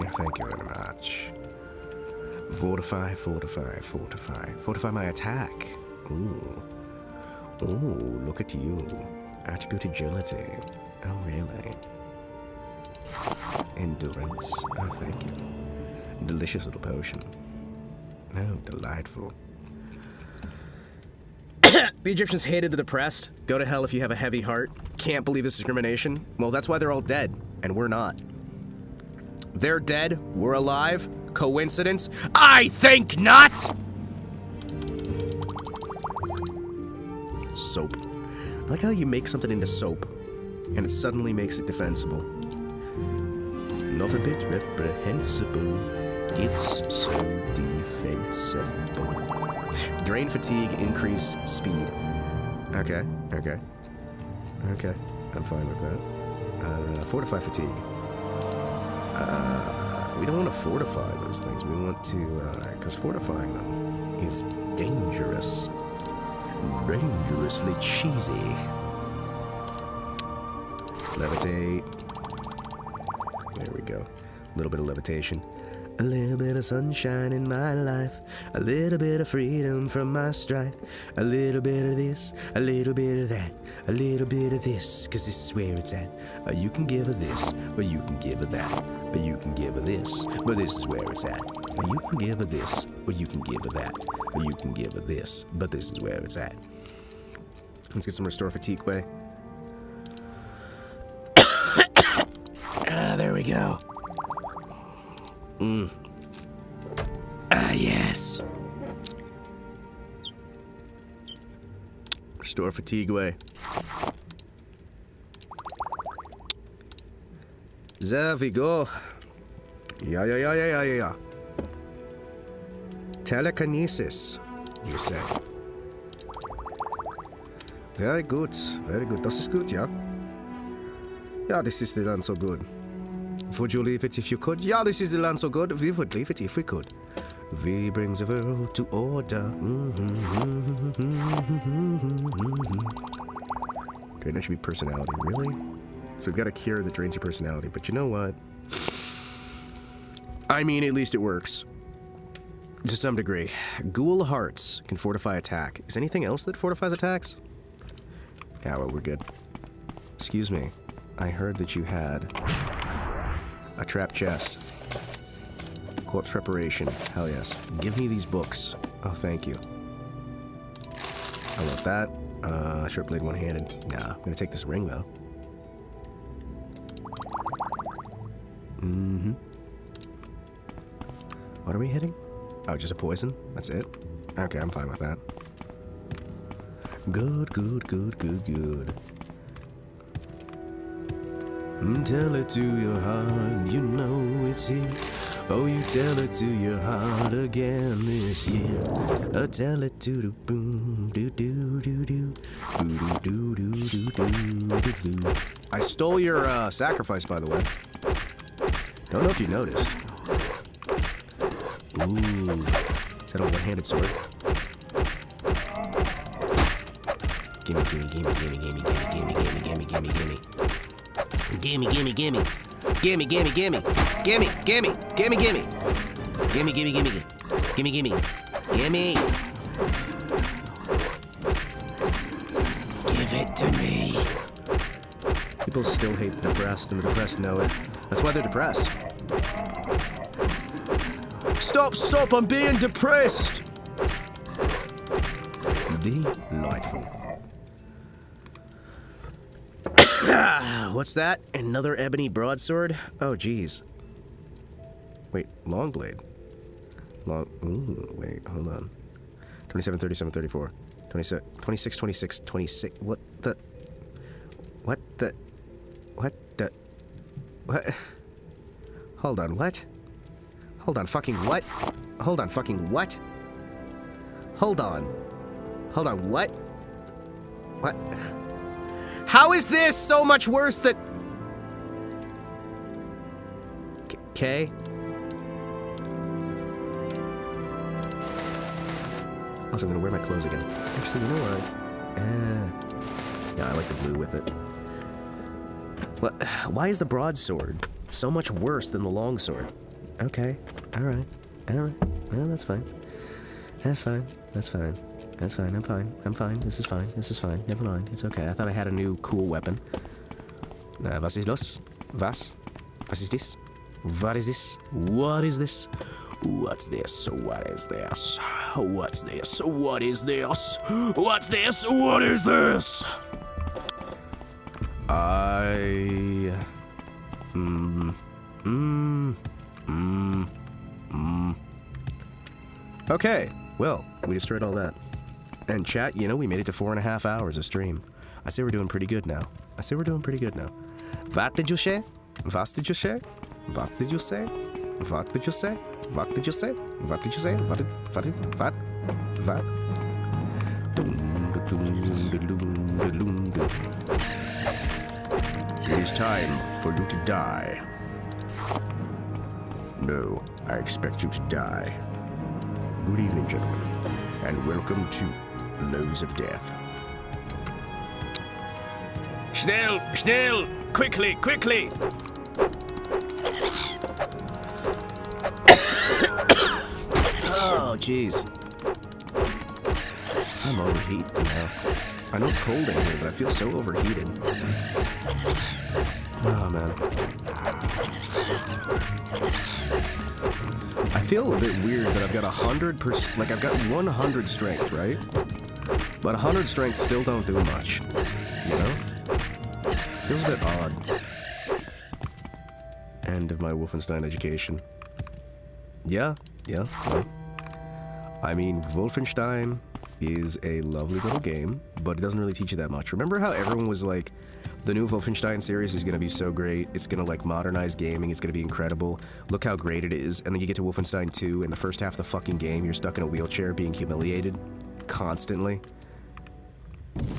Yeah, thank you very much. Fortify. Fortify my attack. Ooh. Ooh, look at you. Attribute agility. Oh, really? Endurance. Oh, thank you. Delicious little potion. Oh, delightful. The Egyptians hated the depressed. Go to hell if you have a heavy heart. Can't believe this discrimination. Well, that's why they're all dead, and we're not. They're dead, we're alive. Coincidence? I think not! Soap. I like how you make something into soap, and it suddenly makes it defensible. Not a bit reprehensible. It's so defensible. Drain fatigue, increase speed. Okay. I'm fine with that. Fortify fatigue. We don't want to fortify those things. We want to, because fortifying them is dangerous. Dangerously cheesy. Levitate. There we go. A little bit of levitation. A little bit of sunshine in my life. A little bit of freedom from my strife. A little bit of this, a little bit of that. A little bit of this, cause this is where it's at. You can give her this, or you can give her that. Or you can give her this, but this is where it's at. Or you can give her this, or you can give her that. Or you can give her this, but this is where it's at. Let's get some Restore Fatigue way. There we go. Yes. Restore Fatigue way. There we go. Yeah. Telekinesis, you say. Very good, very good. Das ist gut, ja? Ja, this is the land so good. Would you leave it if you could? Yeah, this is the land so good. We would leave it if we could. We bring the world to order. Okay, that should be personality. Really? So we've got a cure that drains your personality. But you know what? I mean, at least it works. To some degree. Ghoul Hearts can fortify attack. Is anything else that fortifies attacks? Yeah, well, we're good. Excuse me. I heard that you had a trap chest. Corpse preparation. Hell yes. Give me these books. Oh, thank you. I want that. Short blade one-handed. Nah, I'm gonna take this ring though. What are we hitting? Oh, just a poison? That's it? Okay, I'm fine with that. Good. Tell it to your heart, you know it's here. Oh, you tell it to your heart again this year. Tell it to the boom, do. I stole your sacrifice, by the way. Don't know if you noticed. Ooh, is that a one-handed sword? Gimme. Give it to me. People still hate the depressed, and the depressed know it. That's why they're depressed. Stop, I'm being depressed! Delightful. What's that? Another ebony broadsword? Oh, geez. Wait, long blade. Wait, hold on. 27, 37, 34. 26, 26. What? Hold on, what? Hold on, fucking what? Hold on, fucking what? Hold on, what? What? How is this so much worse than... Okay. Also, I'm gonna wear my clothes again. Actually, you know what? Yeah, I like the blue with it. What? Why is the broadsword so much worse than the longsword? Okay, alright. No, that's fine. I'm fine. This is fine. Never mind. It's okay. I thought I had a new cool weapon. Was ist los? Was? Was ist this? What is this? What is this? What's this? What is this? What's this? What is this? What's this? What is this? Okay, well, we destroyed all that. And chat, you know, we made it to 4.5 hours of stream. I'd say we're doing pretty good now. What did you say? What did you say? What did you say? What did you say? What did you say? What did you say? What? It is time for you to die. No, I expect you to die. Good evening, gentlemen, and welcome to Loads of death. Schnell! Schnell! Quickly! Quickly! Oh, jeez. I'm overheated now. I know it's cold in here, but I feel so overheated. Oh, man. I feel a bit weird that I've got 100%, like I've got 100 strength, right? But 100 strength still don't do much, you know? Feels a bit odd. End of my Wolfenstein education. Yeah. I mean, Wolfenstein is a lovely little game, but it doesn't really teach you that much. Remember how everyone was like, the new Wolfenstein series is going to be so great, it's going to like modernize gaming, it's going to be incredible, look how great it is, and then you get to Wolfenstein 2, and the first half of the fucking game, you're stuck in a wheelchair being humiliated constantly.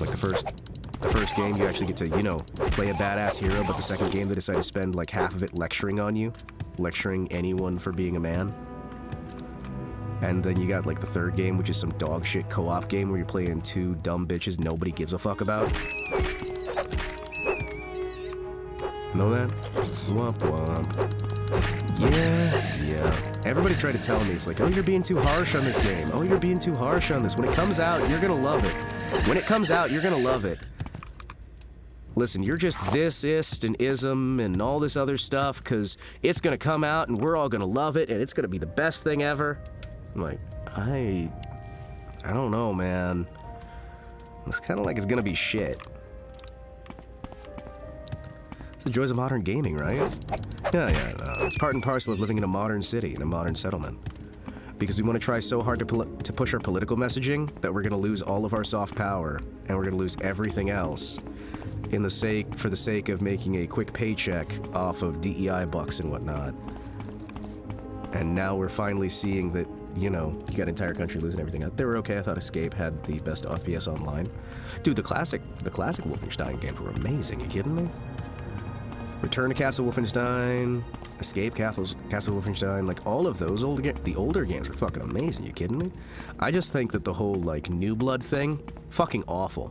Like the first game, you actually get to, you know, play a badass hero, but the second game, they decide to spend like half of it lecturing on you, lecturing anyone for being a man. And then you got like the third game, which is some dog shit co-op game where you're playing two dumb bitches nobody gives a fuck about. Know that? Womp womp. Yeah. Everybody tried to tell me, it's like, oh, you're being too harsh on this game. Oh, you're being too harsh on this. When it comes out, you're gonna love it. When it comes out, you're gonna love it. Listen, you're just this-ist and ism and all this other stuff because it's gonna come out and we're all gonna love it and it's gonna be the best thing ever. I'm like, I don't know, man. It's kind of like it's gonna be shit. It's the joys of modern gaming, right? Yeah, it's part and parcel of living in a modern city, in a modern settlement. Because we want to try so hard to push our political messaging that we're gonna lose all of our soft power, and we're gonna lose everything else for the sake of making a quick paycheck off of DEI bucks and whatnot. And now we're finally seeing that, you know, you got an entire country losing everything. They were okay. I thought Escape had the best FPS online. Dude, the classic Wolfenstein games were amazing. You kidding me? Return to Castle Wolfenstein, Escape Castle Wolfenstein, like all of those the older games were fucking amazing. You kidding me? I just think that the whole like New Blood thing, fucking awful.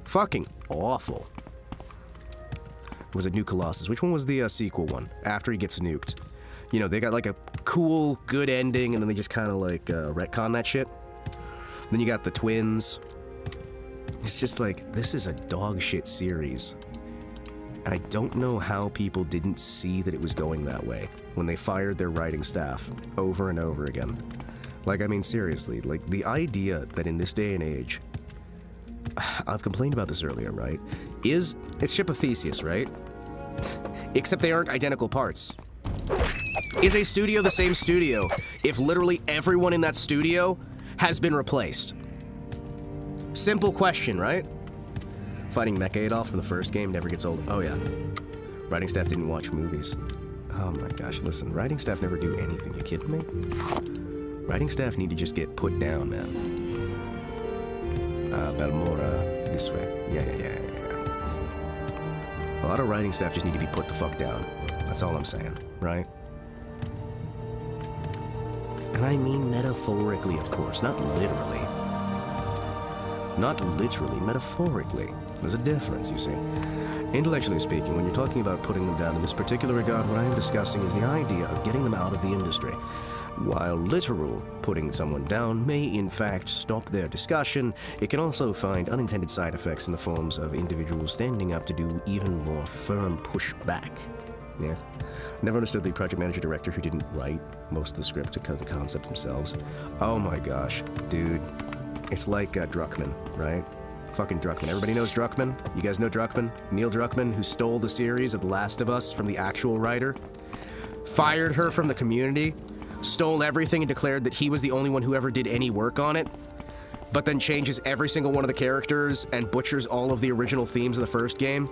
Fucking awful. Was it New Colossus? Which one was the sequel one? After he gets nuked. You know, they got like a cool, good ending, and then they just kind of like retcon that shit. Then you got the twins. It's just like, this is a dog shit series. And I don't know how people didn't see that it was going that way when they fired their writing staff over and over again. Like, I mean, seriously, like the idea that in this day and age, I've complained about this earlier, right? It's Ship of Theseus, right? Except they aren't identical parts. Is a studio the same studio if literally everyone in that studio has been replaced? Simple question, right? Fighting Mecha Adolf from the first game never gets old. Oh yeah. Writing staff didn't watch movies. Oh my gosh, listen, writing staff never do anything, you kidding me? Writing staff need to just get put down, man. Balmora, this way. Yeah. A lot of writing staff just need to be put the fuck down. That's all I'm saying, right? And I mean metaphorically, of course, not literally. Not literally, metaphorically. There's a difference, you see. Intellectually speaking, when you're talking about putting them down in this particular regard, what I am discussing is the idea of getting them out of the industry. While literal putting someone down may in fact stop their discussion, it can also find unintended side effects in the forms of individuals standing up to do even more firm pushback. Yes. Never understood the project manager director who didn't write most of the script to cut the concept themselves. Oh my gosh, dude. It's like Druckmann, right? Fucking Druckmann. Everybody knows Druckmann? You guys know Druckmann? Neil Druckmann, who stole the series of The Last of Us from the actual writer? Fired her from the community? Stole everything and declared that he was the only one who ever did any work on it? But then changes every single one of the characters and butchers all of the original themes of the first game?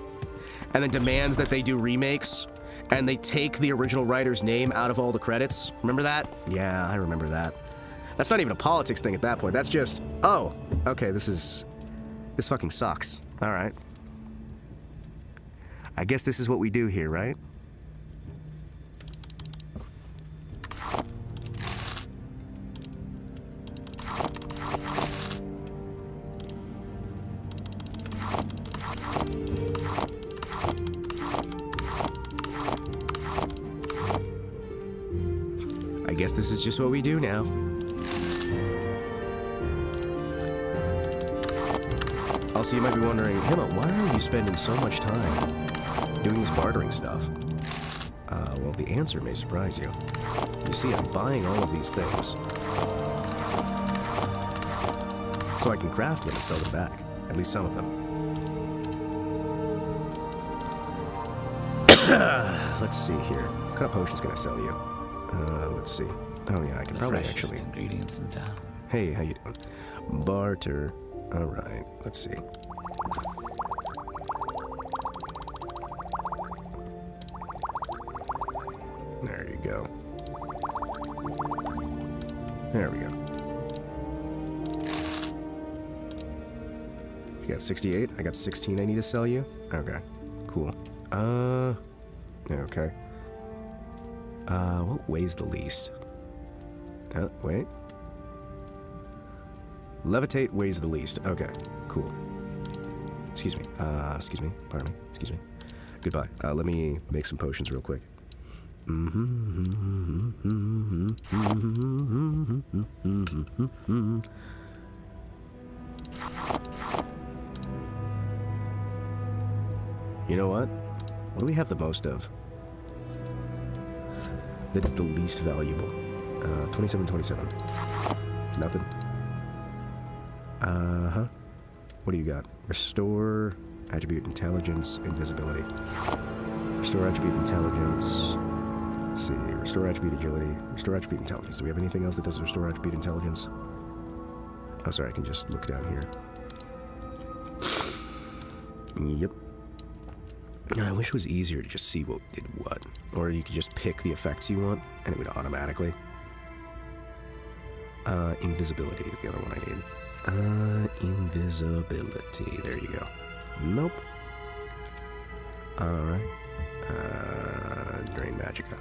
And then demands that they do remakes? And they take the original writer's name out of all the credits? Remember that? Yeah, I remember that. That's not even a politics thing at that point. That's just, oh, okay, this fucking sucks. All right. I guess this is what we do here, right? guess this is just what we do now. Also, you might be wondering, Hima, why are you spending so much time doing this bartering stuff? Well, the answer may surprise you. You see, I'm buying all of these things so I can craft them and sell them back. At least some of them. Let's see here. What kind of potions can I sell you? Let's see. Oh yeah, I can probably actually. Ingredients in town. Hey, how you doing? Barter. All right. Let's see. There you go. There we go. You got 68? I got 16 I need to sell you? Okay. Cool. Okay. What weighs the least? Wait. Levitate weighs the least. Okay, cool. Excuse me. Excuse me. Pardon me. Excuse me. Goodbye. Let me make some potions real quick. You know what? What do we have the most of? That is the least valuable. 27. Nothing. What do you got? Restore attribute intelligence, invisibility. Restore attribute intelligence. Let's see. Restore attribute agility. Restore attribute intelligence. Do we have anything else that does restore attribute intelligence? Oh, sorry. I can just look down here. Yep. I wish it was easier to just see what did what. Or you could just pick the effects you want, and it would automatically. Invisibility is the other one I need. Invisibility. There you go. Nope. Alright. Drain Magicka.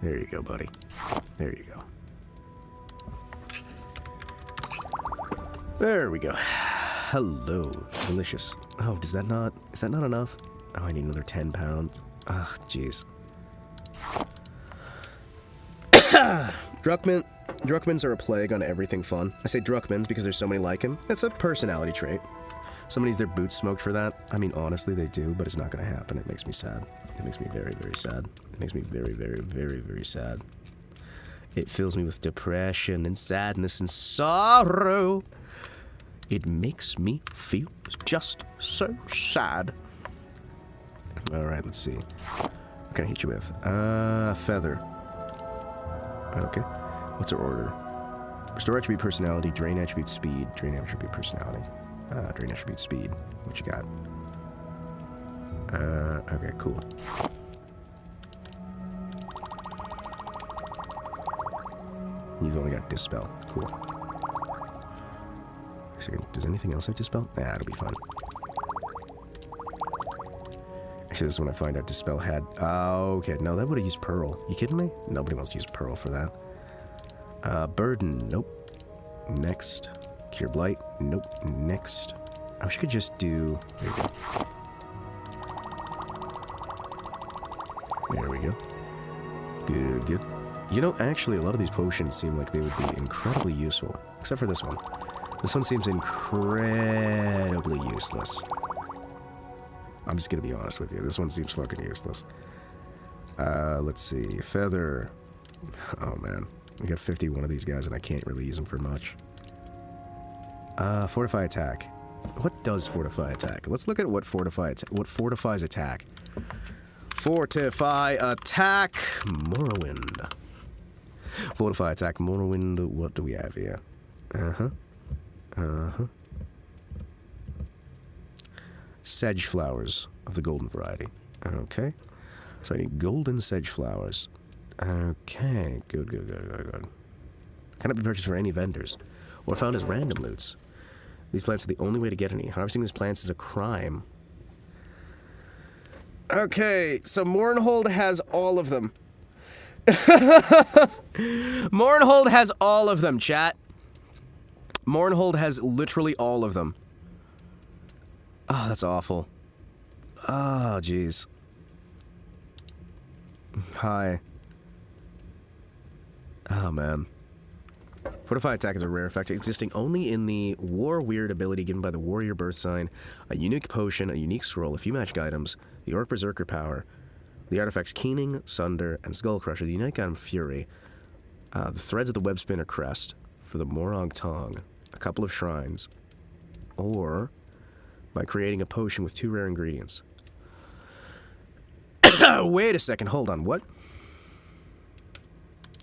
There you go, buddy. There you go. There we go. Hello. Delicious. Oh, is that not enough? Oh, I need another 10 pounds. Ugh, jeez. Druckmans are a plague on everything fun. I say Druckmans because there's so many like him. It's a personality trait. Somebody needs their boots smoked for that. I mean, honestly, they do, but it's not going to happen. It makes me sad. It makes me very, very sad. It makes me very, very, very, very sad. It fills me with depression and sadness and sorrow. It makes me feel just so sad. All right, let's see. What can I hit you with? Feather. Okay. What's our order? Restore attribute personality, drain attribute speed, drain attribute personality, drain attribute speed. What you got? Okay, cool. You've only got Dispel. Cool. Does anything else have Dispel? Nah, it'll be fun. Actually, this is when I find out Dispel had... Oh, okay. No, that would have used Pearl. You kidding me? Nobody wants to use Pearl for that. Burden. Nope. Next. Cure Blight. Nope. Next. I wish I could just do... There you go. There we go. Good, good. You know, actually, a lot of these potions seem like they would be incredibly useful. Except for this one. This one seems incredibly useless. I'm just gonna be honest with you. This one seems fucking useless. Let's see. Feather. Oh, man. We got 51 of these guys, and I can't really use them for much. Fortify attack. What does fortify attack? Let's look at what fortifies attack. Fortify attack. Morrowind. Fortify attack. Morrowind. What do we have here? Sedge flowers of the golden variety. Okay. So I need golden sedge flowers. Okay. Good, good, good, good, good. Cannot be purchased for any vendors or found as random loots. These plants are the only way to get any. Harvesting these plants is a crime. Okay, so Mournhold has all of them. Mournhold has all of them, chat. Mournhold has literally all of them. Oh, that's awful. Oh, jeez. Hi. Oh, man. Fortify attack is a rare effect existing only in the War Weird ability given by the warrior birth sign, a unique potion, a unique scroll, a few magic items, the Orc Berserker power, the artifacts Keening, Sunder, and Skull Crusher, the unique item Fury, the threads of the web spinner crest for the Morong Tong, a couple of shrines, or by creating a potion with 2 rare ingredients. Wait a second, hold on, what?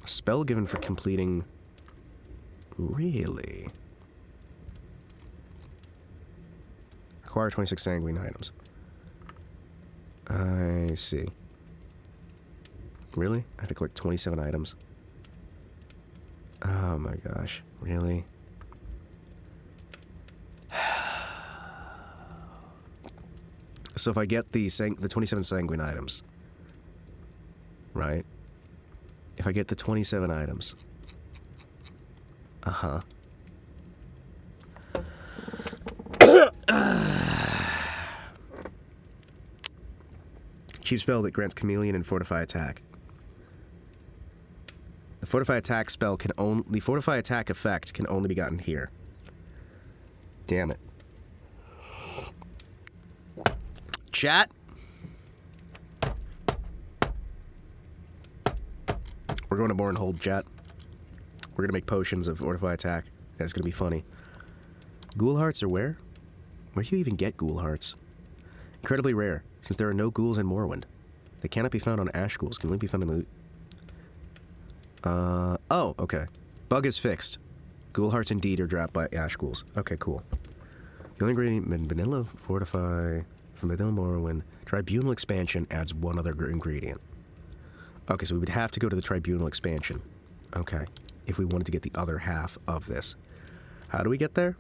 A spell given for completing... Really? Acquire 26 sanguine items. I see. Really? I have to collect 27 items? Oh my gosh. Really? So if I get the 27 sanguine items, right? If I get the 27 items... Uh-huh. Cheap spell that grants chameleon and fortify attack. The fortify attack spell can only... The fortify attack effect can only be gotten here. Damn it. Chat? We're going to Born Hold, chat. We're gonna make potions of fortify attack. That's gonna be funny. Ghoul hearts are where? Where do you even get ghoul hearts? Incredibly rare, since there are no ghouls in Morrowind. They cannot be found on ash ghouls. Can only be found in loot. Oh, okay. Bug is fixed. Ghoul hearts indeed are dropped by ash ghouls. Okay, cool. The only ingredient in vanilla fortify from the Morrowind. Tribunal expansion adds 1 other ingredient. Okay, so we would have to go to the Tribunal expansion. Okay. If we wanted to get the other half of this. How do we get there?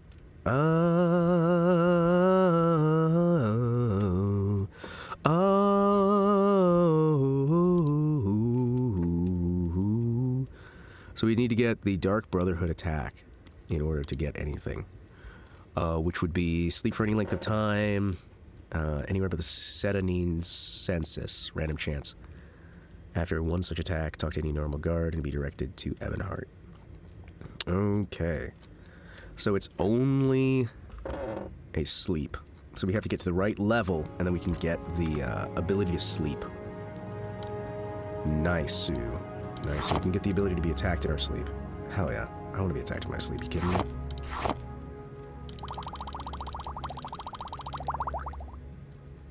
So we need to get the Dark Brotherhood attack in order to get anything. Which would be sleep for any length of time, anywhere but the Sedanine census, random chance. After 1 such attack, talk to any normal guard and be directed to Ebonheart. Okay. So it's only a sleep. So we have to get to the right level, and then we can get the ability to sleep. Nice. Nice. So we can get the ability to be attacked in our sleep. Hell yeah. I want to be attacked in my sleep. You kidding me?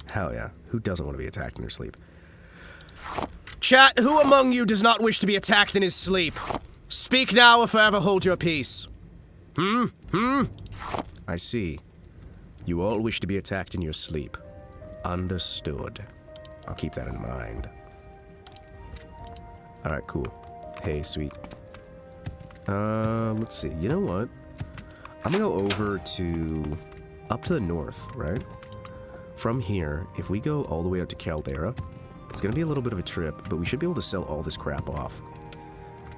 Hell yeah. Who doesn't want to be attacked in their sleep? Chat, who among you does not wish to be attacked in his sleep? Speak now if I ever hold your peace. I see. You all wish to be attacked in your sleep. Understood. I'll keep that in mind. Alright, cool. Hey, sweet. Let's see. You know what? I'm gonna go over to... up to the north, right? From here, if we go all the way up to Caldera, it's gonna be a little bit of a trip, but we should be able to sell all this crap off.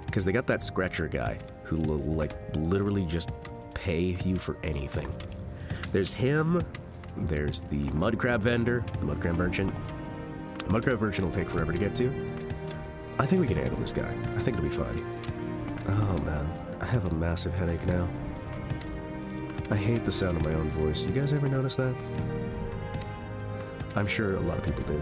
Because they got that Scratcher guy, who will, like, literally just pay you for anything. There's him, there's the mud crab vendor, the mud crab merchant. The mud crab merchant will take forever to get to. I think we can handle this guy. I think it'll be fine. Oh man, I have a massive headache now. I hate the sound of my own voice. You guys ever notice that? I'm sure a lot of people do.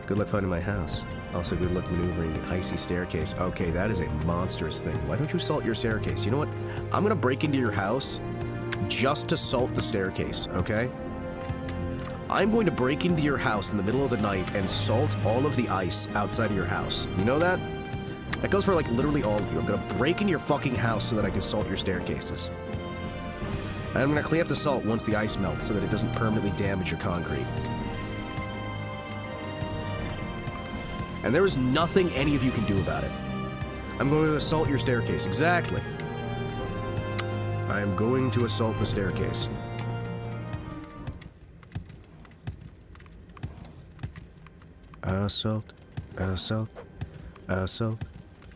Good luck finding my house. Also, good luck maneuvering the icy staircase. Okay, that is a monstrous thing. Why don't you salt your staircase? You know what? I'm gonna break into your house just to salt the staircase, okay? I'm going to break into your house in the middle of the night and salt all of the ice outside of your house. You know that? That goes for, like, literally all of you. I'm gonna break into your fucking house so that I can salt your staircases. And I'm gonna clean up the salt once the ice melts so that it doesn't permanently damage your concrete. And there is nothing any of you can do about it. I'm going to assault your staircase. Exactly. I am going to assault the staircase. Assault. Assault. Assault.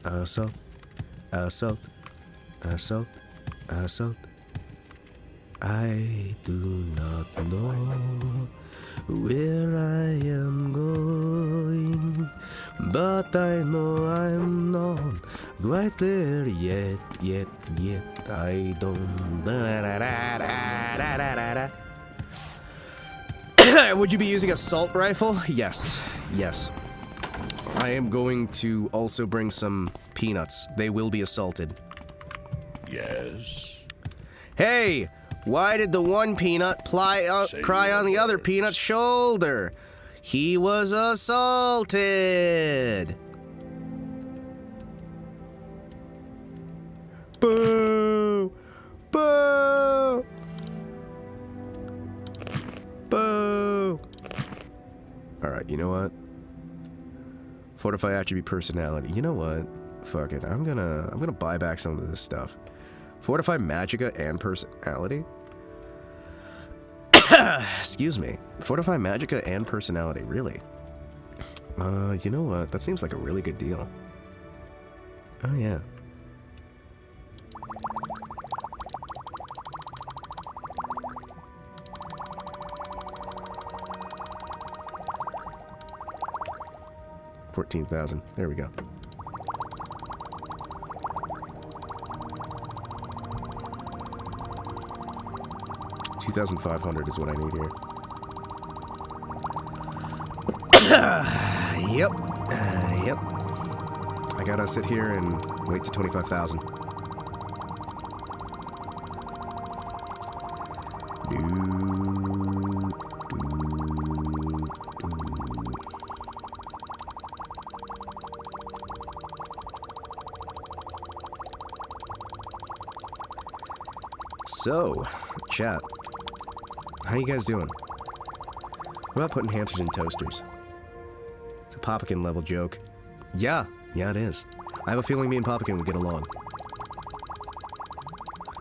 Assault. Assault. Assault. Assault. I do not know where I am going, But I know I'm not quite there yet. I don't. Would you be using assault rifle? Yes. I am going to also bring some peanuts. They will be assaulted. Yes. Hey! Why did the one peanut cry on the other peanut's shoulder? He was assaulted! Boo! Boo! Boo! Alright, you know what? Fortify attribute personality. You know what? Fuck it. I'm gonna buy back some of this stuff. Fortify magicka and personality? Excuse me. Fortify magicka and personality, really? You know what? That seems like a really good deal. Oh, yeah. $14,000. There we go. $2,500 is what I need here. Yep. I gotta sit here and wait to 25,000. So, chat. How you guys doing? What about putting hamsters in toasters? It's a Poppykin level joke. Yeah, it is. I have a feeling me and Poppykin would get along.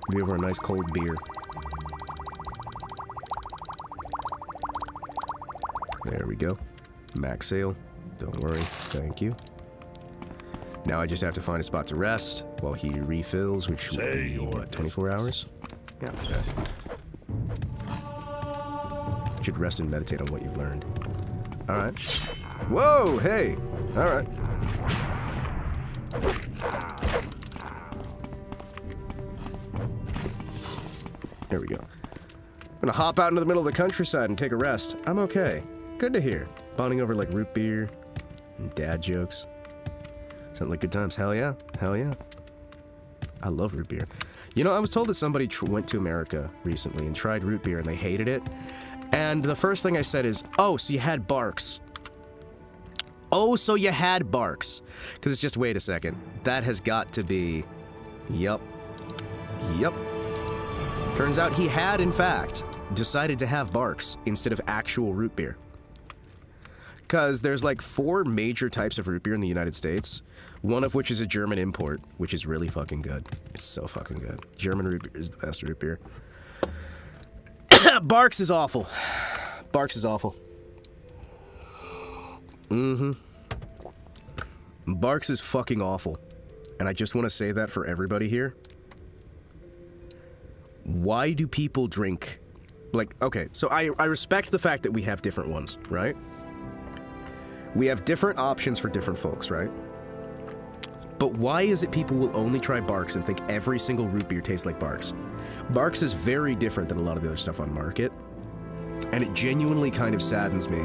Maybe over a nice cold beer. There we go. Max sale. Don't worry. Thank you. Now I just have to find a spot to rest while he refills, which will be, what, 24 hours? Yeah, okay. You should rest and meditate on what you've learned. Alright. Whoa, hey! Alright. There we go. I'm gonna hop out into the middle of the countryside and take a rest. I'm okay. Good to hear. Bonding over like root beer and dad jokes. Sound like good times. Hell yeah. Hell yeah. I love root beer. You know, I was told that somebody went to America recently and tried root beer and they hated it. And the first thing I said is, oh, so you had barks. Oh, so you had barks. Because it's just, wait a second. That has got to be... Yup. Turns out he had, in fact, decided to have barks instead of actual root beer. Because there's like 4 major types of root beer in the United States, one of which is a German import, which is really fucking good. It's so fucking good. German root beer is the best root beer. Barks is awful. Barks is awful. Barks is fucking awful. And I just want to say that for everybody here. Why do people drink... Like, okay, so I respect the fact that we have different ones, right? We have different options for different folks, right? But why is it people will only try Barks and think every single root beer tastes like Barks? Barks is very different than a lot of the other stuff on market. And it genuinely kind of saddens me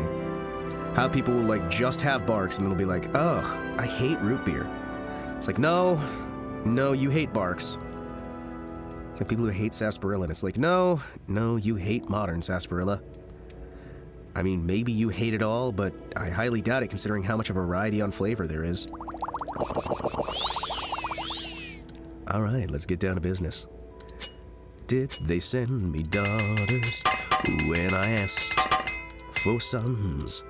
how people will like just have Barks and then they'll be like, oh, I hate root beer. It's like, no, you hate Barks. It's like people who hate sarsaparilla, and it's like, no, you hate modern sarsaparilla. I mean, maybe you hate it all, but I highly doubt it considering how much of a variety on flavor there is. Alright, let's get down to business. Did they send me daughters when I asked for sons?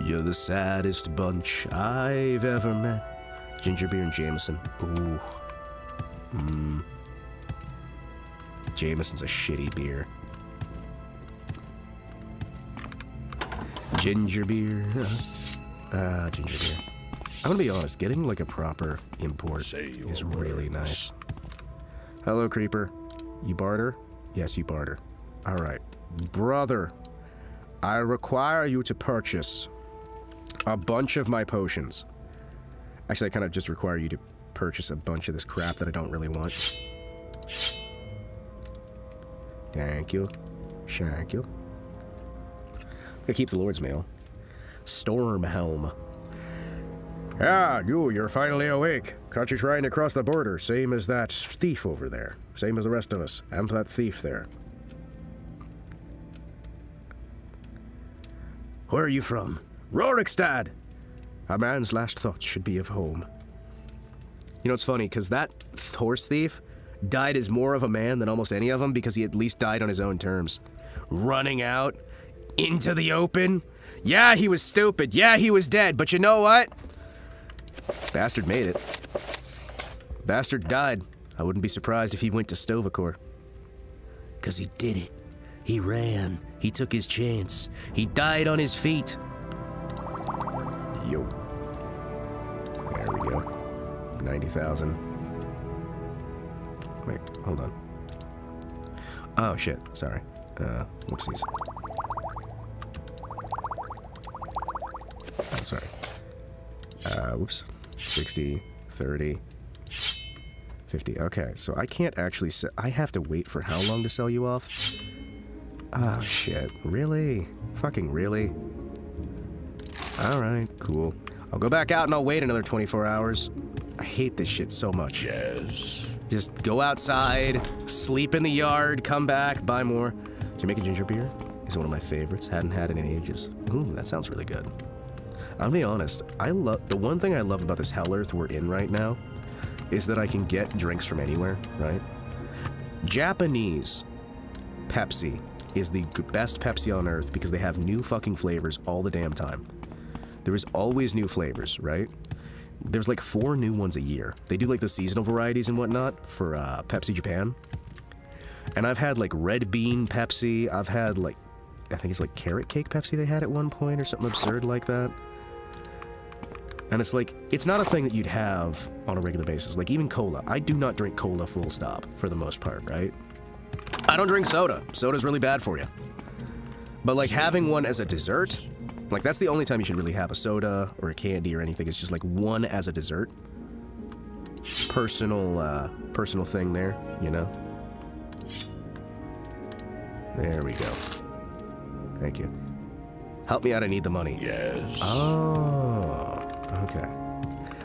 You're the saddest bunch I've ever met. Ginger beer and Jameson. Ooh. Jameson's a shitty beer. Ginger beer. Ginger beer. I'm gonna be honest, getting like a proper import is really nice. Hello, Creeper. You barter? Yes, you barter. Alright. Brother, I require you to purchase a bunch of my potions. Actually, I kind of just require you to purchase a bunch of this crap that I don't really want. Thank you. Thank you. I'm gonna keep the Lord's Mail. Stormhelm. Ah, you're finally awake. Caught you trying to cross the border, same as that thief over there. Same as the rest of us, and that thief there. Where are you from? Rorikstad! A man's last thoughts should be of home. You know, it's funny, because that horse thief died as more of a man than almost any of them because he at least died on his own terms. Running out into the open. Yeah, he was stupid. Yeah, he was dead. But you know what? Bastard made it. Bastard died. I wouldn't be surprised if he went to Stovacor. Because he did it. He ran. He took his chance. He died on his feet. Yo. There we go. 90,000. Wait, hold on. Oh, shit. Sorry. Whoopsies. Oh, sorry. Whoops. 60, 30, 50. Okay, so I can't actually sell. I have to wait for how long to sell you off? Oh, shit. Really? Fucking really? Alright, cool. I'll go back out and I'll wait another 24 hours. I hate this shit so much. Yes. Just go outside, sleep in the yard, come back, buy more. Did you make a ginger beer? It's one of my favorites. Hadn't had it in ages. Ooh, that sounds really good. I'll be honest, the one thing I love about this Hell Earth we're in right now is that I can get drinks from anywhere, right? Japanese Pepsi is the best Pepsi on earth because they have new fucking flavors all the damn time. There is always new flavors, right? There's like 4 new ones a year. They do like the seasonal varieties and whatnot for Pepsi Japan. And I've had like red bean Pepsi. I've had like, I think it's like carrot cake Pepsi they had at one point or something absurd like that. And it's like, it's not a thing that you'd have on a regular basis. Like even cola. I do not drink cola full stop for the most part, right? I don't drink soda. Soda's really bad for you. But like having one as a dessert, like that's the only time you should really have a soda or a candy or anything. It's just like one as a dessert. Personal thing there, you know? There we go. Thank you. Help me out, I need the money. Yes. Oh, okay.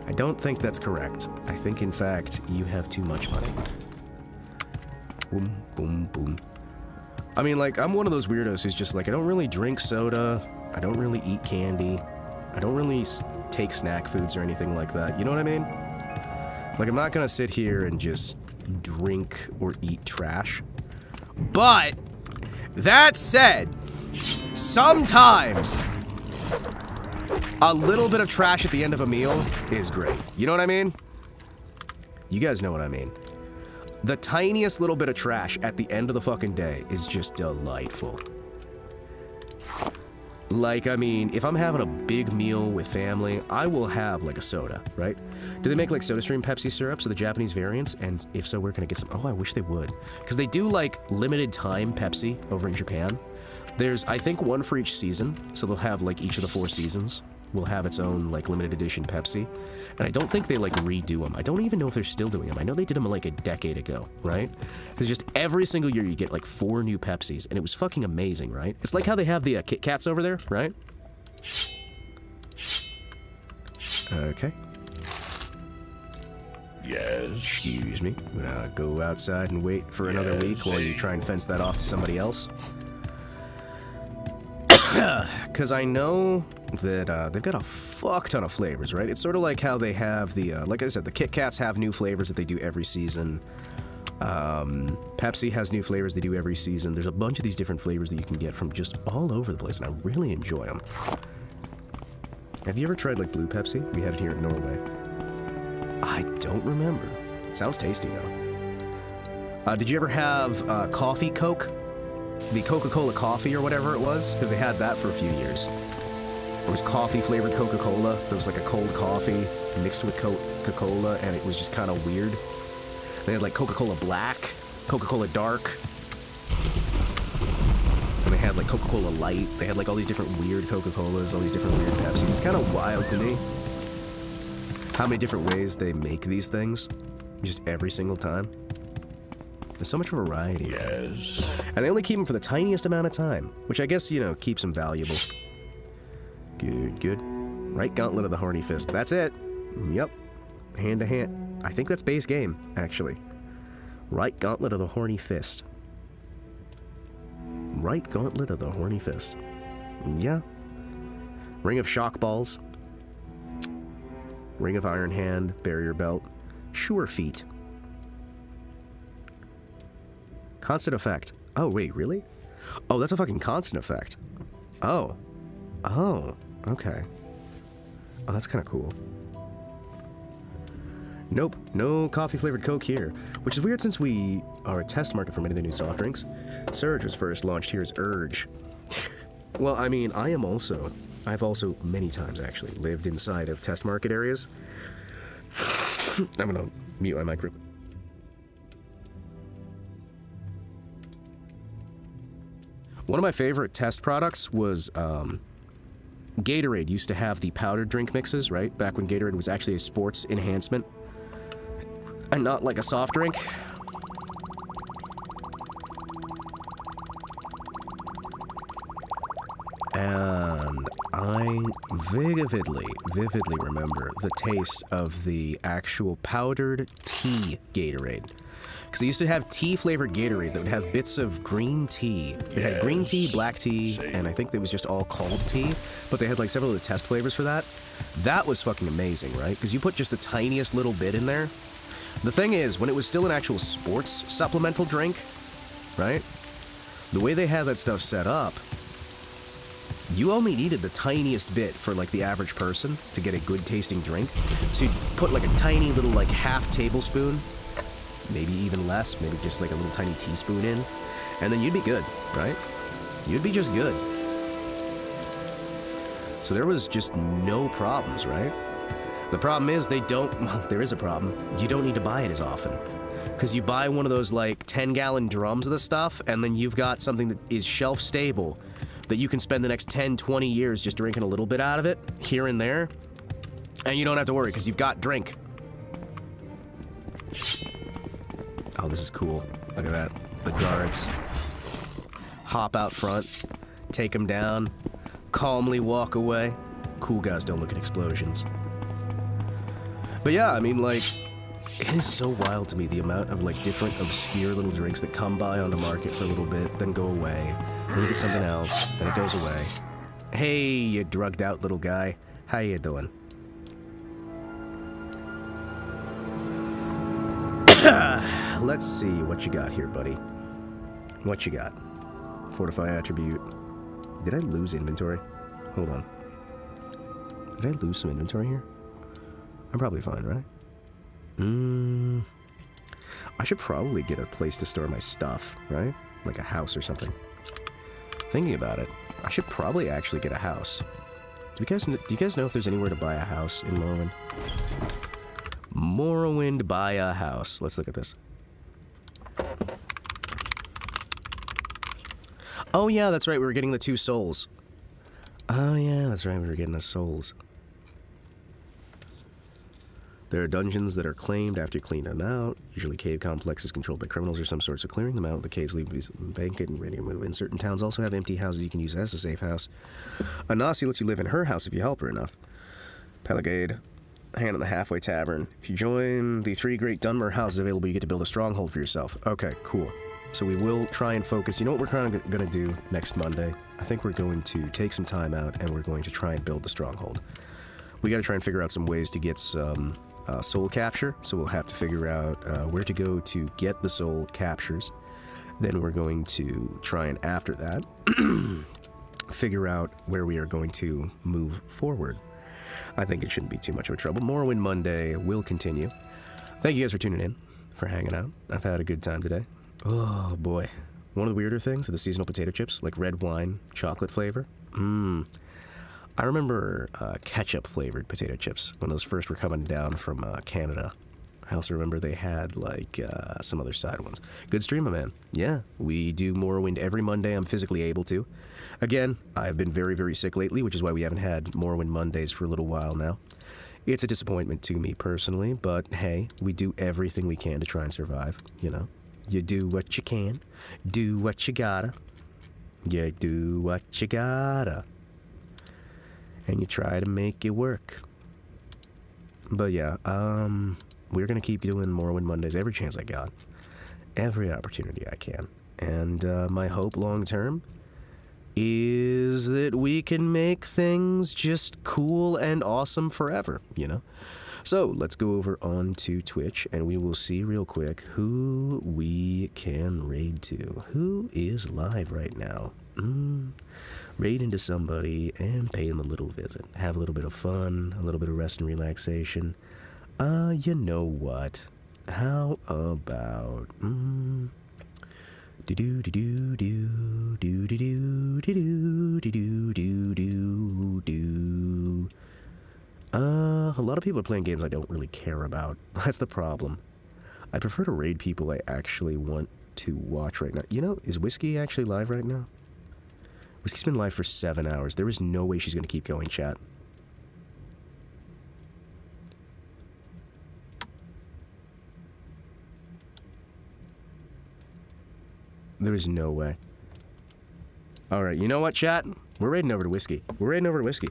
I don't think that's correct. I think, in fact, you have too much money. Boom, boom, boom. I mean, like, I'm one of those weirdos who's just like, I don't really drink soda. I don't really eat candy. I don't really take snack foods or anything like that. You know what I mean? Like, I'm not gonna sit here and just drink or eat trash. But, that said, sometimes a little bit of trash at the end of a meal is great. You know what I mean? You guys know what I mean. The tiniest little bit of trash at the end of the fucking day is just delightful. Like, I mean, if I'm having a big meal with family, I will have, like, a soda, right? Do they make, like, SodaStream Pepsi syrups or the Japanese variants? And if so, where can I get some? Oh, I wish they would. Because they do, like, limited time Pepsi over in Japan. There's, I think, one for each season. So they'll have, like, each of the 4 seasons will have its own, like, limited edition Pepsi. And I don't think they, like, redo them. I don't even know if they're still doing them. I know they did them, like, a decade ago, right? Because just every single year you get, like, 4 new Pepsis. And it was fucking amazing, right? It's like how they have the Kit Kats over there, right? Okay. Yes. Excuse me. I'm gonna go outside and wait for another week while you try and fence that off to somebody else. Because I know that they've got a fuck ton of flavors, right? It's sort of like how they have the, like I said, the Kit Kats have new flavors that they do every season. Pepsi has new flavors they do every season. There's a bunch of these different flavors that you can get from just all over the place, and I really enjoy them. Have you ever tried, like, blue Pepsi? We had it here in Norway. I don't remember. It sounds tasty, though. Did you ever have Coffee Coke? The Coca-Cola coffee or whatever it was? Because they had that for a few years. It was coffee-flavored Coca-Cola. There was like a cold coffee mixed with Coca-Cola, and it was just kind of weird. They had like Coca-Cola Black, Coca-Cola Dark, and they had like Coca-Cola Light. They had like all these different weird Coca-Colas, all these different weird Pepsis. It's kind of wild to me. how many different ways they make these things, just every single time. There's so much variety. Yes. And they only keep them for the tiniest amount of time, which I guess, you know, keeps them valuable. Good, good. Right gauntlet of the horny fist. That's it. Yep. Hand to hand. I think that's base game, actually. Right gauntlet of the horny fist. Right gauntlet of the horny fist. Yeah. Ring of shock balls. Ring of iron hand. Barrier belt. Sure feet. Constant effect. Oh, wait, really? Oh, that's a fucking constant effect. Oh. Oh, okay. Oh, that's kind of cool. Nope, no coffee-flavored Coke here, which is weird since we are a test market for many of the new soft drinks. Surge was first launched here as Urge. Well, I mean, I've also many times actually lived inside of test market areas. I'm gonna mute my mic real quick. One of my favorite test products was Gatorade used to have the powdered drink mixes, right? Back when Gatorade was actually a sports enhancement and not like a soft drink. And I vividly remember the taste of the actual powdered tea Gatorade. Because they used to have tea-flavored Gatorade that would have bits of green tea. They had green tea, black tea, and I think it was just all called tea. But they had like several of the test flavors for that. That was fucking amazing, right? Because you put just the tiniest little bit in there. The thing is, when it was still an actual sports supplemental drink, right? The way they had that stuff set up, you only needed the tiniest bit for like the average person to get a good tasting drink. So you'd put like a tiny little like half tablespoon, maybe even less, maybe just like a little tiny teaspoon in, and then you'd be good, right? You'd be just good. So there was just no problems, right? The problem is there is a problem. You don't need to buy it as often. Because you buy one of those like 10-gallon drums of the stuff, and then you've got something that is shelf stable that you can spend the next 10, 20 years just drinking a little bit out of it, here and there, and you don't have to worry because you've got drink. Oh, this is cool. Look at that. The guards hop out front, take them down, calmly walk away. Cool guys don't look at explosions. But yeah, I mean, like, it is so wild to me, the amount of, like, different obscure little drinks that come by on the market for a little bit, then go away, then you get something else, then it goes away. Hey, you drugged out little guy. How you doing? Let's see what you got here, buddy. What you got? Fortify attribute. Did I lose inventory? Hold on. Did I lose some inventory here? I'm probably fine, right? I should probably get a place to store my stuff, right? Like a house or something. Thinking about it, I should probably actually get a house. Do you guys know if there's anywhere to buy a house in Morrowind? Morrowind, buy a house. Let's look at this. Oh yeah, that's right, we were getting the 2 souls. Oh yeah, that's right, we were getting the souls. There are dungeons that are claimed after you clean them out. Usually cave complexes controlled by criminals or some sort, so clearing them out, the caves leave vacant and ready to move in. Certain towns also have empty houses you can use as a safe house. Anasi lets you live in her house if you help her enough. Pelagade, Hand in the Halfway Tavern. If you join the 3 great Dunmer houses available, you get to build a stronghold for yourself. Okay, cool. So we will try and focus. You know what we're kind of going to do next Monday? I think we're going to take some time out and we're going to try and build the stronghold. We got to try and figure out some ways to get some soul capture, so we'll have to figure out where to go to get the soul captures. Then we're going to try and, after that, figure out where we are going to move forward. I think it shouldn't be too much of a trouble. Morrowind Monday will continue. Thank you guys for tuning in, for hanging out. I've had a good time today. Oh boy. One of the weirder things are the seasonal potato chips, like red wine, chocolate flavor. I remember ketchup-flavored potato chips when those first were coming down from Canada. I also remember they had, like, some other side ones. Good stream, my man. Yeah, we do Morrowind every Monday. I'm physically able to. Again, I've been very, very sick lately, which is why we haven't had Morrowind Mondays for a little while now. It's a disappointment to me personally, but hey, we do everything we can to try and survive, you know? You do what you can, do what you gotta. You do what you gotta. And you try to make it work. But yeah, we're gonna keep doing Morrowind Mondays every chance I got. Every opportunity I can. And my hope long term is that we can make things just cool and awesome forever, you know? So let's go over onto Twitch and we will see real quick who we can raid to. Who is live right now? Raid into somebody and pay them a little visit. Have a little bit of fun, a little bit of rest and relaxation. You know what? How about... A lot of people are playing games I don't really care about. That's the problem. I prefer to raid people I actually want to watch right now. You know, is Whiskey actually live right now? Whiskey's been live for 7 hours. There is no way she's going to keep going, chat. There is no way. Alright, you know what, chat? We're raiding over to Whiskey. We're raiding over to Whiskey.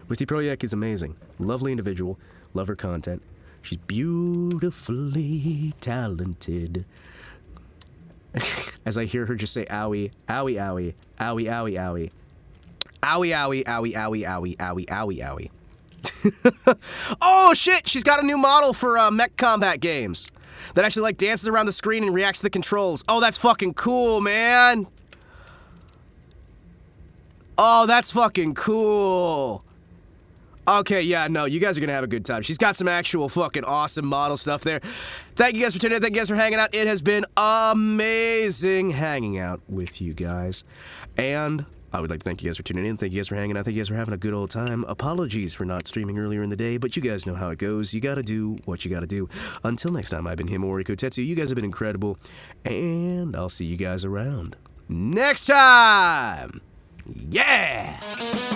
Whiskey Proyak is amazing. Lovely individual. Love her content. She's beautifully talented. As I hear her just say owie, owie, owie, owie, owie, owie. Owie, owie, owie, owie, owie, owie, owie, owie. Oh shit! She's got a new model for mech combat games. That actually, like, dances around the screen and reacts to the controls. Oh, that's fucking cool, man! Oh, that's fucking cool! Okay, yeah, no, you guys are gonna have a good time. She's got some actual fucking awesome model stuff there. Thank you guys for tuning in. Thank you guys for hanging out. It has been amazing hanging out with you guys. And I would like to thank you guys for tuning in. Thank you guys for hanging out. Thank you guys for having a good old time. Apologies for not streaming earlier in the day, but you guys know how it goes. You gotta do what you gotta do. Until next time, I've been Himawari Kotetsu. You guys have been incredible, and I'll see you guys around next time. Yeah!